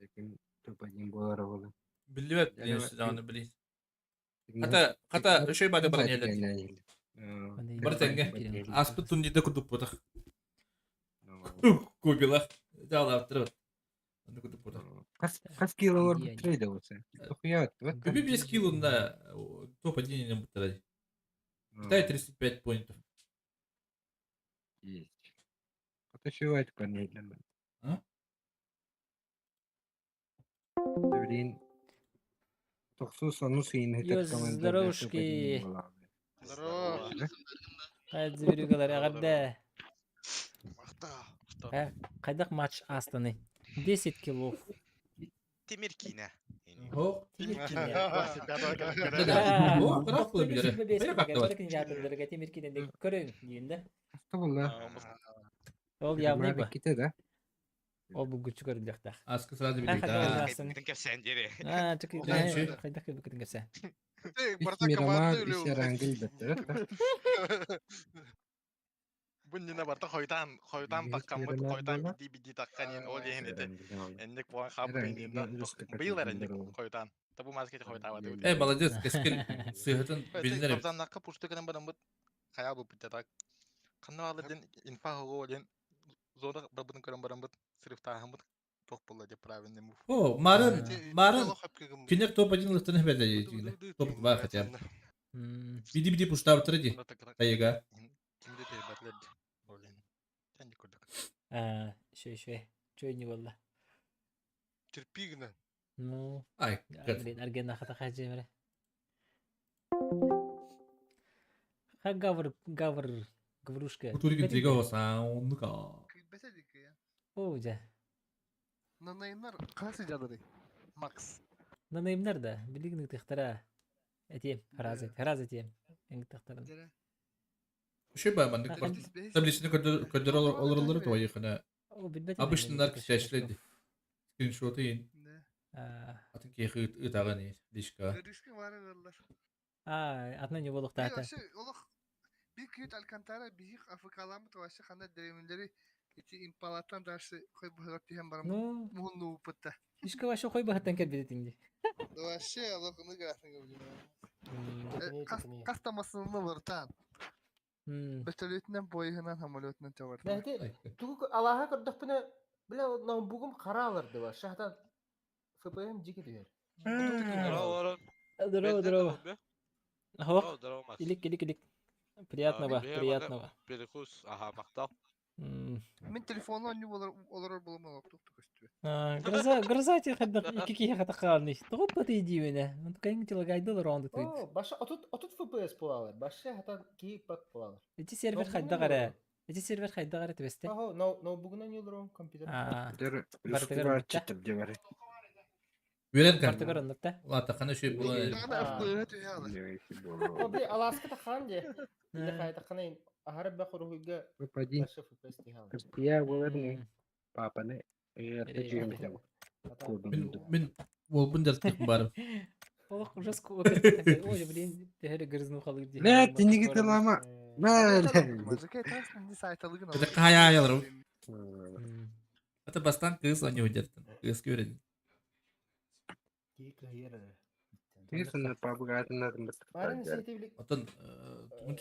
Lekin to'pagin bo'lari bo'la. Bilvet Yani diye ben- sizden bileyim. Hatta şey bade bana yerler. Bir tenge. Aspı tunjide kudup bodak. Koybilar. Dağlar attırır. Onu kudup bodak. Kaç kilolar bitireydi olsa. Okuyat. Bir 5 kilonda топ-1 бутырай. Китай 35 поинтов. Есть. Отошивать панель. А? Блин. Тохсус ону сыйын хитер командада. Здоровушки. Здорово. Қайд зверюгалар ағарда. Қайдақ матч Астаны. 10 килов. Темиркина. О, Темиркине. О, қырақ болу білері. Қайда қақта бар? Темиркинен көрің дейінді. Hasta valla. Ол явный ба. Ките да. Ол бұл күчі көрілдіқтақ. Askı sırada Ha, bileydi. hadi Ha. Астаны. Кепсен дере. Чықы. Нәче? Қайдақ көбі кірсе. Мирамар ишерангил беттер. Bundan barta koytan takkan bu koytan bidi takkan yen ol yen ede. Endik bu hap bıyılar endik koytan. Tabu masketi koytan var. Ey balacız keskin sıhhatın bilinir. Kaptan nakka pustu kan badan bu kaya bu bitti tak. Kanna alı den infa hogo yen zora babın kan badan bu sırf tahım bu tok bulla de pravinde mu. O, marın kinek топ-1 лыктыны бәлде. Топ бар хотя. Биди пушта бутырды. Кайга. Kimde de batledi. Olin. Sen de kurduk. Шөй. Чөй не болды. Терпигна. Ну, Ay. блин, аргена хата хаджи мере. Ха гаврушка. Кутурик интрига olsa onu ka. Kıybesedik ya. О, жа. Nanayımlar kalası canları. Max. Нанайымдар да, билигнің тықтыра. Этем, хараз этем. Энг тықтырын. Şey var bende. Tablesini kadar olur da oyuna. О, билбет. Обычно seçledi. Screenshot'u yin. Atın ki ıtağın yin. Dişka. Riski var evveller. Атна не болуq тата. Олық bir küt alkantara bihik Afrikalarımı tavaşı kanda deviminleri iti impalatan dersi koy bu hırat diyen baram. Ну, Muhunlu uputta. ишка ваша хой бахаттан кел бедетинди. Tavaşı Allah bunu grafını gördüm. Kastamasını var tan. Betölütünden boyuğundan hamalötünden tevar. Тугу Аллаха көрдөкпүнө биле бугум каралырды ба. Шахтан ФПМ жиги дер. Здорово. Ого. Илик. Приятного. Перекус, ага, мақтал. Мен телефонla ne olur bulamadım tuttuk üstü. Гроза тебе хадда кики хата қалны. Топ баты дивене. Ну кайын телагайдылар онды тыйд. О, баша отут FPS болалар. Баша хата кийик бак болалар. Эти сервер хайда кара. Тебесте. Ага, ноутбугунан юлрон компьютер. Var çıtır diyor. Veren kan. Бартыгар оннукта. Vata kana şey bulan. Bana öyle diyorlar. О, бли Аласка таханде. Или хайта ханай ахар ба хорухуга Topadin. баша FPS тихал. Ya bolar ne? Papa ne? Tercih mi? Min Wolbun deltik barım. Олох жеско отыр. Ой, блин, tehre грызну халык ди. Ne? Tini git ama. Ne? Mazıkayı tarsın ne saytalıgın Bir de kaya ayalırım. Hatta bastan kız anne hocam. Kız görelim. Bir sonra pabukatınların Барын mısırlar. сетевлик. Отон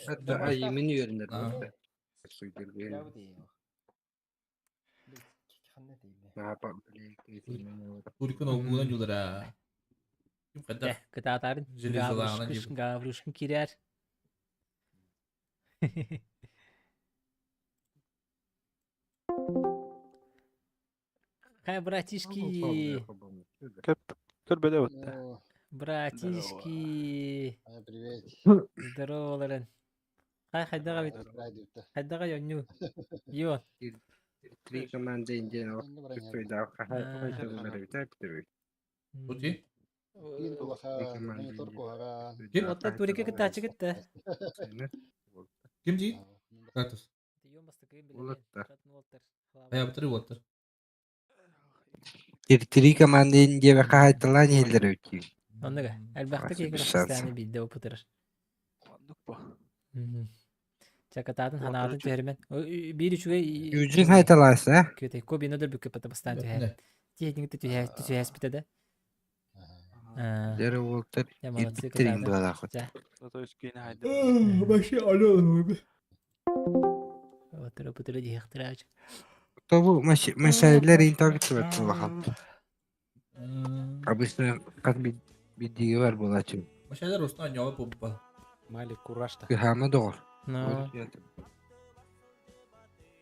Hatta ayımını yörünler. Aa. Suydur bir. Яу дээ. Ханна дээ. Ne yapalım? Böyle Турикун олгуунан жулара. Ким кадда? Кытаатарын Железолағынан гаврушкын кирер. Хай, братишки, Көрбөдө өттү. братишки. Привет. Здорово, Лорен. Хай, хайдага бит. Хайдага йонну. Йон. Три команды индиан октой да хайталары битеп битеп. Бути? Отта турике кытаачы кытта. Ким ди? Кратос. Улутта. Ая бутыры болттыр. Три команды индиан хайталан елдер өтү. Оннага, әлбәхтә Асыл кейгә bir şans. хастаны бидде опытыр. Чакататын ханатын төһөрмен. Bir üçüge Yüzün haytalansa. kötü kobino da büküp patabastan төһөр. Техник төһәс битәдә. Dere voltar. Ya молодцы, Bitirin катады. bu da. Зато искейне хайда. Башы алё. Отыр опытыр дихтырач. Bu meseleler internette var bakalım. Обычно как bir var bu açım. Башалар устан ява поппа. Мали курашта. Kıhama doğru. Но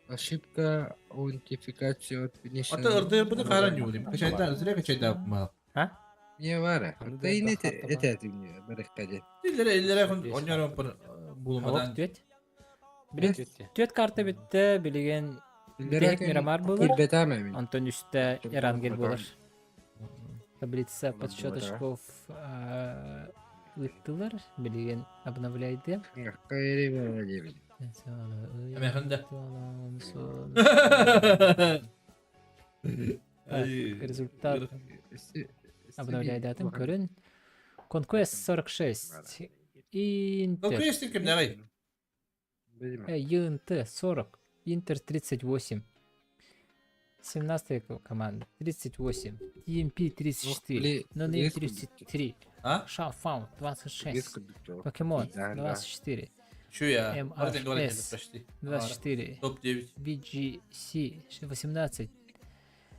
Ошибка аутентификация от Ата ырды буны каран юлим. Качайда зря качайда апма. Ne var? Da yine etedim bırakacak. Иллере кон оньор пар булмадан. төт. Билет төт карта битте, билеген Тек Мирамар булыр. İlbet emin. Антон üstte Эрангел булыр. Таблица подсчёта очков ыттылар, билеген обновляйды. Кайры böyle. Hemen hende. Результат обновляйдатын көрін. Conquest 46. Интер. Конкуренция ким давай. ЮНТ 40. Интер 38. 17 команда 38. TMP 34. Нонейм 33. А? Шафаун 26. Покемон 24. Şu ya. MRS. Hadi говорить почти. 24. Топ 9. BGC 18.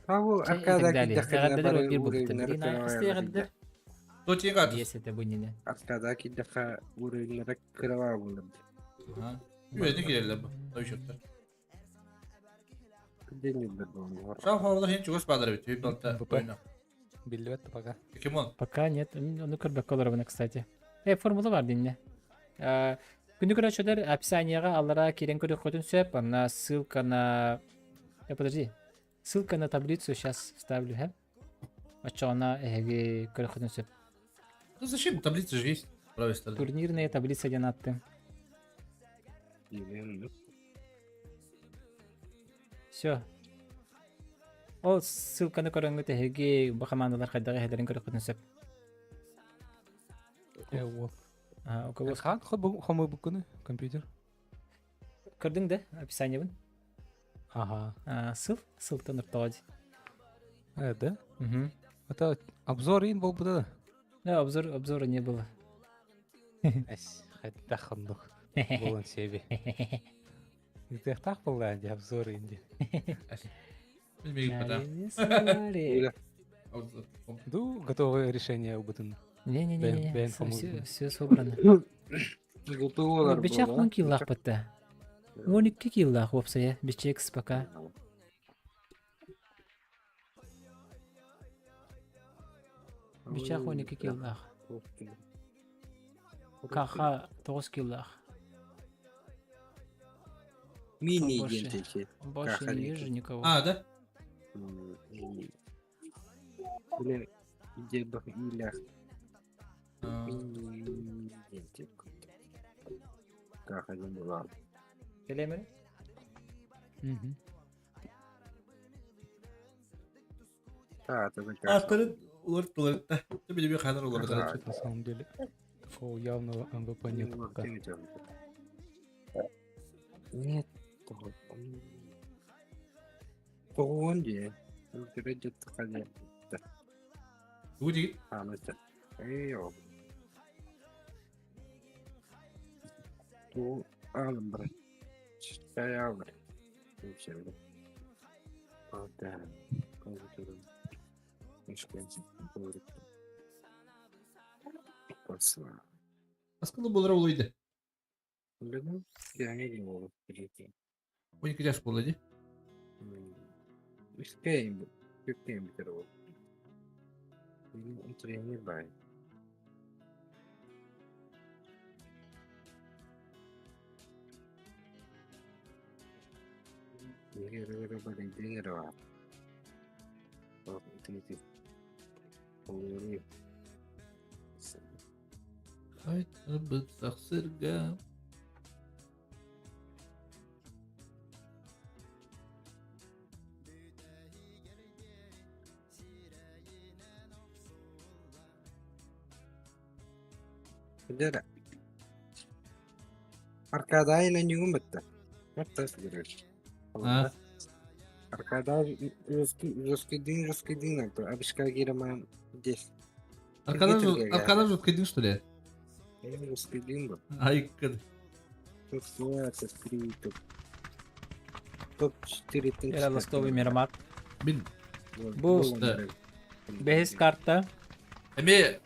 Bu И так arkadaki далее. Сагаддер dakikalar bir buldu. Рина истегаддер. Тут не гадос. Если это будет не. Arkadaki dakika ürünlere kırava bulundu. Ага. Güvenlik ilerle bu. Tabii şartlar. Denildi bu. Şu an havada hiç çok spadar bitiyor. Bir balta oyna. Билет пока. Покемон. Пока нет. Ну, көрбөк колорабына, кстати. Формула бар дейне. Күнү көрөчөдөр описанияга алара кирен көрөк көтүн сөп, ана ссылка на... Подожди. Ссылка на таблицу сейчас вставлю, ха? Ачона эги көрөк көтүн сөп. Ну зачем? Таблица же есть. С правой стороны. Турнирная таблица ден атты. Все. Ол ссылканы көрөңгү теги бу командалар кайдагы хедерин көрөк көтүн сөп. Вот. Хан хомы букуны компьютер. Көрдүң да описаниябын? Ага. Ссылканы ыртоodi. Да? Угу. Это обзор ин был бы да? Да, обзора не было. Эс, хайда хандук. Болон себе. Ты так была, где обзор инди. Ду, готовое решение убытын. Не-не-не, все собрано. Готовы. Бичак 10 киллах бітті. 12 киллах опса я, бичекс пока. Бичак 12 киллах. Каха 9 киллах. Мини Больше. идентики. Больше не вижу никого. А, да? Böyle где бы иля. А, Мини идентик. Как один была. Келемір? Это как. Артların улар да. Ты bir kadar olur da. На самом деле. О, явно МВП нет пока. Нет. Он где? Впереди ходил. Bu değil. Anladım. Yok. Bu alın bırak. Çıkaya alır. Şimdi. Orada. Komutanım. Hoş geldin. Doğru. Basma. Aslında bunlar olaydı. Benim yani gibi olur. 12 yaş olaydı. Üstteyim bu. Üstteyim bir kere o. Benim oturayım bay. Yürü böyle dinler var. Bak iti. Oluyor. Ay bıtsak sırga. Udah. Arkada aynen yung bitti. Hatta sigara. Ha. Arkada rüski din yaptı. Abişka giremem des. Arkadan rütkedin üstüne. Rüski din bu. Ay kız. Тут ситуация скрипит. Топ-4 Era Lastovi Miramar. Bin. Bu behis kartta. Eme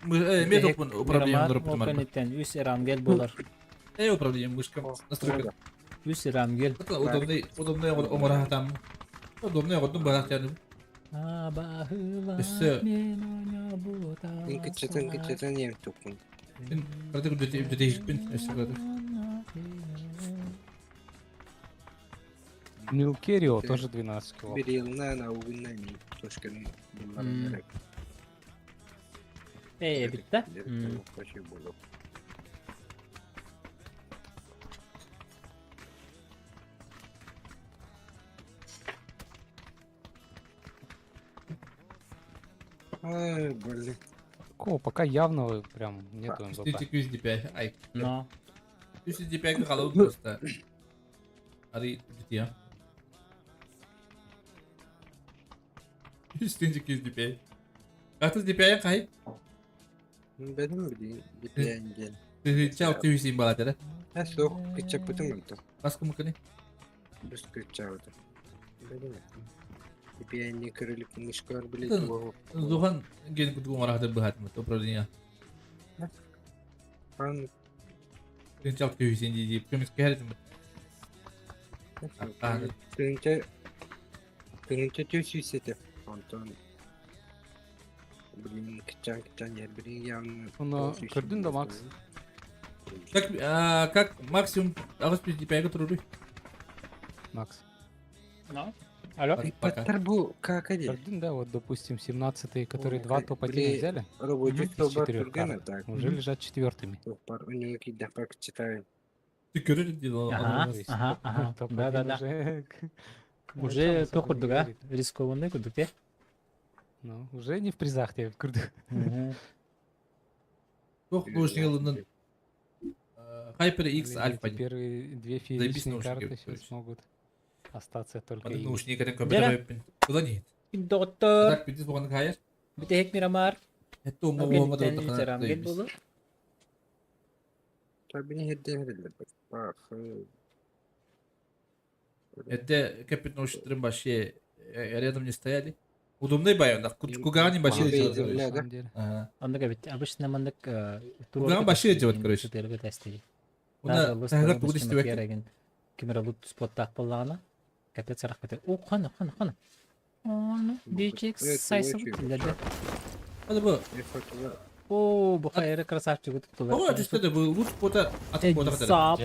topun upravlением дроп Miramar Openitten 100 Erangel bular. управлением мышком. Настройка. 100 Erangel. Это удобный омора там. Удобный одну барах тянем. Üstü. Кычытын ем тупун. Bin. Kardeş öde değişik bin. Üstü kardeş. Нилкерио тоже 12 кило. Берилна на угнани. Тошканы. Bitti. Хочу было. Ай, блин. Такого пока явного прям нету МВП. 205. Ay. No. 205 kaldı просто. Hadi bitiyor. 205. Kahtız DPI'ye kayıp. Benim bileyim. Gel. Çal TV'siyim bana tere. Sok. Kıçak bütün mü? Kaskı mı kani? Без кыча вот. Теперь они крыли мышкар, блядь, Тын. его. Zuhan gel kutu ngorah da bahat mı upravlения. Ан, Çal TV'siyim diye. Kımis kehretim. Кынча тёсюсь это. Антон. Блин, кычан, я, блин, явно. Ну, көрдүн да, Макс. Как максимум ağız bir DPI'ye tururu. Макс. No. Алло. Пока. Тарбу, как один? Көрдүн да, вот допустим 17-й, которые Ой, 2 блин, топ-1 взяли, Рабочий из столбар 4 Тургена, карт, так. уже лежат 4-ми. Пар у него какие-то пак читаю. Tükürür diyor. Ага, То есть ага, ага. топ-1 Да. уже... Уже Сам то собой курдуга. говорит. Рискованный курдук. Ну, уже не в призах тебе в Курду. Çok doğuşun yılının HyperX Alpha. Первые две Записано физические уже, карты говорит, сейчас короче. могут остаться только Hadi ими. doğuşun kadar kompüter yapın. Kullanayım. Доктор. Tak bir diz bakanlık hayır. Bitehek Miramar. Hatta umma olmadı da Openitten 100 Erangel kadar. bulur. Tabii ne hediye verirler. Bak. Это капитан Уштрым вообще рядом не стояли. Удобный байонда. Кугарани Ага. баши Бейзер, делать. да. На самом деле. Ага. Андыга бит. Обычно мандык Уган баши делать, короче. Тутелге тести. Она тагак бүгүн истебек. Кереген. Кимера лут споттак боллагана. Капец сарак бите. О, хана. Onu büyük sayısı bitirdi. Hadi bu. Oo, bu hayırı krasavçı tuttu. Ama işte de bu loot spot'a atıp boda kadar.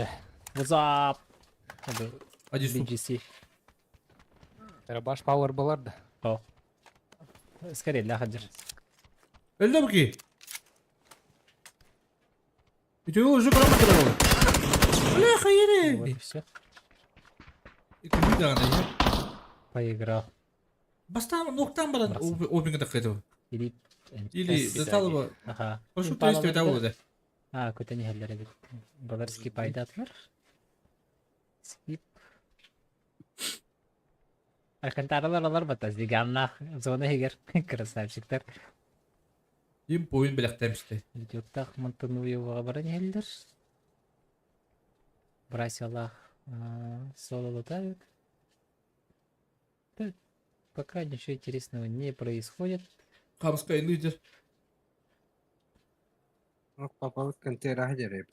What's up? Hadi Hadi su. BGC. Рабаш пауэр болар да. О. Скорее, ля хаджир. Öldü bu ki. Bütün yolu şu kadar mı? Öyle hayır. Вот и все. İkinci tane ya. Поиграл. Бастан ноктан баран опинга такайды. Или заталы bu. Ага. Koşup test öte oldu. А, көтө не хәлләре бит. Балар скип айдатлар. Скип. Алкантаралар алар батас диганна зона хигер красавчиктар. Им поин белектемсти. Видеоктах Монтануевға бара нелдер. Брасилах соло тавит. Пока ничего интересного не происходит. Камскай лидер. Попал в контейнер хадер.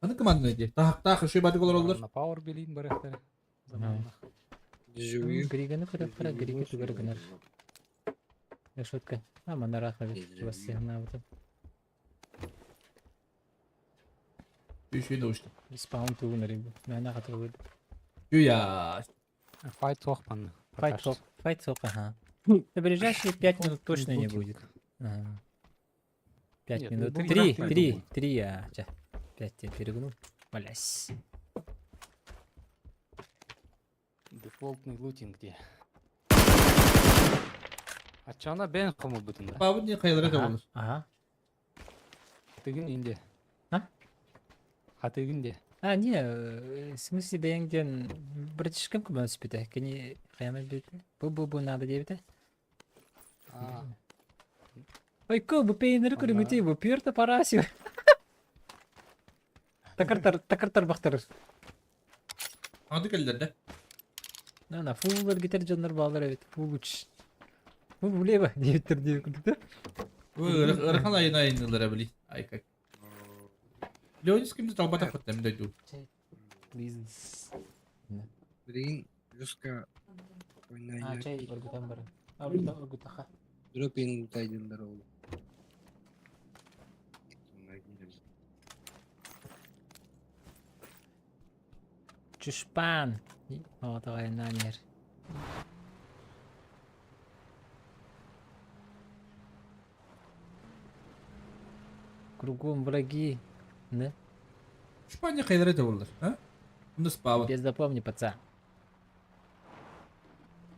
Аны команда иди. Тах şu бады колор олар. На пауэр билин барахтар. Заманах. Живые. Григаны кара григи тугарганар. Шутка. Манараха вас сигнал. Düşüyor da uçtu. Спаун тугунар. Мана хатыр. Güya. Файт сохпан. Файт сок, ага. На ближайшие 5 минут точно не будет. 5 Нет, минут. ну, 3, а. 5 я перегнул. Валясь. Дефолтный лутинг где? А чё она бен кому бутында? Babı niye kayalara da olur? Ага. Хатыгын инде. А? Хатыгын де. А, не, в смысле, бәйіңден братишкам күмін өспеті. Кені қаямай бейті. Бұл надо дебіті. Ой, ко, бұл пейінері көріңіте, бұл пүйірті парасio. Такыртар бақтар. Anladık ellerde. Ана, фуллар кетер жандар бағалар әбет. Фул үч. Бұл бұле ба? Дебіттер деп күрдікті. Irhan ayınları bili. Ay kak. Leonis kimse talbata fıttım da du. Бизнес. Блин, Люска. А, чай, өргітен бары. Өргіт ақа. Дропин тайдындар ол. Чушпан. О, давай нанер. Кругом враги. Да? Şüphane kayalara da olur. Ha? Bunu spavı. Без запомни, паца.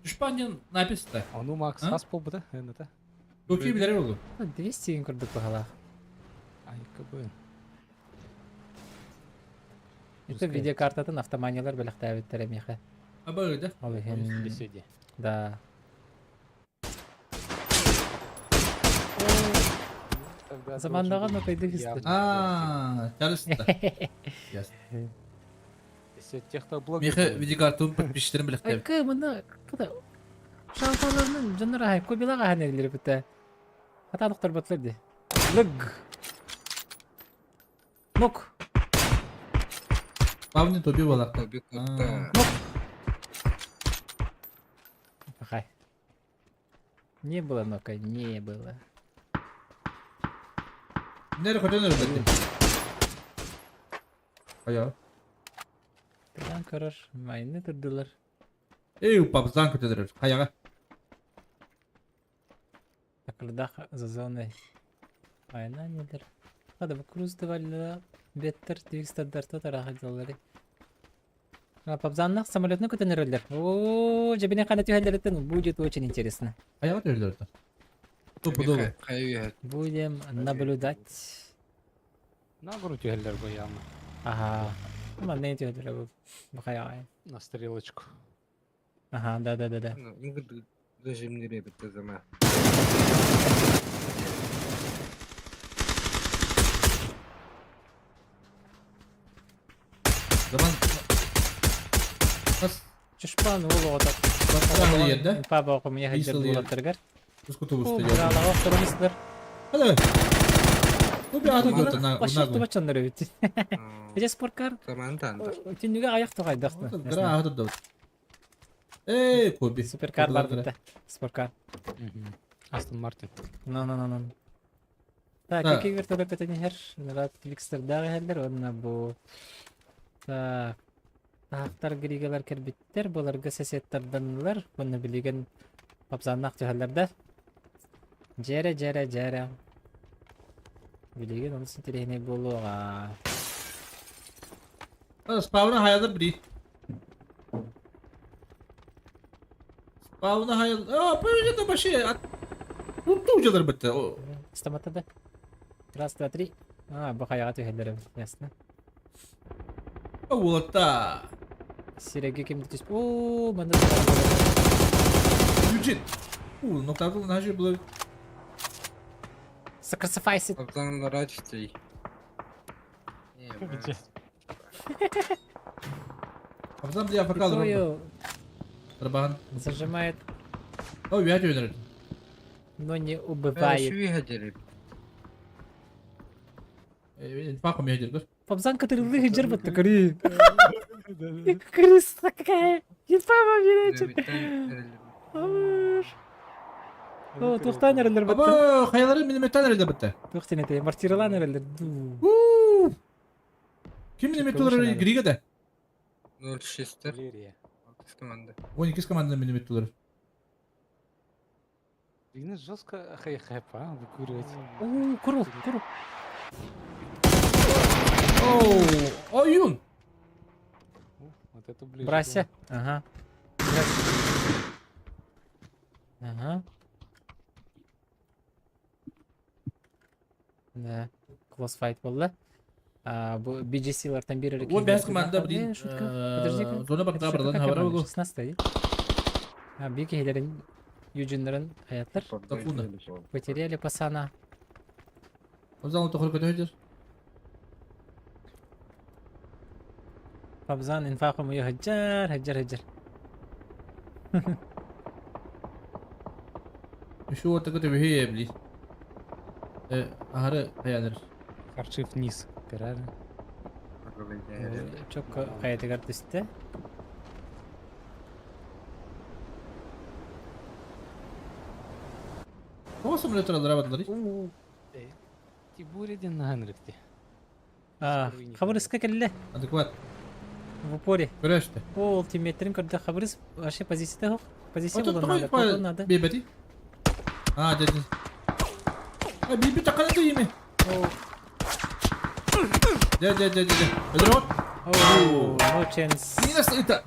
Şüphane написано. А ну Макс, А? хас полбыта? Это. Çok iyi bilir oldu. 200 ен көрдік бағалақ. Ай, кабы. Это видеокартатын автоманиялар біліқті әбеттер әмеқі. Ha böyle. Ол екен... Беседе. Да. Замандағы нотайды кісті. Aaa, çalıştı. Yes. Если тех, кто блог... Меха видеокартын подписчиlerin bilekte. Айқы, мұны... Қыда... Шалқаларының жыныр ағай, көбелаға әнелері бітті. Хаталықтар бұтлар де. Лүг. Нок. Павни тоби балакта. Тоби катта. Ағай. Не было нока, не было. Nereye koyduğunu öğrendim. Ayağı. Тыдан көрір, майны тұрдылар. Ey upapızdan kötüdür. Ayağı. Такырдақ за зоной. Айна недер. Хада бұл крузды валила беттер тегістаддарты тараға делалары. Папзаннақ самолетны көтенерлер. О, жабіне қана түйәлерден будет очень интересно. Ayağı da öldürdü. Topu dolu. Будем наблюдать. На грудь геллер бояма. Ага. Мане түйәлері бұқаяғай. На стрелочку. Ага, да. Даже мне ребята зама. Zaman... Kas... Чушпан ол отак. Басқадағы yerде. Папа оқы мне Бейсіл хәдер ер. болаттыргар. Біз kutu О, üstü бір алаға тұрмыстыр. Hadi. Bu bir adı götür. Башақты бачандар өбіт. Беже спорткар. Самантан. Түйінуге аяқ тұғайдақты. Гра adı da. Ey Kobi. Суперкар бар бітті. Спорткар. Астон Мартин. No. Так, Так. какие вертолеты это не хер? Рад Викстердағы хәлдер, онна бұл. Так. Тақтар григалар кербиттер, бұларға сәсеттердінлер. Бұны білеген папзаннақ түйәлерді. Жәрі. Білеген оны сінтерегіне болуға. Spavna hayadır biri. Spavna hayadır. Aa, böyle de başı. Unuttu ucaları bitti. Стаматада. Раз, два, три. Бұқаяға түйәлері, ясны. Olatta. Сиреге кемді түс. Ооо, мында Yücin. Noktadan her şey buluyor. Sacrifice it. Abzan рачти. Где? Abzan bir yapar kalır orada. Ой, Tırban. зажимает, O bir hadi önerir. но не Şu убивает. вигадери. Bakım yedir dur. Фабзан, который выгоджер вот такой. Крыса какая. Ебама беречет. О, тухтан эрелер баттı. Baba kayaların milimetre nerede bitti? Тухтан это, мартиралан эрелер. Kim milimetreleri Grige'de? 0-6'тер. Валерия. Кыз команда. 12 команда milimetreleri. Видно, жестко хэп, а? Выкуривать. О, куру, куру. Oo, oyun. Вот это ближе. Брася. Ага. Ага. Да. Класс файт болды. Bu BGC'lardan biri. O beyaz komanda bir zona bak daha buradan havara olur. 16 büyük ehlerin yücünlerin hayatlar. Takuna. Потеряли пацана. O zaman otokur kötü hayır. Fabzan infakımı hıccar hıccar hıccar. Şu orta kötü bir şey yapabilir. Ahırı hayalır. Аршив вниз. Правильно? Çok hayata kartı üstte. O simülatör alır avadılar. Тибуриди на Генрихте. Xabarız kakelle. Adekvat. В упоре. Güreşte. O ultimate'lerin kadar xabarız. Aşı pozisiyada yok. Pozisiya Otur bulanmadı. koy Bulanmadı. bir beti. Ha dedi. Bir takana da iyi mi? De. Ödür ot. Oh, no chance. Yine sıçtı.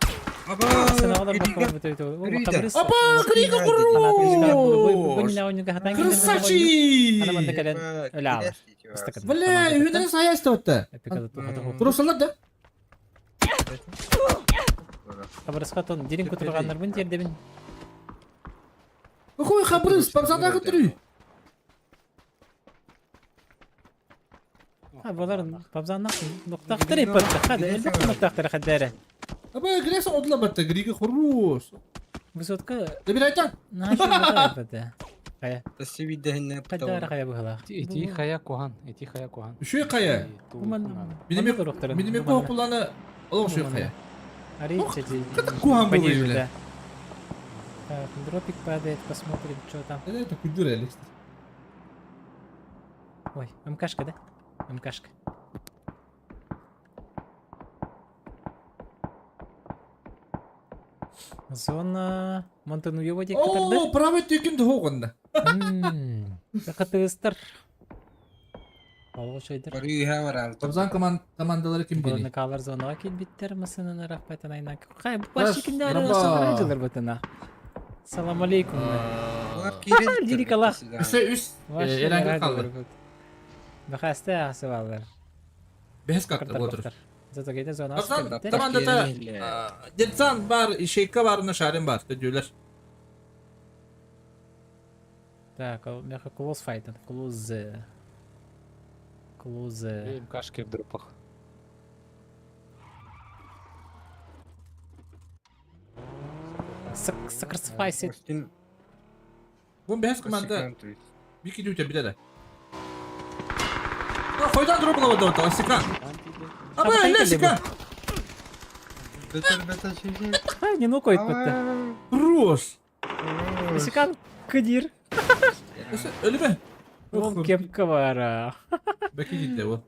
Sana alır bakalım bu tövbe. O xabarız. Aba kriga kuru. Bu ne oyunu hatan gidiyor. Kırsaçı. Ana bende kalan öyle alır. İstakın. Vallahi hünden sayeste otta. Epikadı tuhada. Durursalar da. Xabarız katon. Dirin kuturganlar bin yerde bin. Koy haberiniz. Babzanda götürüyor. Ha bunların babzan noktaktır yapattık. Hadi elbette noktaktır xaddere. Aba girersen odla battı. Griga kurus. Bu sotka De bir aytan. naşı yapatı. Kaya. Таси видахне Xaddere kaya bu hala. Эти хая куган. Эти хая куган. Şu kaya. Benim bir koku kullanı. Olur şu kaya. Арите. Куан был или? Так, дропик падает, посмотрим, что там. Это культура, Алекс. Ой, МКшка, да? МКшка. Зона Монтануева деп катарды. Oo, правый текинді хоғында. Катыстыр. Алғы шойдыр. Барыга бар алты. Babzan komandaları kim Бұланы geliyor? қалар зонаға келбеттер мысынын рахметін айна. Қай, бұл Раз, башекінде әрі раба. осыға жылыр бұтына. Салам алейкум. Булар кирен. Дирик Allah. Üst Erengil kaldı. Бақасты ағысы балдар. Behes kalktı bu oturur. Зато кейде зона Babzan асты. komanda da Detsan var, Şeyka var, Naşarin var. Diyorlar. Так, мяха клоз файтен. Клоз. Клоз. Две МКшки в дропах. Sacrifice. Bu behes komanda bir gidiyor ya bile de. Ha koydan drop bulamadı orada. Asikan. Ama ne Asikan? Бетер шиши. Ha, не ну койт бітті. Rus. Ишикан Кадир. Öyle mi? Ол кепка var. Belki gitti bu.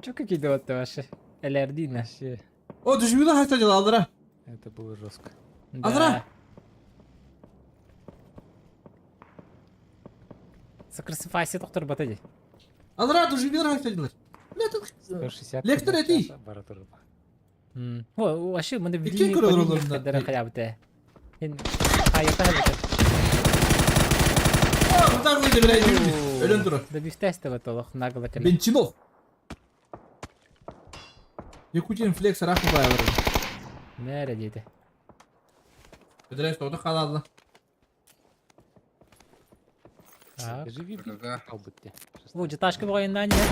Чё как идет вообще? Элердина. Вообще, O düşmüyor hastacalı aldıra. это было жестко. Азра. Sacrifice доктор батади. Aldıra düşmüyor hastacalı. 160. Лектор эти. Аппаратура. О, вообще мы İki видели kırılır onların da. кадера хаябыты. Ен хайыта хаябыты. Buradan neydi bir ayı ölüm duru. Да бифтесте вот олох нагло кем. Bençilov. Yakuti'nin flex rakı bayağı. Нередите. Ödüleş doğdu kalalı. Так. Живи в Ага. Албутте. О, жеташка бойындан не?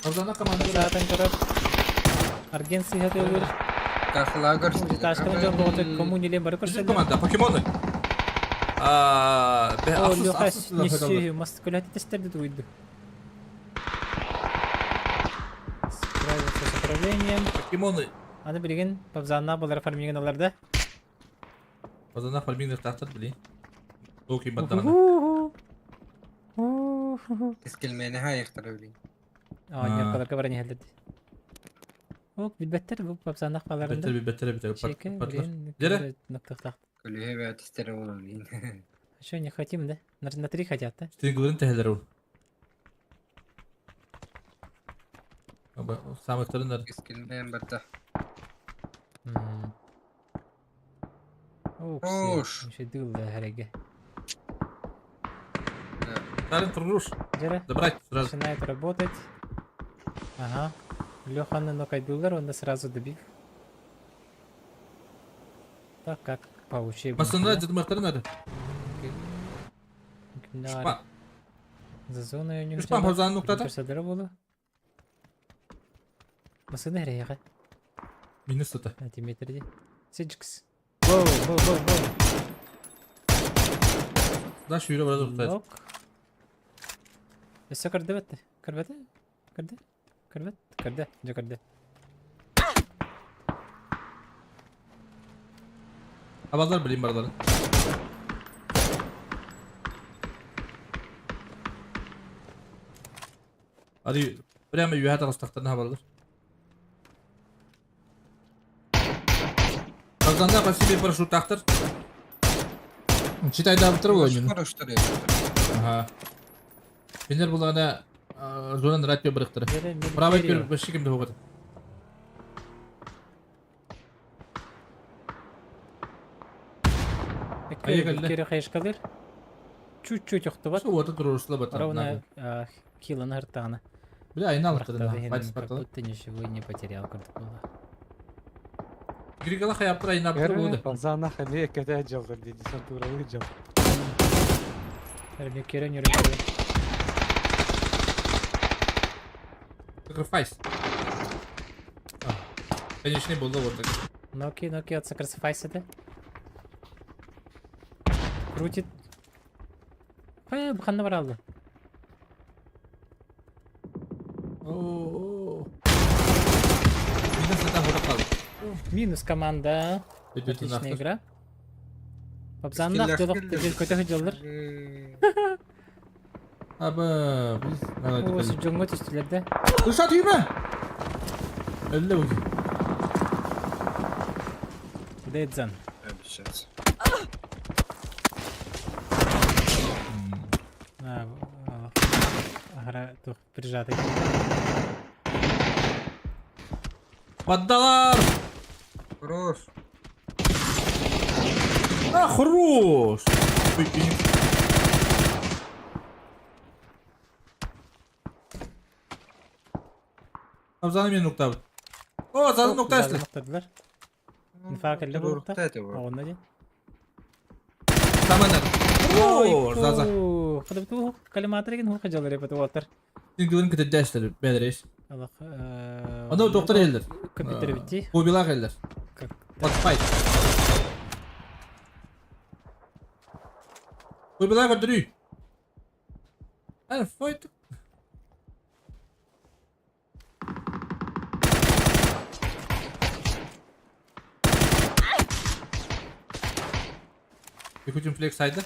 Абзана команда. Zaten көріп. Аргенция хатылыр. Кахлагер. Жеташканы жол болты коммунилен бары Bizim көрсөдү. komanda Pokemon'u. Be О, asıl Лёха, asıl laf edelim. неше маскулят тестерди дуйду. Справиться с управлением. Pokemon'u. Аны билген пабзанна булар фарминген аларда. Azana farming tahtır bileyim. Okey badana. Кескелмени хайыктыр. Aa, неркаларга бара не хелди. Ок, билбеттер бу пабзанна Beter каларында. bir beter. Чеке, Patlar. билген. Дере? Ноктактак. Көлүһө бә тестер болор. Что не хотим, да? На 3 хотят, да? Senin gülün teheller ol. Ama sametlerin nerede? Кескелмен барда. Ош. Еще дыл, да, хареге. Sarın turguruş. Жера. Забрать сразу. Начинает работать. Ага. Лёханы нокайдулар, он сразу добив. Так как по учебнику. Masında cidmartları nerede? Шпа. За зоной у них. Шпа павзанын нуктада? Көрсөдөрө болу. Масына херега. Minnesota. Антиметрди. Сиджикс. Воу. Da şu yürü burada tutar. Ок. Эссе кырды бетти. Кырбети? Кырды? Кырбет? Кырды. Жо кырды. Havalar bileyim baraları. Hadi prямо юhat арастактарына хабарлар. Казанда по себе парашют тахтар. Читай да битер ойнын. Ага. Бендер булана зонан радио бириктири. Правай бир беши кимде хогот. Кери хайшкалыр. Чуть-чуть оқтубат. Şu orta dururusla batar. Ровно кило на хартана. Бля, айна алыктыр. Как будто ничего не потерял, как было. Григала хаяптыр айна алыктыр болды. Пазана хале кете жалгыр dedi сантуралы жал. Кери не Sacrifice. Конечно, болды вот так. Ноки от sacrifice это. Крутит. Буханна баралды. Минус команда. Отличная игра. Пабзанна көтө жылдыр. Аба, biz Осы жоңго түстүлөрдө. Dışa tüyme. Elle ucu. Дэдзан. Сейчас. Ара тух прижатый. Поддалар. Хорош. А, хорош. Abzanı bir nokta bu. O zaten nokta açtı. Нифак эле болуп да. Онда же. Tamam. Oo, zaza. Кадыбы калиматыр экен хукка жалар эпет отыр. Sen güvün kıtı dersleri bedreş. Алак. Onda doktor eldir. Компьютер битти. Bu bilak eldir. Fight. Bu bilak öldürüyor. Hadi fight. Yıkıcım flex saydı.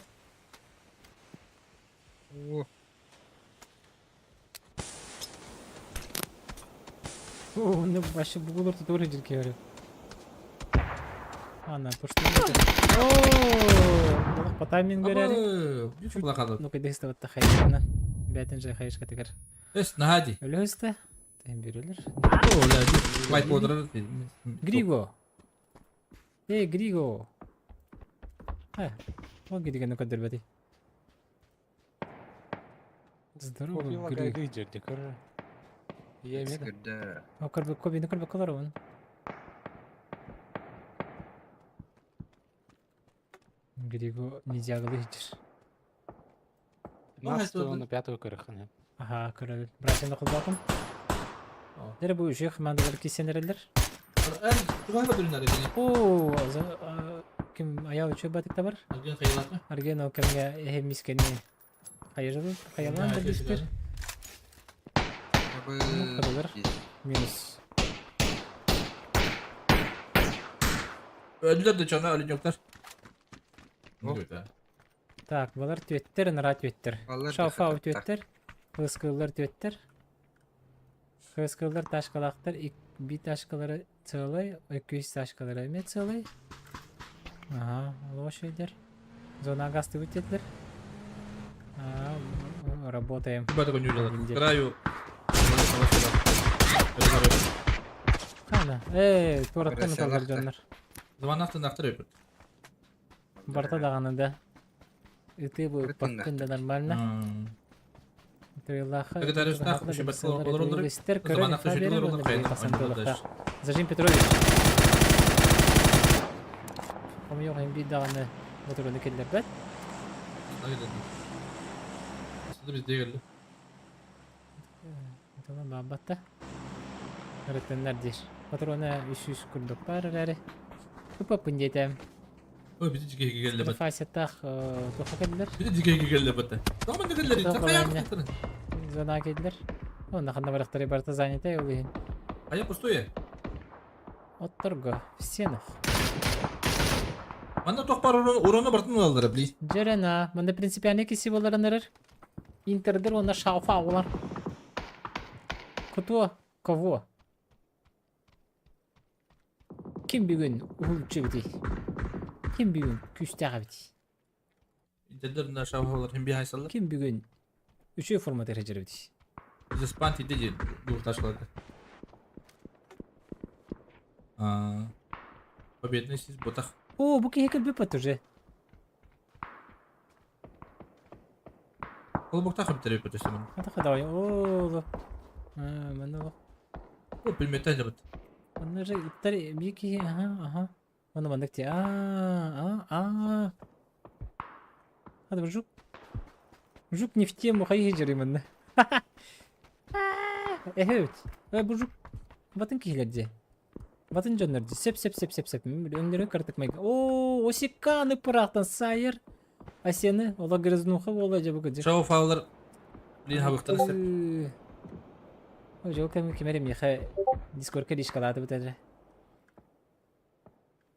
Ну вообще булыр тур жерге берет. Ана пошты. О! По тайминг берет. Bir şu bulak aldı. Ну-ка десте вот тахайна. Бәтен же хайшка тегер. Es nahadi. Өлөстө. Тем берелер. O la white border. Григо. Григо. Вот где ну кадр бати. Здорово, Купила Григо. гайды декор. Я имею. Скырда. Окарбек коби, накарбек калар он. Григо нельзя говорить. 15 на 5 кырыхын. Ага, көрөлөр. Братья кылбакым. Дер бу үчү командалар кисенерлер. Туган бөлүнөр экен. О, ким аял үчү батыкта бар? Арген кыйлаты. Арген о кемге эмискени. Кайжы, каялан да бистер. Кадалар. Минус. Öldüler de çana ölü yoklar. Так, балар төттер, нара төттер. Балар Шауфау төттер. төттер. Хыскылар төттер. Хыскылар ташкалактар, би ташкалары целый, 200 ташкалары эме целый. Ага, лошадер. Зона гасты вытетлер. Работаем. Бата гонюлялар. Краю. Кана. Тураттан калгар жоннор. Заманақтан ақтыр өпіт. Барта дағанында. Үті бұл паққында нормально. Зажим Петрович. Кому yok hem bir dağını motorunu keldiler ben. Aslında bizde geldi. Tamam babatta. Öğretmenler dir. Motoruna 300 kurduk parları. Kupa punjetem. Oy bizi cigeye geldi bat. Fasettah toka keldiler. Bizi cigeye geldi bat. Tamam ne geldi? Sen kayak mısın? Zona keldiler. Onda kanda barıqtары барта занята өлейін. Aya пустое. Отторго, в стенах. Анда тоқпар уроны бартын алдыры білейін. Жарена, мында принципиальный кеси боларынырыр. Интердер ona шауфа олар. Кто? Кого? Kim bugün uğulcu biti? Kim bugün küstəği biti? İnterlerinde şavhalar hem bir haysallar. Kim bugün üçü format ereceri biti? Bize spanti de dur taşladı. Победный siz botak. О, bu ki hekil bir patırcı. Ол боқтақ бітіріп өтесің. Hadi kadar ya. Oo. Ben de bak. O bilmeten de bit. Onları iptal bir ki aha. Onu bandık diye. Hadi bu Жук не в тему хайджери мен. Evet. Bu жук batın kihlerdi. Batın canlardı. Sep. Öndürü kartık mayga. Oo, осиканы пырақтан сайыр. Асені, ола грызнуха олай bu kadar. Шавхалар блин хабықтар сеп. O jogo kemerim ya. Discord ke diskalada bitadı.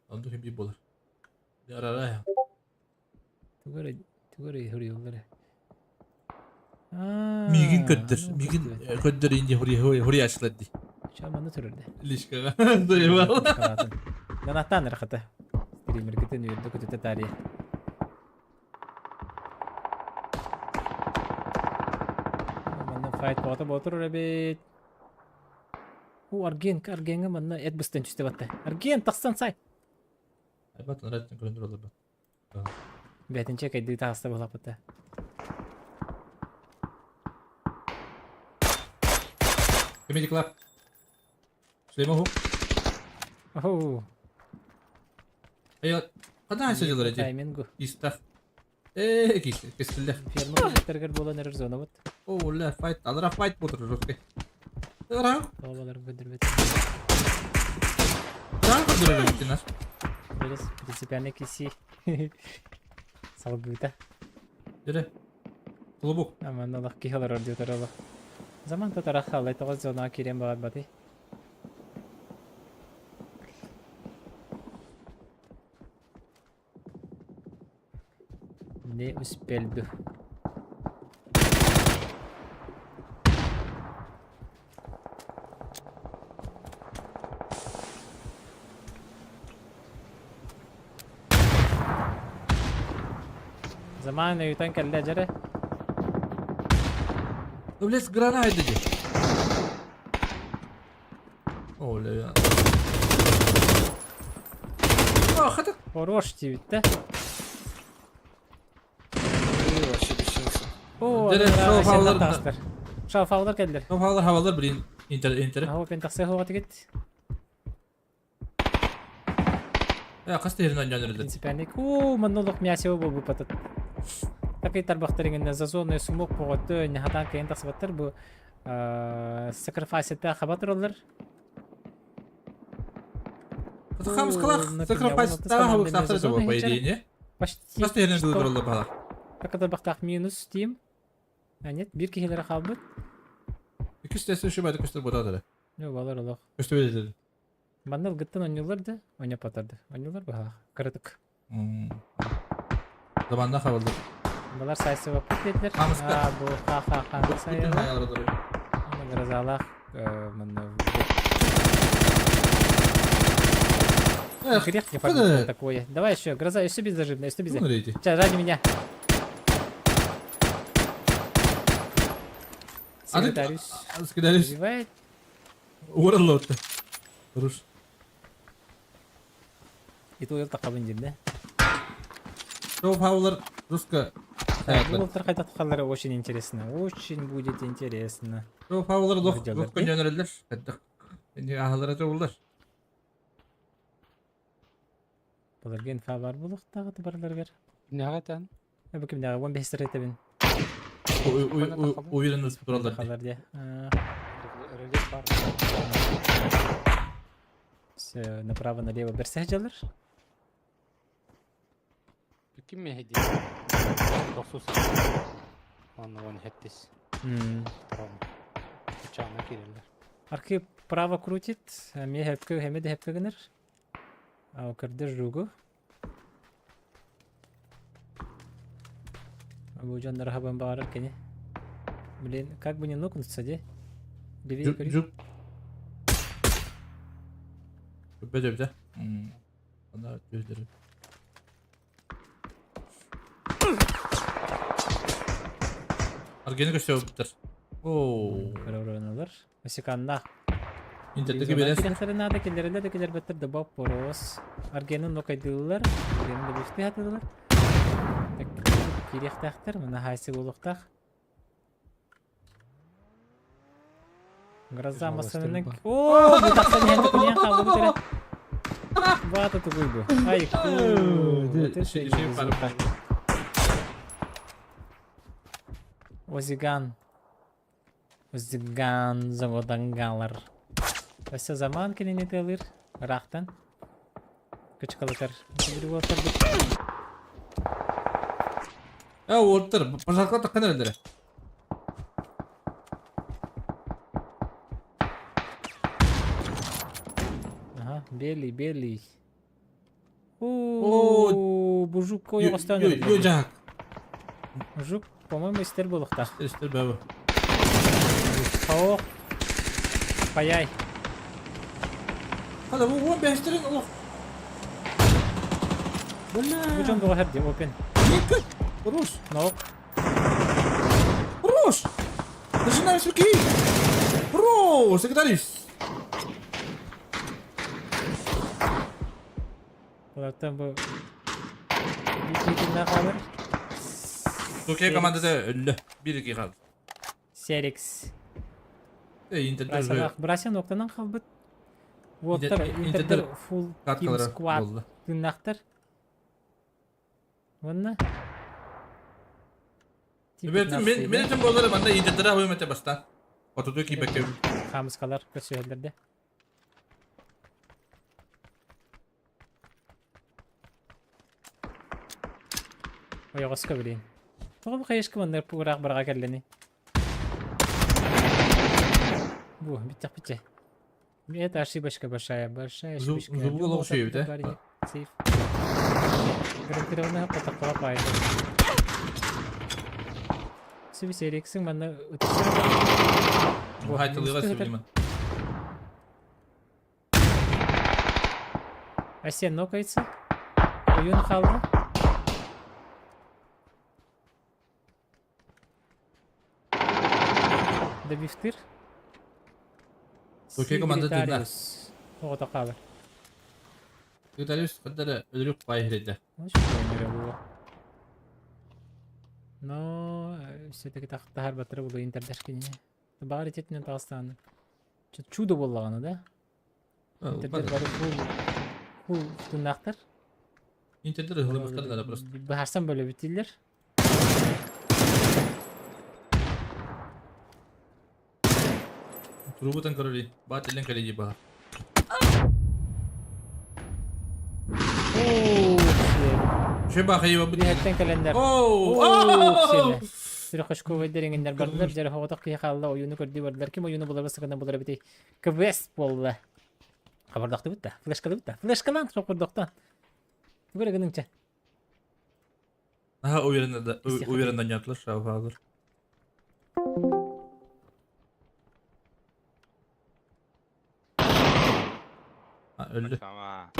Ondu hem bir bolar. Bir ara ya. Tugara hırıyorlar. Migin köttür. Migin köttür ince hurya açladı. Çamanı türürdü. İlişkiga. Eyvallah. Yanattan rakata. Streamer keten yurdu kötü tarihi. Bana fight botur rabbit. Argen'e bana et bıstan üstte battı. Argen taksan say. Aybat naratın köndür olur bak. Betin çek eddi ta hasta bulap battı. Kemedi klap. Süleyman hu. Oh. Eyvallah. Kadar hasacılar acı. Timingu. İstaf. Kesildi. Firma terger bolan erer zona bat. Oh la fight. Alara fight botur rokke. Ara. Havalar güdür bet. Ara kadar gittiler. Biraz принципиальный kisi. Salgıta. Dere. Kulubuk. Aman Allah ki halar ordu tarala. Zaman ta tarah halay ta zona kirem bağat bati. Ne uspeldu. Zaman yutan kelle acere. Öbles grana edici. Oley ya. Hadi. Хорош тебе-то. Şafağlar geldiler. Havalar bir inter. Hava ben taksiye hava git. Ya kaç yerinden gönderildi? Принципиальный. О, монолог мясо bu patat. Такой тарбахтарыгын зазонный сумок погоды не хатан кейн тасбаттар бу sacrifice'te хабатыр олар. Хамс калах, sacrifice таа хавык сахтар жаба по идее, не? Почти. Постоянно выбрала бала. Такой бахтах минус тим. А нет, bir kişilere kaldı. İkisi de şu bayda köştür boda da. Yok alır Allah. Köştür dedi. Bana gittin oynuyorlardı. Oynayıp atardı. Oynuyorlar bu ha. Kırdık. Zamanla havalı. Bunlar sayısı vapur dediler. Hamıska. Ha bu ha Bütün sayılır. hayalara doğru. Ona biraz Allah. Эх, Грех не куда? фармить такое. Давай еще, гроза, еще без зажимной, еще без. Ну, рейди. Сейчас, ради меня. Секретариус. Sekreteris. Убивает. Uğralı orta. Rus. И тут takabın cinde. Çok havalar Ruska. Бұл қайта тұқалары очень интересно. Очень будет интересно. Çok havalar Güzel, Ruska değil mi? yönelirler. Şimdi ahılara çoğullar. Бұларға инфа бар бұл ұқтағы тұбарларға. Нягатан. Бұл кімдегі 15 рет әбін. Uyarın ısıp durallar. Қалар де. Релиз бар. Все, направо-налево бір сәжалар. Ким мехди? Досус. Он хеттис. Чана кирелер. Арқы право крутит. Ме хепкі, хеме де хепкі гінер. Ау кірді жугу. Бұл жандар хабан бағарыр кәне. Блин, как бы не нокнуться, де? Левее көрейік. Cuk. Böyle bir de. Bana gözleri. Argeni gösteriyor bitir. Oo. Көрі Осиканна. İnternette biraz. Келестеріне ада келерінде де келер бітірді бап борос. Аргенін нокайдылар. Аргенін де бифті атыдылар. Керектақтар, мұна хайсы болуқтақ. Гроза масынының... Ооо, бұл тақсан енді күнен қалды бұтыры. Баты тұғый бұл. Айық. Şey var. Озиган. Озиган заңоданғалар. Өсі заман келіне тәлір. Рақтан. Күч қалықар. Bir oturduk. Ya ortar. Başaklar takkan öldüre. Ага, белый. Ооо, bu жук koyu останет. Yocak. Жук, по-моему, истер болықта. İşte baba. Soğuk. Payay. Hadi bu 15'lerin of. Bu can doğa hep de open. Yıkık. Rus. Nok. Rus. Начинаешь руки. Rus. Секретарис. Bunlardan bu... Bir kimden kalır? Türkiye komandada öldü. 1-2 kaldı. Serix. İnternette Burası noktadan kalbet. Votlar, İnternet- internet full team katkaları squad. oldu. Günnaktır. Valla. Ben için bolları bende internette hüymete basta. Otodu ki bekliyorum. Hamıskalar köşelerde. Oyağı bileyim. Toğum kayış kıvanlar puğrak bırağa kelleni. Bu bitti. Это ошибочка большая ошибочка. Зубы şey bir de. Сейф. Гарантированно потоқла поэтому. Sübi seriksin bana ötesi. Bu haytalığa söyleyeyim. Asya nokaysa. Oyun kaldı. Da biftir. Türkiye komanda dinler. O da kalır. Sekretarius kadar ölürük bayhirede. Hoş geldin bu. No, все-таки тахтар батыры булу интердешкене. Багыр ететінен тағыстаны. Чудо болғаны да? Интердер бары фул тунақтар. İnternette hızlı baktılar просто. Бахарсан бөлі бітелер. Kurubutun karoli. Bat elin kaleci bahar. Şey bakayım bu. Diyetten kalender. Oh! Sürü hoşku vederinginler bardılar. Jere hoğutak kıyıqalda oyunu gördü bardılar. Kim oyunu bular basıqından bular bitey. Kvest bolla. Kabardaktı bitti. Flashkalı bitti. Flashkalan sokurduktan. Böyle gınınca. Aha o yerinden yaptılar. Şafa alır. Ha öldü. Tamam.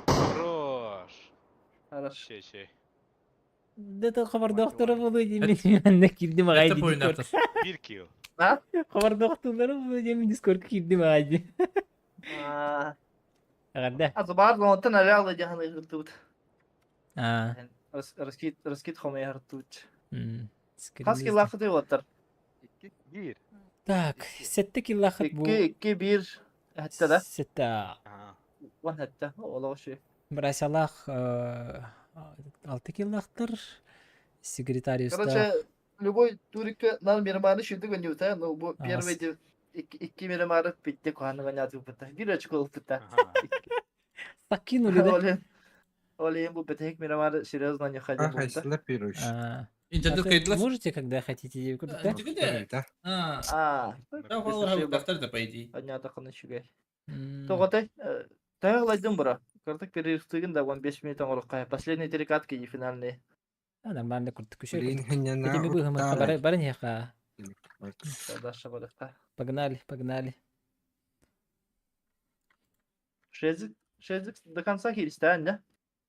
Хорош. Хорошо. Şey. Dede kabar doktora bulu yemin anne girdim ağay Etap oyun Discord. yaptır. 1 kill. Kabar doktorları bulu yemin Discord girdim ağay. Agada. Azbar zontan arayla jahanı gırtıt. Aa. Raskit xomaya hırtıt. Скрин Kaç есть. kill vakti otar? 1. Так, сетте киллахат бу. 2-1 hatta da. Сетте. Aha. One hatta. Ola şey. Брасалах 6 киллахтар. Секретариуста. Короче, любой турик нам мирманы шилди гонюта, но bu первый iki мирмары питте куаны гоняту питте. Bir açık olup питте. Закинули, да? Олен bu питте hek mирмары серьезно не ходил. Хайсла пируш. İnternet kayıtlar. Можете, когда хотите, да? Çıkıdı. Ha. Ya vallahi baktar da paydı. Понятно, кончугай. Тоготай, таяqlaydım bura. Кырдык перерывтыгын да 15 минут оңорукка. Последний три катки и финальные. Нормально куртку еще. Блин, хеняна. Этими выгомы барыньяха. Дальше барыкка. Погнали. Шезик до конца хилистен, да?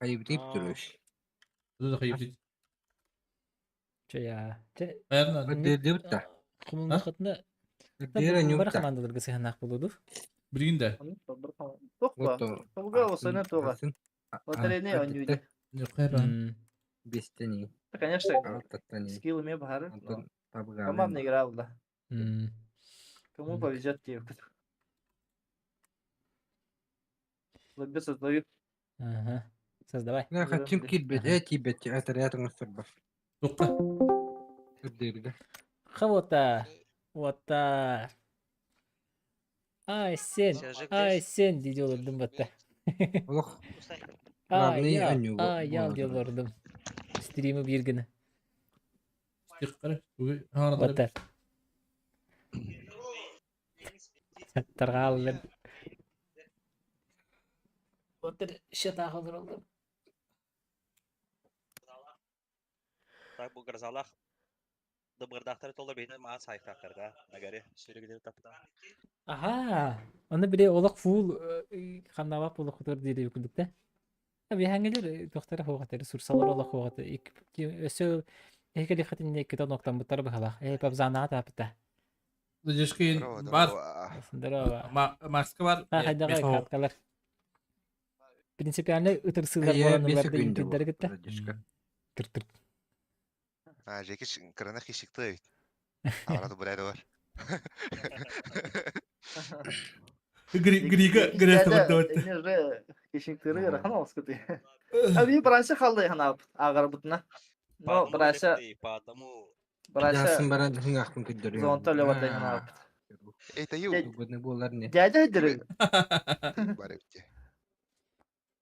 Хайбрип пируш. Bu da kayıp değil. Че я? Ayarlar. Дырдырта. Кумулдахатна. Дыра Бар нюкта. командаларга сыйганак болуду. Bir günde. Тохпа. Толга осына тога. Лотерейный ойнуйду. Yok hayran. Бестени. Конечно, Алтаттани. скиллами бары. Антон Командный играл, да. М. Кому повезет, те. Лоббится твою. Ага. Создавай. Я хочу кидбет. Я тебе отряд мусорбов. Yok. Дырга. Хавота. Вота. Ай, сен дейді олырдым батта. Олох. Ял делордым. Стримі бергіні. Çıkar. Bugün haraları. Батта. Тарғалылым. Батта шет ағылыр олдым. Так bu gırzalak dıbırdakları tola beyni maa sayfaklarda nagari sürügüleri tapta. Aha, onu bile olak full kanavap olak kutur diye yüküldükte. Tabi hangiler doktora hoğatları sursalar olak hoğatı. Ösü hekeli xatinde kita noktan butar bahala. Hep zanaat apta. Dışkın var. Здорово. Maske var. Hayda katkalar. Принципиально ıtırsızlar olanlar da yüküldür gitti. Tır. Ha, Jekic kırana kişikti. Arada buraya da var. Gri tabii. Энерже кишиктери рахан алскыты. Аби бранша халды ханап агар бутна. Но бранша Ясын баран хыңақпын күддөрү. зонта леватай ханап. Это ю. Бүгүнү болар не? Дядя дирек. Барыпте.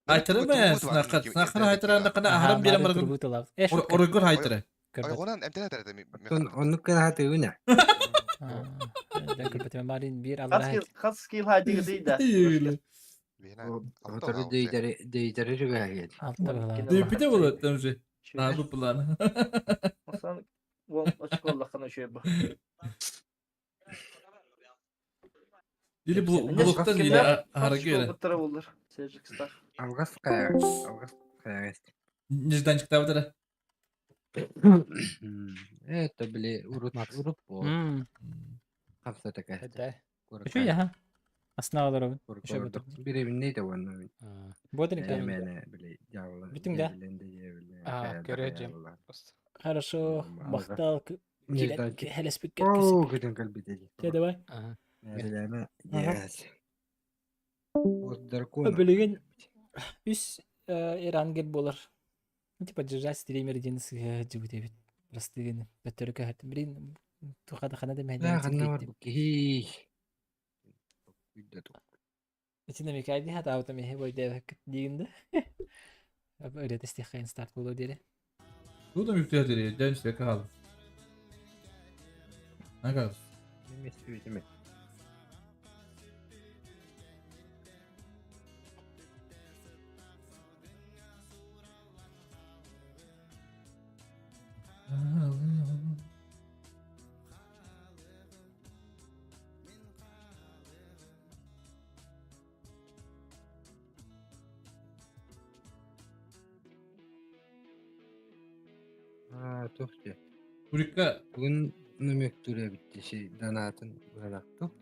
Haytırı mı? Snakır haytırı kana ahram bir amargın. Orgur haytırı. Onan emtena tarafta. Onu kana tığına. Bir Allah. Kaç skill hadi gidiydi. Öyle. Otoru deydere rügayet. Altta bala. Depite bulu temsi. Ne bu plan? Sen bu açık Allah kana şey bu. Dili buluktan ile hareket öyle. Bu taraf olur. Sejiksta. Avgas kaya. Nereden çıktı bu da? Это, бля, урут по. Хапса такая. Şu ya ha. Основалар. Bir evin neydi o anlamı? Бодник да. Hemen bile yavru. Bütün de. Göreceğim. Хорошо. Бахтал. Хелеспик. О, гыдын калбидеди. Те давай. Nereleme. Yes. Вот дракон. Бөлеген үс Иран геп болар. Типа держать стример ден жибу дебит. Просто деген бөтөркө хат. Блин, Тухада хана да لا мәдән خلنا тиккәйтте. وربك هي Итинә микәйди хата аута мехе бойда бәккәт дигәндә. Абы öyle istihkayın start bulur diye. Bu da müktedir. Can işte kaldı. Ne kadar? Tohça. Kurikka. Bugün nömek duruyor bitti şey danatın bıraktım.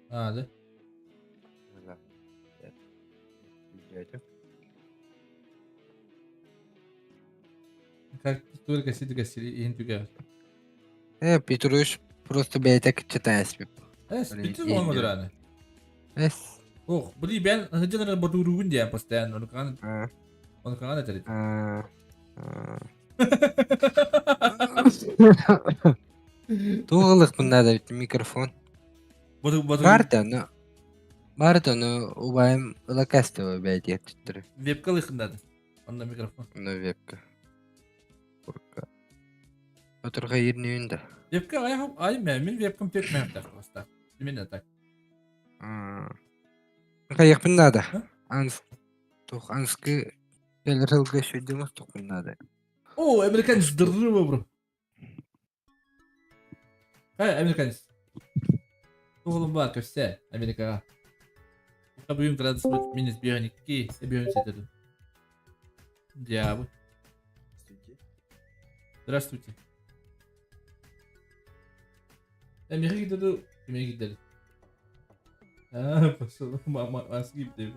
Hadi. Как только сидишь и интугал. Петруш просто бейтек читаешь. Bütün olmadı yani. Es. Oh, beli ben hıcılara batırıyorum diye posten onu kan. Onu kan edelim. Doğruluk bunda da bitti mikrofon. Var da onu ubayım ılakastı o beytiye tutturur. Webka lıyıkındadı. Onda mikrofon. Onu webka. Oturga yerini yönde. Webka ay memin webkam tek mehter kosta. Dimin tak. Kayak bunda da. Anskı gelir hılga şöydüğümüz tok bunda da. Oo, Amerikan zdırrı mı bro? Hey, Amerikan. Oğlum var köşe Amerika. Tabii yung gradas minus biyonik ki, biyonik setedim. Diabo. Здравствуйте. Америка gidiyordu. Amerika gidelim. Пошел. Маски gidelim.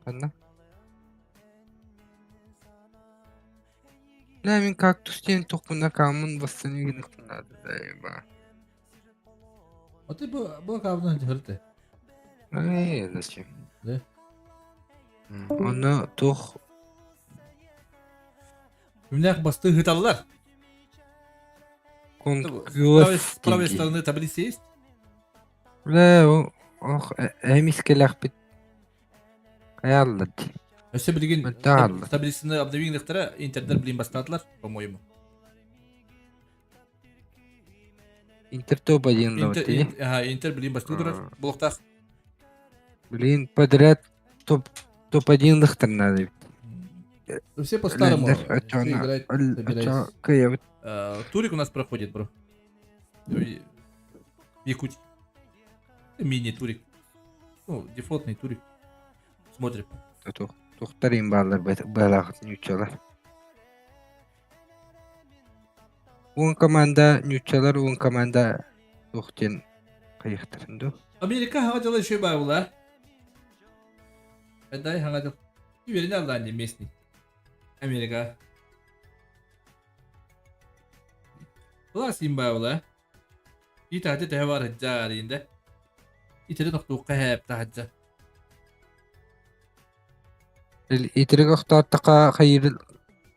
Anla. لا من كاكتوس تين تقبلنا كامون بس نيجي نقتنع زي ما O da bu kavdan hırtı. ايه зачем Ne? Onu tuh Ümlek bastığı hıtalılar. конкурс Pravi stağını tabelisi لا هميس كلاخ بت يلا Öse bilgin Mental. stabilisini abdevin ihtara internet bilin bastadılar. По-моему. Интер топ один Интер bilin bastıdılar. Blokta. Блин, подряд топ-1 лыхтар надо. Все по-старому. Каявит. Турик у нас проходит, бро. Якутия. Мини-турик. Ну, дефолтный турик. Смотрим. Тухтарим баллар балагат нючалар. Он команда нючалар, он команда тухтен кайыктырынды. Amerika havacılığı şey var ular. Ben daha havacılık. Güvenin Allah'ın mesni. Amerika. Ular simba ular. Bir tane de var haccarinde. İteri nokta kahep tahacca. İtirik oxtar taqa xayir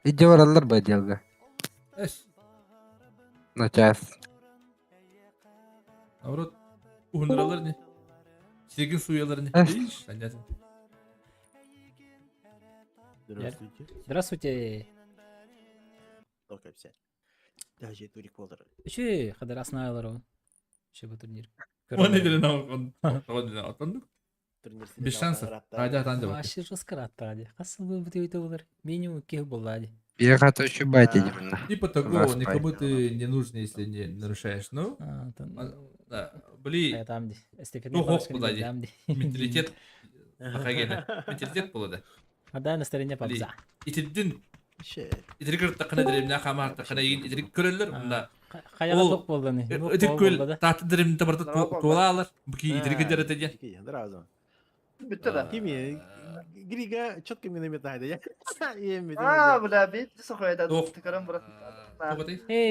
ijavarallar badiyalga. Eş. Nachas. Avrat. Uhunuralar ne? Çirkin suyaları ne? Эш. Anladın. Здравствуйте. Только все. Даже турик полтора. Şu kadar asnalar o. Şu bu turnir. O nedir ne oldu? O nedir ne oldu? Bir şansı. Hadi hadi bak. Aşı раскратта hadi. Kasıl bu videoda olur. Menü ki bulladı. Bir hata şu bayta dibinna. Типа такого никому ты не нужно, если не нарушаешь. Ну, да. Бли, Там ди. ну хоп, подойди. Менталитет. Хагена. Менталитет было. Hadi настроение побза. İtirdin. İtirik takına dirim ne kamar takına yiyin itirik körüller bunda. Kayaga dok boldu ne? Ötek köl tahtı dirim tabarda tuğla alır. Bu ki itirik eder edecek. Bitti de. Kimi? Griga çok kim minimit haydi ya. Yemedi. Bula bit sokoyda tıkarım burası.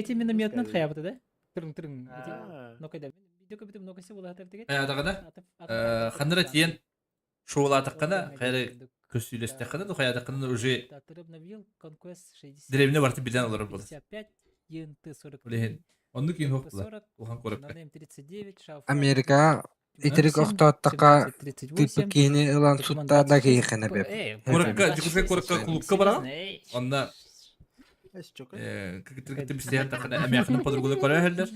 Ти мен метнан хаябыты да? Тырың. Ну кайда? Видео көбүтүп нокасы була хатыр деген. Aya da kada. Xandıra tiyen. Шоула таққана, қайры көсүйлес таққана, да қая таққана уже деревне барты биден олар болды. Олеген, онды кейін хоқтылар, оған көріпті. Америка итерик охтоттака типа кини ылан сутта да кейхене беп. Коракка, жүкізге коракка клубка бара, онда кігітіргітті бістер таққана әмияқының подругулы көре әлдер.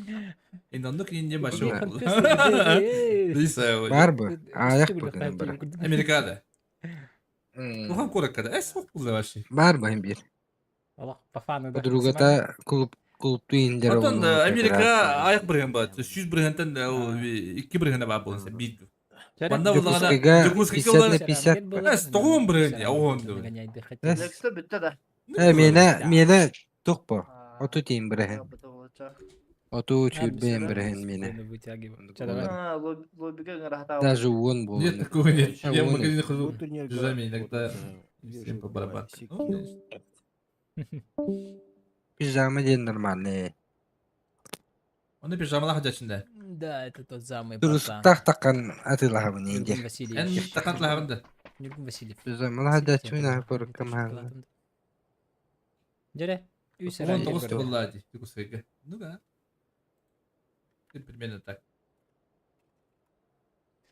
Енді онды кейін не башы олды. Бар бу? Аяк бүгін бар. Америкада. Оған кораккада, әс оқ бұлды башы. Бар бу бир. Подругата клубту индер. Оттан Америка аяқ бірген ба, 100 біргентен 2 біргенде ба болынса, бит. Банда болағана, жүкізге 50 әс тоғын бірген, оғынды. Лекслі бітті да. Мені тоқпа. Оту тейін бірген. Оту чүрбейін бірген мені. Лоббиге ғырахта Даже он был. Нет такого нет. Я в магазине хожу часами иногда. Всем по барабану. Пижама день нормальный. Он и пижама лаха жачында. Да, это тот самый Турустах такан атылаха мені инде. Эн тақат лаха бында. Нюргун Васильев. Пижама лаха жачуна көріккім ағы. Жаре. Он тоғыз тұғылады. Жүкізге. Ну да. Примерно так.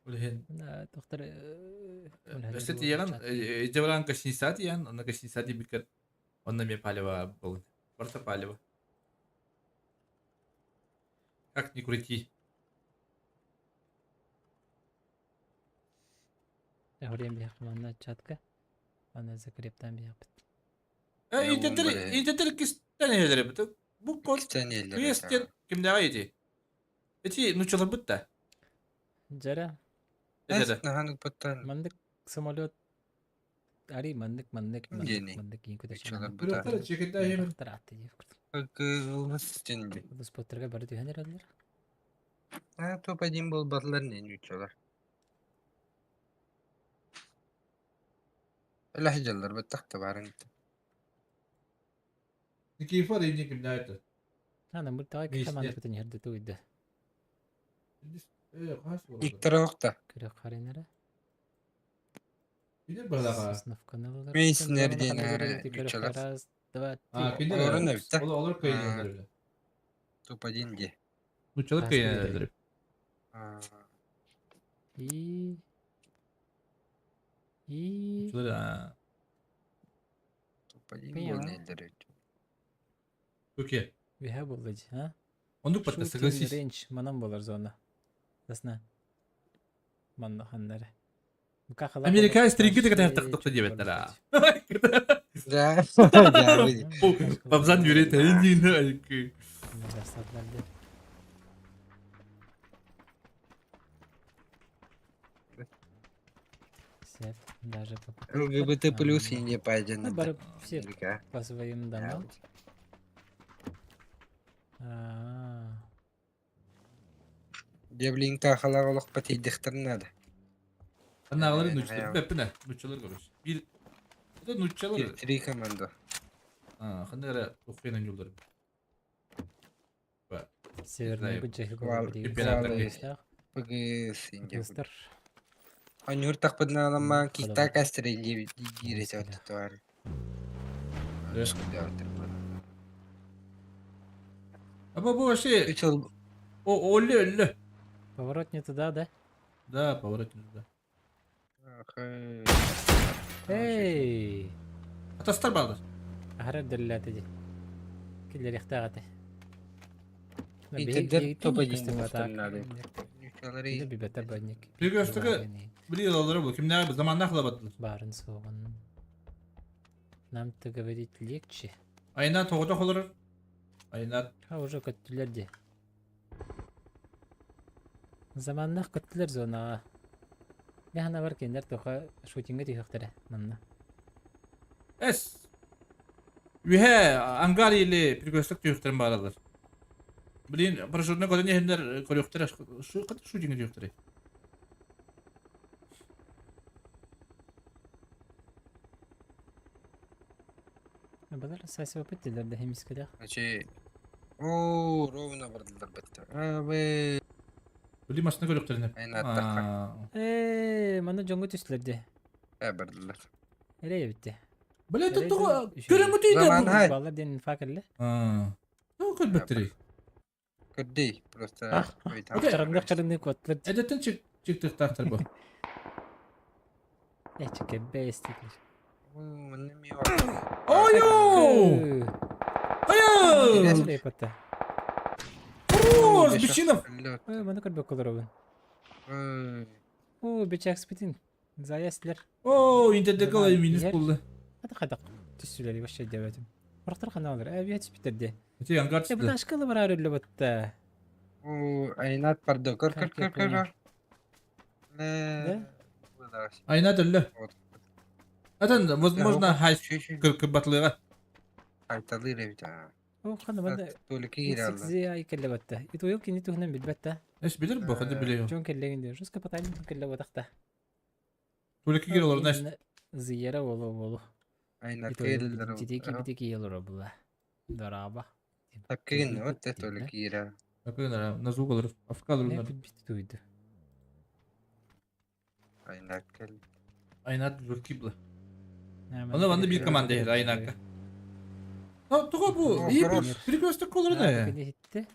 Олеген. Да, доктор. Кстати, яган, жабаран кашнисати ян, она кашнисати бикер. Он нами палева был. Просто палева. Как не крути. Я говорю, я хмана чатка. Она закрептам я. İnternet kistanelere bitti. Bu kol. Kıyasken kimde ayeti? Эти нучалар бутта. Жара. Наханг бутта. Мандык самолет. Ари мандык. Мандык инкуда чана. Бұрақтар чекетті айемін. Тараты деп. Кылмас стенде. Бұл споттерға бары түйген ерадылар. Топ один был батлар не нючалар. Лахжалар баттахта барын. كيف هذا يجيك بدايته؟ أنا متأكد كمان كنت هردت تويده. İktara vakta. Kırık harinlere. Gider balaga. Sınıf kanalıları. Meis nereden uçalar? Olur ne bitti? Olur kayınlar. Top один de. Uçalar kayınlar. İyi. Uçalar. Top один был нельдер. Окей. Виха булдыч, а? Он подпись, согласись. Рейндж манам болар зона. Засна. Манна ханнары. Америка стринги такая так девятая. Да. Бабзан юрит, не. Даже ЛГБТ плюс и не пойдет на все по своим домам. Девлинка халалок потейдихтер надо. Она говорит, нучалар, нучалар говоришь. Это нучалар. Три команда. Ханера ухрена нюлдер. Северный бюджет. ПГС индия. Анюр так поднялама кита кастры гирить от тварь. А бабу вообще... Оле. Поворот не туда, да? Да, поворот не туда. Эй! Атастар балдар. Ахраб диллати ди. Киллер ихтагаты. Интердер топ-1 надо. Или бибетер бадник. Пригостыгы блин алар бу. Кимнер заманда кылабаттыр. Барын соғын. Нам-то говорить легче. Айна тоғыда холыр. Айна. Уже көттүлөр де. Заманнах көттүлөр зона. Яхана бар кендер тоха шутинге тихтере манна. Эс. Вихе ангари или пригостык тихтерин баралар. Блин, парашютный коден ехендер көрөктөр шутинге тихтере. Базар саяси опыттылар да хемискада. Значит, ровно бардылар бетте. Вы Öyle maçına görüktürün hep. Aynen, attakka. Mana jongu tüslerdi. Berdiler. Nereye bitti? Böyle Nereye tuttu. dön- Görün değil de Zaman bu. hay. Vallahi denin fakirli. Ha. Ne o kadar bettiri? Good Просто... Ah, Okey. Çarınlık kotlar. Edetten çıktık taktır bu. Çeke bestik. Mana mi var? Oyo! Hayır! Şuraya patta. Roz bir şey de. Mana kod bakalım oğlum. Bıçak spitin. Zayaslar. Oo, internette olay minus buldu. Hadi. Tüsüleri başa devetim. Bıraktır kana alır. Abi hiç bitirdi. Öte yan Bu karşıda. taşkalı var öyle batta. Aynat pardon. Kır. Ne? Ayna dölle. Zaten возможно hayş kırk batlığa. Aytalı revda. O kana bana Toliki Yüksek giralım. ziya'yı kelle batta. İto yok ki nito hnem bilbette. Eş bilir bu hadi biliyor. John kelle gidiyor. Rus kapatayım kelle batakta. Tuğlaki gir olur neş. Ziyara volu. Aynat İto kıyırlar. yok biteki yılır abla. Daraba. Hakkı ne o da toliki giral. Bakın nazuk olur. Afrika olur Ne onlar. bitti duydu. Aynat kel. Ayna zulkibla. Ona bana bir komanda her ayna. Ha tuğ bu. İyi bir. Bir göster olur ne? Beni hitti.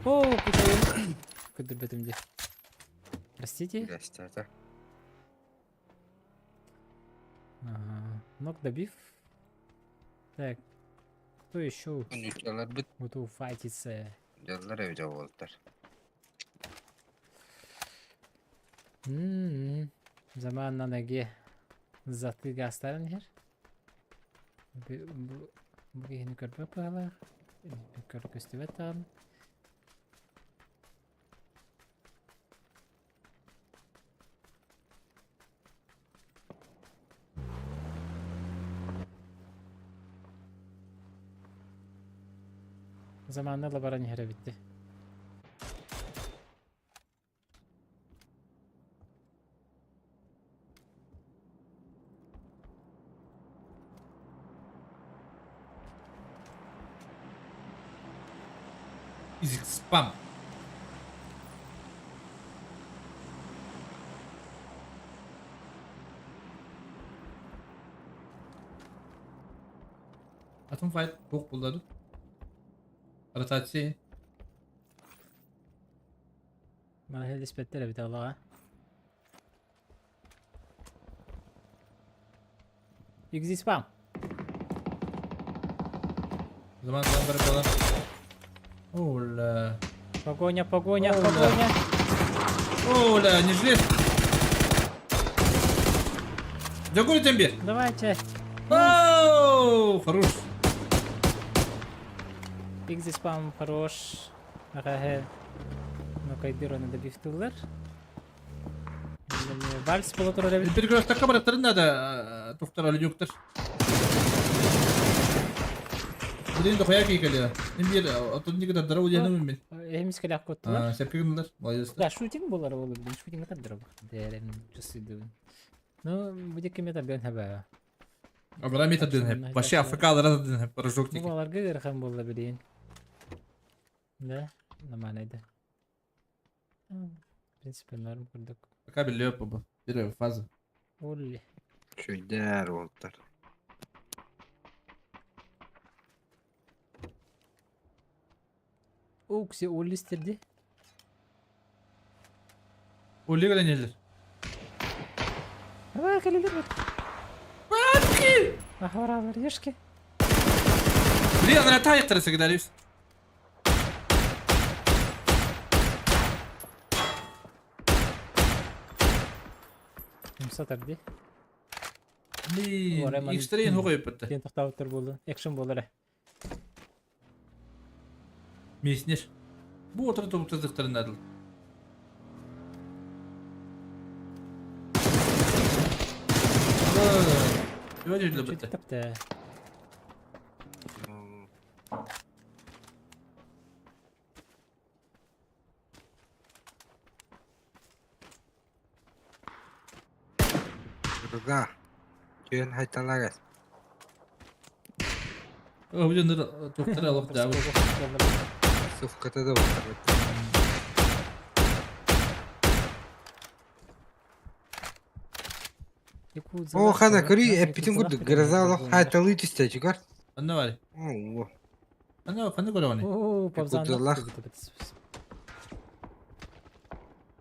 Oo kutayım. Kudur betimdi. Простите? Gösterdi. Ног добив. Так. Кто еще? 13 bit. Готов файтиться. Yıllar evde oldular. Zamanla nege zatı gösteren her. Bu yeni körpe pala. Körpe stivetan. Zamanla labaran yere bitti. Easy spam. Atın fight çok bulladı. Rotatsiya. ما هي الاسبتلة بتاع الله يجزي سبام Zaman beraber. Оля. Погоня. Оля, не жди. Дякую тебе. Давайте. Оу, хорош. يجزي سبام хорош. Ага. Ну-ка, Идиру надо бифтулар. Вальс полутора ревит. Bir göz takım arasında da doktor Ali yoktur. Bunu da koyak iyi geliyor. Bir oturunca kadar dara uyanamam ben. Hemiz kalak kottular. Sepkimler. Да, шутинг болар olur. Ben шутинг tabi dara bak. Değerlerin cüssüydü. No, bu da kime tabi heba. Abra meta dön hep. Başı Afrikalılara dön hep. Rojok Bu tek. balar gıgır hem bolla bileyim. Ne? Ne manaydı? Prensiplerim kurduk. Baka biliyor baba. Bir fazla. Olli. Şöyle oldular. Oksi olli istirdi. Olya gelen yerler. Давай, калилер. Батки! Ахваралар, ешки. Блин, она тает трассы, когда лишь. Satardı. Блин, X-Train هو يبدأ. Ken tahtavutlar buldu. Action bolları. Меснер. Bu otur topu tızdıklarında adıl. Öyle öyle bitti. Tapta. Burada. Köyün haytalar. O yüzden de doktora alıp da. Sufkata da oldular. О, хана, кори, эпитин гуд, грозало, хайталы тистечи, гар. Anne var. О, Anne göre onu. О, Якудалах. павзанлық.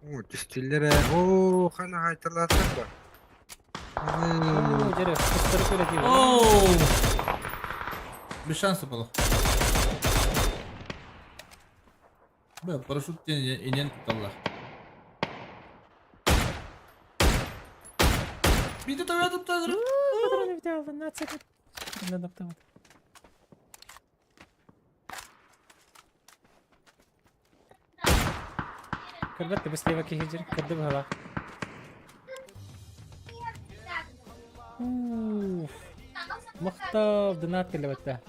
о, тистеллере, о, хана хайталатар бар. О, жаре, кыстырып көрет дейбі. Oo! Bir şans yapalım. Böyle paraşüt inen tutarlar. Bir de tabii tutarlar. Патроны взял, 12. Надо автомат. Кырбатты быстрее ваки хиджир, кырды бала. Мақтап, донат келіп өтті.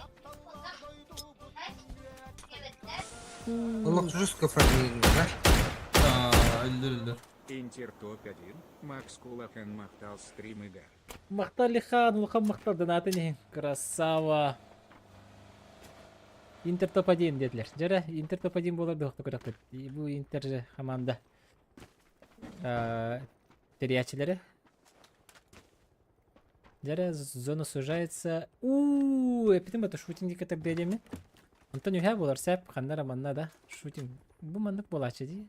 Олық жұрсқа фармейін, да? Öldür. Интер топ-1, Макс Кулахан мақтал стрим игр. Мақтал лихан, улхан мақтал донаты не. Красава. Интер топ-1 деділер. Жара, Интер топ-1 боларды оқты көріқтір. Бұл Интер же команда. Терячелері. Жара, зона сужается. Эпитім это шутинг кетіп бәлеме. Антон үхә болар сәп, қандар аманна да. Шутинг. Бұл мандық болачы дей.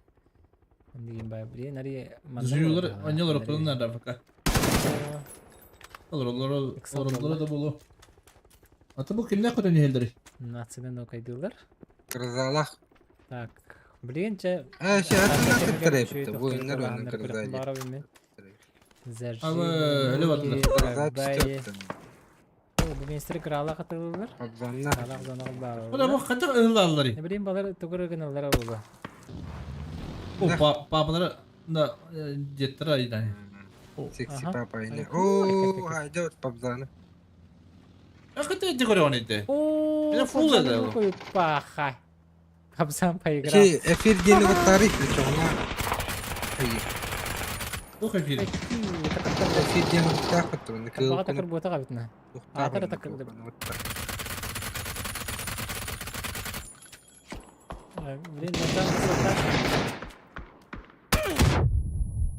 Дегин бай, блин, ари Düzüyorlar, oynuyorlar okudun nerede fakat. Olur da bulu. Atı bu kimden kadar nehirleri? Нациядан оқайдылар. Грозалах. Так, блин, че... Şey, atın tarafı, bu oyunlar onun grozayı. Öyle vardılar. Bu gençleri krala katılırlar. Abzanlar. Krala kazanır bağlı. Bu da bu kaçak ıhlarları. Ne bileyim balar tukuru gınırlar oldu. O papaları da jettir aydan. Seksi papa yine. Oo, haydi ot pabzanı. Hakikaten ciddi göre onu idi. Ooo, Bir de full eder o. koyup bakay. Kapsam payı Şey, efir dini o tarih mi çoğuna? Hayır. Bu kefiri. Efir dini o tarih mi çoğuna? Baga takır buata kabitna. Atara takır. Блин,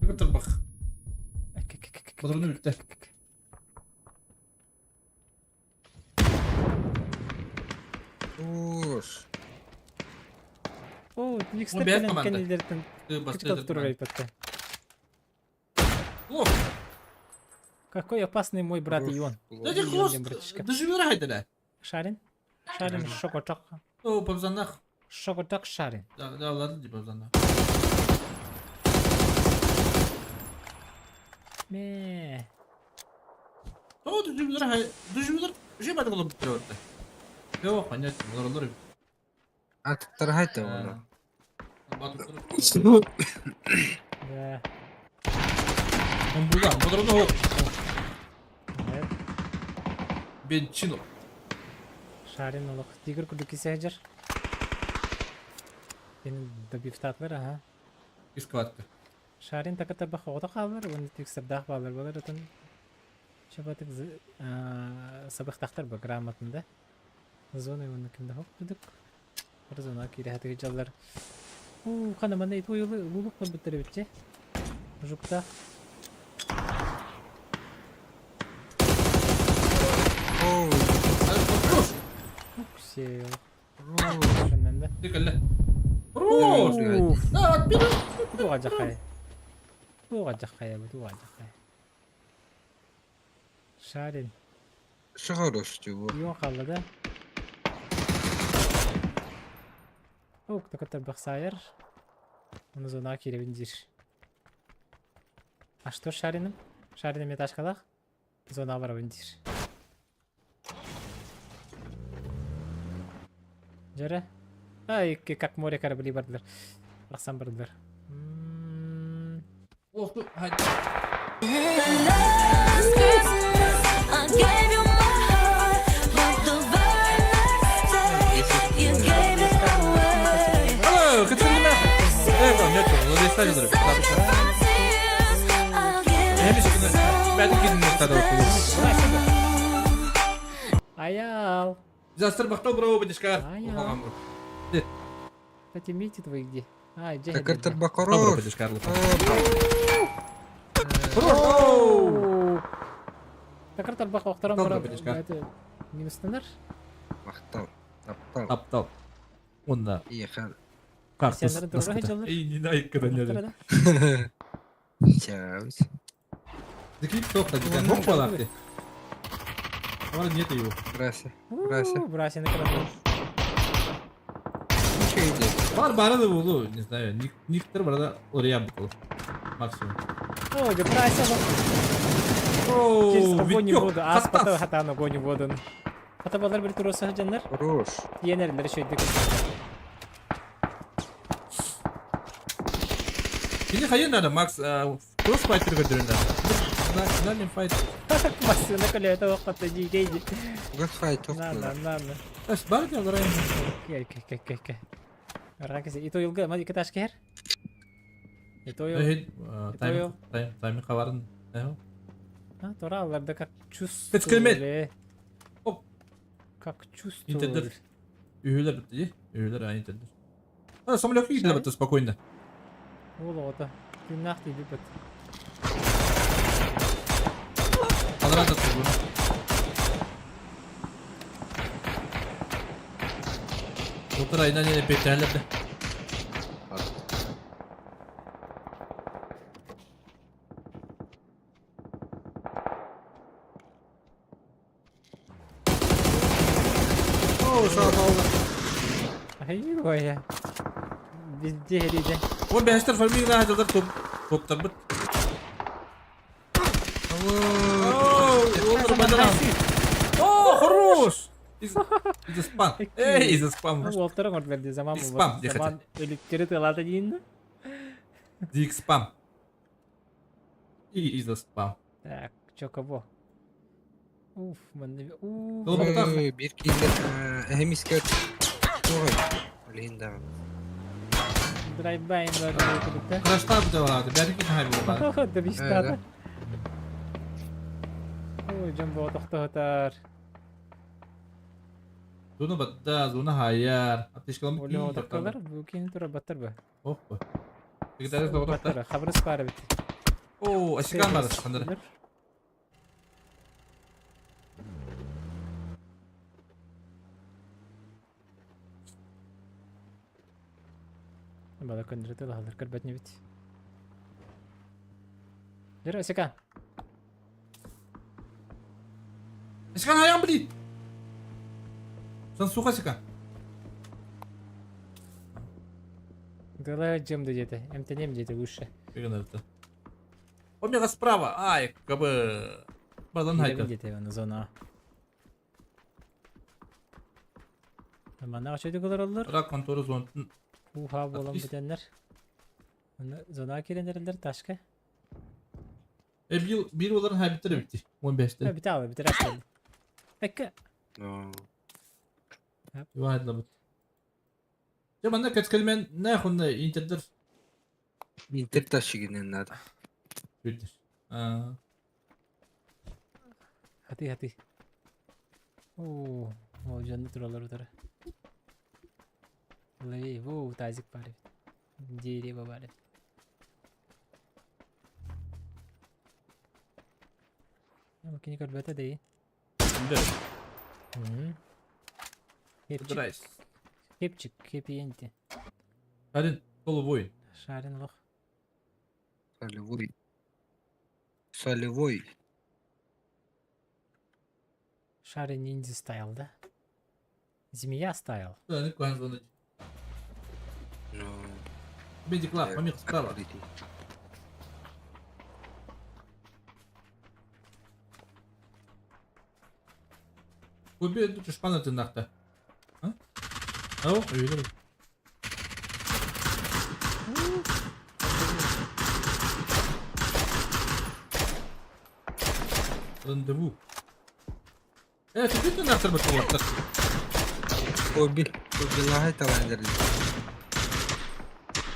Götür bak. Patronunu bitti. Уж. О, Ну, без команды. Какой опасный мой брат Ион. Да ты хвост. Даже выбирай да. Шарин? Шарин шокоток. O pavzanlar. Şokotak şarin. Dağlardı diye pavzanlar. Me. O düzümler şey batık olup bitiyor orada. Yok hani olur. Artık tarihte onu. Да. Он burada. Burada o. Evet. Ben Çino. Шарин олық. Тигр күдікі сәжір. Бені добифтатлар, аха. İskavattı. Шарин таката бақ оғыда қалар, оны тек сырдақ балар балар, отын шабатық сабықтақтар ба грамотында. Зоны оны кімді хоқ күдік. Бір зона кейді хәтігі жалар. Қана манда ет ойылы ұлық бұл біттірі бітче. Жұқта. Сел. Шыннан Dikkatle. Туға жаққай. Туға жаққай, туға жаққай. Шарин. Шығар өшті бұл. Ион қалды да. Тақаттар бақсайыр. Оны зонаға керебін дер. А что Шариным? Шариным ет ашқалақ. Зонаға барабын дер. Жара? Как море корабли бардылар. Бақсан бардылар. Oldu. Hadi. Катерина! Нет, вот здесь стали. Ben de gidin kadar Аял. Застр бахтал браво бедишка. Аял. Кстати, мити твои где? Ай, джей. Такартар бақаров. Бедишка. Takır talbak oktaran Talbak para. birleşken. Baytı minuslanır. Maktal. Aptal. Aptal. Onda. İyi kal. Kartus. Senlerin doğru Nasıl heyecanlar. İyi yine ayıkkadan geldi. Çavuz. Dikip sok da güzel. Hop var artık. Ama niye diyor? Burası. Burası. Burası ne kadar. Şeydi. Var bana da buldu. Ne знаю. Никтер burada oraya bakalım. Maksimum. О, да брайся, Ооо, через огонь Витек, воду. Аз хатас. пата хатан огонь воду. Хата балар bir tur olsa canlar. Хорош. Yenerler şöyle. Şimdi hayır nerede Max? Crossfighter götüründü. Finalin fight. Masına kalıyor da vakit değil. Госфайт Lan. Taş bari de oraya. Gel. Arkadaşlar ito yolga hadi kita asker. Ito yol. Time kavarın. Ne o? Ha, tora avlarda kakçus. Kaç kelime? Hop. Kakçus. İnterdir. Ühüler bitti. Ühüler aynı interdir. Ha, самолётка gidiyor bitti спокойно. Ola o da. Günah değil bit. Alır da bunu. Otur aynen yine beklerlerdi. Oo sağ ol. Hayır o ya. Biz cehride. O beşler farming daha hadi toptan bit. Olur bana. Oo хорош. Is spam. Is spam. Walter'a kort verdiği zaman mı? Spam, dikkat Zaman ölükleri tığlarda yiyindi. Dik spam. Is spam. Так, чё кого? Уф, man. Bir kille. Hem iskat. Ой. Linda. Drive-by var burada. Crash'ta bir de vardı. Belki hayır var. Da bir işte ada. Hocam bu otohtar. Zona batta, zona hayır. Ateş kalmış. Öyle otohtarlar bu kini tura batır be. Oh be. Peki deriz de otohtar. Haber spara bitti. Oo, aşık almadı sanırım. Bada kondrete lah halir kerbatnya bitti. Jero seka. Aşık hayır beli. Sen suka aşık. Дала джем где-то. МТН где-то лучше. Фигня это. Омега справа. Ай, как бы. Бадан хайка. Где-то его на зона. Bana açıydı kadar alırlar. Rak kontoru zon. Uha bu olan bitenler. Zona girenler taşka. Bir olarak habitleri bitti. 15'te. Bir tane bitir açıldı. Peki. واحد لابد جاب عندك كتكلم ناخذ ينتدر Inter taşıgının adı. بيدش Hati. Oo, o cennet oraları tara. Vallahi bu tazik pare. Jiri babale. Makini kar bata değil. Драйс. Hep yenti. Hadi dolu bu oyun. Şarin bak. Солевой. Şarin ninja style'da. Zmiya style. Yani kwanzonda. No. Медик лап, помех справа. Кубе тут шпана ты нахта. А? Ау, öyle mi? Рандеву. Ты где ты нахер бакалавр? Obil lahay tavanları.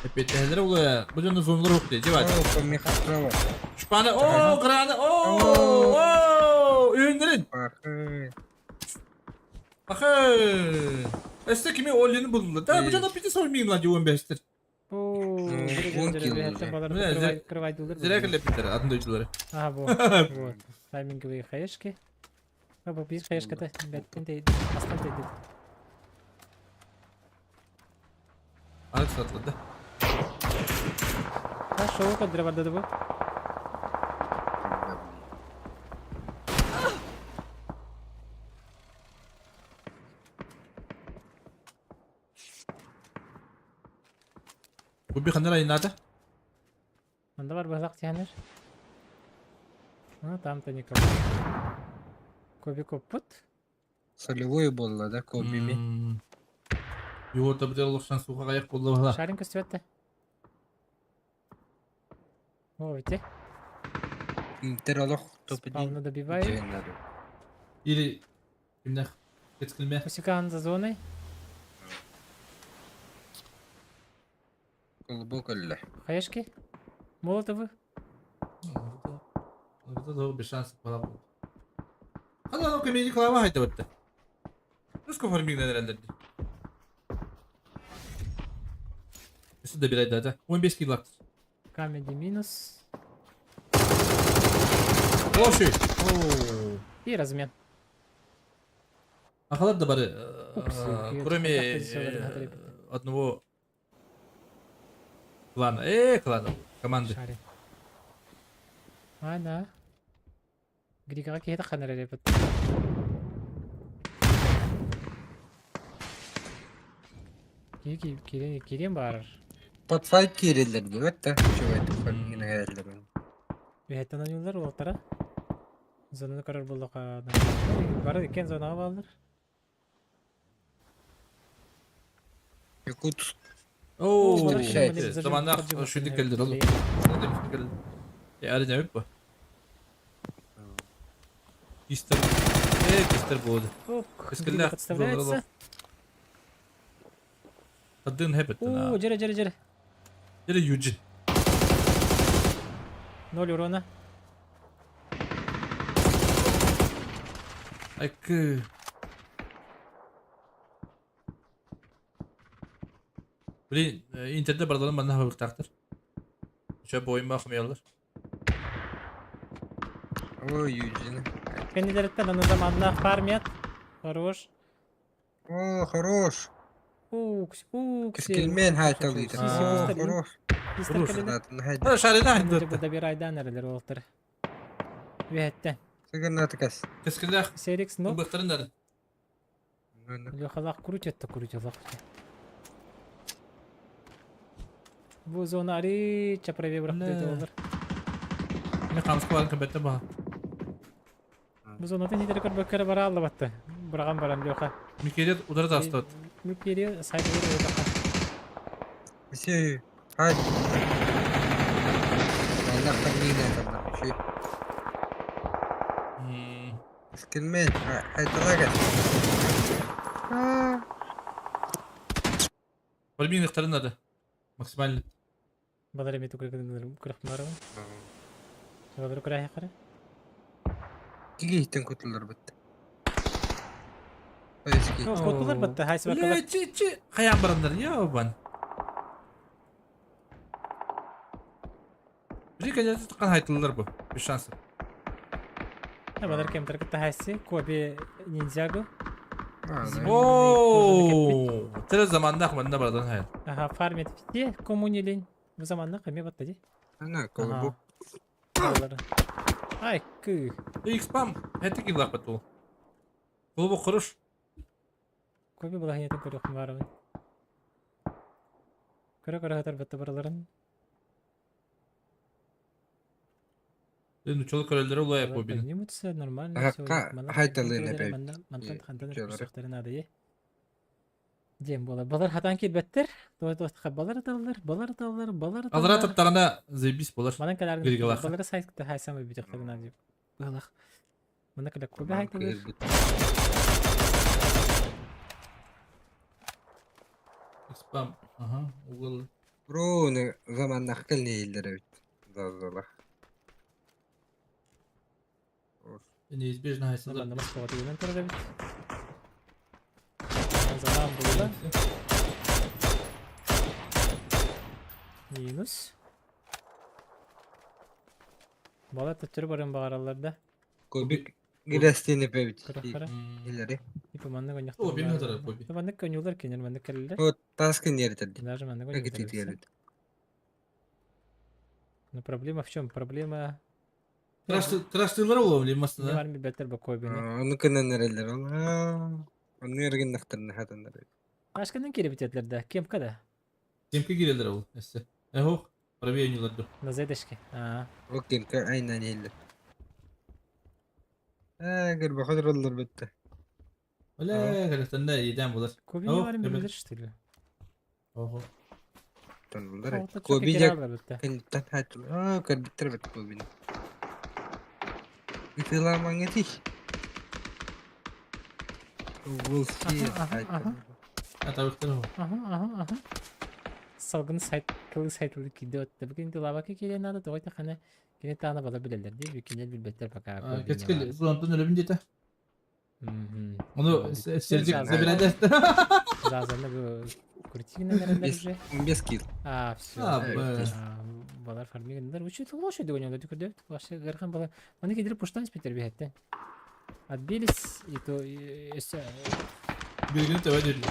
Опять тәһәлләр ул. Бу җанны зонлар юк ди, диват. Помех справа. Шпана, о, краны, о, öndürün. Bakın. Este kimi Oli'ni buldular. Da bu cana piti sormayayım lan diyor 15'tir. Oo, 10 kill. Zirek lepitler adın duyucuları. Aha bu. Bu. Тайминг вы хаешки. Баба biz хаешката беттен дейд. Астан дейд. Alex atladı. Ha şovu kadar vardı bu. Bu bir kanal ayınlarda. Anda var bazak tiyanır. Ha там-то никого. Коби копут. Солевой болла, да, кобими. Yoğurda bir olursan soğuk ayak buldu valla. Шарин көстөтті. О, видите? Интер олох топыдин. Спавны добиваю. İri. Kimden? Geçkilme. Посекаем за зоной. Глубоко ли? Хаешки. Молотовы. Orada da bir şans falan buldu. Hadi lan o kemiğini kalama haydi battı. Nasıl kafanı bilgiler herhalde? Üstü de bir ayda hadi. 15 kill baktır. Камеди минус. O şey. И размен. Akalar da bari. Упс, Кроме одного клана. Клана. Команды. Шарин. Ана. Грига какие-то ханеры репет. Кирин бар. Под файт кириллер gibi hatta. Şöyle farkına geldi ben. Бехеттен oyunlar oltara. Zonunu karar bulduk adam. Var iken zona alır. Yakut. Oo. Şey. Zamanlar şu dikkatldir oğlum. Ne demiş dikkatldir. Arı ne yok bu? Кистер. Кистер болды. Кискілді. Подставляется. Адын хэппеттен. О, жere. Жere Юджин. 0 урона. Айкы. Блин, интернетте бардалым бана хабыктактыр. Şöyle boyun bakmıyorlar. Ой, Юджин. Кандидаттар на заманна фармят. Хорош. О, хорош. Кискилмен хайталыйды. Хорош. Hadi şarida hadi. Bu da bir aydan nereler oltır. Vehette. Сыгырнаты кас. Кискилдер. Серикс ну. Быктырын дады. Лёхалак крутит. Bu zona arı çapravi bıraktı olur. Ne kamskı var kıbette baha. Bu zonada ne kadar bakara bara Allah battı. Bırakam baram Lёха. Mikeriye udara da astat. Mikeriye saydı bir bakan. Все. Hadi. Allah tamine tamam şey. Скилмен. Haytala gel. Полмин ихтарын дады. Максимально. Бадар эми кырык марабы. Бадар кырай хакары. Кигейтен көтүлөр бит. Эски. Көтүлөр бит. Хайсы бакалар. Чи. Хаян барандар я бан. Бiri kayacak tutan haytılılar bu. Bir şansı. Бадар кем таркытта хайсы. Коби ниндзяго. Ooo. Tere zamanda akmadında baradan hayal. Aha farm etip diye komünilin. Bu zamanda kemi battı diye. Ana kolbu. Ay kı. X-Pam. Heti ki lakbat o. Bu kuruş. Kobi bulahiyatın kırık var mı? Kara hatar battı baraların. Çoluk körelleri olay yapıyor benim. Не мутся нормально. Haytalığına be. Мантан хандан курсактарын адайы. Дем бола. Балар хатан кетбеттер. Тост хабалар аталар. Алар атыптарына зебис болар. Манан каларын. Гиргалах. Балар сайтта хайсам битектарын адайы. Балах. Мана кала коби хайталар. X-Pam. Aha. Uğul. Bro ne zaman nakıl neyildir evet. Zazala. Неизбежно haysın. Ладно, Москва тегенен тұрды бит. Заман болды. Minus. Bala tütürü barın bağırarlarda. Kobi girestini pevit. Kırıklara. İleri. İpi mandık oynayık. O benim kadar kobi. Mandık oynuyorlar kenir mandık kelliler. O taskın yeri tadı. Даже mandık Как это oynuyorlar. делают? Но проблема в чем? Проблема... Tıraştırılar olalım Ne aslında. var mı beter bak koy beni. Onu kına nereler ola. Onu ergin naktarını hatanlar. Başkanın kere bitetlerde. Kim kada? Temke girerler oğlum. Neyse. Eho. Arabaya iniyorlar. Na zedeşki. Aa. O kim ka aynen yeller. Gır bakır olur bitti. Öyle kardeşler ne yiyeceğim bunlar. Kobi ne var mı bilir işte. Oho. Tanrılar. Orta çok Kobi ekeri jak alır bitti. kentan hatul. Kar bitter bit kobi. Itilah mangeti. We'll see. Ha tabii ki o. Aha. Salgın kılı saytılık gidiyor. Bugün de lava ki gelen adı da oyta hani yine tane bala bilirler diye bir kinel bir beter bakar. Geç geldi. Kulağımdan öyle bince de. Onu serecek Zaten- size birader. Zaten bu крутигне наверное. Без кил. Все. А, Балар фармигендер. Учит лошадь догонял, да куда? Ваши гархан бала. Они кидали пуштан спитер бихетте. Отбились и то Bir gün tövbe edildi.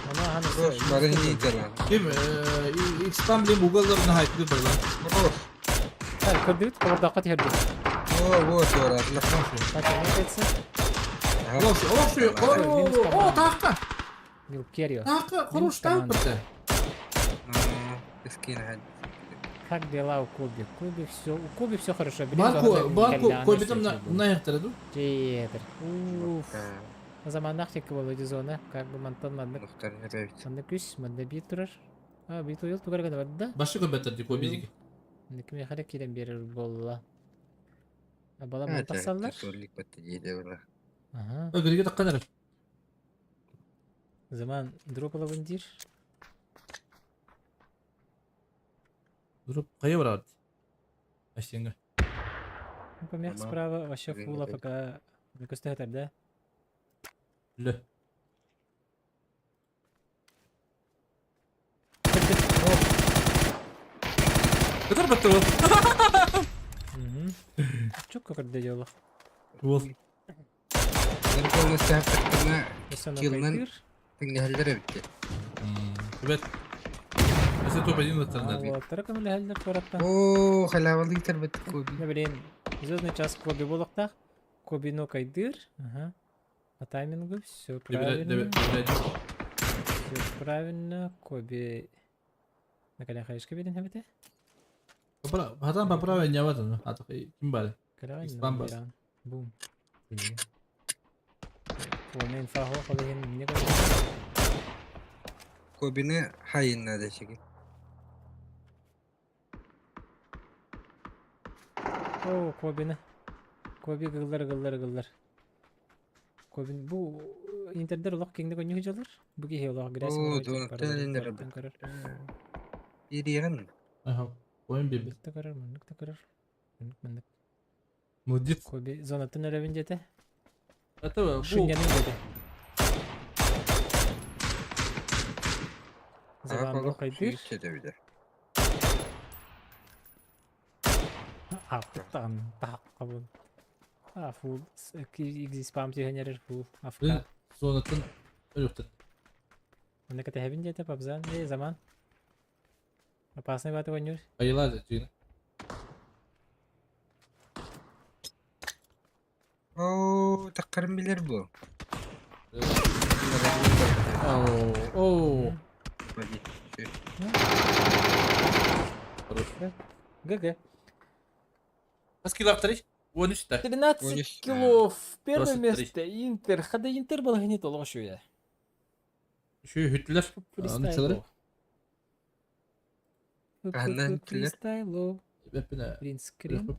Она хан. Barın iyi kalan. Kim? İstanbul benim Google'larına haykırdı böyle. Так, кырдык, кабардакка терди. Вот, sonra. Так, не кетсе. О, tahta. Милкерио. Tahta. Хорош tahta. Без кил хад. Как дела у Коби? У Коби все хорошо. Банку koy tam na yaktırdı. Жетер. Уф. Заманах тек болды зона. Как бы мантан мандык. Muhtar evet. Мандык күс, манда бит турар. Бит уйыл тугар гана бадда. Başka koy beterdi koy biziki. Никме хара кирен берер болла. Бала Evet, мантасаллар. Torlik battı yedi ona. Ага. Ögürge takkanır. Zaman дропала вандир. Durup kaya var abi. Aşağıya. Помех справа, вообще фула пока. На кустах да? Lö. Kadar battı o. Çok kakar делала. Ol. Nerede sahiplerine Mesela kilden kaydır. tinghalleri bitti. Evet. Mesela top edin atlarlar bir. Вот, тараканы лягали коротко. Oo, halavalı gitar bitti kobi. Не блин. Звездный час Коби болокта. Коби но кайдыр. Ага. По таймингу все правильно. Все правильно. Коби. На коленях хаешка бидin хабите. Hatta papra ve nyawat onu. Hatta kim bari. Правильно. Спамбас. Биран. Бум. ومن فهو خليهم نقدر. Kobini hayinle de şekil. Oo Kobi'ni. Kobi gıllar. Kobin bu interder olak kingde konyu hijalar. Bu ki olak gres. Oo, donatlar indir. Bir yerin. Aha. Oyun bir. Bitti karar mı? Nıkta karar. Nık. Mudit. Kobi zonatın erevincete. Hatta bu. Şunyanın dedi. Zaman bu kaydır. Çetebilir. Tam kabul. Full. Ki spam tühenerir full. Afka. Sonatın yoktu. Ne kata hevincete papzan. Ne zaman? Опасный батый вонюр. Ayılar da tüyünü. Oo, takarım bilir bu. Oo. Hadi. ГГ. Kaç kilo aktarış? 13 de. 13 килов. Первое 23. место. Интер. Хада Интер был гнет лошуя. Şu hütler. Anıtçıları. Фристайло. Hepine. Принтскрин.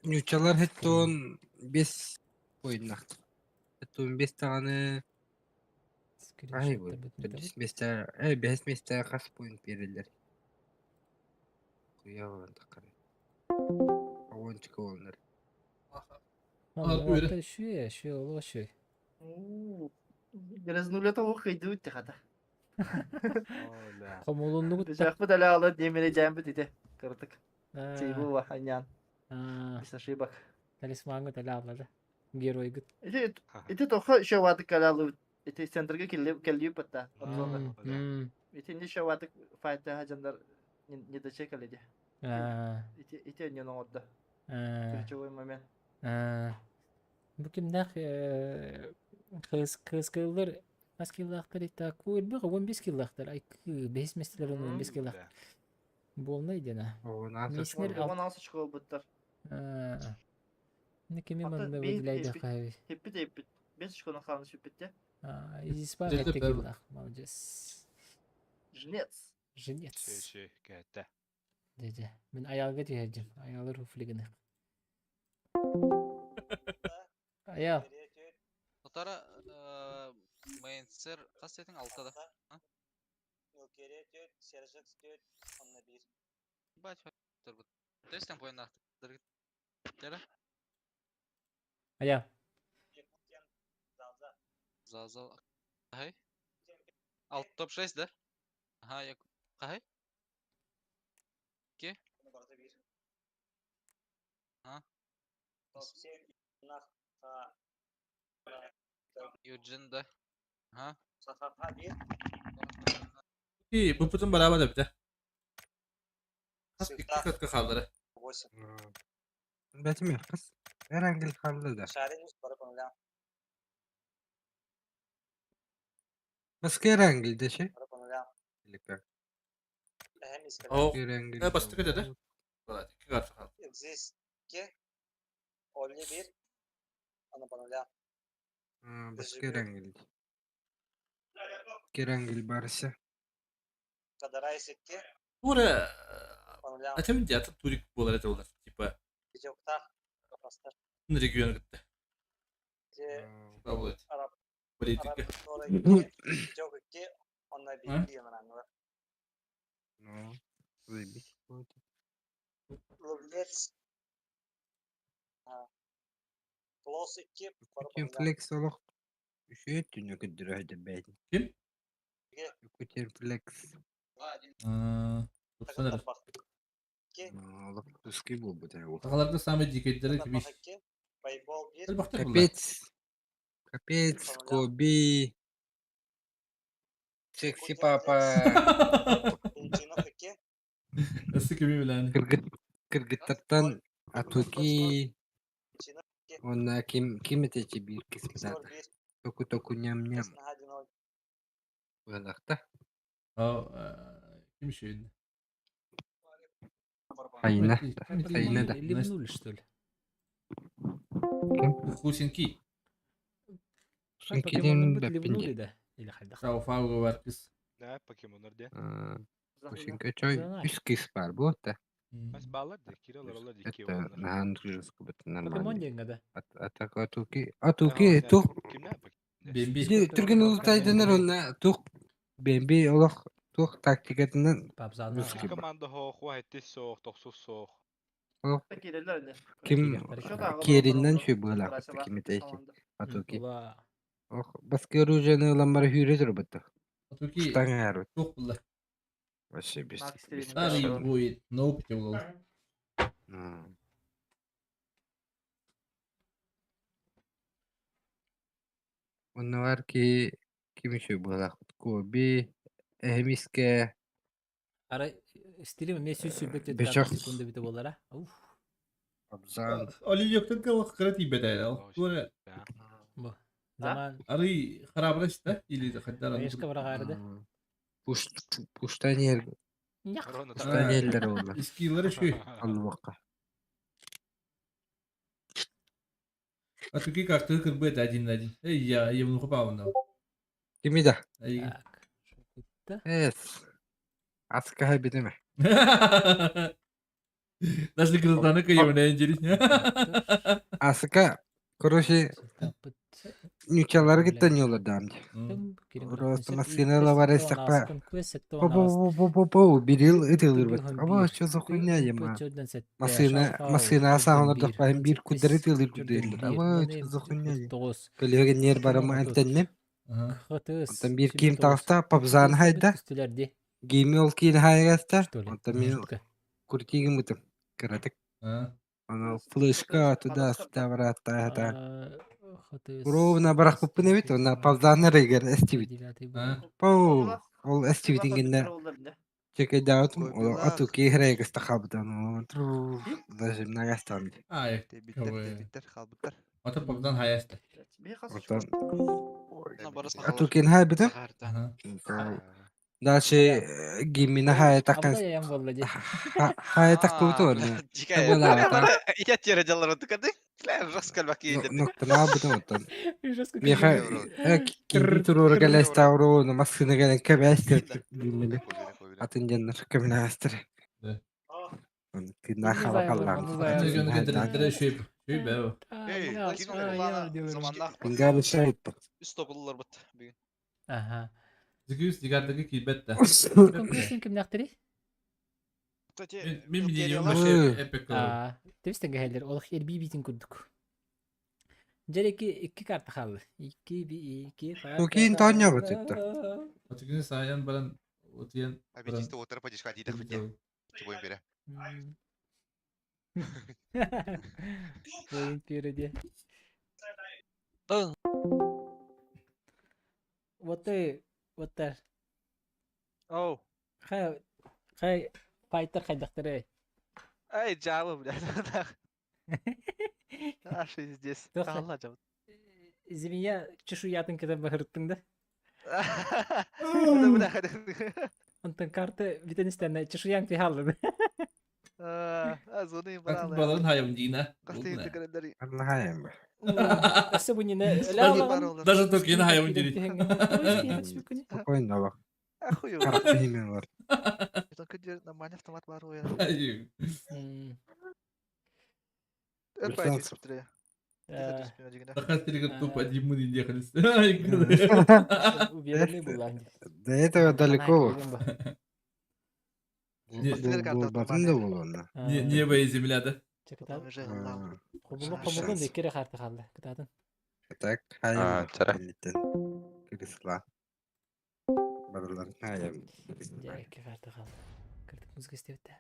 Nüçalar hep ton 5 oynak. Hep ton 5 tane. Ay bu. 5 tane. 5 tane kaç point verirler. Kuya olan takarım. Oyuncu onlar. Это шуя, лошуя. Грязнуля того хайдуть хата. Оля. Комолунлугут та. Дежах бу дале алып немере жамбы диде. Кырдык. Сейбу ва аньян. А, Без ошибок. талисмангы тәле алады. Геройгыт. Ити тоха шаваты калалу. Ити центрге келли патта. Ити не шаваты файта хаjanдар не дочекали де. Ити не норда. Ключевой момент. Бу кимдах кыз кыллар аскиллахтар итта куйр бу 15 киллахтар ай 5 местелер 15 киллах. Болмай дена. Меснер Ол анасы школ буттар. Не кеме манда выделяйда кай. Хеппит. Без школна халны шеппитте. Изиспа это киллах. Молодец. Жнец. Şey, gette. Деде. Мен аялга тиһәҗим. Аялыр хуфлигене. Аял. Отара мейнсер кастетин алтыда. Нөкере сержек сtöt онна бир. Бач турбут. Тестен пойнак. Тера. Аял. Зазал. Кай. Alt top 6 да? Ага, я кай. Ке? А? Топ 7 нах Юджин да. Ага. Сафафа бир. İyi, bu putun beraber de bir de. Kas iki katkı kaldı. 8. Betimi kız. Herhangi bir kaldı da. Шаринус парапонля. Başka herhangi de şey. Парапонля. Birlikte. Hem iskele. O, Herhangi ne bastı dedi? Valla iki katkı kaldı. Exist ki only bir anapanolya. Başka herhangi de. Herhangi barısı. Kadarayı ki Burada panolya. açamın diyatı turik bolara da olur. Tipa Yokta kapastar. regionu gitti. Ce Kabul et. Arap Politika. sonra yok ki onlar Ha? bir yanlar. No. Zaybik. Let's close ki Kim parapanolya. flex olur. Şey ettin yok edir hadi ben. Kim? Kutir flex. Sanırım. Ki Allah kuski bu bu da. Takalarda Samet diketleri gibi. ki baybol bir Hadi baktım bunlar. Капец. Капец, Коби. Секси папа. Incinok ki Nasıl gibi bilen? Kırgıtlardan Atuki. Incinok ki Ona kim eteci bir kısmı skor da. bir Toku nyam nyam. hadi nol. Buralarda. Kim şeydi? Hayna. Hayna Hayna da. Или в нуль, что ли? Husinki. Şunkinin Покемонның бит или в бәппинде. нуль да? Или хайда? Şavfağı var kız. Ne Pokemon'lar diye. Şunka çoy üst kız var bu da. Mas bağlar da kiralar onlar iki Это olanlar. нахан русский бит Покемон нормально. деңгә да. Атак Атуки тух. Kim ne Pokemon? Bembi. Түрген ултайдынар онна тух. Бемби олох тух тактикатынан Папзаны. русский бар. Komanda hoq, vahetti soğuk, toksuz soğuk. Tekilirler de. Kim kerinden şu böyle kim eteci. Атуки. Ула. Ох, баска оружие olan bara hüredir bu da. Atuki. Стангар. Çok bunlar. Вообще без. Старый будет. На опыте был. Он var ki kim şu böyle Kobi Ehmiske Ара стилим мен сөз сөйлеп Бешак. секунда бите болара. Уф. Абзан. Ali yoktan kal kırati bedel. Sonra Бу. Заман arı harabres de ili de kadar. Эшкә бара гарды. Пуштанер. Пуштанерлер onlar. İskileri şu. Алвака. Atuki kartı kır bu da один на один. Эй, я ему хопавно. Kimi de? Эй. Так. Evet. Aska bir mi? Даже гражданка кıyım ne inceli. Aska короче нючалар гитанıyorlar damcı. Просто маскинела var esakpa. По bir yıl ödülür bak. Ama şu за хуйня ема. Masina sağına da ben bir kudret yılır güdüldür. Ama şu за хуйня. Kölüge ner var ama antennem. Ondan bir kim tağısta papzan hayda. Üstülerdi. Giyimi ol kiyin hayasta. Что ли? Ondan men kurtigi mutum. Kıradık. Ha. Ana flışka tuda stavratta hata. Хаты Ровно барах пупы не вит, она papzanı reger estivit. Ha. Pau. Ol estivitin ginde. Çeke dağıtım. O atu ki hereg istakabdan. Даже nagastan. Ay. Bitter kalbıtlar. Ata papdan hayasta. Ondan Na barasa atu kin hay bidim. Ha. Dashi gimina hay takkan. Abla yan vallahi. Hay takku bitu onu. Jika Tabela ata. iya tira jalan untuk kan Klan raskal baki Nokta ne bidim ondan. Miha kimi turur gele stavro no maskine gele kebeste. Atın cennet kemine astır. Kinda hava kallan. Gönü getirdiler şey. Şey be o. Hey, zamanlar Pinga bir şey ettim. üst toplular bit. Bir Aha. Zigüs digardaki kilbette. Konkursin kim naktiri? Min biliyorum başı epek olur. Aa, tebisten gelir. Olık yer bir bitin kurduk. Cereki iki kartı kaldı. İki kartı. Tokin tanya batıttı. Otukin sayan baran otuyan. Abi işte o tarafa diska değil de. Çubuğun biri. Boyun pire diye. Water. Oh. Kay fighter kay doktere. Ай, жабы, блядь. Наши здесь. Тоха. Allah жабы. Змея чешуятын kadar bahırttın da. Bu da Ondan kartı bir tanesine çeşuyan fi haldı. Az onu Bakın bravo. baların hayamcına. Кастыйты календари. Allah'ım. Ası bu yine. Даже Tokin hayamcını. Спокойно bak. Охуел. Karak behimin var. Только держит нормальный автомат воруя. Hayır. Это пойди смотри. Fakat seni топ один мы не ехали. Ай, Уверенный был Анди. До этого далеко. Batın da bul onu. Niye böyle земля-da? Kobulun da iki kartı kaldı. Kıtadın. Tak hayır. Kırısla. Baraların hayır. Ya iki kartı kaldı. Kırdık müzik istiyor da.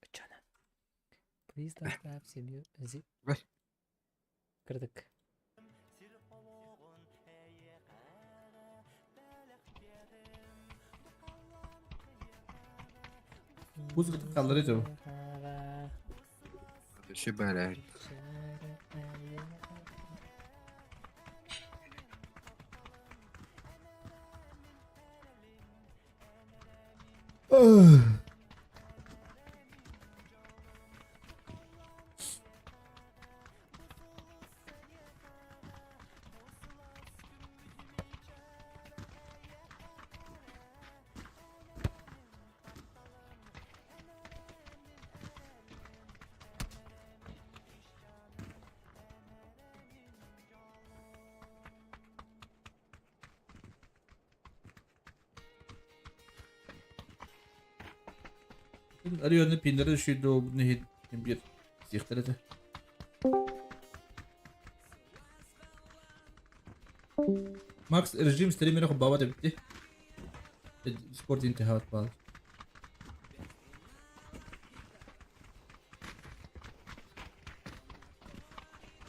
Uçana. Please don't stop seni. Ver. Kırdık. Buz kaldıracağım. Şu böyle. Arıyor ne pinlere düşüyordu o ne bir zihtere de. Max rejim streamine خب بابا bitti. Sport intihat bağlı.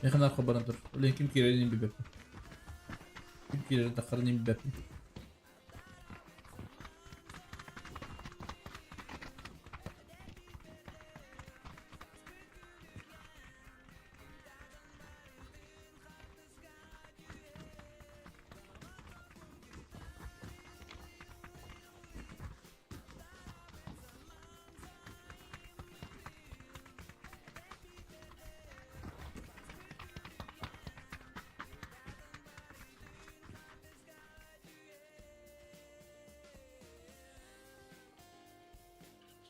Yakın arkabadan dur. Ulan kim kirenin bir bepim. Kim kirenin takarının bir bepim.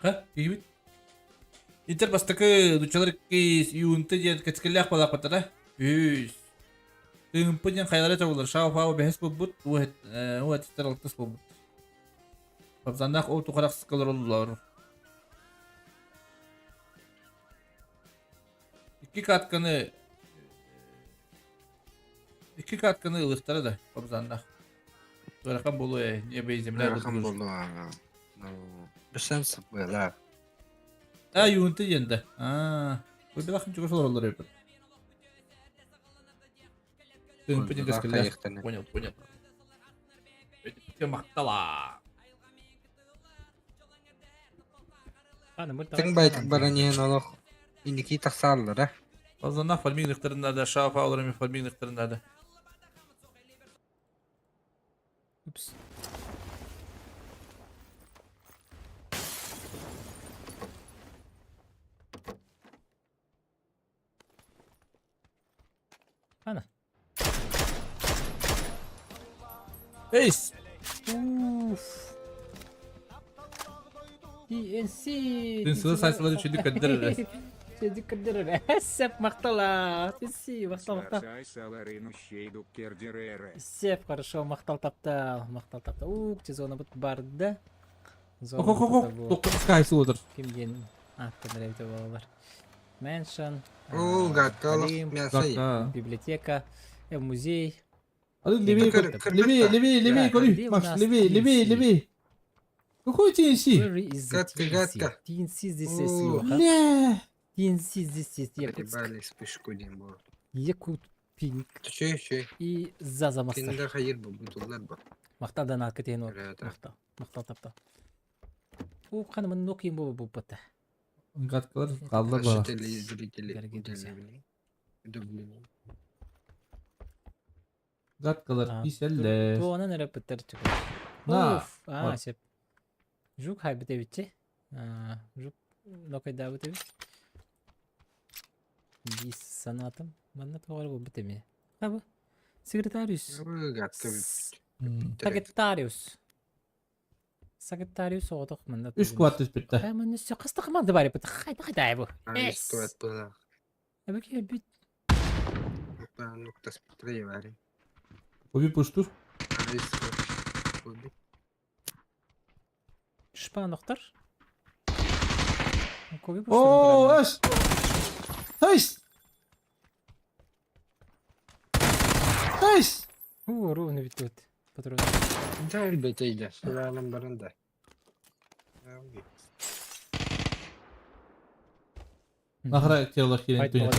Ha, gibi. Inter bastaki duçalar ki yunta diye kaçkılyak pada patara. Yüz. Tümpün yang khayalnya çabular. Şav fav behis bubut. Uhet ister altıs bubut. Babzandak o tukarak sıkılır oldular. İki katkını ılıktara da babzandak. Rakam bolu ne beyzimler Rakam bolu aga. No. Besan sabela. Yuntu yende. Bu bir bakım çok zor olur hep. Dün peki gaskelle. Понял. Мактала. Sen baytık baraniyen olok. İndiki taksallar ha. Fazla falming nıktarında da şafa olur mu falming nıktarında da. Ups. Ana. Ace. DNC. Dün sayısaları şimdi kadırırız. Şimdi kadırır. Sep мактала. DNC мактал. Сеп, хорошо, мактал таптал. Зона бут барды. Dokuz kayısı olur. Kimgen attırdı var. Mansion. Gatkal. Библиотека. Музей. Hadi Levi, konuş. Max, Levi. Какой TNC? Where is the Гадка. TNC здесь есть, Лёха. Не. TNC здесь есть, Якутск. Прибали спешку день был. Якут Пинк. Че. И Заза Мастер. Киндер хайыр был, бутылдар был. Мақталдан алкетен ол. Мақтал таптал. О, қанымын оқиын бұл бұтты. Gatklar kaldılar bana. Gatkalar piseller. Bu ona nere bıttır çıkıyor. Of. Sep. Жук хайбытевиччи. Жук нокайда бытевич. Бис санатым. Манна тоғар бұл бітеме. Қабы? Секретариус. Секретариус оғытық мында. 3 kuattis bitti. Қаймын үсі қыстық маңды бар епіті. Қайдай бұл. Әбі кел бүт. Kobi puştur. Шпа ноқтар. Oo, aş. Hayş. Ровно ведь тут. Патрон. Да, ребята, иди. Рядом баранда. Nahra kellah gelin dünya.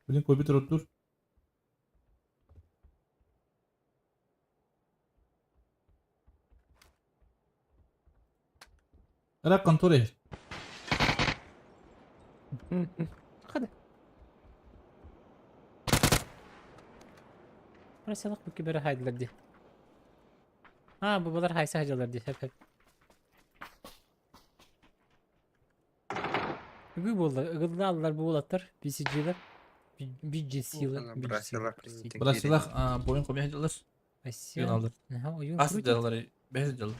Bilin kobi dur. Ara kontore. Hadi. Burası bak bu kibere haydiler diye. Babalar haysa hacılar diye hep. Bu oldu. Igıldı aldılar bu olatlar. BCG'ler. Bir cinsiyle. Burası boyun kobi hacılar. Asya. alır. Oyun Asıl calıları. Behir calı.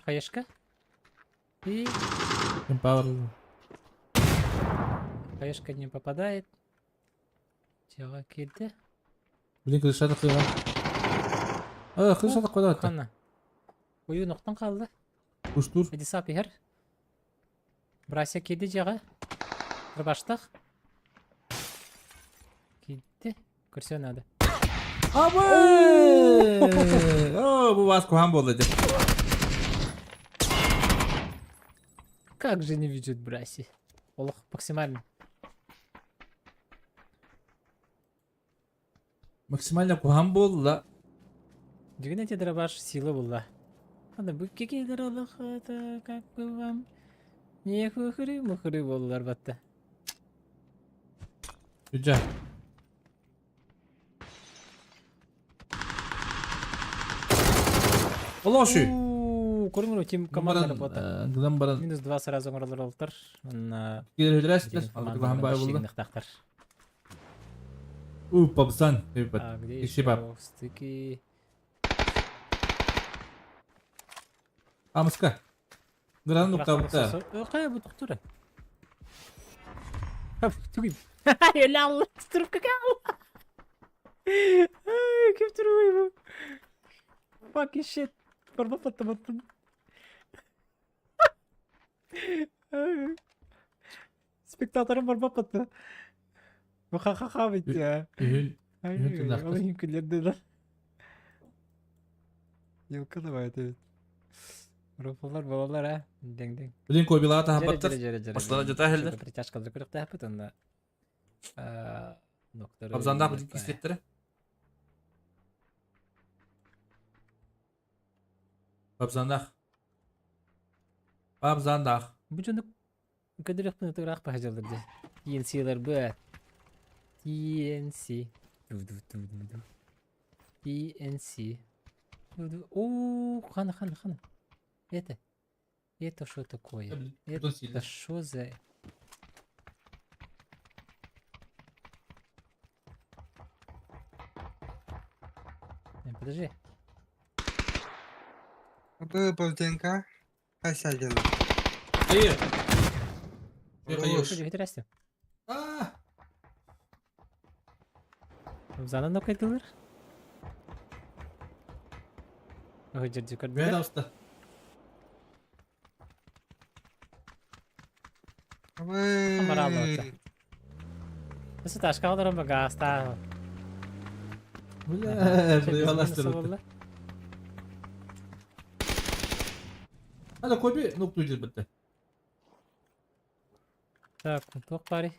Хаешка. И Empower. хаешка не попадает. Тело келді. Bilin kılıçlar da kıyılan. Kılıçlar da koydu hatta. Қана. Oyun ноқтан қалды. Kuştur. Иди сап егер. Брася келді жағы. Қырбаштық. Келді. Көрсе надо. Abi! Bu Vasco Hambo oldu. Как же не видит Браси? Олох максимально. Максимально Hambo oldu la. Дигна тебе дробаш сила была. Ана бүкке келдер Олох это как бы вам. Не хухры болдылар батта. Güzel. Allah şu. Көріңдер тим команда работа. Гыдан баран. Минус 2 сразу оңырлар олтар. Келер өдірәсіздер. Алдығы Hambo болды. Папсан. Где еще стыки? Амыска. Гыдан нұқта. Қай бұл тұқтыры? Түгім. Елі алла. Тұрып какал. Кем тұрмай бұл? Fucking shit. Барба паттаматтын. Spektatörüm var bapattı. Bu kaka bitti ya. Ühün. Ay, Ühün tırnaktır. olayım küllerdi lan. Yılkı da var evet. Rufalar balalar ha. Deng deng. Bilin koy bir lata Jere, habattır. jere, jere, jere. Başlara cata heldir. Şöyle bir taş kaldır kırık da yapıt onda. Noktaları Abzandak öyle bir kislettire. Abzandak. Abzandak. Bu canı kadar yaptığını tırak bahçelerde. TNC'ler bu. TNC. TNC. Ооо, хана. Это что такое? Это что за... Подожди. Это полтинка. Косядина. Hayır. Подожди, здрасте. Зана ну кайтылыр? Ой, жерде Ben көрдүлөр. usta. Камаралы отта. Осы ташка калдырам ба гаста. Buraya Hadi koy bir noktayı bitti. Так, тоқ бари.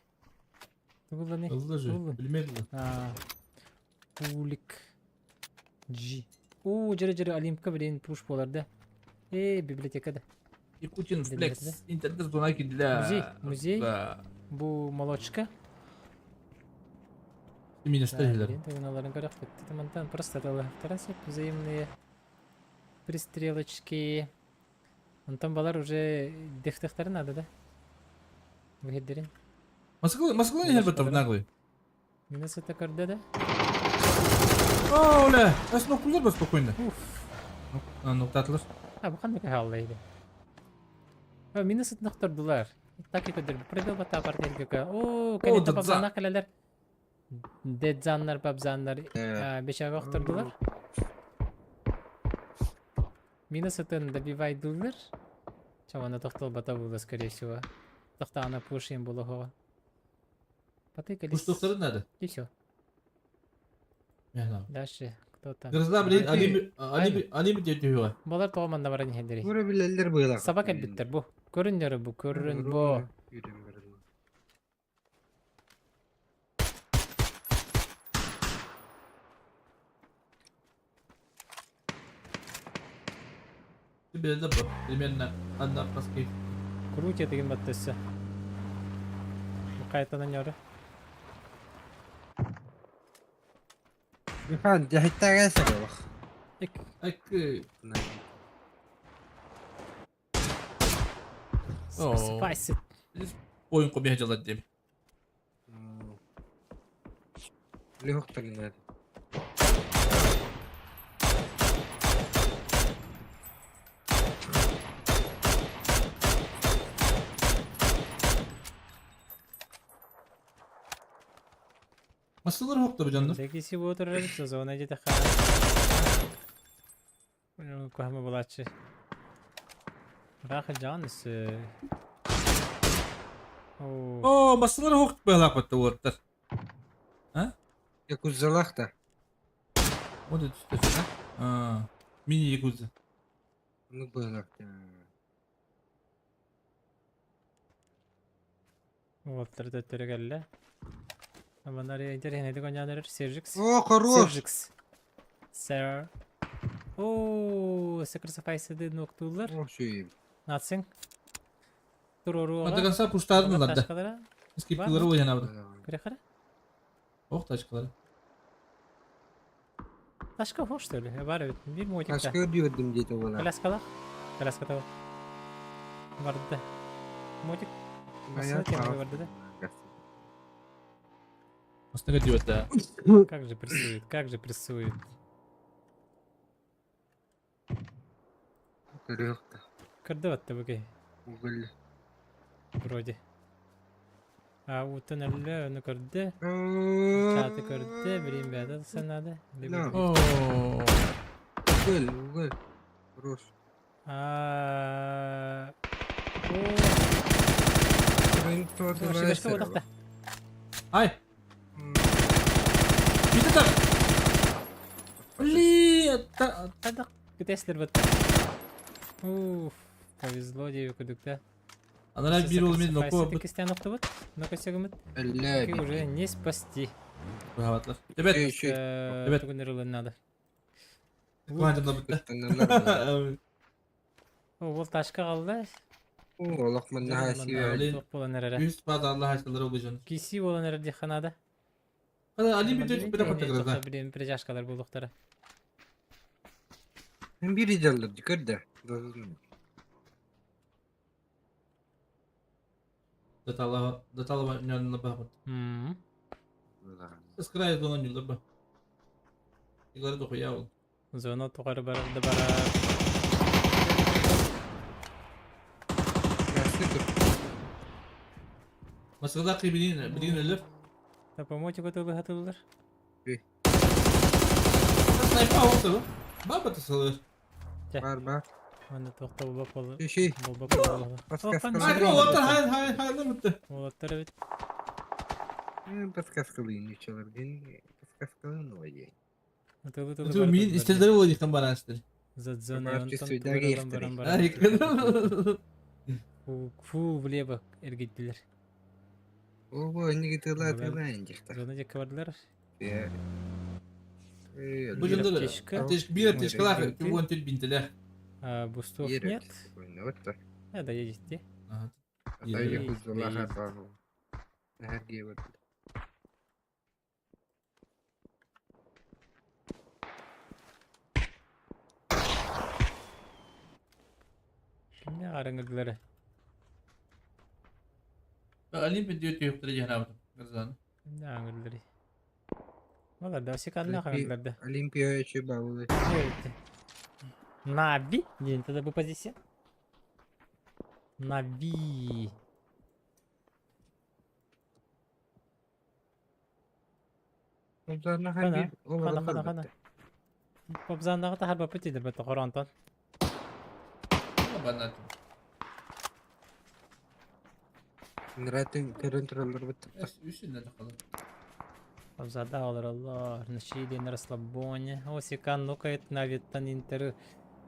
Тугулда не? Hızlıca. Bilmedi mi? Пулик. G. Жere Олимпка билен пуш боларда. Библиотекада. Якутин флекс. Интернет зонаки для... Музей. Бу молочка. Именно стреляр. Тагыналарын карап кетти. Тамантан просто тарасып взаимные пристрелочки. Онтан балар уже дехтехтары надо, да? Выгедерин. Москва не хербатов наглый. Минус это карда, да? О, ля! Я снова кулер бы спокойно. Ну, татлер. Bu qanday hallaydi? Minus $4. Так и кадр. Пробил бата партийка. О, конечно, бабзанна калалар. Дедзаннар, бабзаннар. Бешага $4. Минус это добивает $. Чего она тохтал бата было, скорее всего. Тохта она пушим было хова. Потыкались. Пуш тухтары надо. И все. Дальше. Кто там? Грызла, блин, они бы тебе его. Балар тоғаманда баран хендери. Бура билелер буйла. Сабак әлбиттер бу. Көріндері бу, көрін бу. Тебе это было. Примерно одна плоская. Крутя деген баттысы. Қайтадан yorı. Хан, жахиттага сарабах. Спайси. Oyun komik hacılar diyeyim. Легко не надо. Masaları hokta bu canlar. Дегиси отырырыз, зона жете ха. Көхмө булачы. Рахы жаныс. О, masaları hokta böyle kapattı orta. Ha? Якузалах да. O da düştü. Ha. Mini yakuza. Ну было. Олтырды төрөгөллө. Аманар интернети конжаныр Сержикс. О, хорош. Сержикс. Сэр. О, sacrifice'ды ноктулар. О, шүйім. Натсың. Туруруга. Atakansa puştardın lan da. Skipleri oynayan abi. Кырахара. Ох, taşkaları. Ташка хош что ли? Бар бит. Бир мотик. Ташка өдүрдүм дейт ола. Коляскала. Коляската. Барды. Мотик. Моя барды да. Aslında diyor da. Как же прессует, как же прессует. Легко. Кырдыватты букей. Уголь. Вроде. А вот он ну кырды. Чаты кырды, блин, беда санада. Уголь. Хорош. Шибашка вот так. Ай! Bitti tak! Блин! Тогда Теслер вот. Уф, повезло девушка. Она bir olmayı noku. Костян вот. Ну-ка сегмент. Ля, Уже не спасти. Rahatlar. Evet. Evet. Bugün надо. Kıvancımda bitti. Ол ташка қалды. Олақ мына хасиби. Üst bazı Allah aşkları olacağını. Киси болан әрде ханада. Hadi Ali bir de bir kapattık Білем прижашкалар болдықтары. Biri жалды, көрді. Деталова yanına bakın. Скрай зона не лоба. Игорь дохуя ол. Зона туғары барады бара. Masada bilin ölür. Та помойте готовы готовылар. Sniper oldu. Baba tasılır. Бар. Аны тоқта болбап болды. Ши. Болбап болды. Hayır oldu hayır bitti. Олаттар бит. Подсказкалыйын үчелерден. Подсказкалыйын ойдей. Ту min istedileri oldu yıkan bana istedi. За зоной он Süydagi Фу, влево эргеттилер. Ого, не тылайын жакта. Зона жакка бардылар. Bu jönde bir ateşkalar bu antil bintiler. Бустов нет. Да, едете. Kimne qarangıdılары? Alim video tüyüptürü cenabı. Kırzanı. Kimne qarangıdılары? Valla da sikanna qarangıdılарды. Олимпия еще бавлы. Наби? День тогда бы позиция. Наби. Қана. Попзандағы тахар бапы тейдір бәтті қорантан. Bana. Нратын көрінтірілдір бітті. Üstünde de kalın. Попзада алыр аллар. Нышиден расслабоне. Осикан нукает наветтан интеры.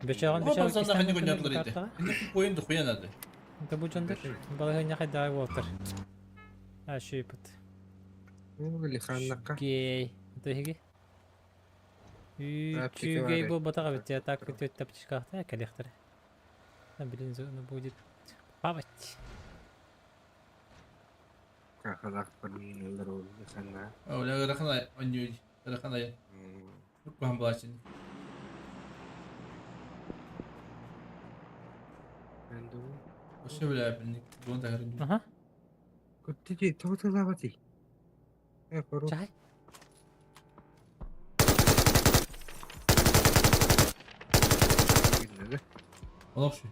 Бечаган Попзанда hani gönderdiler idi. Şimdi koyun da koyan adı. Это будет он балага не хайда вотер. Шипет. Лиханнаққа. Гей. Это хиги. Гей был батага бит я так төт таптишкахта коллектор. Блин, зона будет плавать. Kakалak pernilder di sana. Oh, udah rakana onyo. Rakana ya. Çok paham bulaşın. Andu. O şey böyle yapın. Bunu da görün. Aha. Kutti tahu lavati. Koru. Çay. Ne? Olak şu.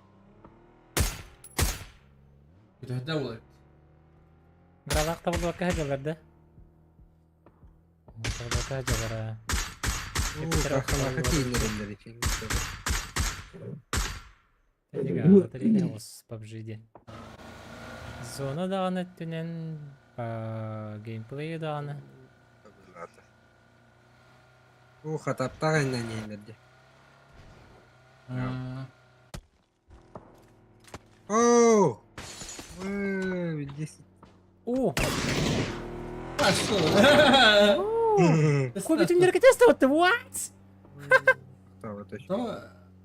Bir de olay. Gravakta buldu bakka hajalarda. Bakka hajalara. Kakalak tiyinlerinde için. Тәлеге тәлеге осы PUBG-де. Зона дағаны түнен геймплей дағаны. Хатаптаған нәнелерде. Ооо! О! Başladı. Kobi tümleri test etti. What? Tamam.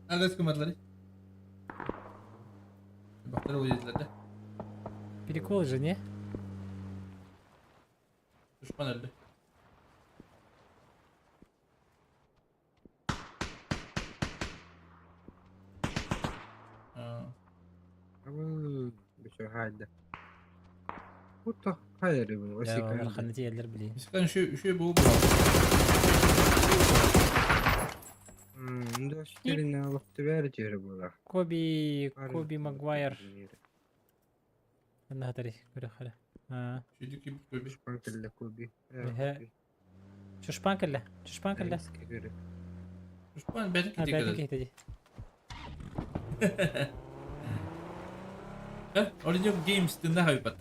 Nerede kumarları? Bakları uyuzladı. Прикол же, не? Düşman öldü. Bisa hada. Puta, hayır bu. Onlar kanıtı yerler bileyim. Sıkan şu bu. Dostlarına vakti verecek bu. Коби Магуайр. أنا هتري كده خلا. Şu dükü bu. Şpankelle Kobi. شو شبانكله؟ شو شبانكله؟ Düşman belki de belki kadar. de. Original Games dinle haybat.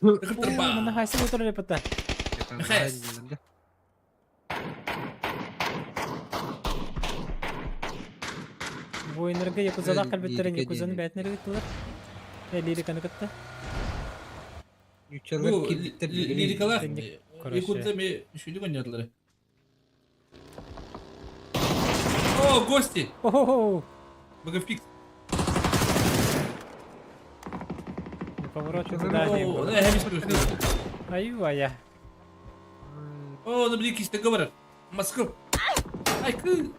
Mana hasil motor repota. Bu oyunlarga Yakuza'da kalbetlerin Yakuza'nın beytleri gittiler. Lirik anıkıttı. Bu lirikalar Yakut'ta bir şuydu oynadılar. О, гости! Ого! Богофикс. Поворот туда не было. Да, я не смотрю. Ай-ой-ой. О, на блике договор. Москва. Ай, кы.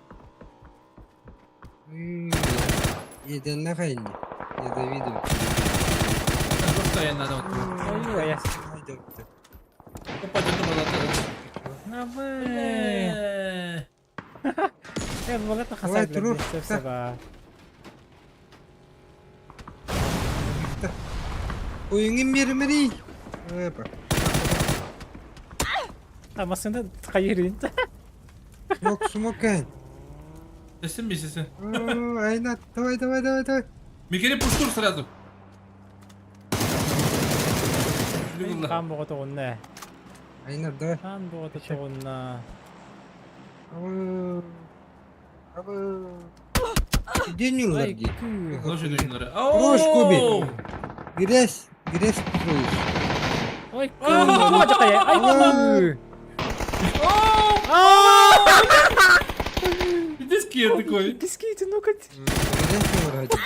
Yedenle kayın. Ya da video. Просто я надо. Ай-ой-ой. Попадет на балата. Набэ. Я думал, это хасад для всего. Oyunun bir. Там aslında kayırın. Yok smoke. Sesin bir sesin. Aynen. Давай. Mikeni puştur sırası. Kan bu kadar onunla. Aynen давай. Kan bu kadar onunla. Дениуlar где? Ложи дюнları. Рожь кубик. Грязь строишь. Ой, hocam ya. Ay baba. Диски такой. Диски, ну как? Грязь вроде.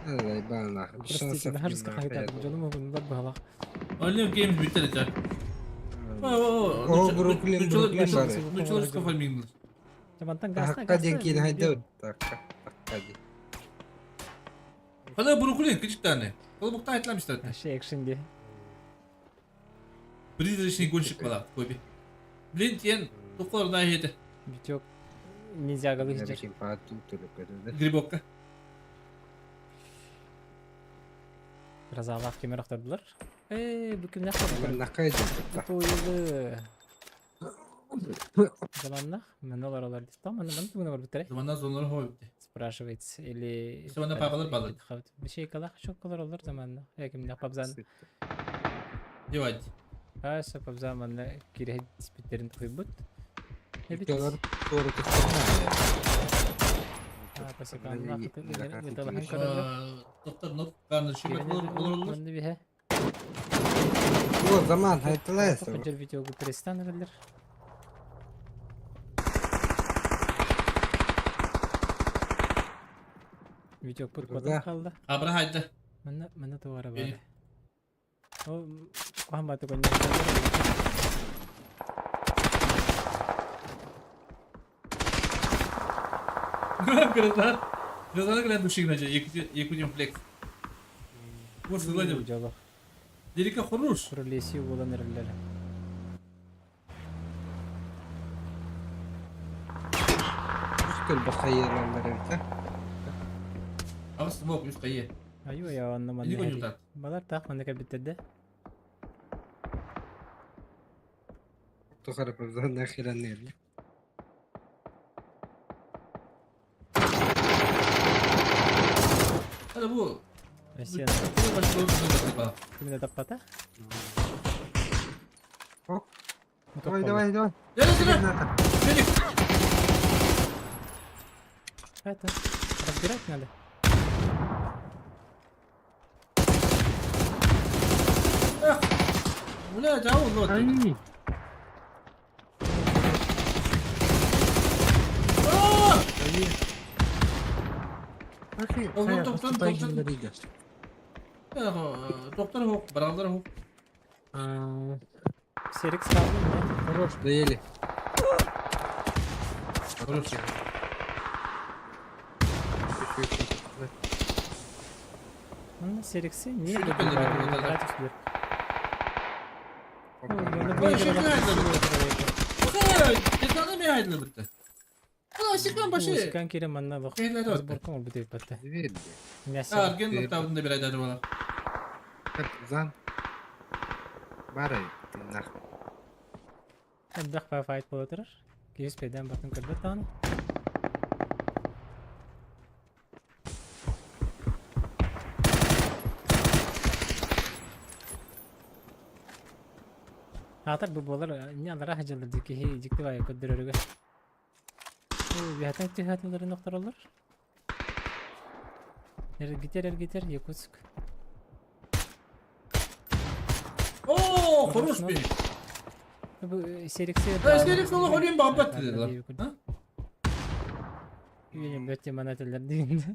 Давай, бана. Простите, да harus kakak canım oğlum bak bala. Only games bitti de. О, Бруклин бар. Ну человеческого фамилия. Cuman gas. Hakka denkin hadi. Hadi. Hadi Brooklyn küçük tane. Kolbukta ayıtlamışlar. Şey action diye. Призрачный гонщик была, Коби. Блин, тен, тукор да еді. Битек. Нельзя говорить. Грибокка. Razalaf kemer aktardılar. Bugün ne kadar? Ben nakaydım. Toylu. Zamanla. Ben de oralar tamam. Ben bugün var bitirek. Zamandan sonra hava bitti. Спрашивается или. Zamanla pahalı balık. Bir şey kadar çok kadar olur zamanla. Yakim ne yapabzan. Девать. Ha, sebab zamanla kira spitlerin koybut. Videolar doğru tutulmuyor. Pasti kan lah kita lahan kadar. Doktor not kardeşim olur. Ben de bir he. O zaman hayırlısı. Kaçır video ku prestan edilir. Video put kodan kaldı. Abra haydi. Ben de tuara bari. O paham batu konya. Гроза глянь души начал, якудем флекс. Вот сгладил. Дерека хорош. Пролеси уланırlar. Üstül bakayırlar evde. Ama smoke üst kayı. Ayo ya anlamadım. İlk oyundan. Balar tak mandaka bitirdi. Tukarıp evden ahiren neydi? Hadi bu. Россия. Bu başka bir şey yok. Kimde tapata? Hop. Давай. Gel. Çelik. Это. Разбирать надо. Ulan cavul lot. Ay. Oğlum doktor hop, beraber hop. Серик стал мне. Хорош, доели. Хорош. Ну, Сериксы не Что любят такое играть это? в сбор. Детаны mi aydın bitti? Hala sıkan başı. Sıkan kere manna bak. Keyler Az öyle. borkam oldu deyip battı. Verdi. Neyse. Ergen noktabında bir ayda var. Zan. Baray. Nah. Abdak fight boladır. Ki speden bakın kadar tane. Atar bu bolar ne alara hacalar diki hi dikti vay kodururga. Bu yatan tühatları noktalar olur. Gider Yakutsk. Oo, konuş bir. Bu seriksi. Seriksi onu koyayım babet dediler. Ha? Benim böyle manateller değil.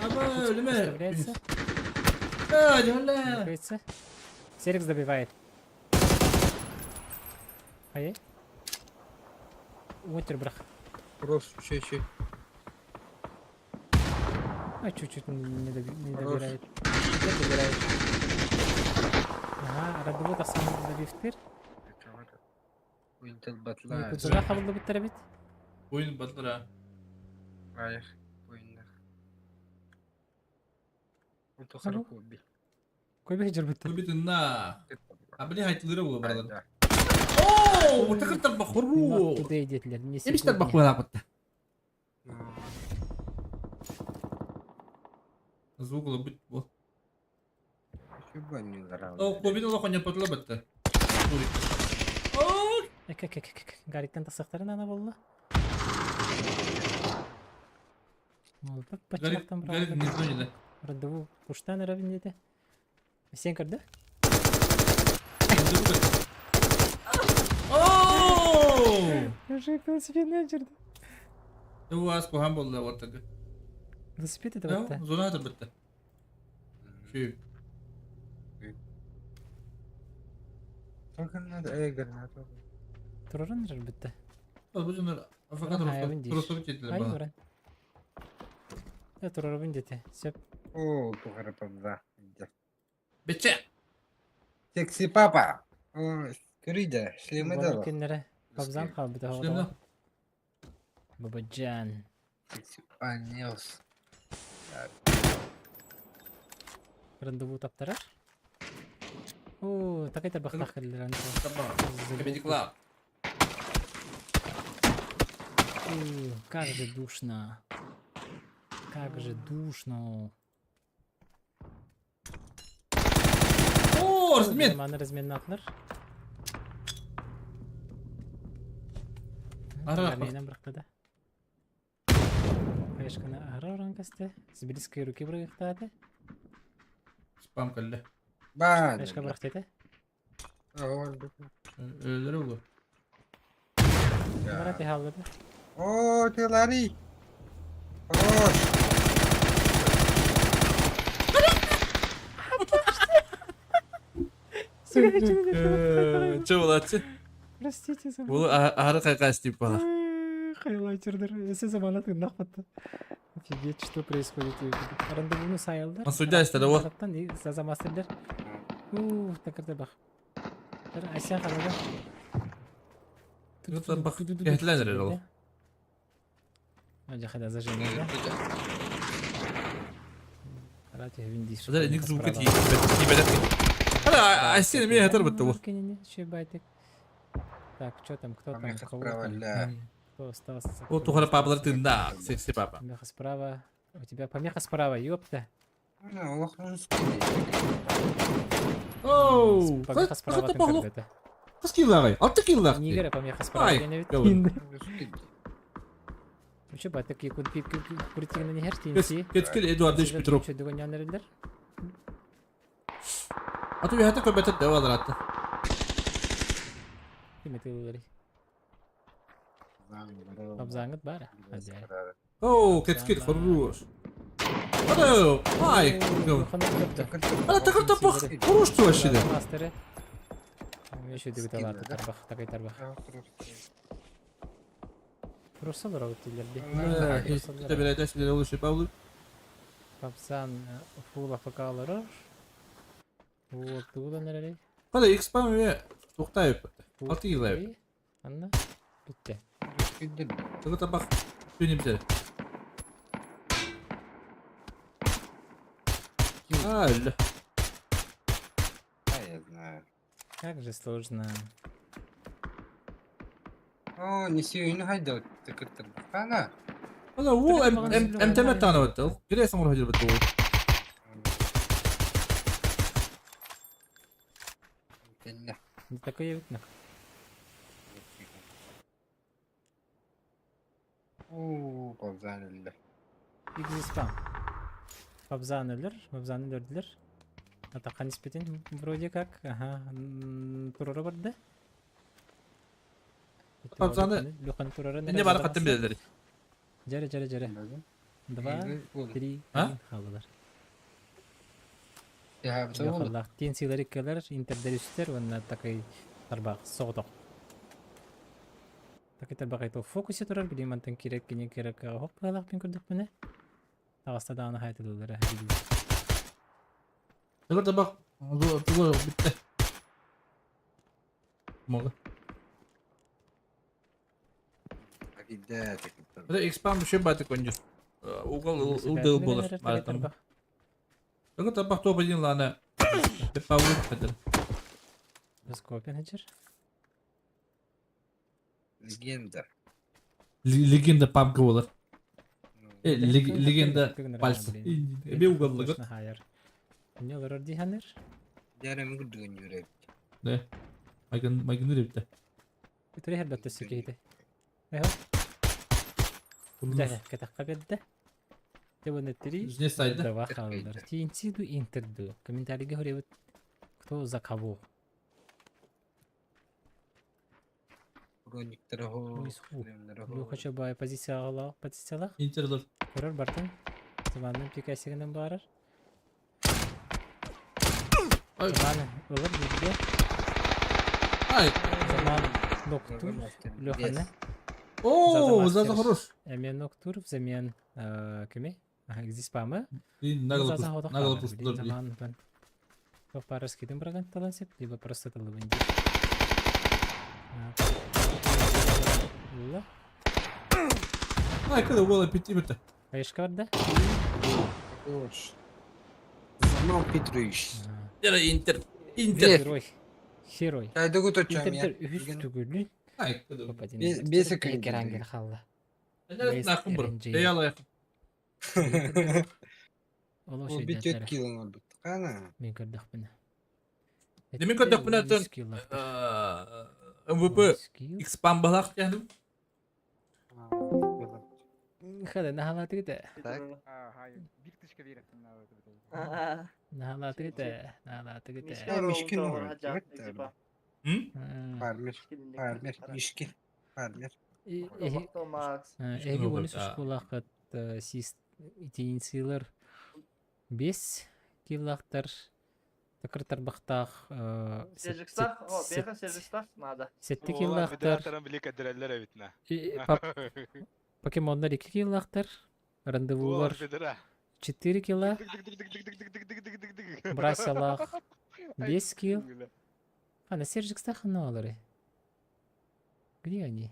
Ama öyle mi? Выставляется. Hadi valla. Выставляется. Серикс добивает. Ай. Утер брах. Просто чуть-чуть. А чуть-чуть не добирает. Не добирает. Ага, радовод сам добивтер. Уинтел батла. Куда хавал биттербит? Oyun batır ha. Hayır. Oyunda. Itu harap hobi. Koy bir hicr bitti. Koy bir na. Abli haytları bu barada. Oo, takır terbak hurru. Kudai dediler. Yemiş terbak bu lapatta. Звук бит bu. Coba nih larang. Oh, koy bir olah kanya patla batta. Garikten tasakların ana valla. Garip ne söyledi? Radovу пуштан равнете. Сен кырды? Ооо! Уже велосипедне жүрдü. Bu az kohan boldu ortada. Велосипед это вот. Zona adır bitti. Şu. Bakın hadi granat. Turun nere bitti? Bu cümle fakat Rostov çektiler bana. Hayır. Ya turun bindete. Sep. Oh, tuh harap apa? Becce. Seksi papa. Oh, kerida. Selamat datang. Günlere. Kabzan kaldı daha orada. Babacan. Seksi anyos. Randevu taptarar. Oo, takay tabak takılır randevu. Tamam. Кабинетикла. Как же душно. Как же душно. Oo, размен. Размен atlar. Ara. Менен бирактада. Кайшкана ара оранкасты. С близкой руки бирактады. Spam kaldı. Ban. Кайшка бирактады. Öyle oldu. Бара тихалды. Oh, dia lari. Oh. Чего латчи? Простите за. Бұл ары қайқас деп бала. Хайлайтердер. Если заманат нахватты. Офигеть, что происходит. Рандевуны сайылдар. Судья istedi o. Сазамастырдар. Такырда бак. Айся қалады. Yurtlar bak. Gehtilenir ol. Önce hadi zajeniyle. Радио виндиш. Şurada enik звука тибедет. Hala Айсен меня hatır bitti bu. Так, что там, кто там, кого кто остался? O тухара папалар тында. Секси папа. Помеха справа. У тебя помеха справа, ёпта. Оу. Помеха справа Kaç там pahalı? когда-то. Kaç kill'lar? 6 kill'lar. Не играй помеха справа, Ай, я не yavrum. видно. Ну что, бат, такие куртины не герти, Geç kill Eduard Deş Petrov. Что догонял рейдер? Atı bir hatta köbetet devalar hatta. Kim etiyorlar? Abzanget bara. Hadi. Oo, geç kill Farruş. Hadi. Ay. Hadi takır tapak. Farruş tu aşıdı. Master'ı. Еще дигиталар тарбах, такой тарбах. Просто работали. İşte bir adet şeyler oluşuyor Pavlo. Kapsan full afakaları. Bu tuğla nereye? Hadi X-Spam ve Toktayıp. 6 yıl ev. Anla. Bitti. Takır tapak. Döneyim bize. Öyle. Как же сложно. Oh, несёй хайда. Так это бахана. Hadi bu MTM tane battı. Gire samur hacır battı. Не такое видно. Ползан öldü. Игзиспам. Пабзан öldüler. Атака nispeten вроде как. Ага. Турора барды. Пабзаны Люхан турора. ne bana kattım bileleri. Жаре. 2, 3, Ha? халалар. Ya bu da oldu. Яхаллах тен силариккалар интердерүстер ванна такай тарбак соғдок. Такай тарбак айто фокусе турар билим антан керек хоп алак пен көрдүк мене. Тагыста да аны хайтылдылар. Dur da bak. Dur bitti. Mola. Gider. Bir de expand bir şey batık önce. Uğul bulur. Dur da bak topu din lana. Bir pavuk kadar. Biz kopyan hecir. Legenda. Legenda PUBG olur. Legenda pals. Bir uğullık. Hayır. Ne olur dihanır? Yarım gudun yürek. Ne? Maygın nereye bitti? Bitri her datta sikeydi. Eho. Да, катакка бедде. Те неттери. Ne saydı? Дава халдар. Тинчиду интерду. Комментарийге хоребит. Кто за кого? Брониктер ho. Бу хоча бай позициялар. Interler. Көрөр бартын. Заманның пикасигинен барар. Заманы ылыр бизге. Ay. Заман доктор. Лёханы. Oo, zaza хорош. Эмен доктор взамен кеме? Экзиспамы. Нагло Заман бен. По параскиден браган талансеп, либо просто талыбын. Ла. Ay kada bola bitti bitti. Кайышка бар да? Hoş. Zaman Petrovич. Yara Inter. Херой. Haydi gutacağım ya. Интердер үһүс түгүлү. Ay kada. Bir sekund. Керангел халла. Ne nakım bro. Eyvallah yakın. Олоо O bir tek kilon oldu. Ana. Мен көрдөх бина. Demin kadar bu neden MVP expand balak yani. Хада нахалаты гите. Так. Нахалаты гите. Mişkin var. Evet. Hı? Farmer. Mişkin. Farmer. Эги болус школакат сист итинсилер 5 киллахтар такыртар бактах Сержикстах, беха сержикстах надо. 7 киллахтар покемондар 2 киллахтар рандевулар 4 килла брасалах 5 килл. Ана сержикстах не алары. Где они?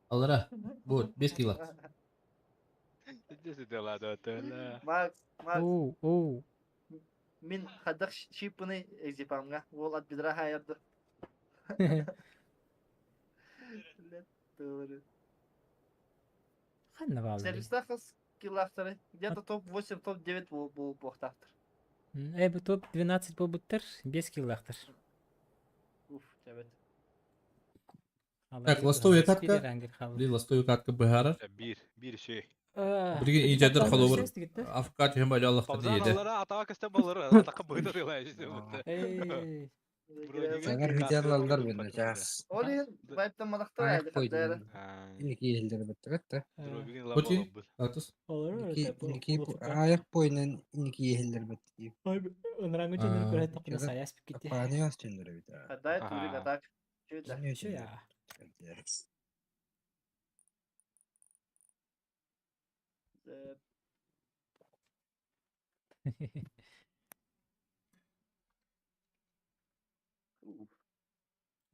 Alır bu 5 kilo. Макс. Оу. Мин хадах шипыны экзипамга. Ол от бедра хаярды. Ханна валды. Сержикстах киллахтары. Где-то топ-8, топ-9 был бохтахтар. Бу топ 12 болбуттар 5 киллахтар. Уф, evet. Так, ластовая катка. Ластовая катка быхара. Bir şey. Birge iyicedir kalıyor. Afkat hem böyle Allah'ta diyedi. Pazarlara atağa kasta balları. Atağa bıydır yıla işte. Sangar videolar bende. Jas. Olin, bayıptan malakta Ayak aydı koydum. kadar. İlk yehilleri bitti. Putin. Atus. İlk ayak boyundan ilk yehilleri bitti. Onların ucundan böyle tapına sayas gitti. Kapağını yaz çöndürü bir daha. Kaday turik atak. Şöyle. Şu ya.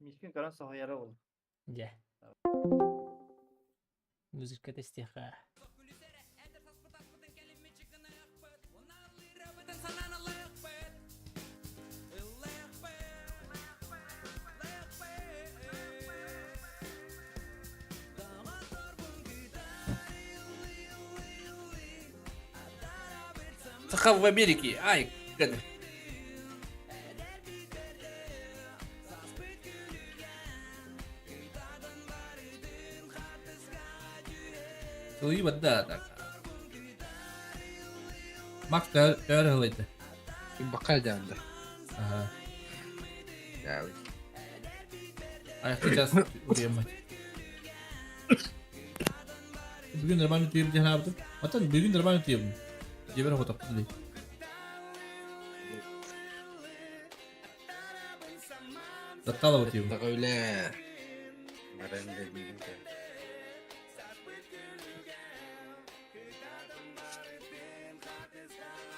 Miskin karan sahayara ol. Ya. Müzikte testiha. Сахав в Америке. Ай, гадр. Sıvıyı badda da. Max değer halıydı. Bakal geldi. Aha. Ya. Ayaklayacağız. Uyuyamak. Bugün de ben ütüyüm diye ne yaptım? Hatta bugün de ben ütüyüm. Cebine fotoğrafı değil. Zattala ütüyüm. Öyle. Ben de değilim.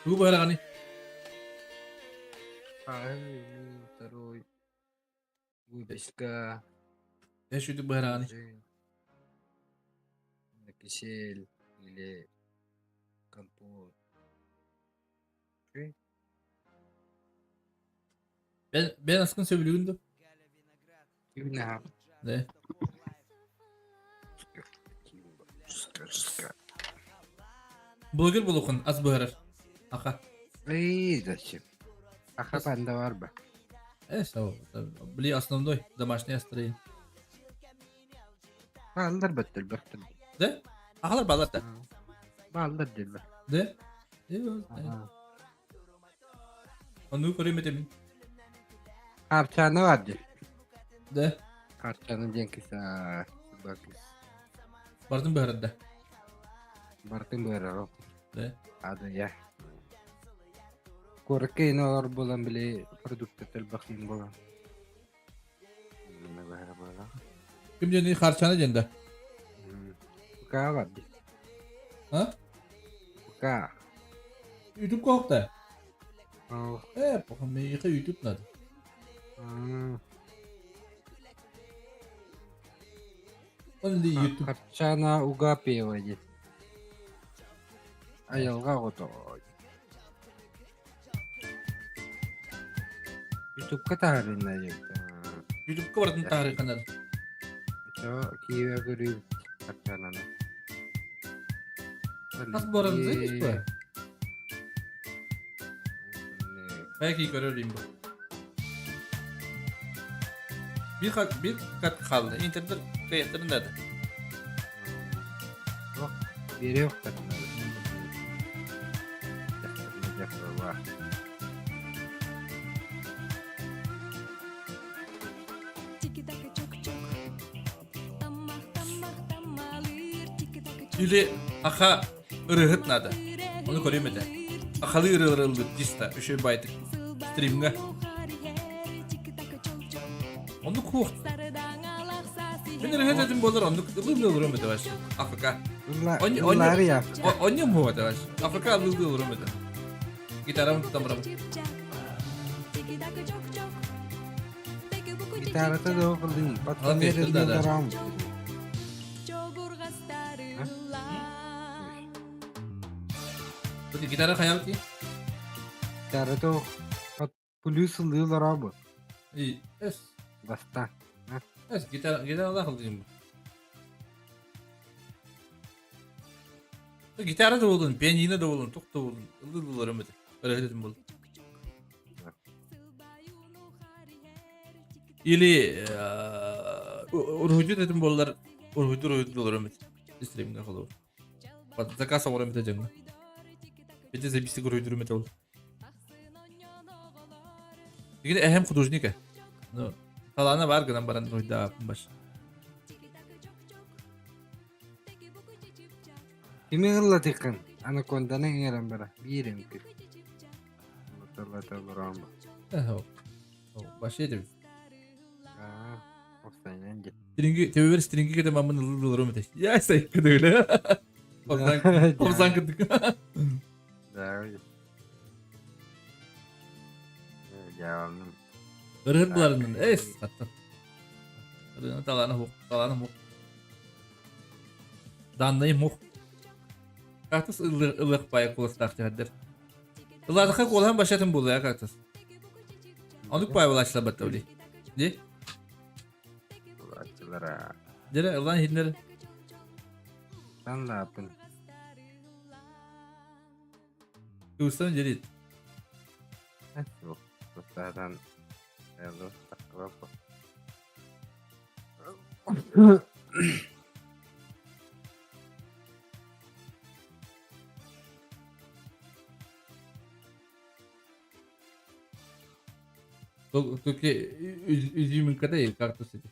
Bu böyle hani. Ay, taruy. Bu beşka. Ne şu böyle hani. Nakişel. Ile. Kampur. Ben askın seviyorum. Ne yap? Ne? Bulgur bulukun az böğrer. Aka. Ey зачем? Aka bende var be. Sağ ol. Bili основной домашний астрей. Baldır betul betul. De? Akalar balar da. Baldır değil be. De? Evet. Onu koruyayım edemin. Harçanı vardı. De? Harçanı cenkisi. Bakın. Bardın böğrer de. Bartın böyle o. De? Adı ya. Korku ne olur bulan bile produkte bakayım bulan. Ne böyle böyle. Kim cendi harçana cendi? Buka vardı. Ha? Buka. YouTube kokta. Oh. Bakın ben yıka YouTube nadı. Onu da YouTube. Harçana uga pevadi. Ayalga goto. YouTube katarin na yun. YouTube ka baratın tarih kanal. So, kiwa guru harçana na. Nasıl bu arada hiç bu? Belki görürüm bu. Bir kat kaldı. İnternet kayıtlarında da. Yok, biri yok kadınlar. Var. Yuli aka ırıhıt nadı. Onu koruyayım ede. Akalı ırıhırıldı dista. Üşü baytık. Stream'ga. Onu kuht. Ben ırıhıt edim bolar onu ıldı olurum ede baş. Afrika. Bunları yap. Onye mu ede baş. Afrika ıldı olurum ede. Gitarımı tutamıram. Gitarata da okudun. Abi, Patronları kılda da. da ram. Peki gitara hayal ki? Gitarata o. Plus ılıyor ram. İyi. Es. Basta. Es gitar da kıldıyım bu. Gitarı da olun, piyanino da olun, tok da olun. Ildı olurum ede. Öyle dedim bol. İli urhucu dedim bollar. Urhucu olurum ede. İstediğimde kalır. Bak zakasa olurum ede canım. Bir de zebisi urhucu ede olur. Bir de ehem hudujnik. No. Falana var gıdan baran urhucu baş. Kimi ıllatıkın? Anakondanın yaran bara. Birim ki. Mutlaka ram. O baş yedim. Ofsaynen git. Stringi kadar mamın olurum ede. Ya sayık kadar öyle. Ofsan kıdık. Davi. Yavrum. Irhıtlarının es hatta. Irhıtlarının talana huk. Danlayım huk. Kartız ılık bayağı kulastaki hadder. Ilardıqa qolan başatın bulu ya kartız. Onuk bayağı ulaşla batta öyle. Ne? Ulaştılara. Dere ulan hinleri. Sen ne yapın? Kıvıstan cerit. Yok. Zaten Hello. Takla. Только изюминка да и кактус эти.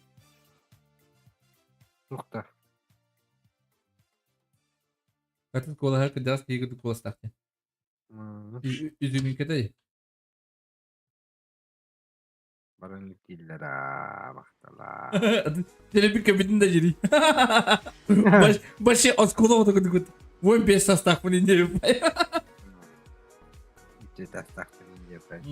Тухта. Кактус кола хак дас киги кола стахтен. Изюминка да и. Barang killer ah, baktala. Telebi kabinin de geri. Başı az kola oda kudu kudu. Bu bir esas takmanın diye yapay. Kita tak dia kan.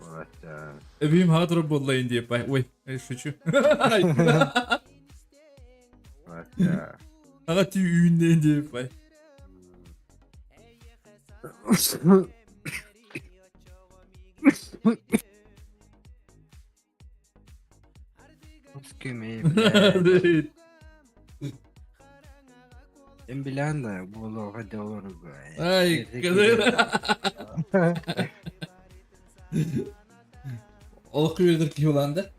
Baca. Benim hatırım bollayın diye yapay. Oy, şuçu. Baca. Ana tüy ünlüğün diye yapay. Skümey. Evet. En bilen de bu loğa da olur bu. Ay kadar. Okuyordur ki Hollanda.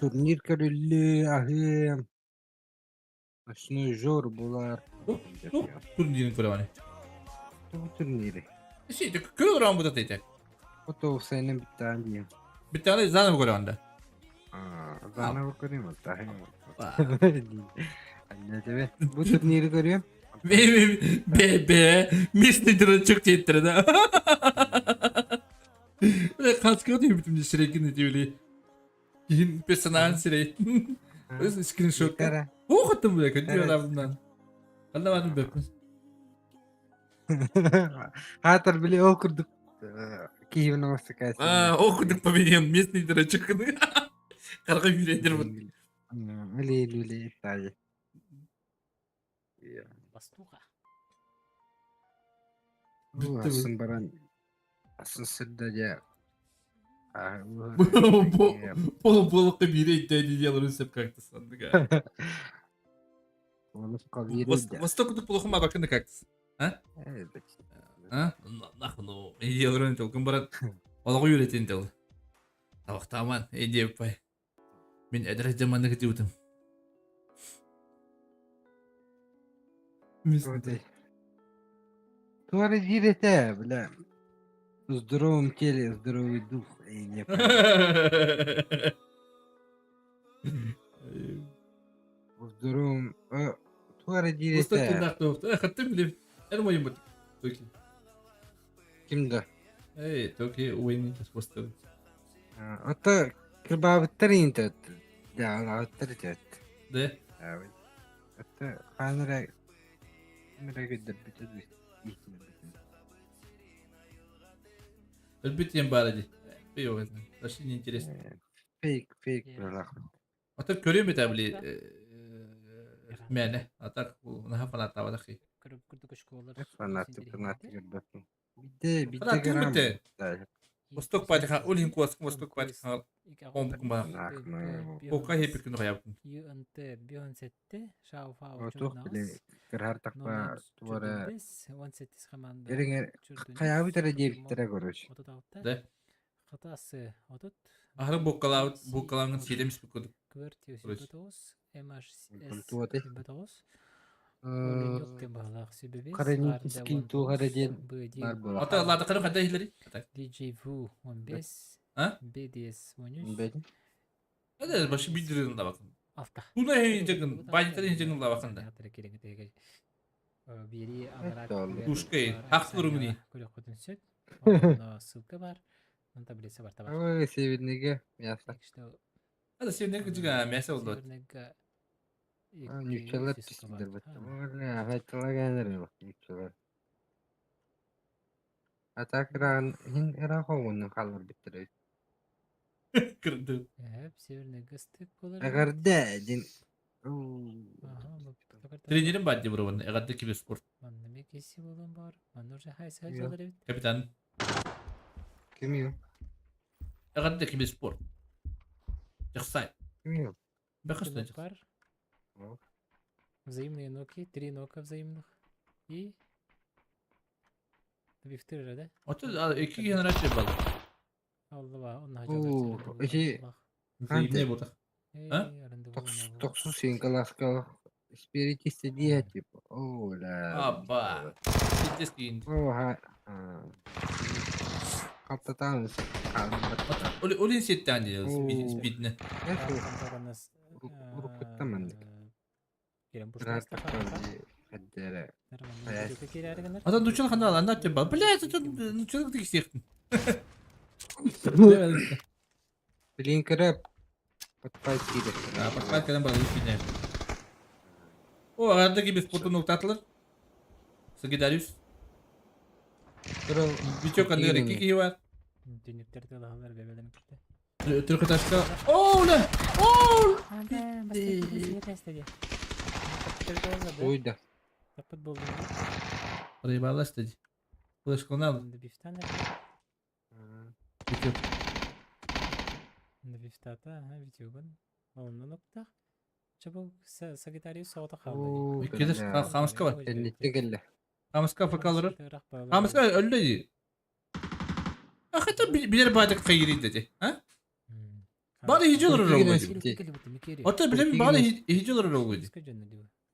Turnir karılı ahım. Aslında zor bular. Turnirin kurbanı. Bu turniri. Şey, kilogram bu da teyze. O da senin bir tane diyeyim. Bir tane zaten bu kurbanı. Bana bakayım mı? Anne bu turniri görüyorum. Be, mislidir çok teyittirdi. Böyle kaskı diyor bütün sürekli ne diyor öyle. Yine personel sürekli. Screenshot. O kattım buraya diyorlar bundan. Anlamadım ben. Hatır bile okurduk. Kiyivine masakası. Okuduk mu benim mislidir çıktı. Karga yüreğidir bu. Öyle iptal. Bastuka. Bu aslında baran aslında sırdaca. Bolu kabire iddiayı alırız hep kalktı sandık ha. Bolu kabire. Восток плохо ма bakın da kalktı. Ha? Evet. Ha? Nahnu. İyi alırın tolkun baran. Ola yüretin tel. Tavuk taman. İyi yapay. Min adres zamanı gidiyordum. Tuvalet girete bile. В здоровом теле здоровый дух. В здоровом... Туаре дирете. Восток тунdak Hattım bile. El moyum bu. Toki. Kimde? Ey, Toki oyunu Восток. Это кебабтарин тот. Да, лаутарит. De. Evet. Это ханра... Merak edip bitirdi. Elbette baradi. Yok. Taşı интересно. Fake bırak. Atak görüyor mu tabi? Mene. Atak bu ne falan tava da ki. Fanatik gördüm. Bir de Fanatik mi gram. te? Восток пати ха улин куаск Восток пати ха. Ом kumba. Oka hep gün hayatım. UNT Beyonce'te Şavfa Otuk bile kırhar takma tuvara. Onsetis Hamanda. Yerin kayabi tere diye bir tere görüş. De. Hatası otot. Ahırın bokalanın şeylemiş bir koduk. Kıvırtıyoruz. Betos. MHS. Tuvalet. Betos. Karenin iskin tuğara diye. Ata Allah'ta karım kadar ileri. DJ Vu 15. Ha? BDS 13. Benim. Hadi başı bildirin de bakın. Altta. Buna heyecanın. Bayitler heyecanın da bakın da. Biri Uşkayı. Hak durumu değil. Ссылка var. Onun tablesi var tabi. Ama sevinlige yasa. Hadi sevdiğin küçük ha. Mese oldu. Nükçeler pislidir bu. Ama hayatına gelir bak nükçeler. Hatta kıran hin era kovunun kalır bitirir. Kırdı. Hep severine gıstık olur. Eğer dedin. Trenerin baddi buravanın. Eğer de gibi spor. Ben demek iyisi olan var. Ben orada hayse haysalar evet. Kapitan. Kim yok? Eğer de gibi spor. Çıksay. Kim yok? Bakışta çıksay. Var. Взаимные ноки. 3 нока взаимных. И... Tabii iftir herhalde. Otur iki generasyon balı. Allah var. Onun Oo, iki Ne bu da? Ha? токсус сен класска спиритисти диye типа. О, ла. Abba. Gideceğiz giyin. О, ха. Kaptan Olin setten diyoruz. Speed'ne. Adam duşun kanal anlatıyor bana. Блядь, это человек ты всех. Блин, рэп. Подпать кидер. Ha, bak kadar bana speed'ne. O aradaki bir spotu nokta atılır. Sagitarius. Birçok anda gerek iki var. Dünlükleri de Allah'lar bebelerine gitti. Türk taşka. Oo lan. Oo. Oyda. Kapat buldum. Orayı bağla istedi. Flash kanal. Biften de. Birçok. Biftata ha videogun. Onun nokta. Çabuk Sagittarius sağda Oo, kaldı. Gider. Kamaska var. Ellitte gelle. Kamaska fakalır. Kamaska öldü. Hakikaten bir bardak kayırı dedi. Ha? Bari hiç olur oldu. Hatta bile bari hiç olur oldu.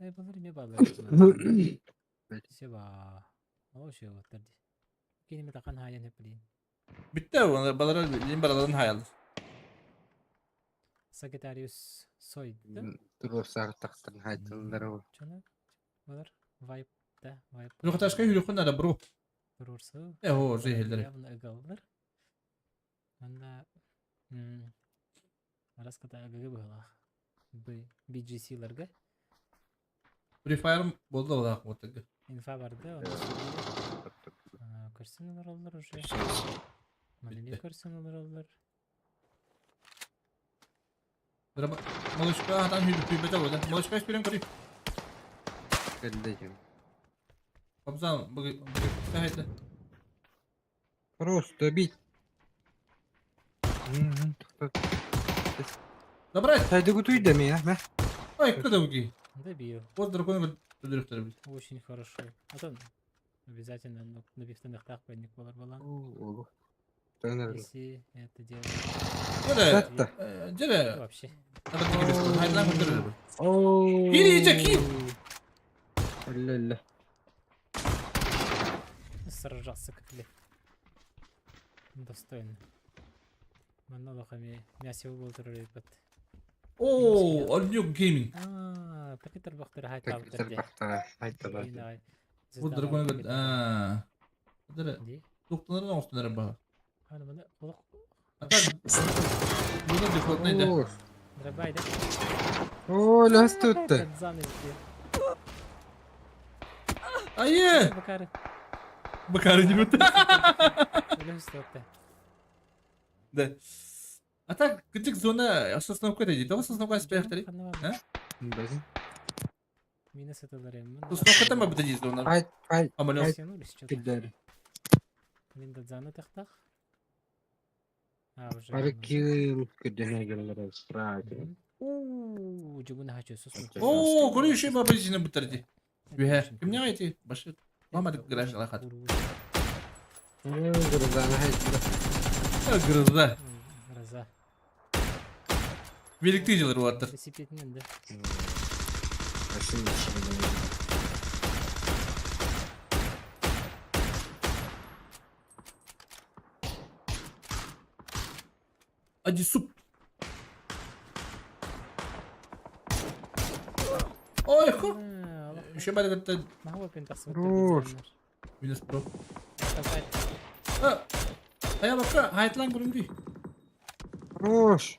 Balar ne balar? Seba. O şey oturdu. Kendimi takan hayan hep bileyim. Bitti o balara bizim baraların hayali. Sagittarius soydu. Dur sartaktan haytanları o. Çana. Balar vibe da vibe. Yok taşka yürü kunada bro. Durursa. O zehirleri. Bunu agallar. Anda Aras kata agaga bala. BGC'larga. Free Fire bolda ola ortaga. Infa vardı. Kırsınlar olur уже. Malini kırsınlar olur. Berapa? Malışka hatan hüdü beta oldu. Malışka hiçbirini kırıyor. Geldeyim. Kapsan bu sahilde. Просто бить. Добрать. Haydi kutuyu deme ya. Ne? Ай, когда уги? Добил. Вот дракон директор. Очень хорошо. А то обязательно на бифтенах так пойник балар. Oo. Döner. Если это делать. Jere. Jere. Вообще. Hadi gidelim. Haydi lan götürelim. Oo. Hile yiyecek hile. Allah. Сражаться как лев. Достойно. Манало хами мясо был рыбат. Oo, Alnyok Gaming. Так это бахтер хай там. Bu dragon gel. Hadi. Doktorların olsunlar bak. Hadi bana kulak. Hatta burada default neydi? Драбайда. Oo, las tuttu. Ayı. Bakar. Bakar gibi. Las tuttu. Да. А так, где зона основной иди? Давай основной спектр. А? Bizim. Minus atalarım. Основной там обдали зона. Ay. Амалёс. Gider. Minda zana taktak. Уже. Parkı kudene gelir sprayı. Cubun haçı sus. Oo, konuyu şey babacığını bitirdi. Ve kim ne ayeti? Başı. Mamadık garaj alakat. Gırzana haydi. Gırızda. Gırızda. Birlikteyiciler o attır. Resipiyetinden de. Aşın Acı sup. Oy ko. Şey bana gitti. Ne hava pentasın? Minus pro. Ha. Aya bak, hayat lan kurun değil. Hoş.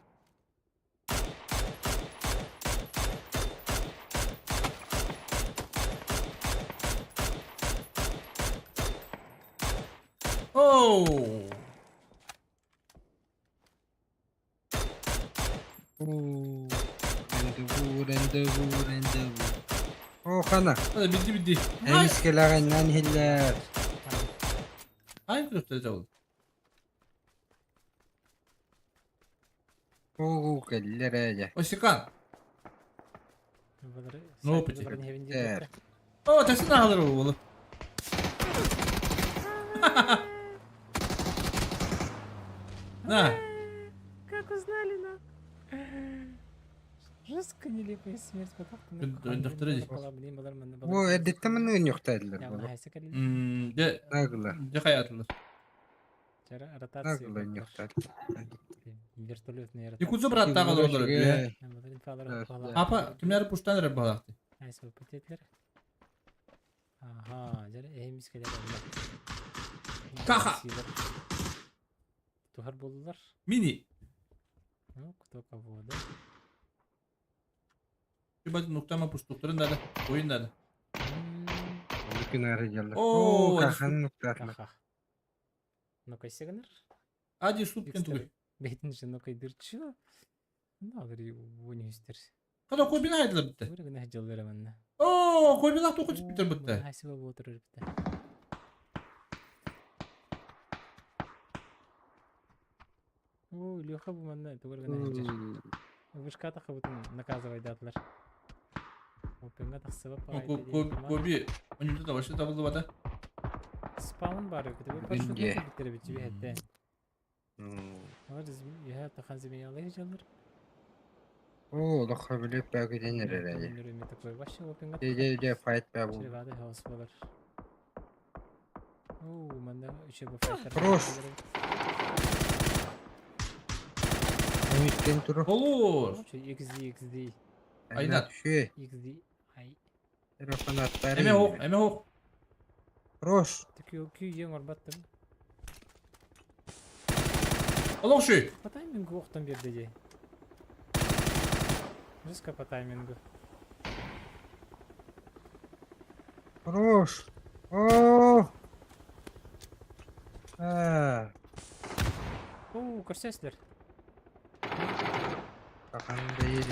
Oh. Randevu. Oh kana. Hadi bitti. En iskelerinden hiller. Hangi göstereceğiz oğlum? Oo, kellere. Oşikan. Ne yapacak? Evet. Oo, taşı ne alır oğlum? На. Как узнали, на? Жестко нелепая смерть, потому Доктор Эдди. О, эдетте мен нюктайлар Ya болу. ona hayse kalili. De Nagla. hayatlar. Жара ротация. Nagla нюктайлар. Вертолетные ротации. Ikuzu bıraktı ağalar orada be. Bütün falan falan. Apa kimler puştan rep balaktı. Hayse paketler. Aha, jara ehimiz kadar oldu. Kaha. Tuhar buldular. Mini. Кто кого, да? Bir bazı noktama puştukların da oyun da. Bütün arayacaklar. Oo, Oo, kahan nüktaylar. Kaha. Ну-ка, сигнер. Hadi su kentugu. Бейтинше, ну-ка, дырчу. Ну, говори, не истерся. Kada koy bina haydiler bitti. Böyle ne hacılar hemen. Oo, koy bina tokuç bitir bitti. Hasibe bu oturur bitti. Oo, Леха bu benden. Doğru ne hacır. Вышка тахабытын наказывай датлар. Опенга тахсыба Koy bir. Önümüzde de başı tabıldı vada. Spawn var yok. Bu parçayı bitirip bitiyor hatta. Var ya tahan zemine alayı canlar. Oo, lokha bilip belki denir herhalde. Ürünü takıyor başı openga. De fight be bu. Şey vardı house var. Oo, manda şey bu fighter. Proş. Üstten turu. Olur. XD. Aynen. Şey. XD. Ay. Telefon atları. Eme ho. Proş. Такие окей, орбаттым. Allah şu. По таймингу оқтан берді де. Жестко по таймингу. Proş. Oo. Ha. Oo, көрсесіздер. Kahan değil.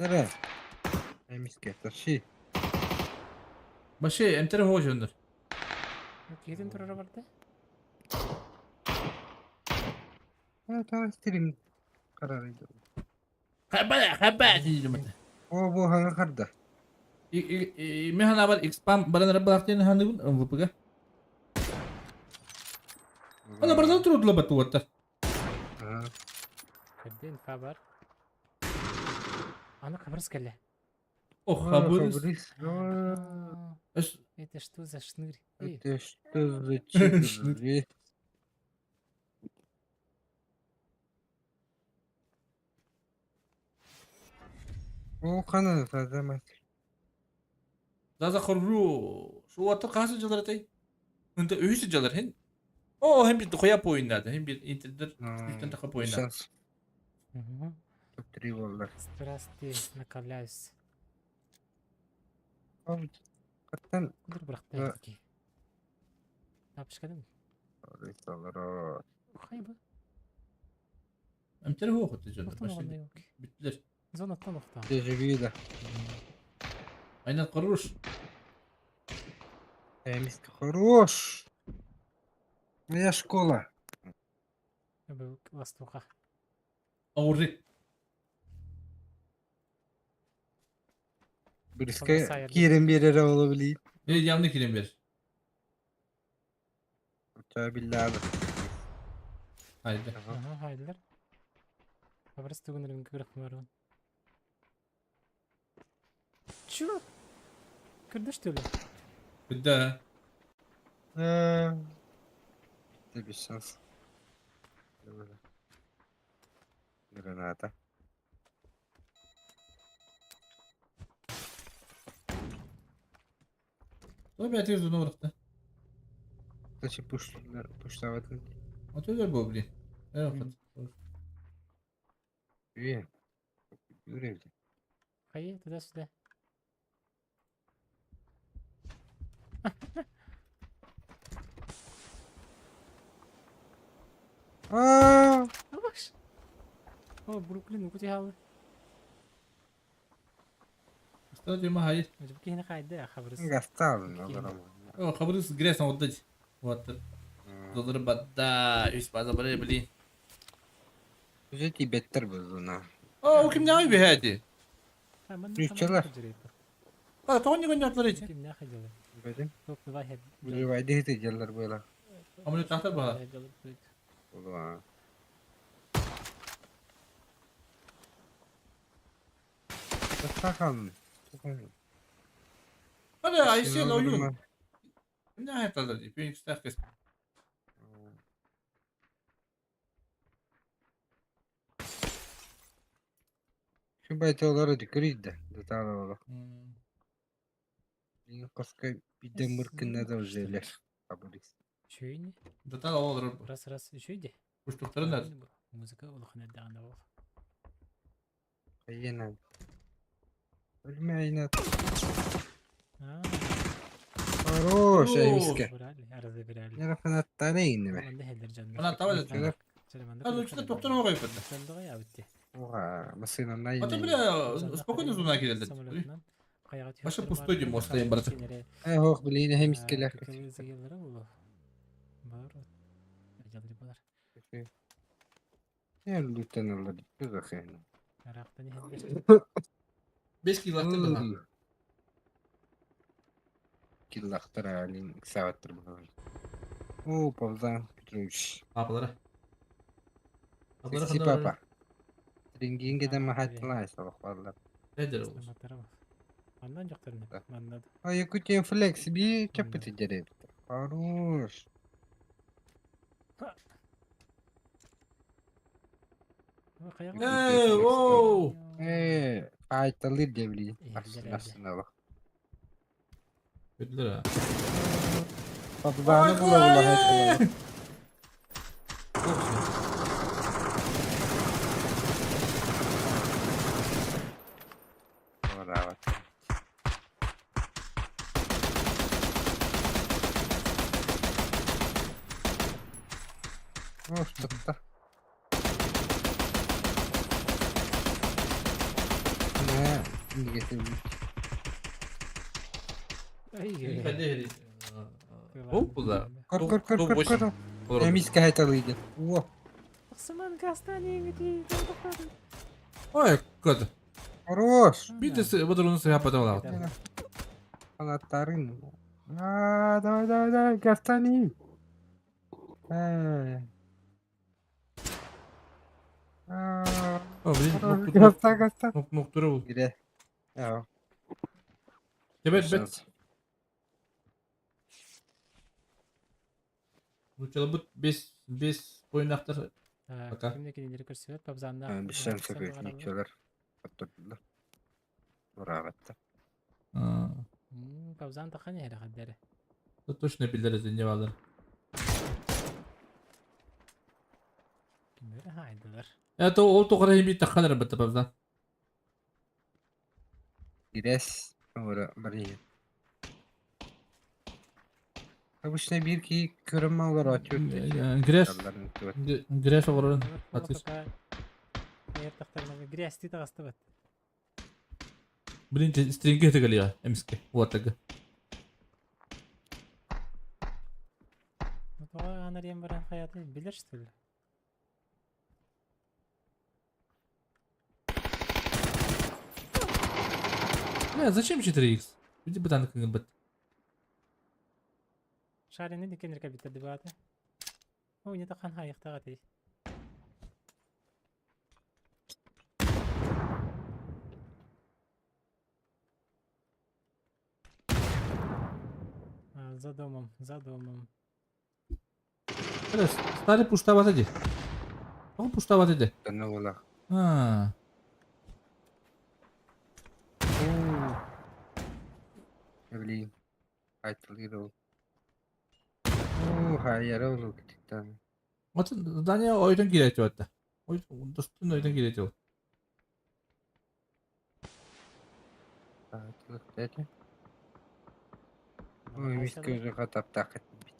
Nere? Emiske taşı. Başı emtere ho jönдөр. Кейден тұрары барды? Ha, tamam istedim. Kararıydı. Haba diyeceğim ben. O bu hangi karda? Mehan abar expam barang rep balaktı hangi bu MVP. Ana barang turut lebat tuh water. Ha. Көрден хабар. Аны хабарыз кәлі. Oh haburiz. Это что за шнырь? Это что за чигры? O kanı zaten. Zaza khurru. Şu water kası jalar atay. Önde öğüsü jalar hen. O hem bir koyap oyunlarda hem bir internet üstten takıp oyunlar. Şans. Три волны. Страсти накаляюсь. Каттан. Dur bıraktı erkeği. Ne yapış kadın? Rısalara. Hayır bu. Emtere ho kutu jalar. Nokta Başı nokta yok. bittiler. Zonattan nokta. Tecrübe. Aynen kurruş. Эмиски хорош. Моя школа. Bu Vastoka. Ağırı. Briske kirin bir yere olabilir. Yanlış kilim bir. Tabi billahi. Haydi. Aha, haydiler. Habersiz tuğunların kırık var lan. Çu. Kırdı öyle. Bir daha. Bir şans. Granata. Tabii atıyoruz onu orada. Taşı puşlamadın. Atıyorlar bu bile. Evet. İyi. Görevli. Hayır, tуда-сюда. Aa! Bak. Oh, Brooklyn, kutih halı. Stadyuma hayır. Acaba hina kaydı ya habersiz. Gastalım. O habersiz girersen orada. Water. Doları badda. Üst baza buraya bileyim. Уже better bozuna. O kim ne yapıyor hadi? Rüççalar. Aa tamam ne gönderdikleri için. Kim ne hacılı? Bedim. Yok, давай hep. Buraya vaydı hediyeler böyle. Ama ne tahtar bana. Hacılı. Ulan. Bakalım. Hadi Ayşe oyun. Ne hayatlar diye. Phoenix herkes. Şu baytaları dikiriydi. Detaylı olarak. Kaska bir de mırkında da özeller. Kabulüz. Şöyle. Detaylı olur. Раз şöyle. Kuşlukların nerede? Müzik olukuna dağında ol. Aynen. Ölme aynen. Хорош, Эймиске. Я фанаттары инеме. Hadi uçta doktora koyup hadi. Oha, mesela ne Hadi yine? bile spokojno zona girildi. Başa pustuydu mostayım barata. Hoş bileyim Эймискелер. Ya lütfen Allah dikkat bakayım. 5 kilo attı bana. Killahtar halin saattir bakalım. Oo, Pavzan Petrovich. Papalara. Sisi papa. Ringin giden mahatla sabah vallahi. Nedir o? Ondan çoklarını. Anladım. Yakutiye flex bir çapıtı ceret. Хорош. Oo. Faydalı devli. Aslında bak. Kötüler ha. Pavzanı bulalım. Çok güzel. Bravo. Hoş tuttu. Ne? Şimdi getirdim. Hadi. Hop bu da. Kır. Emis kahetalıydı. Wow. Osman Gastan'ı gidiyor. Ay kötü. Хорош. Bir de bu durunu yapmadım lan. Anahtarın. Давай, Gastani. Gasta. Noktura bu. Gire. Ya. Evet. Bu çalı biz oyunaklar. Kimdeki dinleri kırsıyor. Pabzan'da. Bir şans yapıyor. Niçolar. Patladılar. Bravo. Pabzan takanya hele kaddere. Точно biliriz ince vardır. Kimleri haydılar. Ya da o tokara bir takalır bitti babdan. Gires. Sonra bari. Kabuşta bir ki körünme olur atıyor. Gres olur. Atış. Yer taktarına gres ti takastı bat. Birinci stringi hete geliyor. Emiski. Bu atakı. Mutlaka anarıyım varan hayatı bilir işte. Ne zачем 4x? Иди бы танк бит. Шарины дикенер кабита дебаты. Ой, не тахан хайх тагати. За домом. Evet, stary pusztawa tedy. O pusztawa tedy. Ne ola? Ha. Ne bileyim. Kayıtlıydı o. Hayır oğlum gittikten. Atın zdanie oydan gireceği hatta. Dostun oydan gireceği. Kayıtlık dedi. Oy mis gözü katap takıt bit.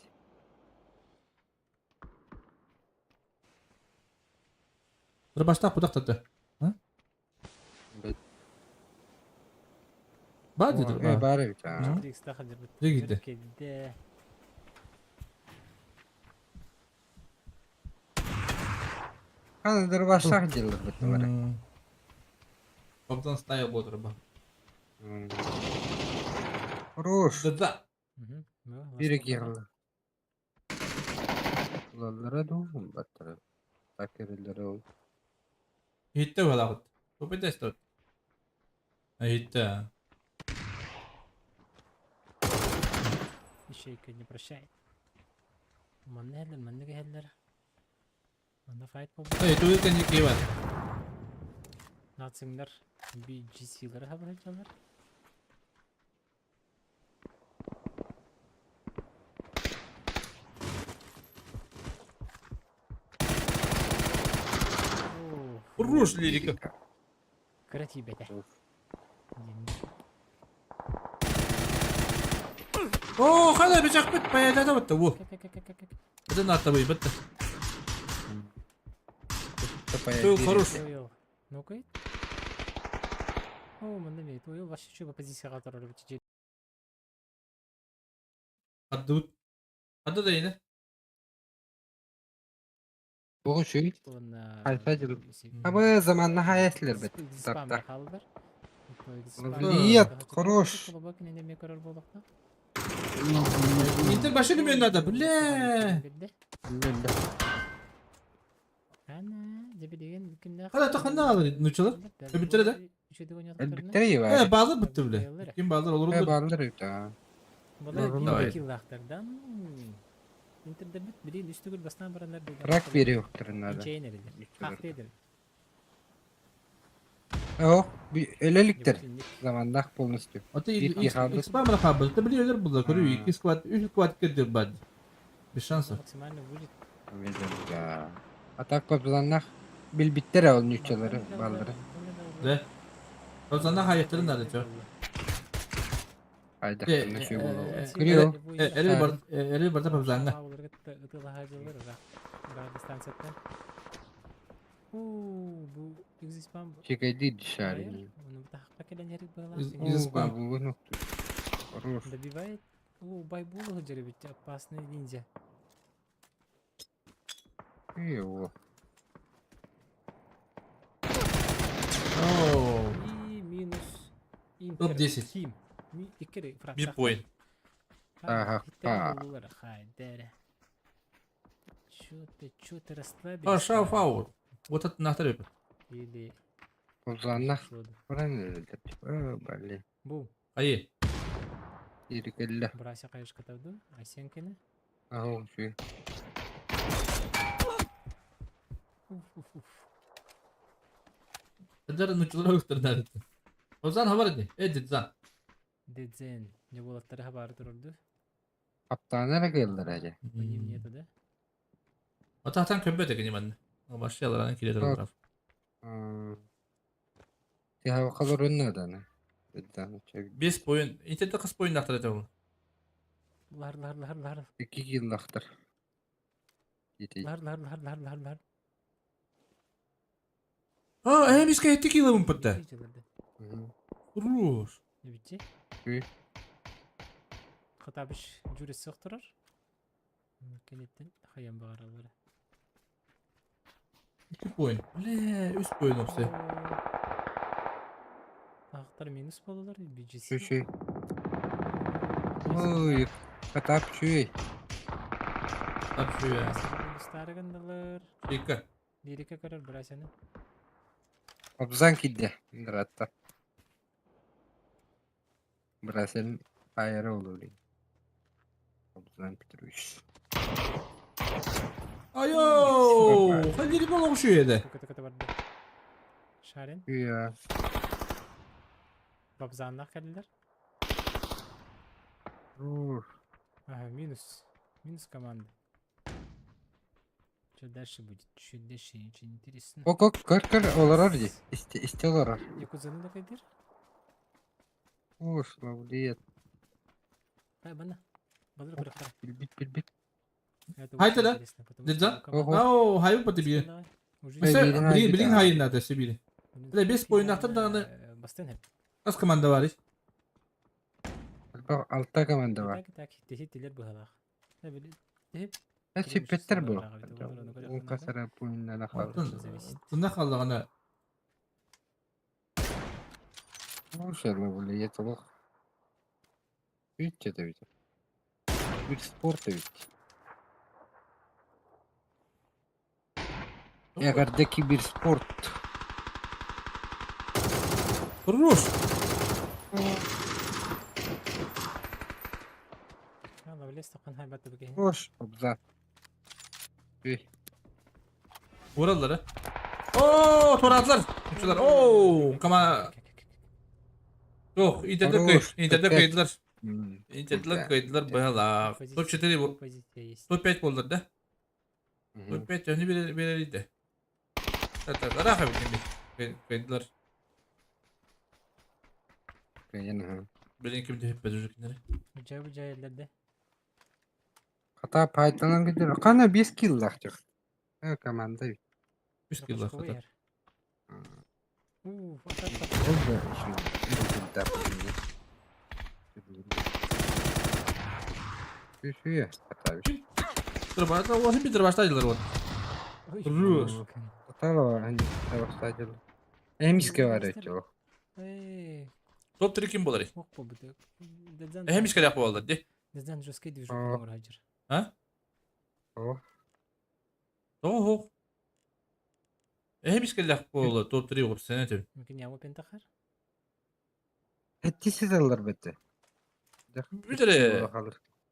Dur başta budak tadı. Ha? Badi dur. Bari bir tane. Ne gitti? Kanıdır başlak cıldır bitti var. Kaptan style bu tarafa. Хорош. Да. Bir iki yıldı. Ulanlara doğum battara. Takirillere ol. Hitte var akıt. Kopya test. Hitte. Еще не прощай. Маннелер, маннегелер. Манда файт болду. Hey, tu kan ki var. Natsingler bir GC'lere haber ediyorlar. Ruş lirika. Красивее. Oo, hadi bıçak bit bayağı da bitti bu. Bir de natta bu bitti. Çok хорош. Ну-ка. О, мандами, твою вашу чуба позиция которая битecek. Adı da yine. Bu şey. Alfacılık. Ama zamanla hayatlar bet. Tapta. Влият, хорош. Inter başını mı önüne da? Bile. Hadi takanda alır nuçalar. Öbürleri de. Elbette iyi var. Bağlar bitti bile. Kim bağlar olur olur. Bağlar öyle. Inter'de bilin üstü gül bastan baranlar değil. Rak veri yoktur onlarda. İçeğine bilir. Haklı ederim. Yok, bir öyleliktir. Zamanda bulunu istiyor. Ata İspan bana kabul. Tabi biliyorlar burada. Koruyor. 2 squad, 3 squad gidiyor bad. Bir şans var. Maksimalne vücut. Ya. Atak toplanlar bilbittere olun üççaları balları. Ne? O zaman hayatların nerede çok? Haydi konuşuyor bunu. Gülüyor. Eri barda papazanla. Bu İspanya. Çekay değil dışarı. Onu bir tahkik eden yeri bağlar. İspanya bu nokta. Хорош. Добивает. О, байбулу жаребить опасный ниндзя. Его. Oo. И минус. Топ 10. Ким. İkili Fransa. 1 point. Aha. Хайдере. Чё ты расслабился? Aşağı faul. Вот это нахтар yapıyor. Или Uzanlar. Falan öyledir. Belli. bu. Ayı. Yirikelle. Брася кайышка тавду. Айсенкини. Aha şu. Kadar nuçları öktür nerede? O zaman haber edin. Edin zan. Dedzen. Ne bolatları haber dururdu. Kaptanlara geldiler acaba. Benim niyeti de. O tahtan köpüğe tekin ben. O başlayalar kilit olur taraf. Ya o kadar önlerden. Dedden çek. 5 boyun. İnternette kaç boyun nahtar ediyor bunu? Lar. 2 yıllaktır. Lar. Aa, hem iska ettik yılımın pıttı. Ruş. Ne bitti? Hı. Katabiş jüri sıktırır. Kenetten hayyan bağıraları. 2 boyun. Le, 3 boyun olsa. Aktar minus bolalar Şu bicisi. şey. Oy. Katap şey. Tabii şu ya. Stargandalar. Şika. Lirika karar brasyanı. Obzan kidde. Hatta. Brasil ayarı olur. Obzan bitiriyor. Ayo. Hadi bir bol şu yedi. Kata vardı. Şaren. Ya. Babzanlar geldiler. Aha minus. Минус команды. Что дальше будет? Что дальше? Очень интересно. Ok, kır olarar diye. İste olarar. Yakuza'nın da kadir. Uş, mavliyet. Hayır bana. Bana bırak. Bit. Haydi la. Dedza. Oo, hayır pati bir. Mesela bilin hayır neredeyse biri. Böyle 5 boyun nahtar da Bastın hep. az komanda var. Altta komanda var. Tak tehditler bu halak. Ne bileyim. Hep. Süpetler bu. On kasara puyunlara kaldı. Bunda kaldı ana. Uş, mavliyet olur. Bütçe de bir spor da bütçe. Эгерде киберспорт. Хорош. يلا وليس تقن هاي بات بقى Hoş. Abzal. Üy. Vuralları. Oo, toratlar. Uçular. Oo, kama. Yok, internette Хорош. internette Опять. kaydılar. М, İnternette да. kaydılar bayağı. Top 4 bu. позиция есть. Top 5 bollar da. Мгм. Top 5 yani belirliydi. Hatta rahat bir kaydılar. Конечно. Benim kimde hep bezirkenleri. Бужай елдерде. Хата пайтанан gidiyor. Kana 5 kill laqtıq. Komanda. 100 kilo Кошковый kadar. яр. Атат. Oldu şimdi. Результат. Düşüyor. Hata bir şey. Dur bana da o bir başlaydılar o. Rus. Hata var. Hani başlayacak. Emiske var öyle. Эй. Top 3 kim bolari? Ох побыды. Дедзан. Hem iskele yapı oldu de. Дедзан жесткий движок var hacır. Ha? Oh. Oho. Hem iskele yapı oldu. Top 3 olup sene tabii. Mümkün yamu pentahar. Etkisiz alır beti. Bir de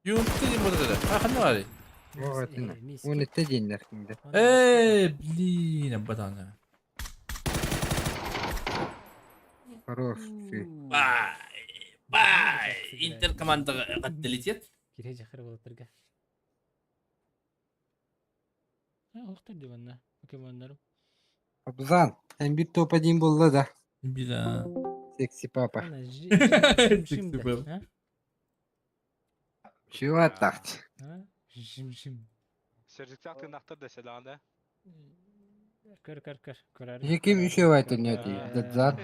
Yunus'ta diyeyim burada da. Ha ne var? O atına. O nette dinler şimdi. Блин, батана. Хорош. Бай. Интер команда قتلت. Kirey jahır bolotlarga. Ha, oqtar divanna. Pokemon Abzan. Hem bir top edeyim bolla da. Bila. Seksi papa. Ana Seksi papa. Чего так? Жим. Sertifika tırnakta deseler de. Kır. Kim işe var ne diyor? Dedzan.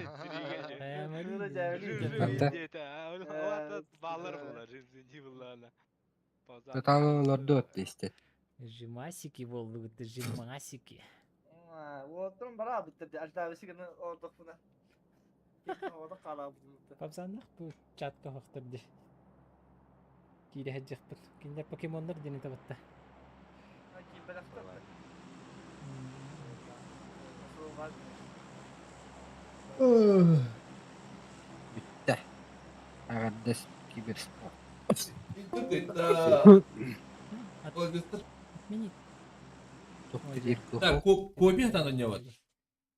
Bağlar bunlar. Zinci bunlarla. Tatavalar dört işte. Jimасики oldu gitti. Jimасики. Oturum bara bitti. Altavisi günü orada buna. Orada kala bulundu. Papsandak bu chatka hoqtirdi. Kiri hajjaqpil. Kinder Pokemonlar dini tabatta. Kim belakta. Bitti. Arkadaş kibersport. Mini. Так, копия там не вот.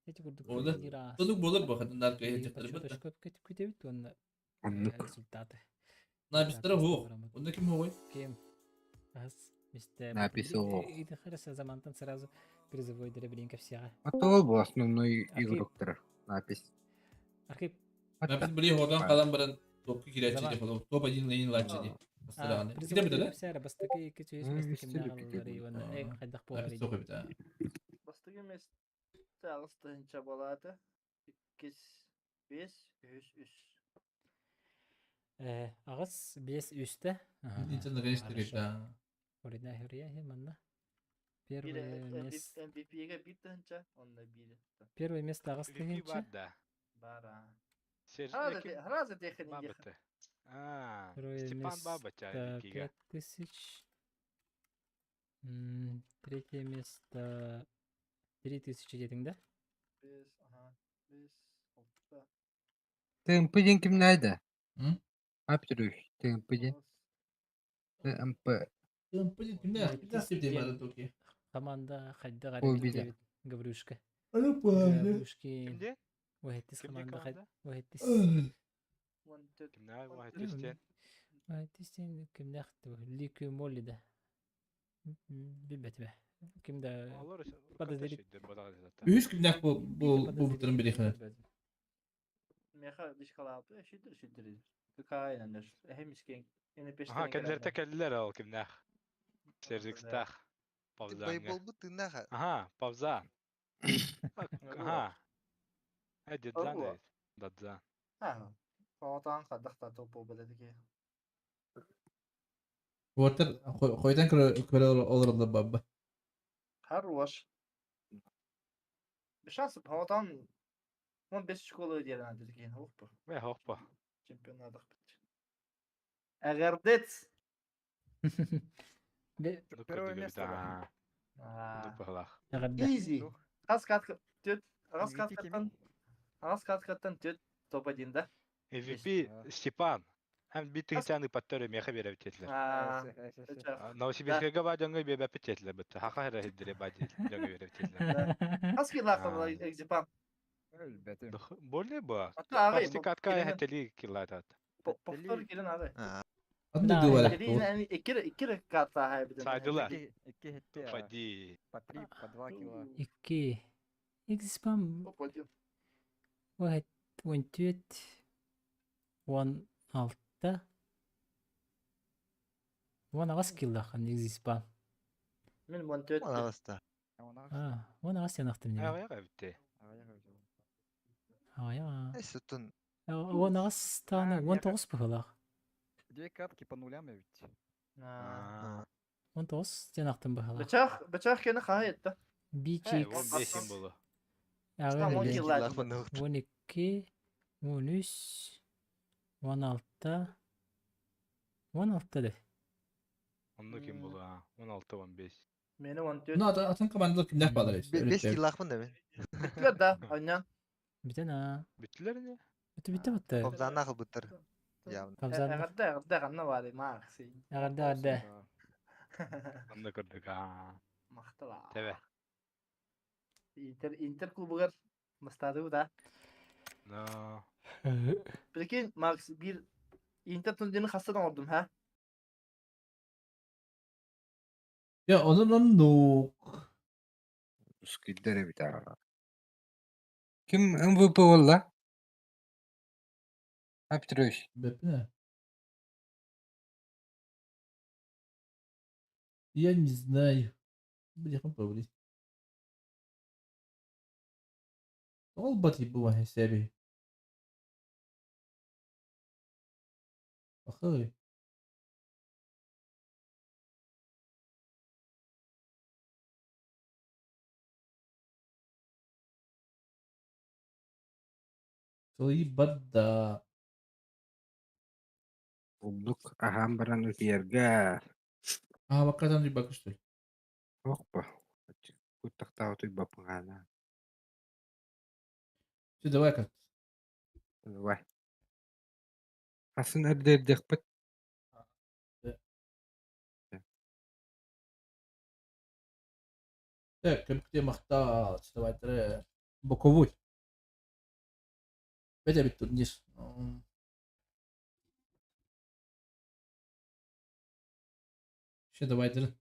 Эти курдук. Orada. Çocuk bulur bu kadınlar kayı çıktı. Kütübit onda. Anlık. Результаты. Написано ho. Onda kim ho? Кем? Аз. Мистер. Написано. И ты хорошо замантан сразу призовой дребленько всега. А то был основной игрок. Напись. Архив. Напис были oradan kalan baran top kireçli falan. Top adin neyin laçedi. Mesela ne? Bir de bir de. Все, бастаки кичүс бастаки мегаллары вана эг хайдах Напис болар. çok bir tane. Бастыгы мес тагыстынча болады. 2 5 3 Агыс 5 üstte. İçinde geçti geçti. Орина хурия хеманна. Первое место. MVP-ге битынча, онда бири. Первое место агыс тегенче. Бара. Sertifika Разы техники. Бабата. А, Второе Степан место Бабача MVP-ге. 5000. Третье место 3000 дедиңде. 5 6. Темпыден kim nerede? Hı? Aptırıyor. Темпыден. МП. Tempo kimde? Bir daha sevdiğim adı Toki. Команда хайда Ой, гарip биде. Дэвид Гаврюшка. Ana puanı. Гаврюшки. Kimdi? Вахетис Kimdi команда хайда. komanda? Вахетис. Kimler var? Hüseyin. Вахетис кимде хатты? Ликü Моллида. Билбет бе. Кимде? Olur. Подозрительно. Üç kimde bu bitirin biri kadar. Meha dışkalabı şidir. Kaynadır. Hem isken yine peşten. Aha kendileri tekelliler al kimler. Sertifika. Pavzan. Baybol bu tırnak. Aha, pavza. Aha. Hadi lan. Dadza. Ha. Fotoğraf kadar topu beledi ki. Water koydan köle olur da baba. Хорош. Şans fotoğraf 15 şkola diyelim dedik yani hoppa. Ve hoppa. Çempiyonlar da bitti. Agardet. Бе. Первое место. Дупалах. Агадда. Easy. Ағас түт. Ағас каткаттан түт. Топ-1 да. MVP Степан. Һәм битигитяны паттары меха береп тетлер. Новосибирскага бадыңга бебеп тетлер бит. Хака хәдире бади җаңга береп тетлер. Аз киллахтан экзипан. Боле ба. Ата агай. Пластикатка хәтели килатат. Повтор келин агай. Anda dua lah. Jadi ini ikir kata hay bir de. Saydılar. Iki hit Fadi. по 3, по 2 кило. 2 экзипам Топ-1. واحد 14 16 وانا غسكيل داخل экзипам Min montöt. وانا غسي نختم Ya نيجي ya bitti. يا Sütun. وانا غس تانا وانت غصب هلا Две катки по нулям ведь. وانت غص نختم بهلا Bıçak kene kahayet da. بيجي He, 15 simbolu. Tamam, on yıllar. 12 13 16 16 de Onu kim bulu ha? 16 15. Meni montöt. Bunu atan kamandalar kimler bağlar işte. 5 yıllık mı demin? Bittiler da oynayan. بتنا Bittiler mi? بت بت Komzan nakıl bıttır. Ya. قفزان Ağırda kanna var ya maksi. غدا غدا Onu kırdık ha. Mahtala. Teve. Inter klubugar mustadı da. No. Peki Max bir Inter tuncunu hastadan oldum ha. Ya onun nuk. Skidere bir daha. Kim MVP valla? Петрович. Бепне. Я не знаю. Бляха побрить. Олбати була حسابي. أخوي. Soy بدأ. Bulduk. Aham baran ülkeyerge. Bakatan di bagus tuh. Hoppa. Kutak tahu tuh iba pengana. Sudah wakat. Wah. Aslında der dikkat. Так, как ты махта, что это боковой. Беда бит тут низ. Ще давай дыр.